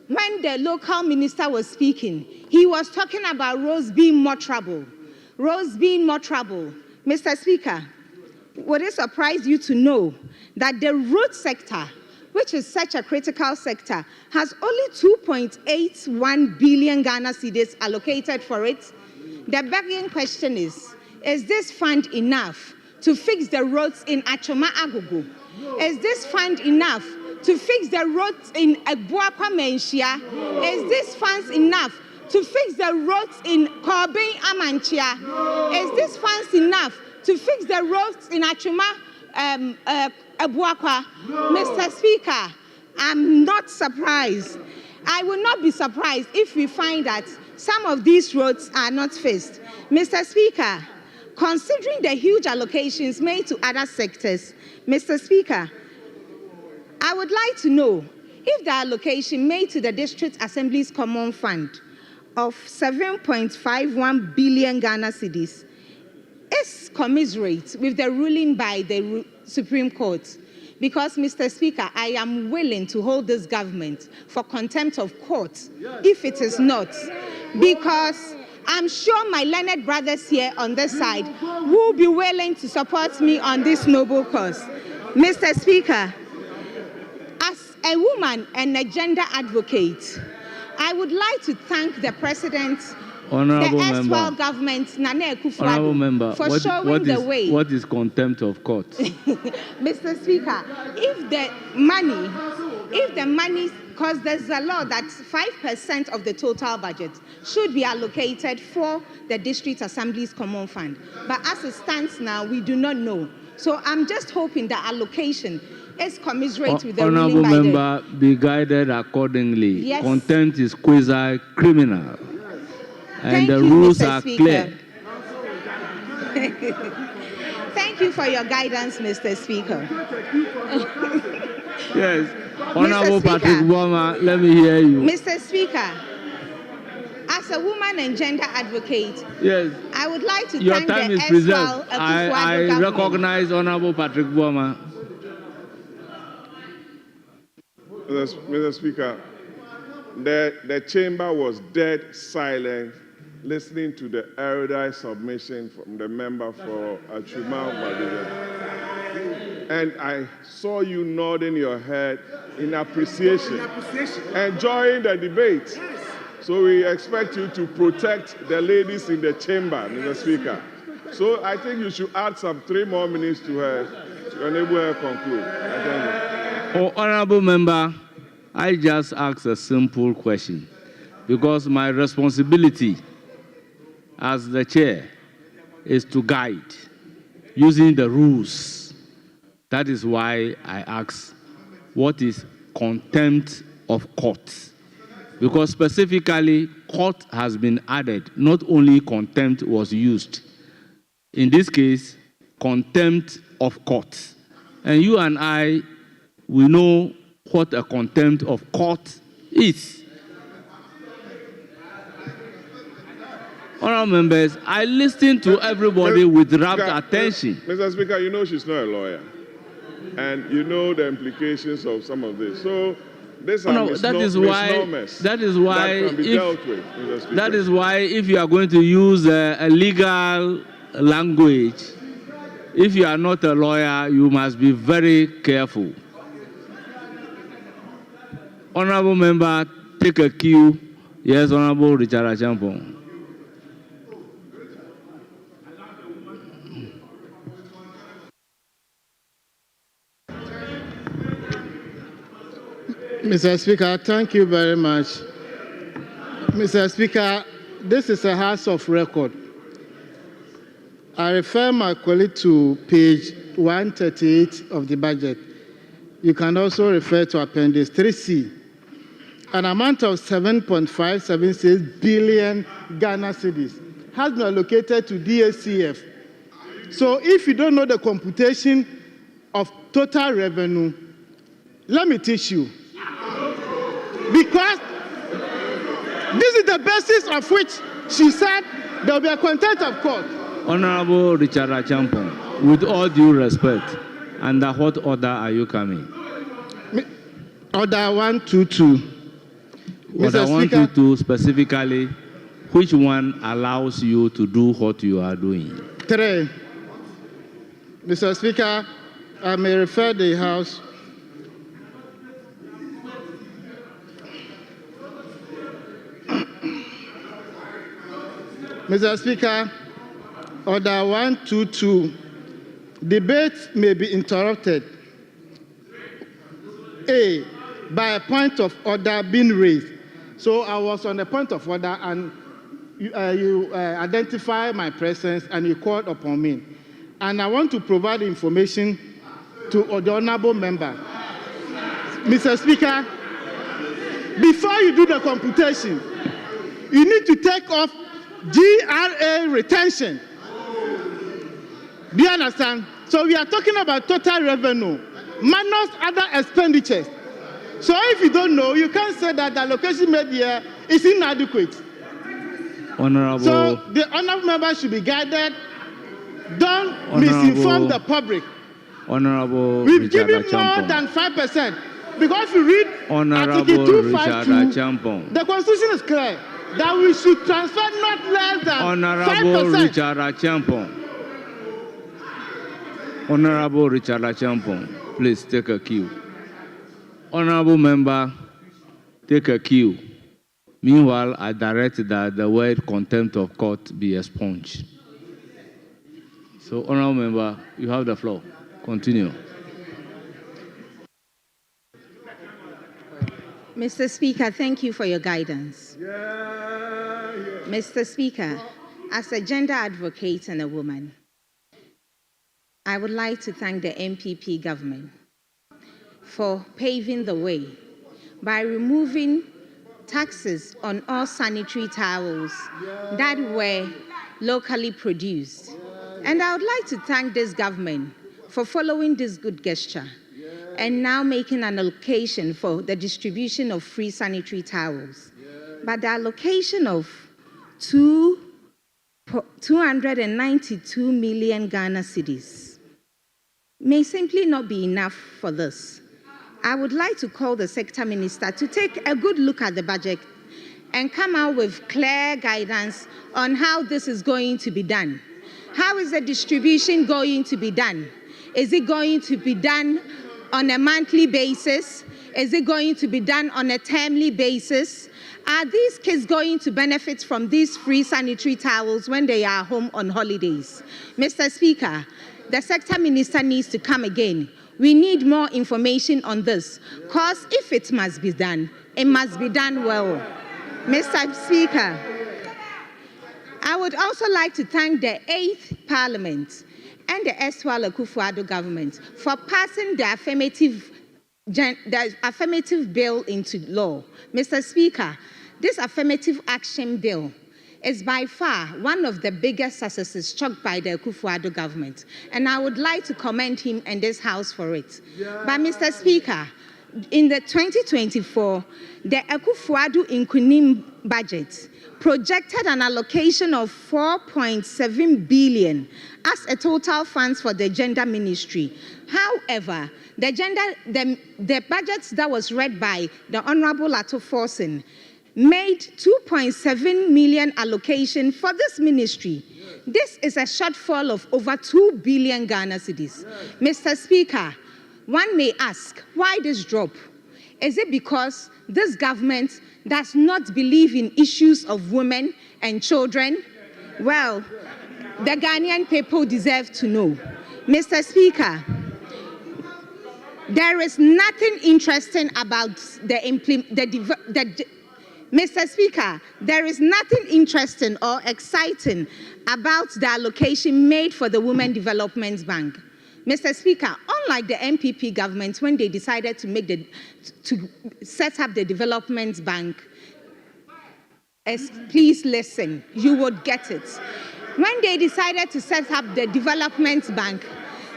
F: When the local minister was speaking, he was talking about roads being more trouble. Roads being more trouble. Mr. Speaker, would it surprise you to know that the road sector, which is such a critical sector, has only 2.81 billion Ghana cedis allocated for it? The begging question is this fund enough to fix the roads in Achoma Agogo? Is this fund enough to fix the roads in Agboakwa Menchia? Is this funds enough to fix the roads in Korbin Amanchia? Is this funds enough to fix the roads in Achoma Abuakwa. Mr. Speaker, I'm not surprised. I will not be surprised if we find that some of these roads are not fixed. Mr. Speaker, considering the huge allocations made to other sectors, Mr. Speaker, I would like to know if the allocation made to the District Assembly's Common Fund of 7.51 billion Ghana cedis is commensurate with the ruling by the Supreme Court. Because, Mr. Speaker, I am willing to hold this government for contempt of court if it is not. Because I'm sure my learned brothers here on this side will be willing to support me on this noble cause. Mr. Speaker, as a woman and a gender advocate, I would like to thank the President,
H: Honorable
F: the
H: member,
F: erstwhile government, Nana
H: Honorable
F: Akufo-Addo,
H: member,
F: for showing the way.
H: What is contempt of court?
F: Mr. Speaker, if the money, because there's a law that 5% of the total budget should be allocated for the District Assembly's Common Fund. But as it stands now, we do not know. So I'm just hoping the allocation is commensurate with the
H: Honorable
F: ruling by
H: member, be guided accordingly.
F: Yes.
H: Contempt is quasi-criminal. And
F: Thank
H: the
F: you,
H: rules
F: Mr.
H: are
F: Speaker.
H: clear.
F: Thank you for your guidance, Mr. Speaker.
H: Yes. Honorable
F: Speaker.
H: Patrick Boma, let me hear you.
F: Mr. Speaker, as a woman and gender advocate,
H: Yes.
F: I would like to
H: Your
F: thank
H: time
F: the
H: is
F: erstwhile
H: preserved.
F: Akufo-Addo
H: I
F: government.
H: recognize Honorable Patrick Boma.
N: Mr. Speaker, the chamber was dead silent listening to the erudite submission from the member for Achuma. And I saw you nodding your head in appreciation, enjoying the debate. So we expect you to protect the ladies in the chamber, Mr. Speaker. So I think you should add some 3 more minutes to her to enable her to conclude.
H: Honorable member, I just asked a simple question because my responsibility as the chair is to guide using the rules. That is why I asked, what is contempt of court? Because specifically, court has been added. Not only contempt was used. In this case, contempt of court. And you and I, we know what a contempt of court is. Honourable members, I listen to everybody with rapt attention.
N: Mr. Speaker, you know she's not a lawyer. And you know the implications of some of this. So these are misnomers
H: that is why
N: that can be dealt with, Mr. Speaker.
H: That is why if you are going to use a legal language, if you are not a lawyer, you must be very careful. Honorable member, take a cue. Yes, Honorable Richard Achampong.
A: Mr. Speaker, thank you very much. Mr. Speaker, this is a house of record. I refer my colleague to page 138 of the budget. You can also refer to Appendix 3C. An amount of 7.576 billion Ghana cedis has been allocated to DACF. So if you don't know the computation of total revenue, let me teach you. Because this is the basis of which she said there will be a contempt of court.
H: Honorable Richard Achampong, with all due respect, under what order are you coming?
A: Order 122.
H: Order 122 specifically, which one allows you to do what you are doing?
A: 3. Mr. Speaker, I may refer the House. Mr. Speaker, Order 122, debate may be interrupted. A, by a point of order being raised. So I was on the point of order and you identify my presence and you called upon me. And I want to provide information to the honorable member. Mr. Speaker, before you do the computation, you need to take off GRA retention. Do you understand? So we are talking about total revenue minus other expenditures. So if you don't know, you can't say that the allocation made here is inadequate.
H: Honorable.
A: So the honorable member should be guided. Don't misinform the public.
H: Honorable
A: We've
H: Richard
A: given more
H: Achampong.
A: than 5%. Because if you read
H: Honorable
A: Article
H: Richard
A: 252,
H: Achampong.
A: the Constitution is clear that we should transfer not less than
H: Honorable
A: 5%.
H: Richard Achampong. Honorable Richard Achampong, please take a cue. Honorable member, take a cue. Meanwhile, I direct that the word contempt of court be expunged. So, honorable member, you have the floor. Continue.
F: Mr. Speaker, thank you for your guidance. Mr. Speaker, as a gender advocate and a woman, I would like to thank the MPP government for paving the way by removing taxes on all sanitary towels that were locally produced. And I would like to thank this government for following this good gesture and now making an allocation for the distribution of free sanitary towels. But the allocation of 292 million Ghana cedis may simply not be enough for this. I would like to call the sector minister to take a good look at the budget and come out with clear guidance on how this is going to be done. How is the distribution going to be done? Is it going to be done on a monthly basis? Is it going to be done on a termly basis? Are these kids going to benefit from these free sanitary towels when they are home on holidays? Mr. Speaker, the sector minister needs to come again. We need more information on this, because if it must be done, it must be done well. Mr. Speaker, I would also like to thank the 8th Parliament and the erstwhile Akufo-Addo government for passing the affirmative bill into law. Mr. Speaker, this affirmative action bill is by far one of the biggest successes struck by the Akufo-Addo government, and I would like to commend him and this House for it. But Mr. Speaker, in the 2024, the Akufo-Addo Nkunim budget projected an allocation of 4.7 billion as a total funds for the gender ministry. However, the budget that was read by the Honorable Atuforsen made 2.7 million allocation for this ministry. This is a shortfall of over 2 billion Ghana cedis. Mr. Speaker, one may ask, why this drop? Is it because this government does not believe in issues of women and children? Well, the Ghanaian people deserve to know. Mr. Speaker, there is nothing interesting about Mr. Speaker, there is nothing interesting or exciting about the allocation made for the Women Development Bank. Mr. Speaker, unlike the MPP government, when they decided to set up the development bank, please listen, you would get it. When they decided to set up the development bank,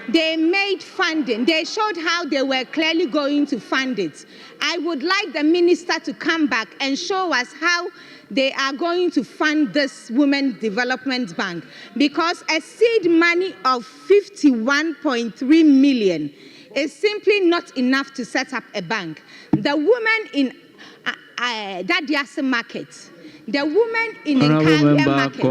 F: they made funding. They showed how they were clearly going to fund it. I would like the minister to come back and show us how they are going to fund this Women Development Bank, because a seed money of 51.3 million is simply not enough to set up a bank. The women in Dadiase market, the women in Nkaria market,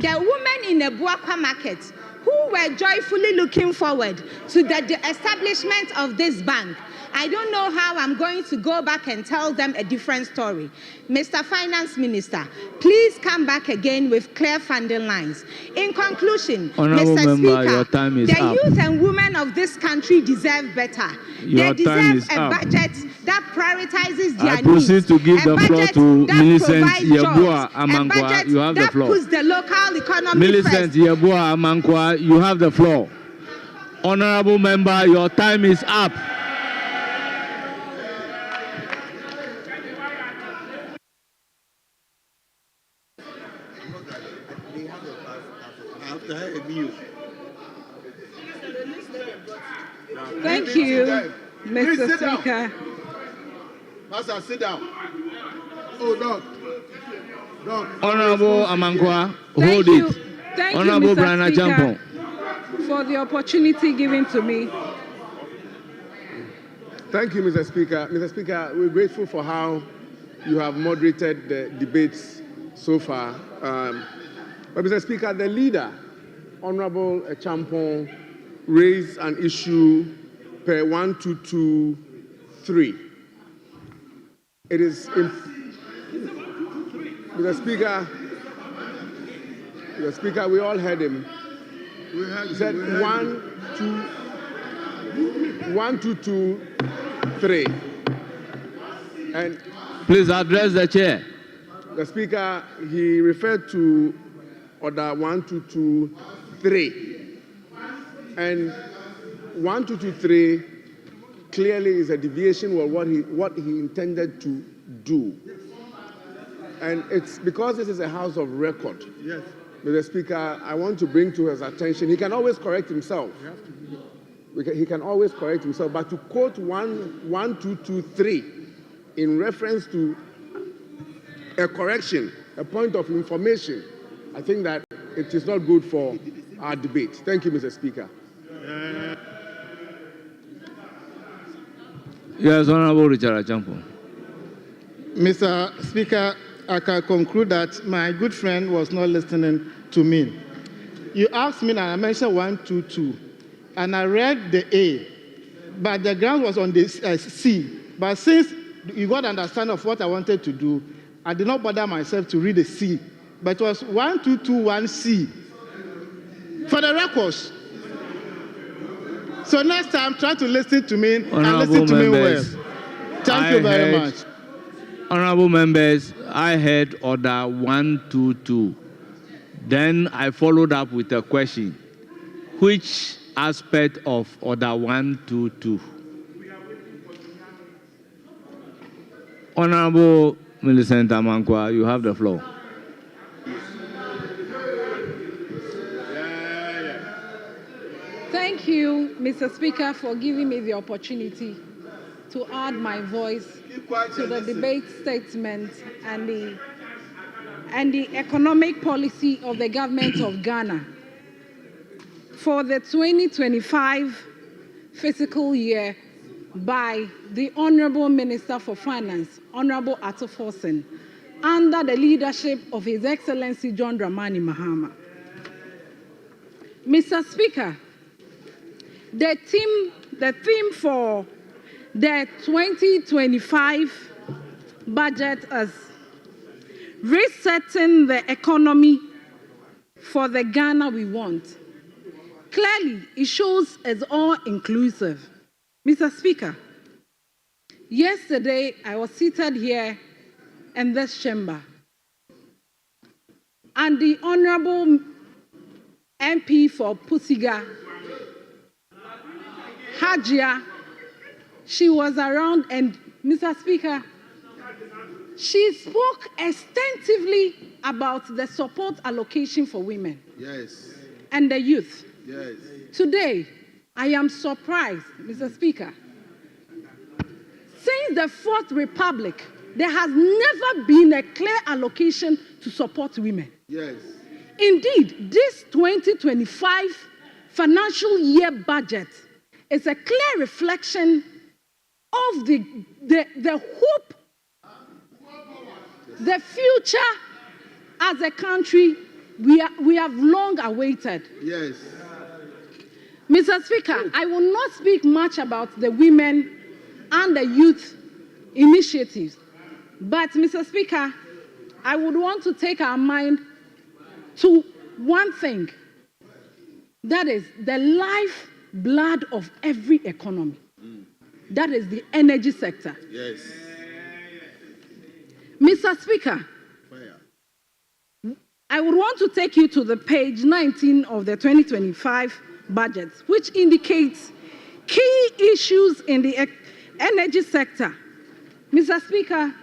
F: the women in Ebuakwa market, who were joyfully looking forward to the establishment of this bank. I don't know how I'm going to go back and tell them a different story. Mr. Finance Minister, please come back again with clear funding lines. In conclusion,
H: Honorable
F: Mr.
H: Member,
F: Speaker,
H: your time is
F: the
H: up.
F: youth and women of this country deserve better.
H: Your
F: they
H: time
F: deserve
H: is
F: a
H: up.
F: budget that prioritizes their
H: I proceed
F: needs.
H: to give the floor to Millicent Yeboah
F: A
H: Amankwa.
F: budget
H: You have the
F: that
H: floor.
F: puts the local economy
H: Millicent
F: first.
H: Yeboah Amankwa, you have the floor. Honorable member, your time is up.
Q: Thank you, Mr. Speaker.
A: Master, sit down. Oh, Doc.
H: Honorable Amankwa, hold it.
Q: Thank
H: Honorable
Q: you, Mr.
H: Brana
Q: Speaker,
H: Champon.
Q: for the opportunity given to me.
A: Thank you, Mr. Speaker. Mr. Speaker, we're grateful for how you have moderated the debates so far. But, Mr. Speaker, the leader, Honorable Champon, raised an issue per 1223. It is, Mr. Speaker, we all heard him. He said 1223. And
H: please address the chair.
A: The Speaker, he referred to order 1223. And 1223 clearly is a deviation of what he intended to do. And it's because this is a house of record. Yes. Mr. Speaker, I want to bring to his attention, he can always correct himself. He can always correct himself, but to quote 1223 in reference to a correction, a point of information, I think that it is not good for our debate. Thank you, Mr. Speaker.
H: Yes, Honorable Richard Achampo.
R: Mr. Speaker, I can conclude that my good friend was not listening to me. You asked me and I mentioned 122, and I read the A, but the ground was on the C. But since you got understanding of what I wanted to do, I did not bother myself to read the C, but it was 1221C. For the records. So next time, try to listen to me and listen to me well. Thank you very much.
H: Honorable members, I heard order 122. Then I followed up with a question. Which aspect of order 122? Honorable Millicent Amankwa, you have the floor.
Q: Thank you, Mr. Speaker, for giving me the opportunity to add my voice to the debate statement and the economic policy of the government of Ghana for the 2025 fiscal year by the Honorable Minister for Finance, Honorable Forestry, under the leadership of His Excellency John Dramani Mahama. Mr. Speaker, the theme for the 2025 budget is resetting the economy for the Ghana we want. Clearly, it shows as all-inclusive. Mr. Speaker, yesterday I was seated here in this chamber, and the Honorable MP for Pusiga, Hajia, she was around, and Mr. Speaker, she spoke extensively about the support allocation for women and the youth. Today, I am surprised, Mr. Speaker. Since the Fourth Republic, there has never been a clear allocation to support women. Indeed, this 2025 financial year budget is a clear reflection of the hope, the future as a country we have long awaited. Mr. Speaker, I will not speak much about the women and the youth initiatives, but Mr. Speaker, I would want to take our mind to one thing, that is the lifeblood of every economy. That is the energy sector. Mr. Speaker, I would want to take you to the page 19 of the 2025 budgets, which indicates key issues in the energy sector. Mr. Speaker,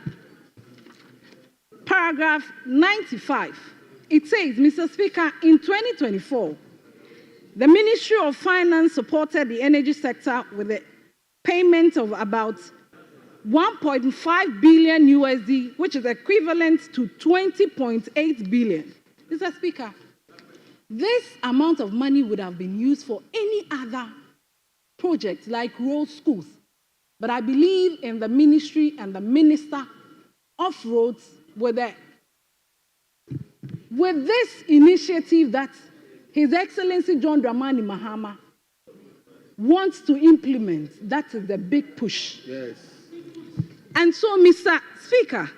Q: paragraph 95, it says, Mr. Speaker, in 2024, the Ministry of Finance supported the energy sector with a payment of about 1.5 billion USD, which is equivalent to 20.8 billion. Mr. Speaker, this amount of money would have been used for any other project like road schools. But I believe in the ministry and the minister of roads with this initiative that His Excellency John Dramani Mahama wants to implement. That is the big push.
B: Yes.
Q: And so, Mr. Speaker,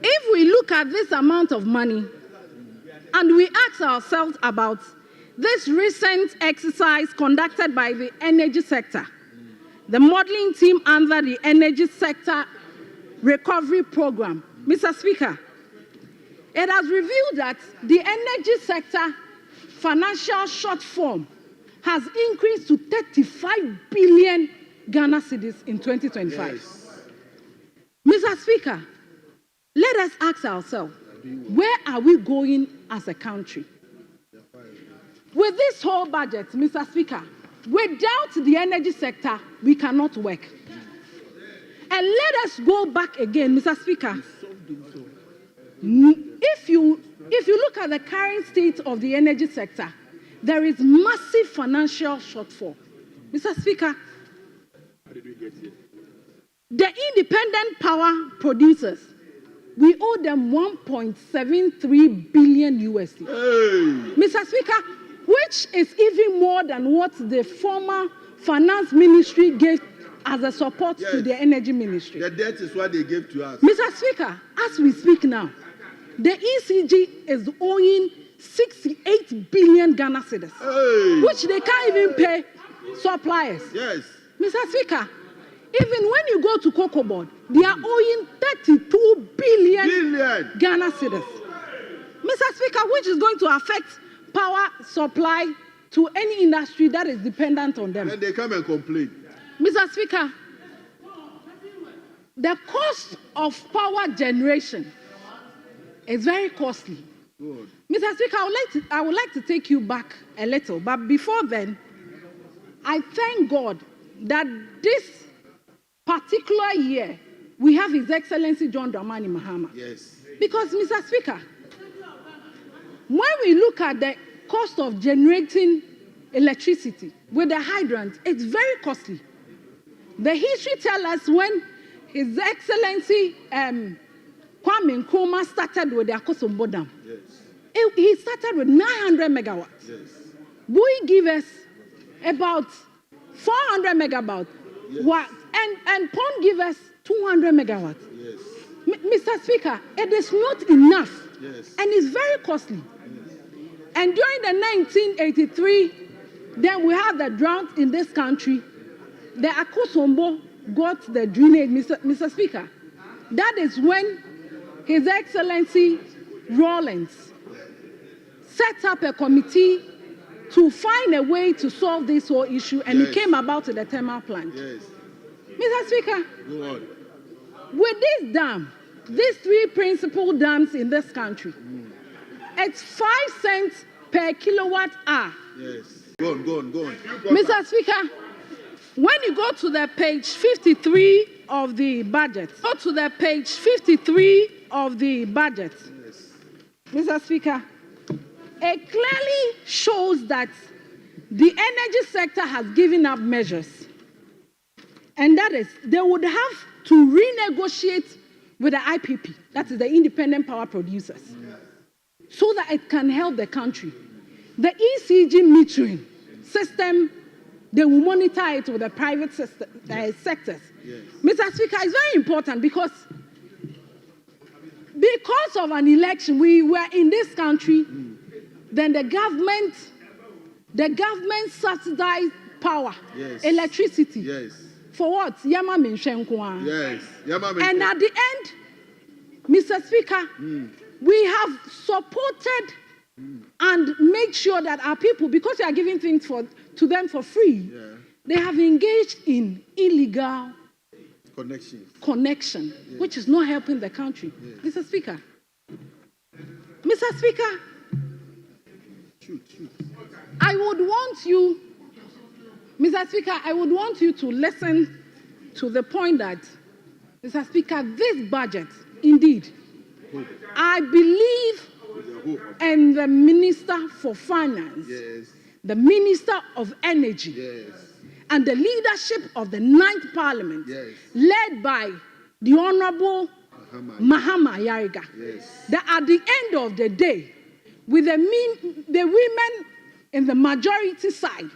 Q: if we look at this amount of money and we ask ourselves about this recent exercise conducted by the energy sector, the modeling team under the Energy Sector Recovery Program, Mr. Speaker, it has revealed that the energy sector financial shortfall has increased to 35 billion Ghana cedis in 2025.
B: Yes.
Q: Mr. Speaker, let us ask ourselves, where are we going as a country? With this whole budget, Mr. Speaker, without the energy sector, we cannot work. And let us go back again, Mr. Speaker. If you look at the current state of the energy sector, there is massive financial shortfall. Mr. Speaker, the independent power producers, we owe them 1.73 billion USD.
B: Hey.
Q: Mr. Speaker, which is even more than what the former finance ministry gave as a support to the energy ministry.
B: The debt is what they gave to us.
Q: Mr. Speaker, as we speak now, the ECG is owing 68 billion Ghana cedis, which they can't even pay suppliers.
B: Yes.
Q: Mr. Speaker, even when you go to Cocoa Board, they are owing 32 billion Ghana cedis. Mr. Speaker, which is going to affect power supply to any industry that is dependent on them.
B: Then they come and complain.
Q: Mr. Speaker, the cost of power generation is very costly.
B: Good.
Q: Mr. Speaker, I would like to take you back a little, but before then, I thank God that this particular year we have His Excellency John Dramani Mahama.
B: Yes.
Q: Because, Mr. Speaker, when we look at the cost of generating electricity with the hydrant, it's very costly. The history tells us when His Excellency Kwame Nkrumah started with the Akosombo Dam.
B: Yes.
Q: He started with 900 megawatts.
B: Yes.
Q: We give us about 400 megawatts.
B: Yes.
Q: And Pond give us 200 megawatts.
B: Yes.
Q: Mr. Speaker, it is not enough.
B: Yes.
Q: And it's very costly. And during the 1983, then we had the drought in this country. The Akosombo got the drainage, Mr. Speaker. That is when His Excellency Rawlings set up a committee to find a way to solve this whole issue, and it came about to the thermal plant.
B: Yes.
Q: Mr. Speaker,
B: Go on.
Q: with this dam, these three principal dams in this country, it's 5 cents per kilowatt hour.
B: Yes. Go on.
Q: Mr. Speaker, when you go to the page 53 of the budget,
B: Yes.
Q: Mr. Speaker, it clearly shows that the energy sector has given up measures. And that is, they would have to renegotiate with the IPP, that is the independent power producers, so that it can help the country. The ECG metering system, they will monitor it with the private sectors.
B: Yes.
Q: Mr. Speaker, it's very important because of an election, we were in this country, then the government subsidized power, electricity.
B: Yes.
Q: For what? Yama Menshenkwa.
B: Yes.
Q: And at the end, Mr. Speaker, we have supported and make sure that our people, because we are giving things to them for free, they have engaged in illegal connection, which is not helping the country. Mr. Speaker. Mr. Speaker, I would want you, Mr. Speaker, I would want you to listen to the point that, Mr. Speaker, this budget, indeed, I believe in the Minister for Finance, the Minister of Energy, and the leadership of the 9th Parliament, led by the Honorable Mahama Yariga, that at the end of the day, with the women in the majority side,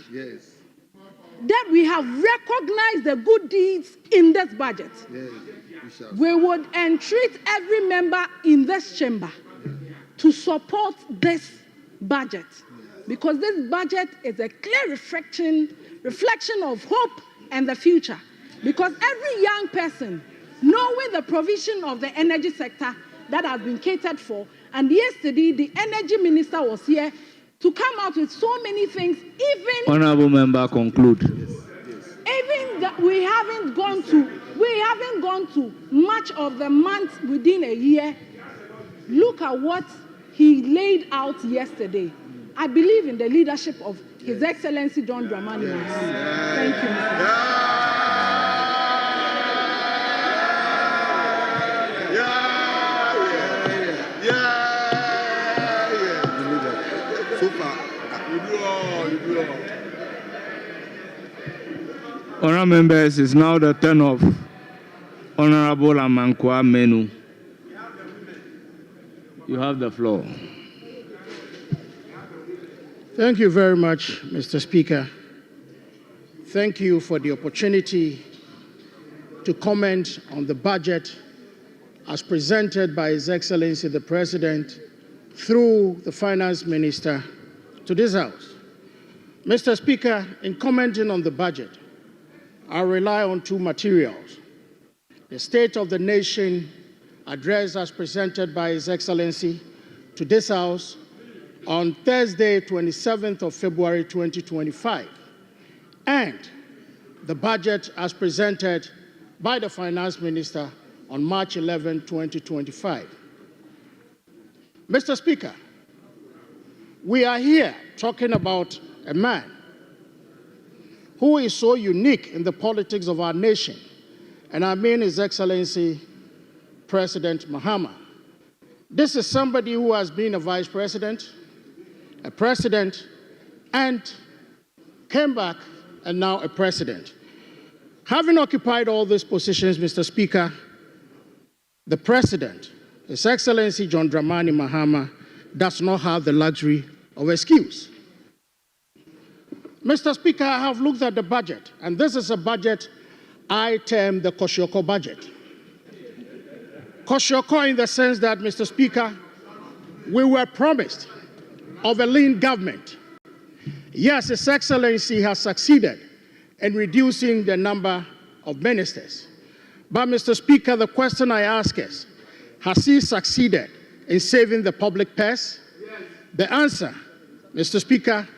Q: that we have recognized the good deeds in this budget. We would entreat every member in this chamber to support this budget, because this budget is a clear reflection of hope and the future. Because every young person, knowing the provision of the energy sector that has been catered for, and yesterday the energy minister was here to come out with so many things, even
H: Honorable Member, conclude.
Q: Even that we haven't gone to much of the month within a year. Look at what he laid out yesterday. I believe in the leadership of His Excellency John Dramani Mahama. Thank you, Mr.
H: Honourable members, it's now the turn of Honourable Amankwa Menu. You have the floor.
I: Thank you very much, Mr. Speaker. Thank you for the opportunity to comment on the budget as presented by His Excellency the President through the Finance Minister to this House. Mr. Speaker, in commenting on the budget, I rely on two materials: the State of the Nation address as presented by His Excellency to this House on Thursday, 27th of February 2025, and the budget as presented by the Finance Minister on March 11, 2025. Mr. Speaker, we are here talking about a man who is so unique in the politics of our nation, and I mean His Excellency President Mahama. This is somebody who has been a vice president, a president, and came back and now a president. Having occupied all these positions, Mr. Speaker, the President, His Excellency John Dramani Mahama, does not have the luxury of excuse. Mr. Speaker, I have looked at the budget, and this is a budget I term the Kosciuszko budget. Kosciuszko in the sense that, Mr. Speaker, we were promised of a lean government. Yes, His Excellency has succeeded in reducing the number of ministers. But, Mr. Speaker, the question I ask is, has he succeeded in saving the public purse? Yes. The answer, Mr. Speaker,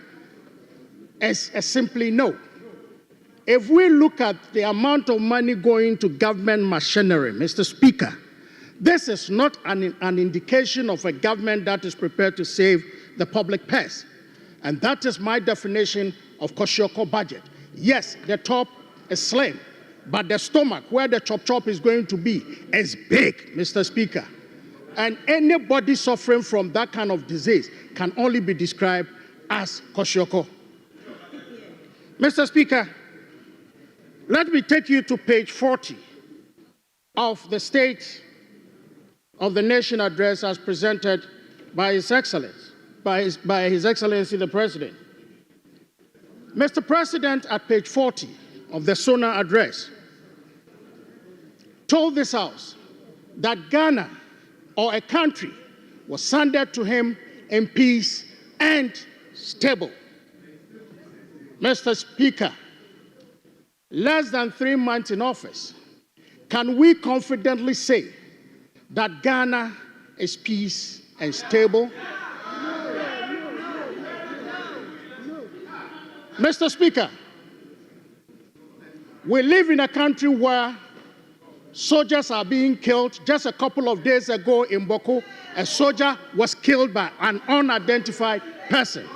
I: is simply no. If we look at the amount of money going to government machinery, Mr. Speaker, this is not an indication of a government that is prepared to save the public purse. And that is my definition of Kosciuszko budget. Yes, the top is slim, but the stomach, where the chop is going to be, is big, Mr. Speaker. And anybody suffering from that kind of disease can only be described as Kosciuszko. Mr. Speaker, let me take you to page 40 of the State of the Nation address as presented by His Excellency, by His Excellency the President. Mr. President, at page 40 of the SONA address, told this House that Ghana, or a country, was handed to him in peace and stable. Mr. Speaker, less than 3 months in office, can we confidently say that Ghana is peace and stable? Mr. Speaker, we live in a country where soldiers are being killed. Just a couple of days ago in Boko, a soldier was killed by an unidentified person.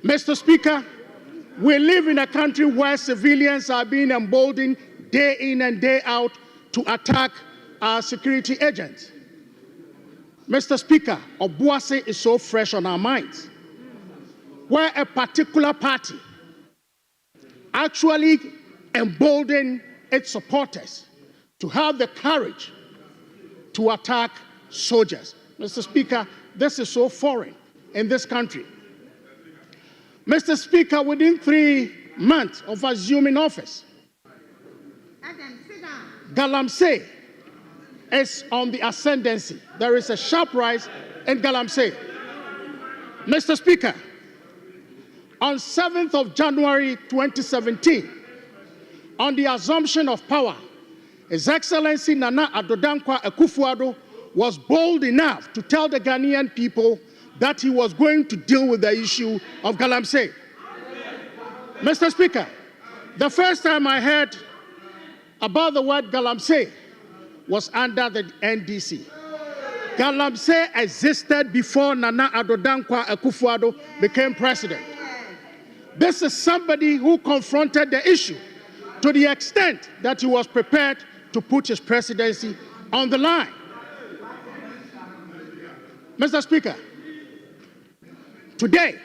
I: Mr. Speaker, we live in a country where civilians are being emboldened day in and day out to attack our security agents. Mr. Speaker, Obuasi is so fresh on our minds, where a particular party actually emboldened its supporters to have the courage to attack soldiers. Mr. Speaker, this is so foreign in this country. Mr. Speaker, within 3 months of assuming office, Galamsey is on the ascendancy. There is a sharp rise in Galamsey. Mr. Speaker, on 7th of January 2017, on the assumption of power, His Excellency Nana Addo Dankwa Akufo-Addo was bold enough to tell the Ghanaian people that he was going to deal with the issue of Galamsey. Mr. Speaker, the first time I heard about the word Galamsey was under the NDC. Galamsey existed before Nana Addo Dankwa Akufo-Addo became president. This is somebody who confronted the issue to the extent that he was prepared to put his presidency on the line. Mr. Speaker, today,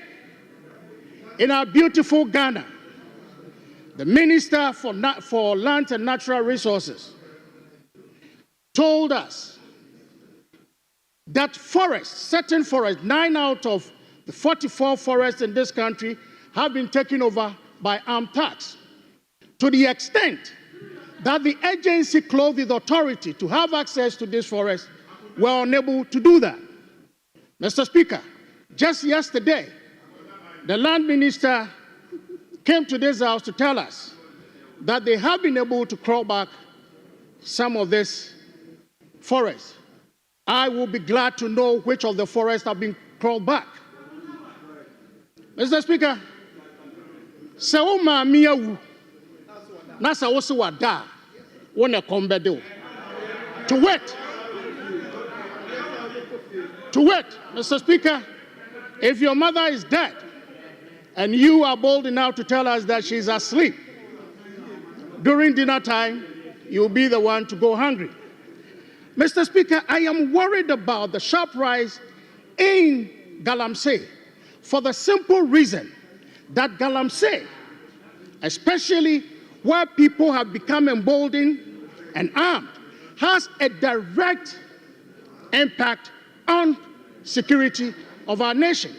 I: in our beautiful Ghana, the Minister for Land and Natural Resources told us that forests, certain forests, 9 out of the 44 forests in this country have been taken over by armed thugs, to the extent that the agency clothed with authority to have access to this forest were unable to do that. Mr. Speaker, just yesterday, the land minister came to this house to tell us that they have been able to crawl back some of this forest. I will be glad to know which of the forests have been crawled back. Mr. Speaker, so mamiawu nasa wosi wada wona kombedo to wait, Mr. Speaker, if your mother is dead and you are bold enough to tell us that she's asleep during dinner time, you'll be the one to go hungry. Mr. Speaker, I am worried about the sharp rise in Galamsey for the simple reason that Galamsey, especially where people have become emboldened and armed, has a direct impact on security of our nation.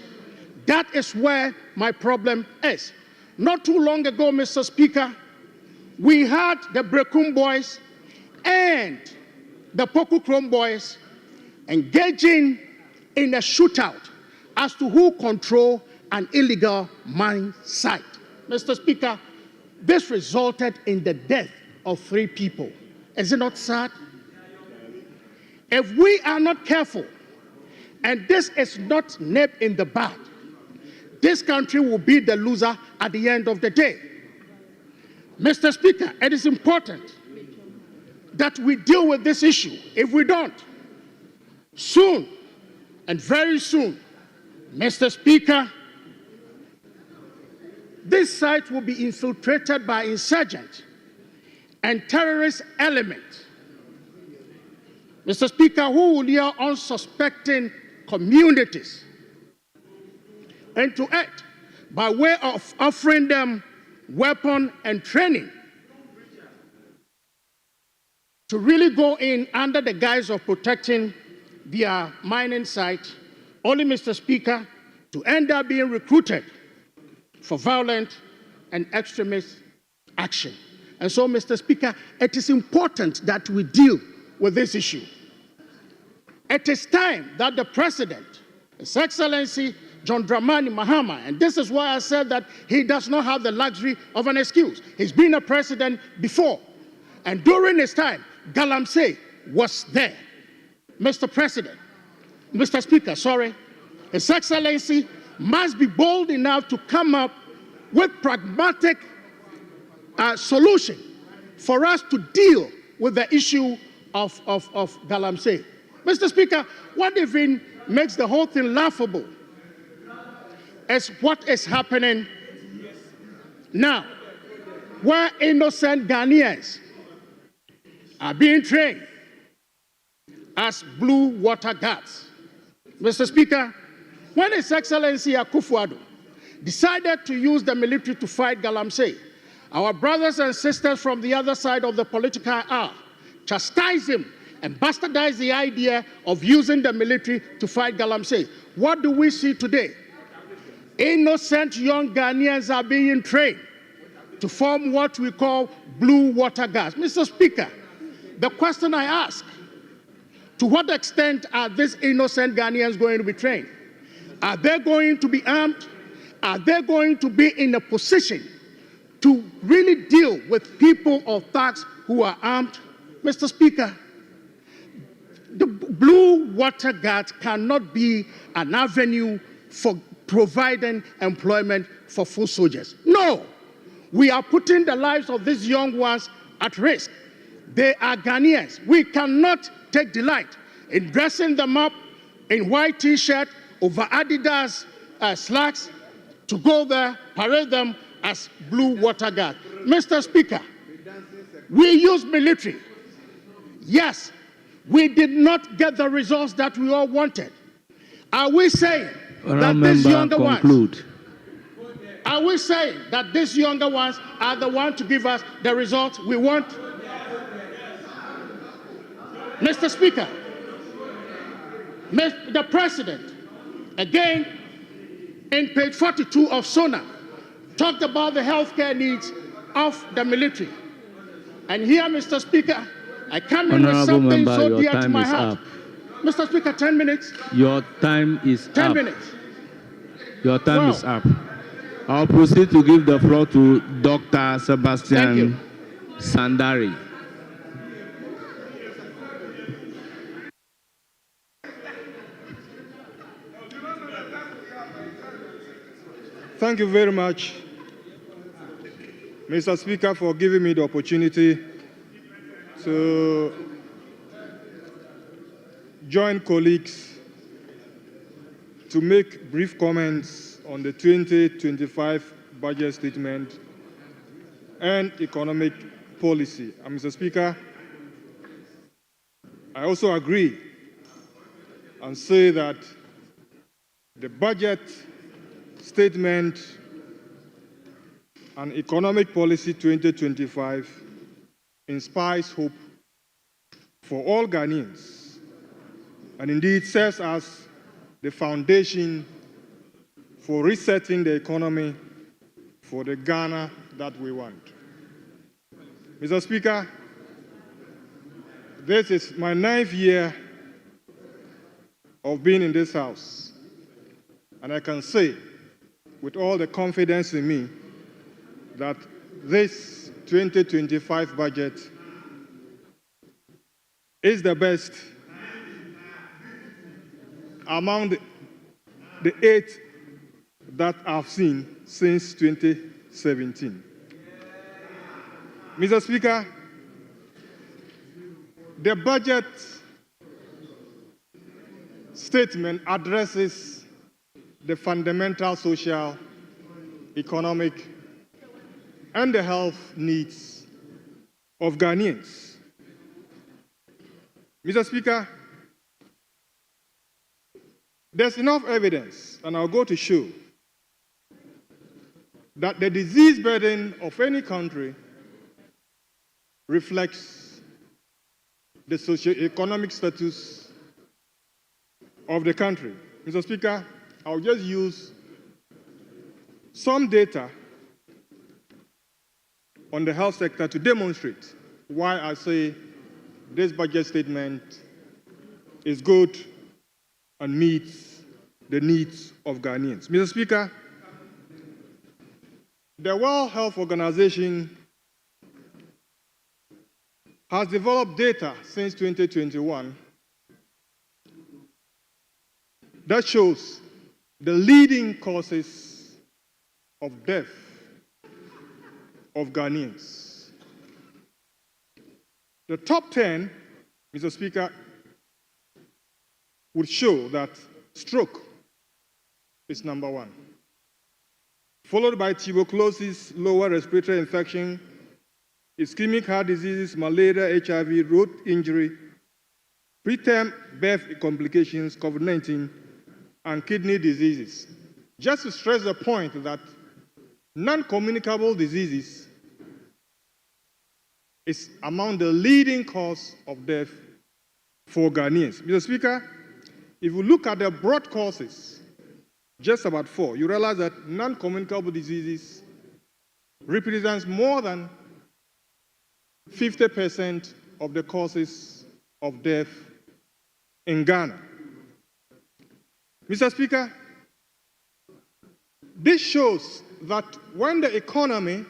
I: That is where my problem is. Not too long ago, Mr. Speaker, we had the Brekum boys and the Poku Chrome boys engaging in a shootout as to who control an illegal mine site. Mr. Speaker, this resulted in the death of 3 people. Is it not sad? If we are not careful, and this is not nip in the bud, this country will be the loser at the end of the day. Mr. Speaker, it is important that we deal with this issue. If we don't, soon, and very soon, Mr. Speaker, this site will be infiltrated by insurgent and terrorist elements. Mr. Speaker, who will lure unsuspecting communities into act by way of offering them weapon and training to really go in under the guise of protecting their mining site, only, Mr. Speaker, to end up being recruited for violent and extremist action. And so, Mr. Speaker, it is important that we deal with this issue. It is time that the President, His Excellency John Dramani Mahama, and this is why I said that he does not have the luxury of an excuse. He's been a president before, and during his time, Galamsey was there. Mr. Speaker, His Excellency must be bold enough to come up with pragmatic solution for us to deal with the issue of Galamsey. Mr. Speaker, what even makes the whole thing laughable is what is happening now, where innocent Ghanaians are being trained as blue water guards. Mr. Speaker, when His Excellency Akufo-Addo decided to use the military to fight Galamsey, our brothers and sisters from the other side of the political aisle chastised him and bastardized the idea of using the military to fight Galamsey. What do we see today? Innocent young Ghanaians are being trained to form what we call blue water guards. Mr. Speaker, the question I ask, to what extent are these innocent Ghanaians going to be trained? Are they going to be armed? Are they going to be in a position to really deal with people or thugs who are armed? Mr. Speaker, the blue water guards cannot be an avenue for providing employment for full soldiers. No, we are putting the lives of these young ones at risk. They are Ghanaians. We cannot take delight in dressing them up in white t-shirt over Adidas slacks to go there, parade them as blue water guards. Mr. Speaker, we use military. Yes, we did not get the results that we all wanted. Are we saying that these younger ones, are we saying that these younger ones are the ones to give us the results we want? Mr. Speaker, the President, again, in page 42 of SONA, talked about the healthcare needs of the military. And here, Mr. Speaker, I come in with something so dear to my heart. Mr. Speaker, 10 minutes.
H: Your time is
I: 10
H: up.
I: minutes.
H: Your time is up. I'll proceed to give the floor to Dr. Sebastian Sandari.
S: Thank you very much, Mr. Speaker, for giving me the opportunity to join colleagues to make brief comments on the 2025 budget statement and economic policy. And Mr. Speaker, I also agree and say that the budget statement and economic policy 2025 inspires hope for all Ghanaians and indeed serves as the foundation for resetting the economy for the Ghana that we want. Mr. Speaker, this is my 9th year of being in this House, and I can say with all the confidence in me that this 2025 budget is the best among the 8 that I've seen since 2017. Mr. Speaker, the budget statement addresses the fundamental social, economic, and the health needs of Ghanaians. Mr. Speaker, there's enough evidence, and I'll go to show, that the disease burden of any country reflects the socio-economic status of the country. Mr. Speaker, I'll just use some data on the health sector to demonstrate why I say this budget statement is good and meets the needs of Ghanaians. Mr. Speaker, the World Health Organization has developed data since 2021 that shows the leading causes of death of Ghanaians. The top 10, Mr. Speaker, would show that stroke is number 1, followed by tuberculosis, lower respiratory infection, ischemic heart diseases, malaria, HIV, road injury, preterm birth complications, COVID-19, and kidney diseases. Just to stress the point that non-communicable diseases is among the leading cause of death for Ghanaians. Mr. Speaker, if you look at the broad causes, just about 4, you realize that non-communicable diseases represents more than 50% of the causes of death in Ghana. Mr. Speaker, this shows that when the economy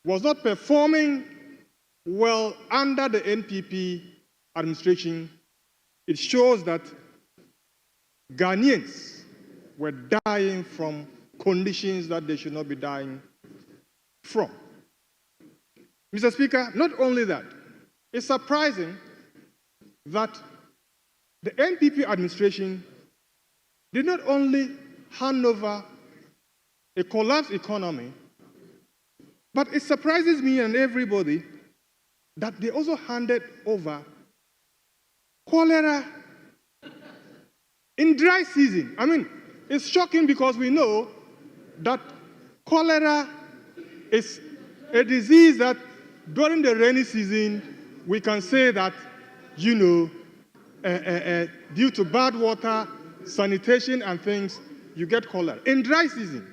S: was not performing well under the NPP administration, it shows that Ghanaians were dying from conditions that they should not be dying from. Mr. Speaker, not only that, it's surprising that the NPP administration did not only hand over a collapsed economy, but it surprises me and everybody that they also handed over cholera in dry season. I mean, it's shocking because we know that cholera is a disease that during the rainy season, we can say that, you know, due to bad water, sanitation and things, you get cholera. In dry season,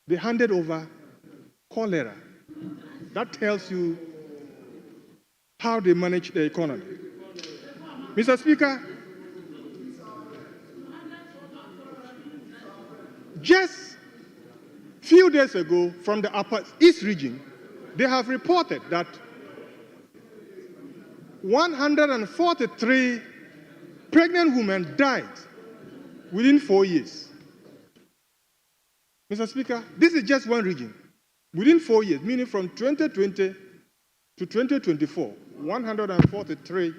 S: they handed over cholera. That tells you how they manage the economy. Mr. Speaker, just a few days ago from the Upper East region, they have reported that 143 pregnant women died within 4 years. Mr. Speaker, this is just one region. Within 4 years, meaning from 2020 to 2024, 143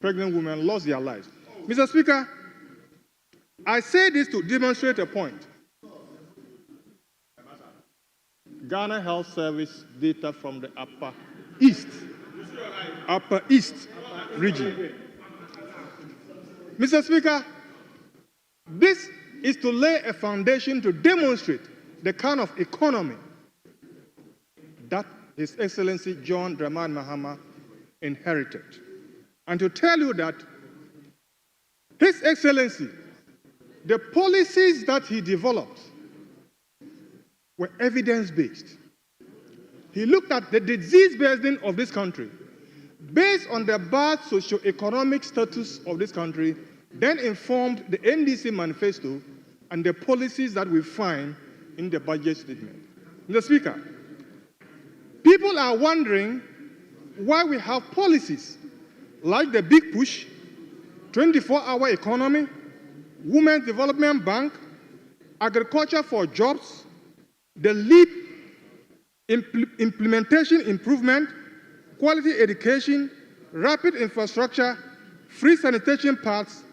S: pregnant women lost their lives. Mr. Speaker, I say this to demonstrate a point. Ghana Health Service data from the Upper East region. Mr. Speaker, this is to lay a foundation to demonstrate the kind of economy that His Excellency John Dramani Mahama inherited. And to tell you that His Excellency, the policies that he developed were evidence-based. He looked at the disease burden of this country based on the bad socio-economic status of this country, then informed the NDC manifesto and the policies that we find in the budget statement. Mr. Speaker, people are wondering why we have policies like the Big Push, 24-hour economy, Women's Development Bank, Agriculture for Jobs, the LEAP implementation improvement, quality education, rapid infrastructure, free sanitation paths.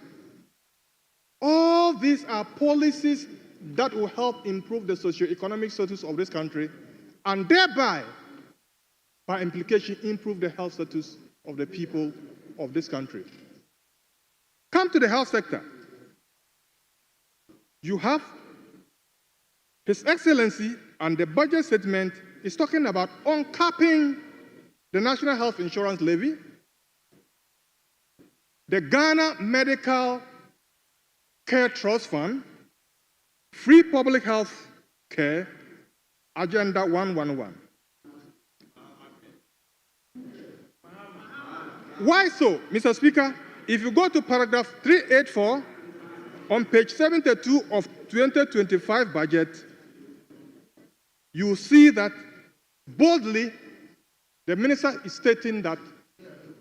S: All these are policies that will help improve the socio-economic status of this country and thereby, by implication, improve the health status of the people of this country. Come to the health sector. You have His Excellency, and the budget statement is talking about uncapping the National Health Insurance Levy, the Ghana Medical Care Trust Fund, free public health care, Agenda 111. Why so, Mr. Speaker? If you go to paragraph 384 on page 72 of 2025 budget, you will see that boldly the minister is stating that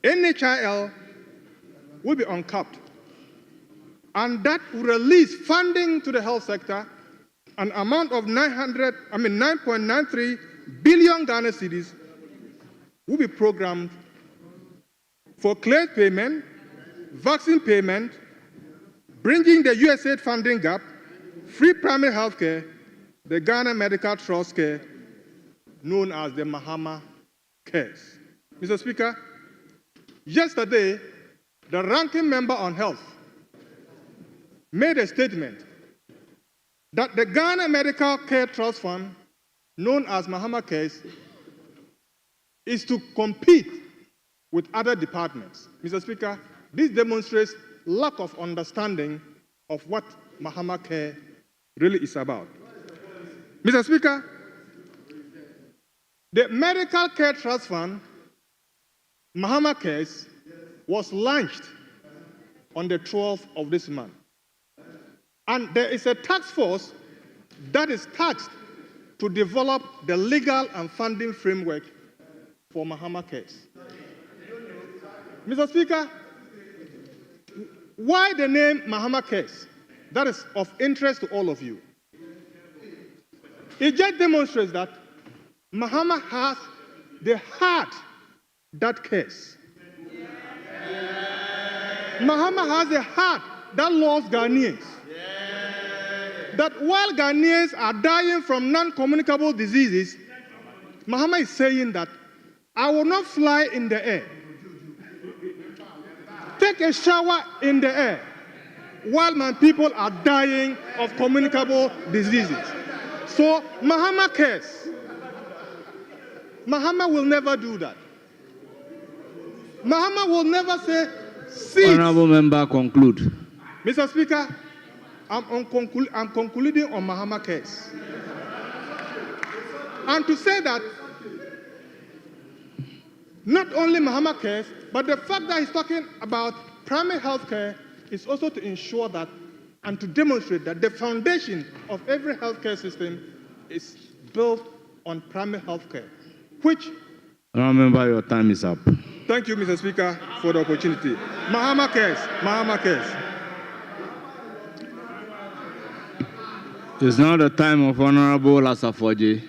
S: NHIL will be uncapped. and that will release funding to the health sector, an amount of 9.93 billion Ghana cedis will be programmed for claim payment, vaccine payment, bridging the USAID funding gap, free primary health care, the Ghana Medical Trust Care, known as the Mahama Cares. Mr. Speaker, yesterday, the ranking member on health made a statement that the Ghana Medical Care Trust Fund, known as Mahama Cares, is to compete with other departments. Mr. Speaker, this demonstrates lack of understanding of what Mahama Care really is about. Mr. Speaker, the Medical Care Trust Fund, Mahama Cares, was launched on the 12th of this month. And there is a task force that is tasked to develop the legal and funding framework for Mahama Cares. Mr. Speaker, why the name Mahama Cares? That is of interest to all of you. It just demonstrates that Mahama has the heart that cares. Mahama has a heart that loves Ghanaians. That while Ghanaians are dying from non-communicable diseases, Mahama is saying that I will not fly in the air, take a shower in the air, while my people are dying of communicable diseases. So Mahama cares. Mahama will never do that. Mahama will never say, "Seats."
H: Honorable member, conclude.
S: Mr. Speaker, I'm concluding on Mahama Cares. And to say that not only Mahama Cares, but the fact that he's talking about primary health care is also to ensure that and to demonstrate that the foundation of every healthcare system is built on primary health care, which...
H: Remember, your time is up.
S: Thank you, Mr. Speaker, for the opportunity. Mahama Cares. Mahama Cares.
H: It's now the time of Honorable Asafoji.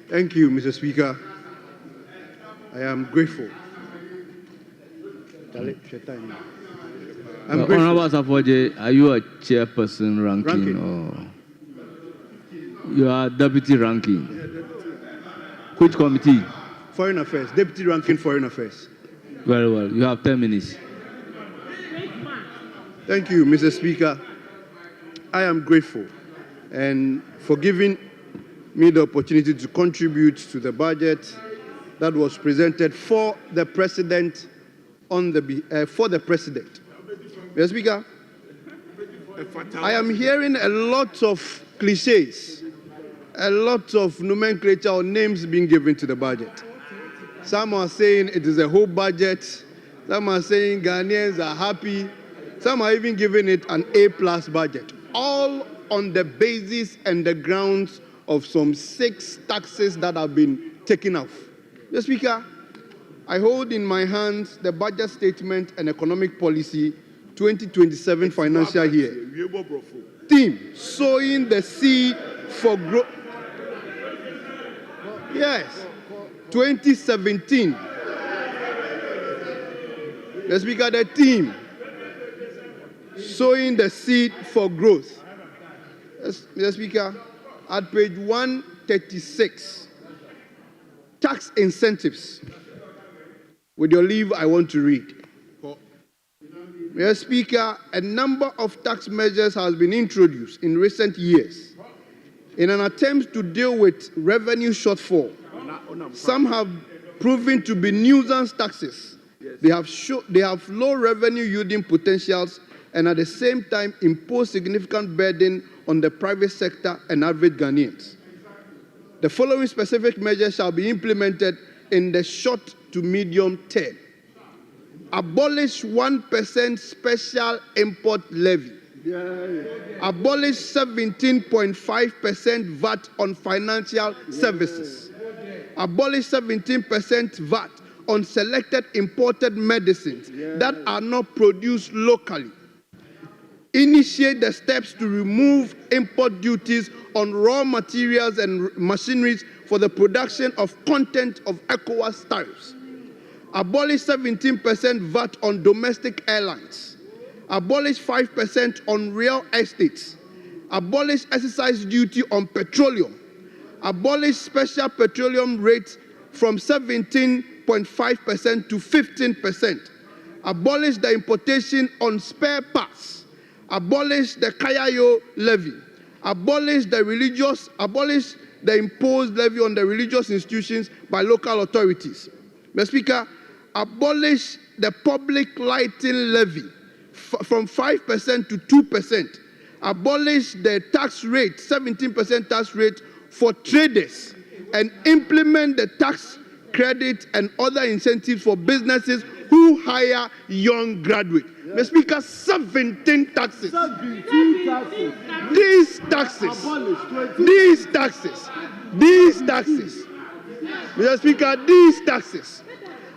O: Thank you, Mr. Speaker. I am grateful.
H: Honorable Asafoji, are you a chairperson ranking or you are deputy ranking? Which committee?
O: Foreign Affairs, deputy ranking Foreign Affairs.
H: Very well. You have 10 minutes.
O: Thank you, Mr. Speaker. I am grateful and for giving me the opportunity to contribute to the budget that was presented for the President for the President. Mr. Speaker, I am hearing a lot of cliches, a lot of nomenclature or names being given to the budget. Some are saying it is a whole budget. Some are saying Ghanaians are happy. Some are even giving it an A+ budget. All on the basis and the grounds of some 6 taxes that have been taken off. Mr. Speaker, I hold in my hands the budget statement and economic policy 2027 financial year. Theme, sowing the seed for growth. Yes, 2017. Mr. Speaker, the theme, sowing the seed for growth. Mr. Speaker, at page 136, tax incentives. With your leave, I want to read. Mr. Speaker, a number of tax measures has been introduced in recent years in an attempt to deal with revenue shortfall. Some have proven to be nuisance taxes. They have low revenue yielding potentials and at the same time impose significant burden on the private sector and average Ghanaians. The following specific measures shall be implemented in the short to medium term. Abolish 1% special import levy. Abolish 17.5% VAT on financial services. Abolish 17% VAT on selected imported medicines that are not produced locally. Initiate the steps to remove import duties on raw materials and machineries for the production of content of ECOWAS tariffs. Abolish 17% VAT on domestic airlines. Abolish 5% on real estates. Abolish excise duty on petroleum. Abolish special petroleum rates from 17.5% to 15%. Abolish the importation on spare parts. Abolish the Kayayo levy. Abolish the imposed levy on the religious institutions by local authorities. Mr. Speaker, abolish the public lighting levy from 5% to 2%. Abolish the tax rate, 17% tax rate for traders, and implement the tax credit and other incentives for businesses who hire young graduates. Mr. Speaker, 17 taxes.
C: 17 taxes.
O: These taxes, Mr. Speaker, these taxes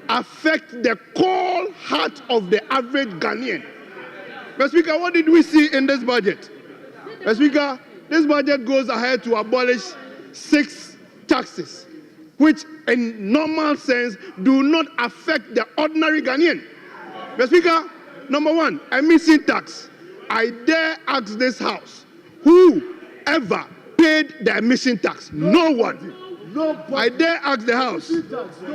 O: affect the core heart of the average Ghanaian. Mr. Speaker, what did we see in this budget? Mr. Speaker, this budget goes ahead to abolish 6 taxes, which in normal sense do not affect the ordinary Ghanaian. Mr. Speaker, number 1, emission tax. I dare ask this House, who ever paid the emission tax? No one. I dare ask the House,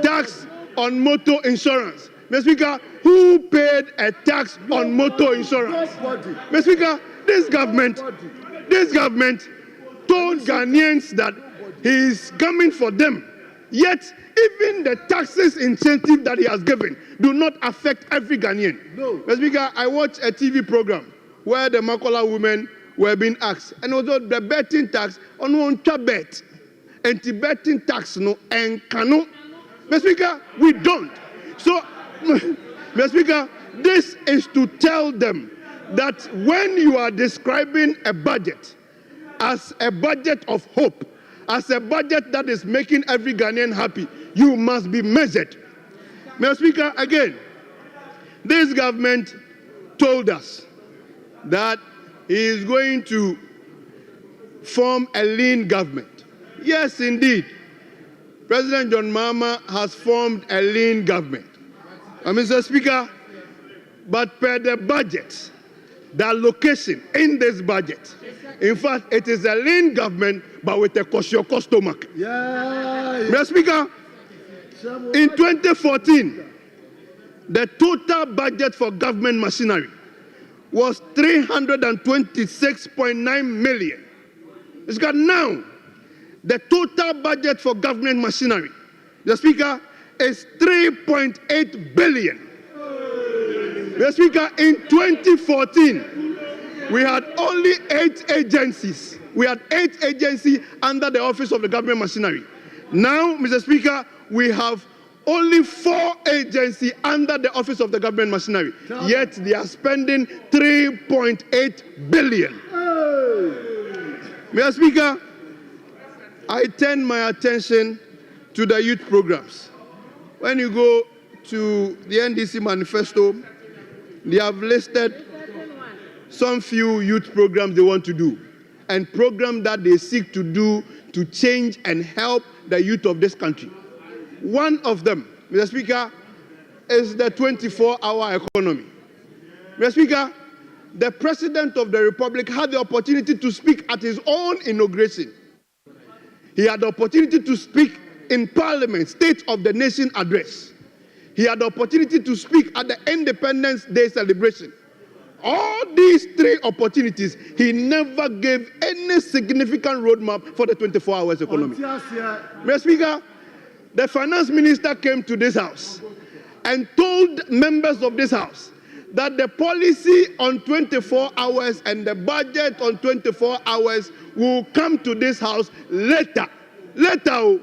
O: tax on motor insurance. Mr. Speaker, who paid a tax on motor insurance? Mr. Speaker, this government told Ghanaians that he is coming for them. Yet, even the taxes incentive that he has given do not affect every Ghanaian. No. Mr. Speaker, I watched a TV program where the Makola women were being asked, and also the betting tax on one bet, and the betting tax no and cano. Mr. Speaker, we don't. So, Mr. Speaker, this is to tell them that when you are describing a budget as a budget of hope, as a budget that is making every Ghanaian happy, you must be measured. Mr. Speaker, again, this government told us that he is going to form a lean government. Yes, indeed. President John Mahama has formed a lean government. Mr. Speaker, but per the budget, the allocation in this budget, in fact, it is a lean government, but with a Koscioko stomach. Mr. Speaker, in 2014, the total budget for government machinery was 326.9 million. It's got now, the total budget for government machinery, the Speaker, is 3.8 billion. The Speaker, in 2014, we had only 8 agencies. We had 8 agencies under the Office of the Government Machinery. Now, Mr. Speaker, we have only 4 agencies under the Office of the Government Machinery. Yet they are spending 3.8 billion. Mr. Speaker, I turn my attention to the youth programs. When you go to the NDC manifesto, they have listed some few youth programs they want to do, and programs that they seek to do to change and help the youth of this country. One of them, Mr. Speaker, is the 24-hour economy. Mr. Speaker, the President of the Republic had the opportunity to speak at his own inauguration. He had the opportunity to speak in Parliament, State of the Nation address. He had the opportunity to speak at the Independence Day celebration. All these 3 opportunities, he never gave any significant roadmap for the 24 hours economy. Mr. Speaker, the finance minister came to this House and told members of this House that the policy on 24 hours and the budget on 24 hours will come to this House later. Mr.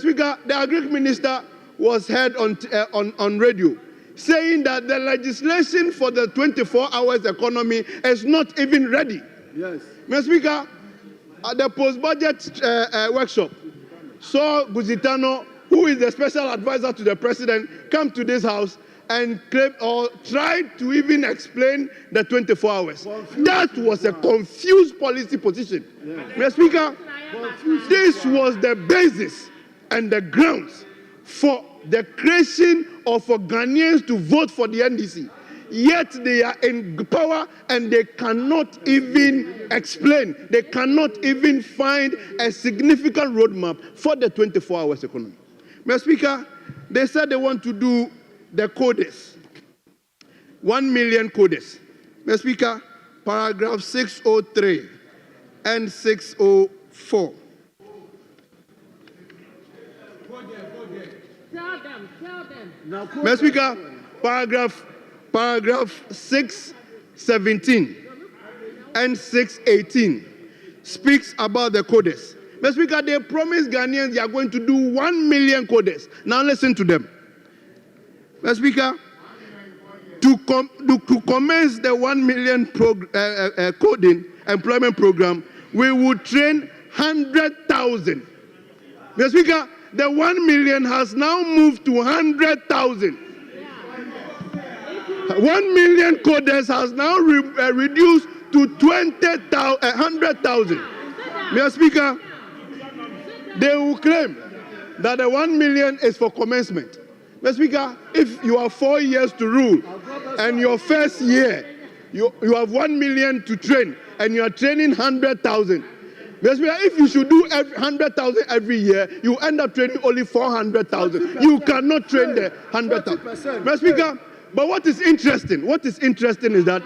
O: Speaker, the Agri Minister was heard on radio saying that the legislation for the 24 hours economy is not even ready. Yes. Mr. Speaker, at the post-budget workshop, saw Guzitano, who is the special advisor to the president, come to this house and claim or tried to even explain the 24 hours. That was a confused policy position. Mr. Speaker, this was the basis and the grounds for the creation of for Ghanaians to vote for the NDC. Yet they are in power and they cannot even explain, they cannot even find a significant roadmap for the 24 hours economy. Mr. Speaker, they said they want to do the codes, 1 million codes. Mr. Speaker, paragraph 603 and 604.
Q: Tell them.
O: Mr. Speaker, paragraph 617 and 618 speaks about the codes. Mr. Speaker, they promised Ghanaians they are going to do 1 million codes. Now listen to them. Mr. Speaker, to commence the 1 million coding employment program, we will train 100,000. Mr. Speaker, the 1 million has now moved to 100,000. 1 million coders has now reduced to 100,000. Mr. Speaker, they will claim that the 1 million is for commencement. Mr. Speaker, if you have 4 years to rule and your first year you have 1 million to train and you are training 100,000, Mr. Speaker, if you should do 100,000 every year, you end up training only 400,000. You cannot train the 100,000. Mr. Speaker, but what is interesting is that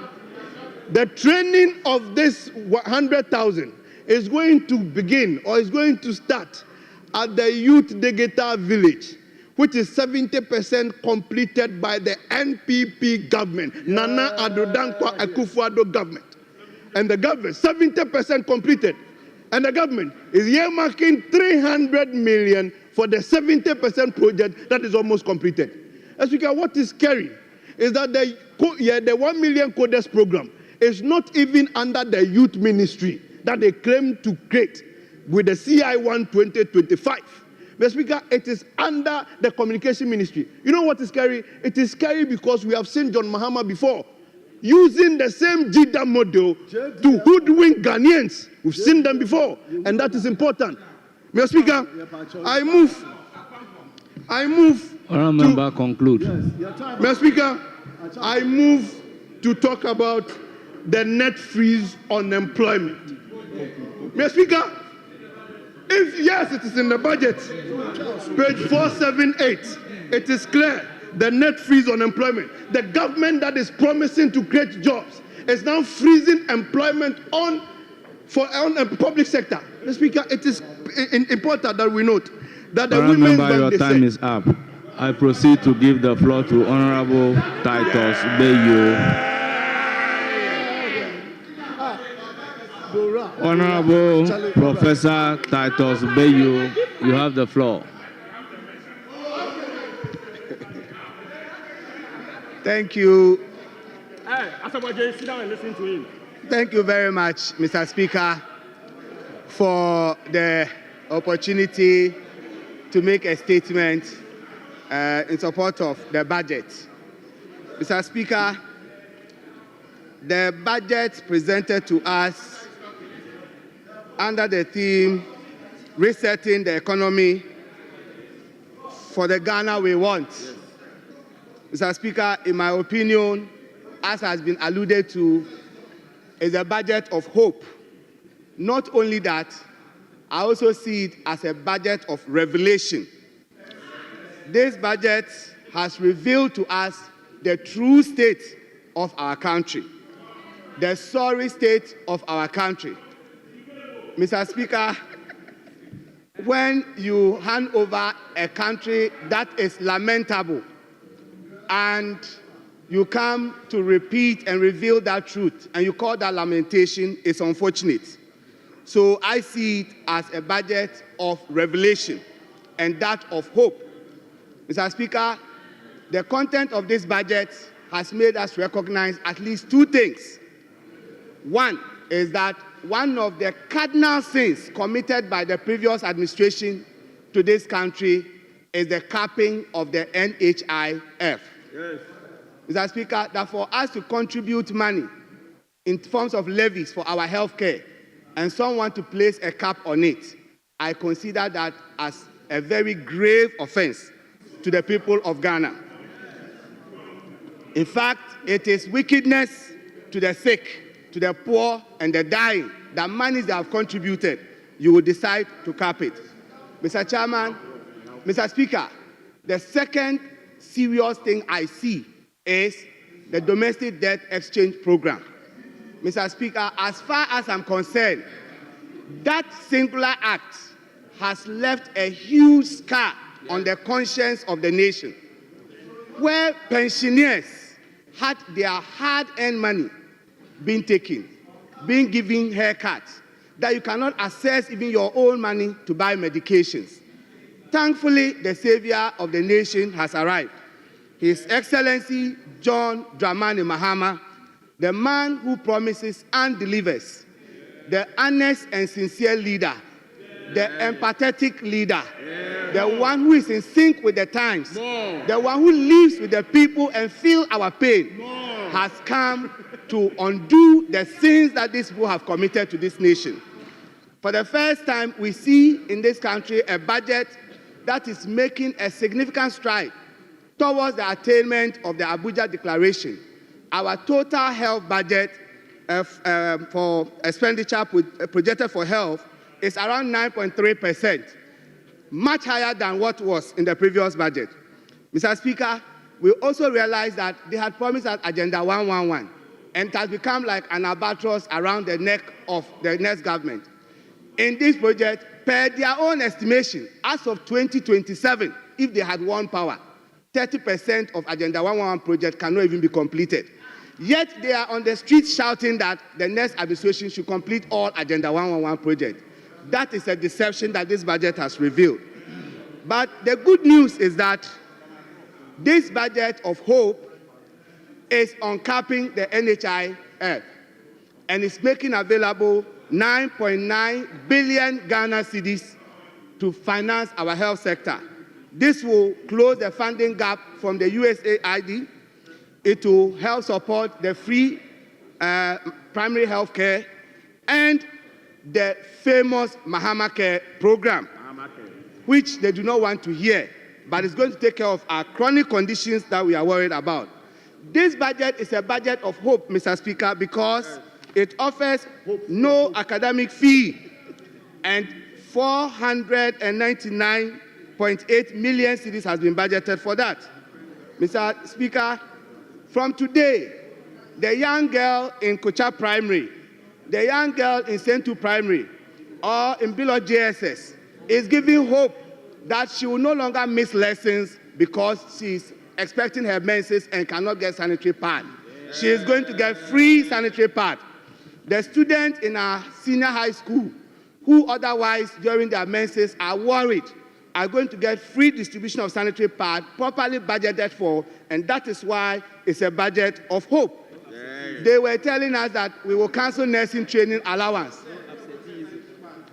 O: the training of this 100,000 is going to begin or is going to start at the Youth Digital Village, which is 70% completed by the NPP government, Nana Addo Dankwa Akufo-Addo government. And the government, 70% completed. And the government is earmarking 300 million for the 70% project that is almost completed. As we can, what is scary is that the 1 million coders program is not even under the youth ministry that they claim to create with the CI1 2025. Mr. Speaker, it is under the communication ministry. You know what is scary? It is scary because we have seen John Mahama before using the same JIDA model to hoodwink Ghanaians. We've seen them before, and that is important. Mr. Speaker, I move.
H: Honourable Member, conclude.
O: Mr. Speaker, I move to talk about the net freeze on employment. Mr. Speaker, if yes, it is in the budget, page 478, it is clear the net freeze on employment. The government that is promising to create jobs is now freezing employment on the public sector. Mr. Speaker, it is important that we note that the women's bank,
H: your time is up. I proceed to give the floor to Honorable Titus Bayo. Honorable Professor Titus Bayo, you have the floor.
C: Thank you.
S: Sit down and listen to him.
C: Thank you very much, Mr. Speaker, for the opportunity to make a statement in support of the budget. Mr. Speaker, the budget presented to us under the theme Resetting the Economy for the Ghana we want. Mr. Speaker, in my opinion, as has been alluded to, is a budget of hope. Not only that, I also see it as a budget of revelation. This budget has revealed to us the true state of our country, the sorry state of our country. Mr. Speaker, when you hand over a country that is lamentable and you come to repeat and reveal that truth and you call that lamentation, it's unfortunate. So I see it as a budget of revelation and that of hope. Mr. Speaker, the content of this budget has made us recognize at least two things. One is that one of the cardinal sins committed by the previous administration to this country is the capping of the NHIF. Yes. Mr. Speaker, that for us to contribute money in forms of levies for our health care and someone to place a cap on it, I consider that as a very grave offense to the people of Ghana. In fact, it is wickedness to the sick, to the poor, and the dying that money they have contributed, you will decide to cap it. Mr. Chairman, Mr. Speaker, the second serious thing I see is the domestic debt exchange program. Mr. Speaker, as far as I'm concerned, that singular act has left a huge scar on the conscience of the nation, where pensioners had their hard-earned money being taken, being given haircuts, that you cannot access even your own money to buy medications. Thankfully, the savior of the nation has arrived. His Excellency John Dramani Mahama, the man who promises and delivers, the honest and sincere leader, the empathetic leader, the one who is in sync with the times, the one who lives with the people and feels our pain, has come to undo the sins that these people have committed to this nation. For the first time, we see in this country a budget that is making a significant stride towards the attainment of the Abuja Declaration. Our total health budget for expenditure projected for health is around 9.3%, much higher than what was in the previous budget. Mr. Speaker, we also realized that they had promised us Agenda 111, and it has become like an albatross around the neck of the next government. In this project, per their own estimation, as of 2027, if they had won power, 30% of Agenda 111 project cannot even be completed. Yet they are on the streets shouting that the next administration should complete all Agenda 111 projects. That is a deception that this budget has revealed. But the good news is that this budget of hope is uncapping the NHIF and is making available 9.9 billion Ghana cedis to finance our health sector. This will close the funding gap from the USAID. It will help support the free primary health care and the famous Mahama Care program, which they do not want to hear, but it's going to take care of our chronic conditions that we are worried about. This budget is a budget of hope, Mr. Speaker, because it offers no academic fee, and 499.8 million cedis has been budgeted for that. Mr. Speaker, from today, the young girl in Kocha Primary, the young girl in Sentu Primary, or in Bilo JSS is giving hope that she will no longer miss lessons because she's expecting her menses and cannot get sanitary pad. She is going to get free sanitary pad. The students in our senior high school who otherwise during their menses are worried are going to get free distribution of sanitary pad properly budgeted for, and that is why it's a budget of hope. They were telling us that we will cancel nursing training allowance,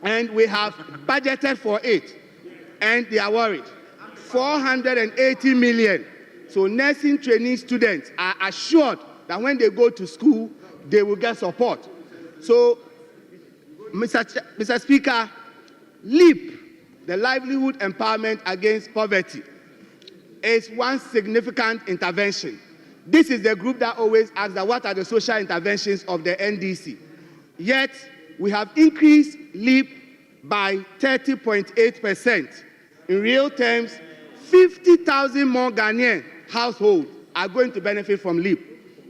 C: and we have budgeted for it, and they are worried. 480 million. So nursing training students are assured that when they go to school, they will get support. So, Mr. Speaker, LEAP, the Livelihood Empowerment Against Poverty, is one significant intervention. This is the group that always asks that what are the social interventions of the NDC. Yet, we have increased LEAP by 30.8%. In real terms, 50,000 more Ghanaian households are going to benefit from LEAP.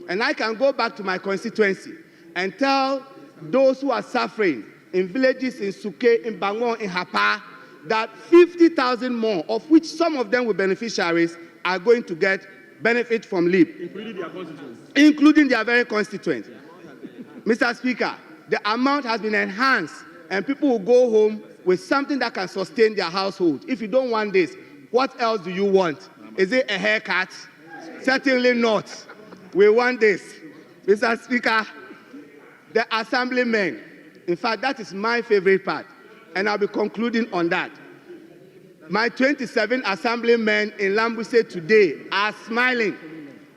C: And I can go back to my constituency and tell those who are suffering in villages in Suke, in Bangon, in Hapa, that 50,000 more, of which some of them were beneficiaries, are going to get benefit from LEAP. Including their constituents. Including their very constituents. Mr. Speaker, the amount has been enhanced, and people will go home with something that can sustain their household. If you don't want this, what else do you want? Is it a haircut? Certainly not. We want this. Mr. Speaker, the assemblymen, in fact, that is my favorite part, and I'll be concluding on that. my 27 assemblymen in Lambuse today are smiling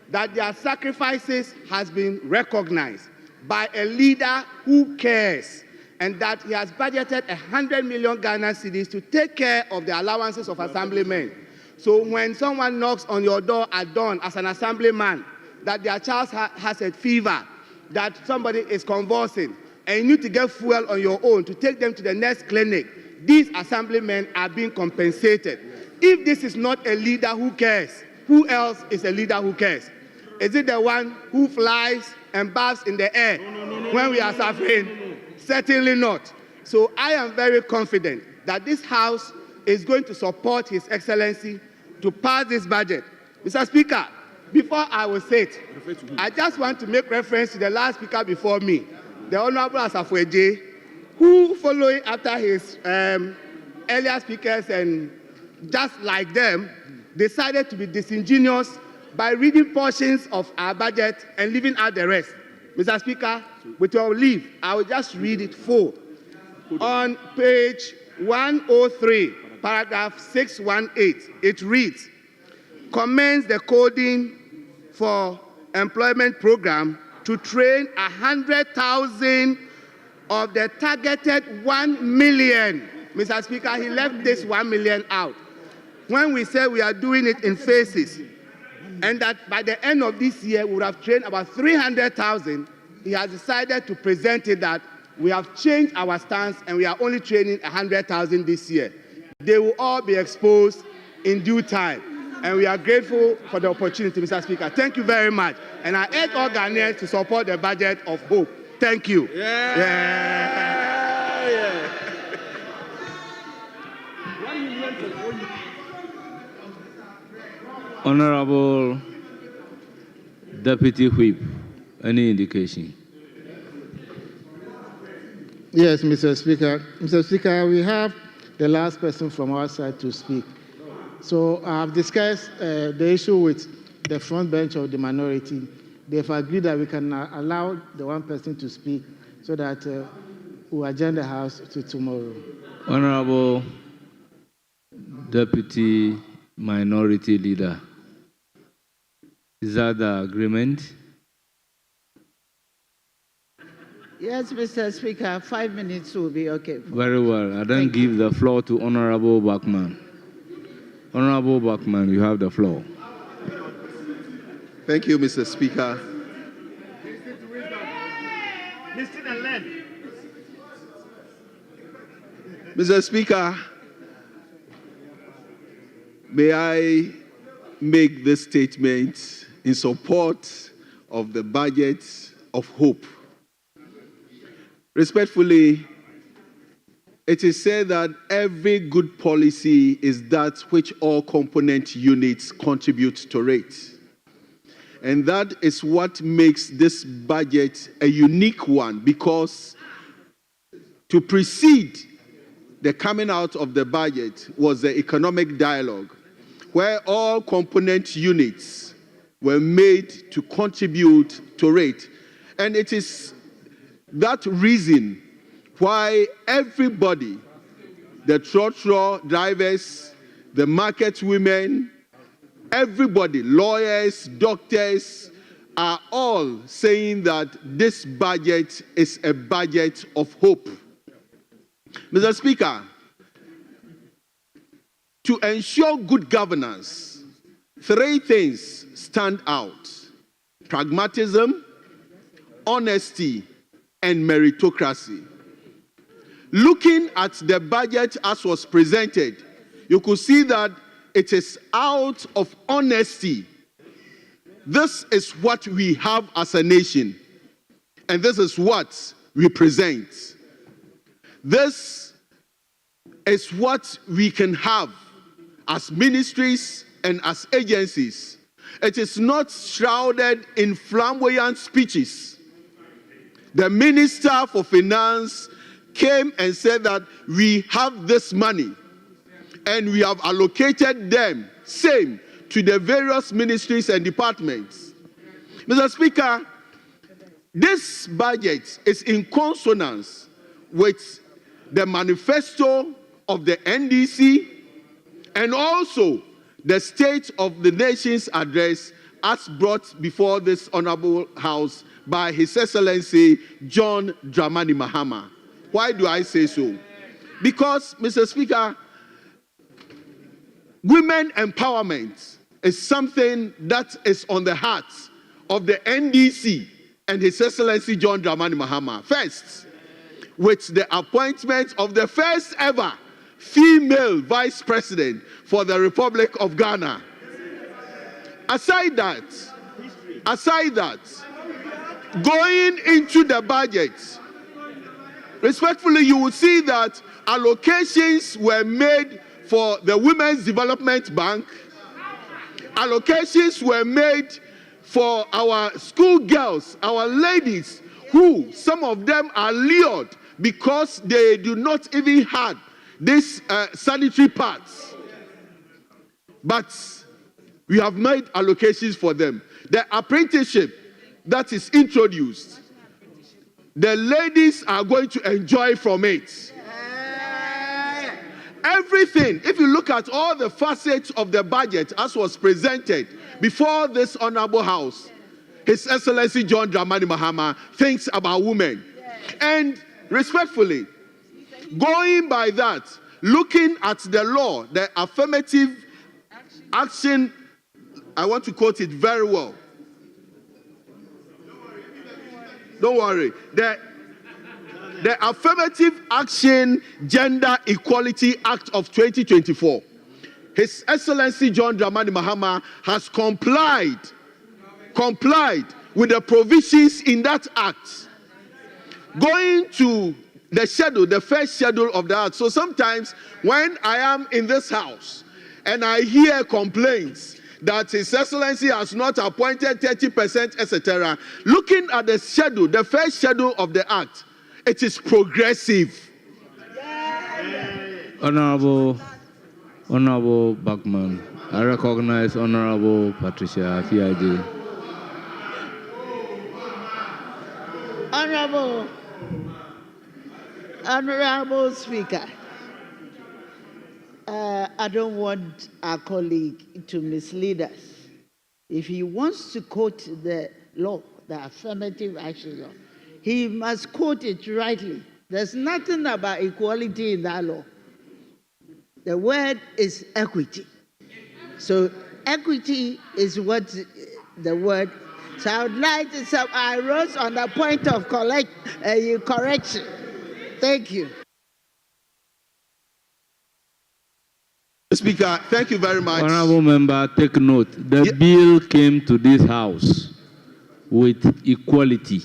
C: that their sacrifices has been recognized by a leader who cares, and that he has budgeted 100 million Ghana cedis to take care of the allowances of assemblymen. So when someone knocks on your door at dawn as an assemblyman, that their child has a fever, that somebody is convulsing, and you need to get fuel on your own to take them to the next clinic, these assemblymen are being compensated. If this is not a leader who cares, who else is a leader who cares? Is it the one who flies and bathes in the air when we are suffering? Certainly not. So I am very confident that this House is going to support His Excellency to pass this budget. Mr. Speaker, before I will say it, I just want to make reference to the last speaker before me, the Honorable Asafo-Adjei, who, following after his earlier speakers and just like them, decided to be disingenuous by reading portions of our budget and leaving out the rest. Mr. Speaker, with your leave, I will just read it full. On page 103, paragraph 618, it reads, commence the coding for employment program to train 100,000 of the targeted 1 million. Mr. Speaker, he left this 1 million out. When we say we are doing it in phases, and that by the end of this year we would have trained about 300,000, he has decided to present it that we have changed our stance and we are only training 100,000 this year. They will all be exposed in due time. And we are grateful for the opportunity, Mr. Speaker. Thank you very much. And I urge all Ghanaians to support the budget of hope. Thank you.
H: Honorable Deputy Whip, any indication?
R: Yes, Mr. Speaker. Mr. Speaker, we have the last person from our side to speak. So I have discussed the issue with the front bench of the minority. They've agreed that we can allow the one person to speak so that we'll adjourn the House to tomorrow.
H: Honorable Deputy Minority Leader, is that the agreement?
G: Yes, Mr. Speaker, 5 minutes will be okay.
H: Very well. I then give the floor to Honorable Bachman. Honorable Bachman, you have the floor.
L: Thank you, Mr. Speaker. Mr. Speaker, may I make this statement in support of the budget of hope. Respectfully, it is said that every good policy is that which all component units contribute to it. And that is what makes this budget a unique one, because to precede the coming out of the budget was the economic dialogue, where all component units were made to contribute to it. And it is that reason why everybody, the trotro drivers, the market women, everybody, lawyers, doctors, are all saying that this budget is a budget of hope. Mr. Speaker, to ensure good governance, 3 things stand out: pragmatism, honesty, and meritocracy. Looking at the budget as was presented, you could see that it is out of honesty. This is what we have as a nation, and this is what we present. This is what we can have as ministries and as agencies. It is not shrouded in flamboyant speeches. The Minister for Finance came and said that we have this money and we have allocated them, same, to the various ministries and departments. Mr. Speaker, this budget is in consonance with the manifesto of the NDC and also the State of the Nation's address as brought before this Honorable House by His Excellency John Dramani Mahama. Why do I say so? Because, Mr. Speaker, women empowerment is something that is on the hearts of the NDC and His Excellency John Dramani Mahama. First, with the appointment of the first ever female vice president for the Republic of Ghana. Aside that, going into the budget, respectfully, you will see that allocations were made for the Women's Development Bank. Allocations were made for our school girls, our ladies, who some of them are lured because they do not even have these sanitary pads. But we have made allocations for them. The apprenticeship that is introduced, the ladies are going to enjoy from it. Everything, if you look at all the facets of the budget as was presented before this Honorable House, His Excellency John Dramani Mahama thinks about women. And respectfully, going by that, looking at the law, the affirmative action, I want to quote it very well. Don't worry. The Affirmative Action Gender Equality Act of 2024. His Excellency John Dramani Mahama has complied with the provisions in that act. Going to the schedule, the first schedule of the act. So sometimes when I am in this house and I hear complaints that His Excellency has not appointed 30%, etc., looking at the schedule, the first schedule of the act, it is progressive.
H: Honorable Bachman, I recognize Honorable Patricia Fiaji.
J: Honorable Speaker, I don't want our colleague to mislead us. If he wants to quote the law, the affirmative action law, he must quote it rightly. There's nothing about equality in that law. The word is equity. So equity is what the word. So I would like to say I rose on the point of correction. Thank you.
L: Speaker, thank you very much.
H: Honorable member, take note. The bill came to this house with equality,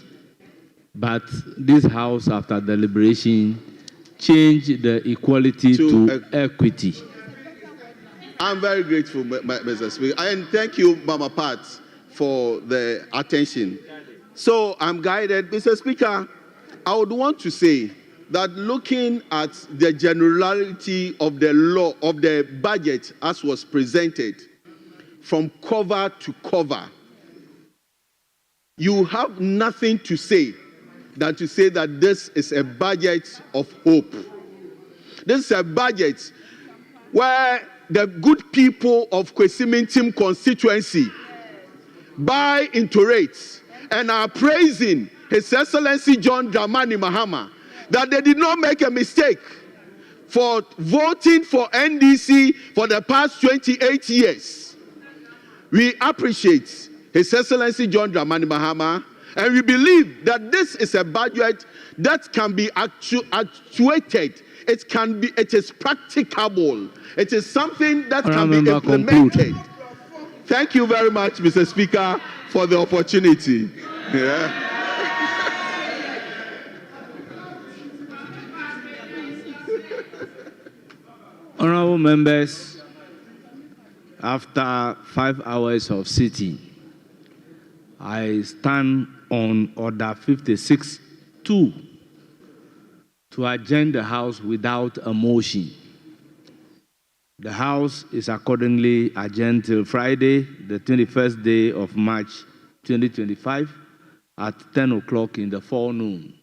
H: but this house, after deliberation, changed the equality to equity.
L: I'm very grateful, Mr. Speaker, and thank you, Mama Pat, for the attention. So I'm guided. Mr. Speaker, I would want to say that looking at the generality of the law, of the budget as was presented, from cover to cover, you have nothing to say than to say that this is a budget of hope. This is a budget where the good people of Kwesimintim constituency buy into rates and are praising His Excellency John Dramani Mahama that they did not make a mistake for voting for NDC for the past 28 years. We appreciate His Excellency John Dramani Mahama, and we believe that this is a budget that can be actuated. It is practicable. It is something that can be implemented. Thank you very much, Mr. Speaker, for the opportunity. Yeah.
H: Honorable members, after 5 hours of sitting, I stand on Order 56-2 to adjourn the House without a motion. The House is accordingly adjourned till Friday, the 21st day of March 2025 at 10 o'clock in the forenoon.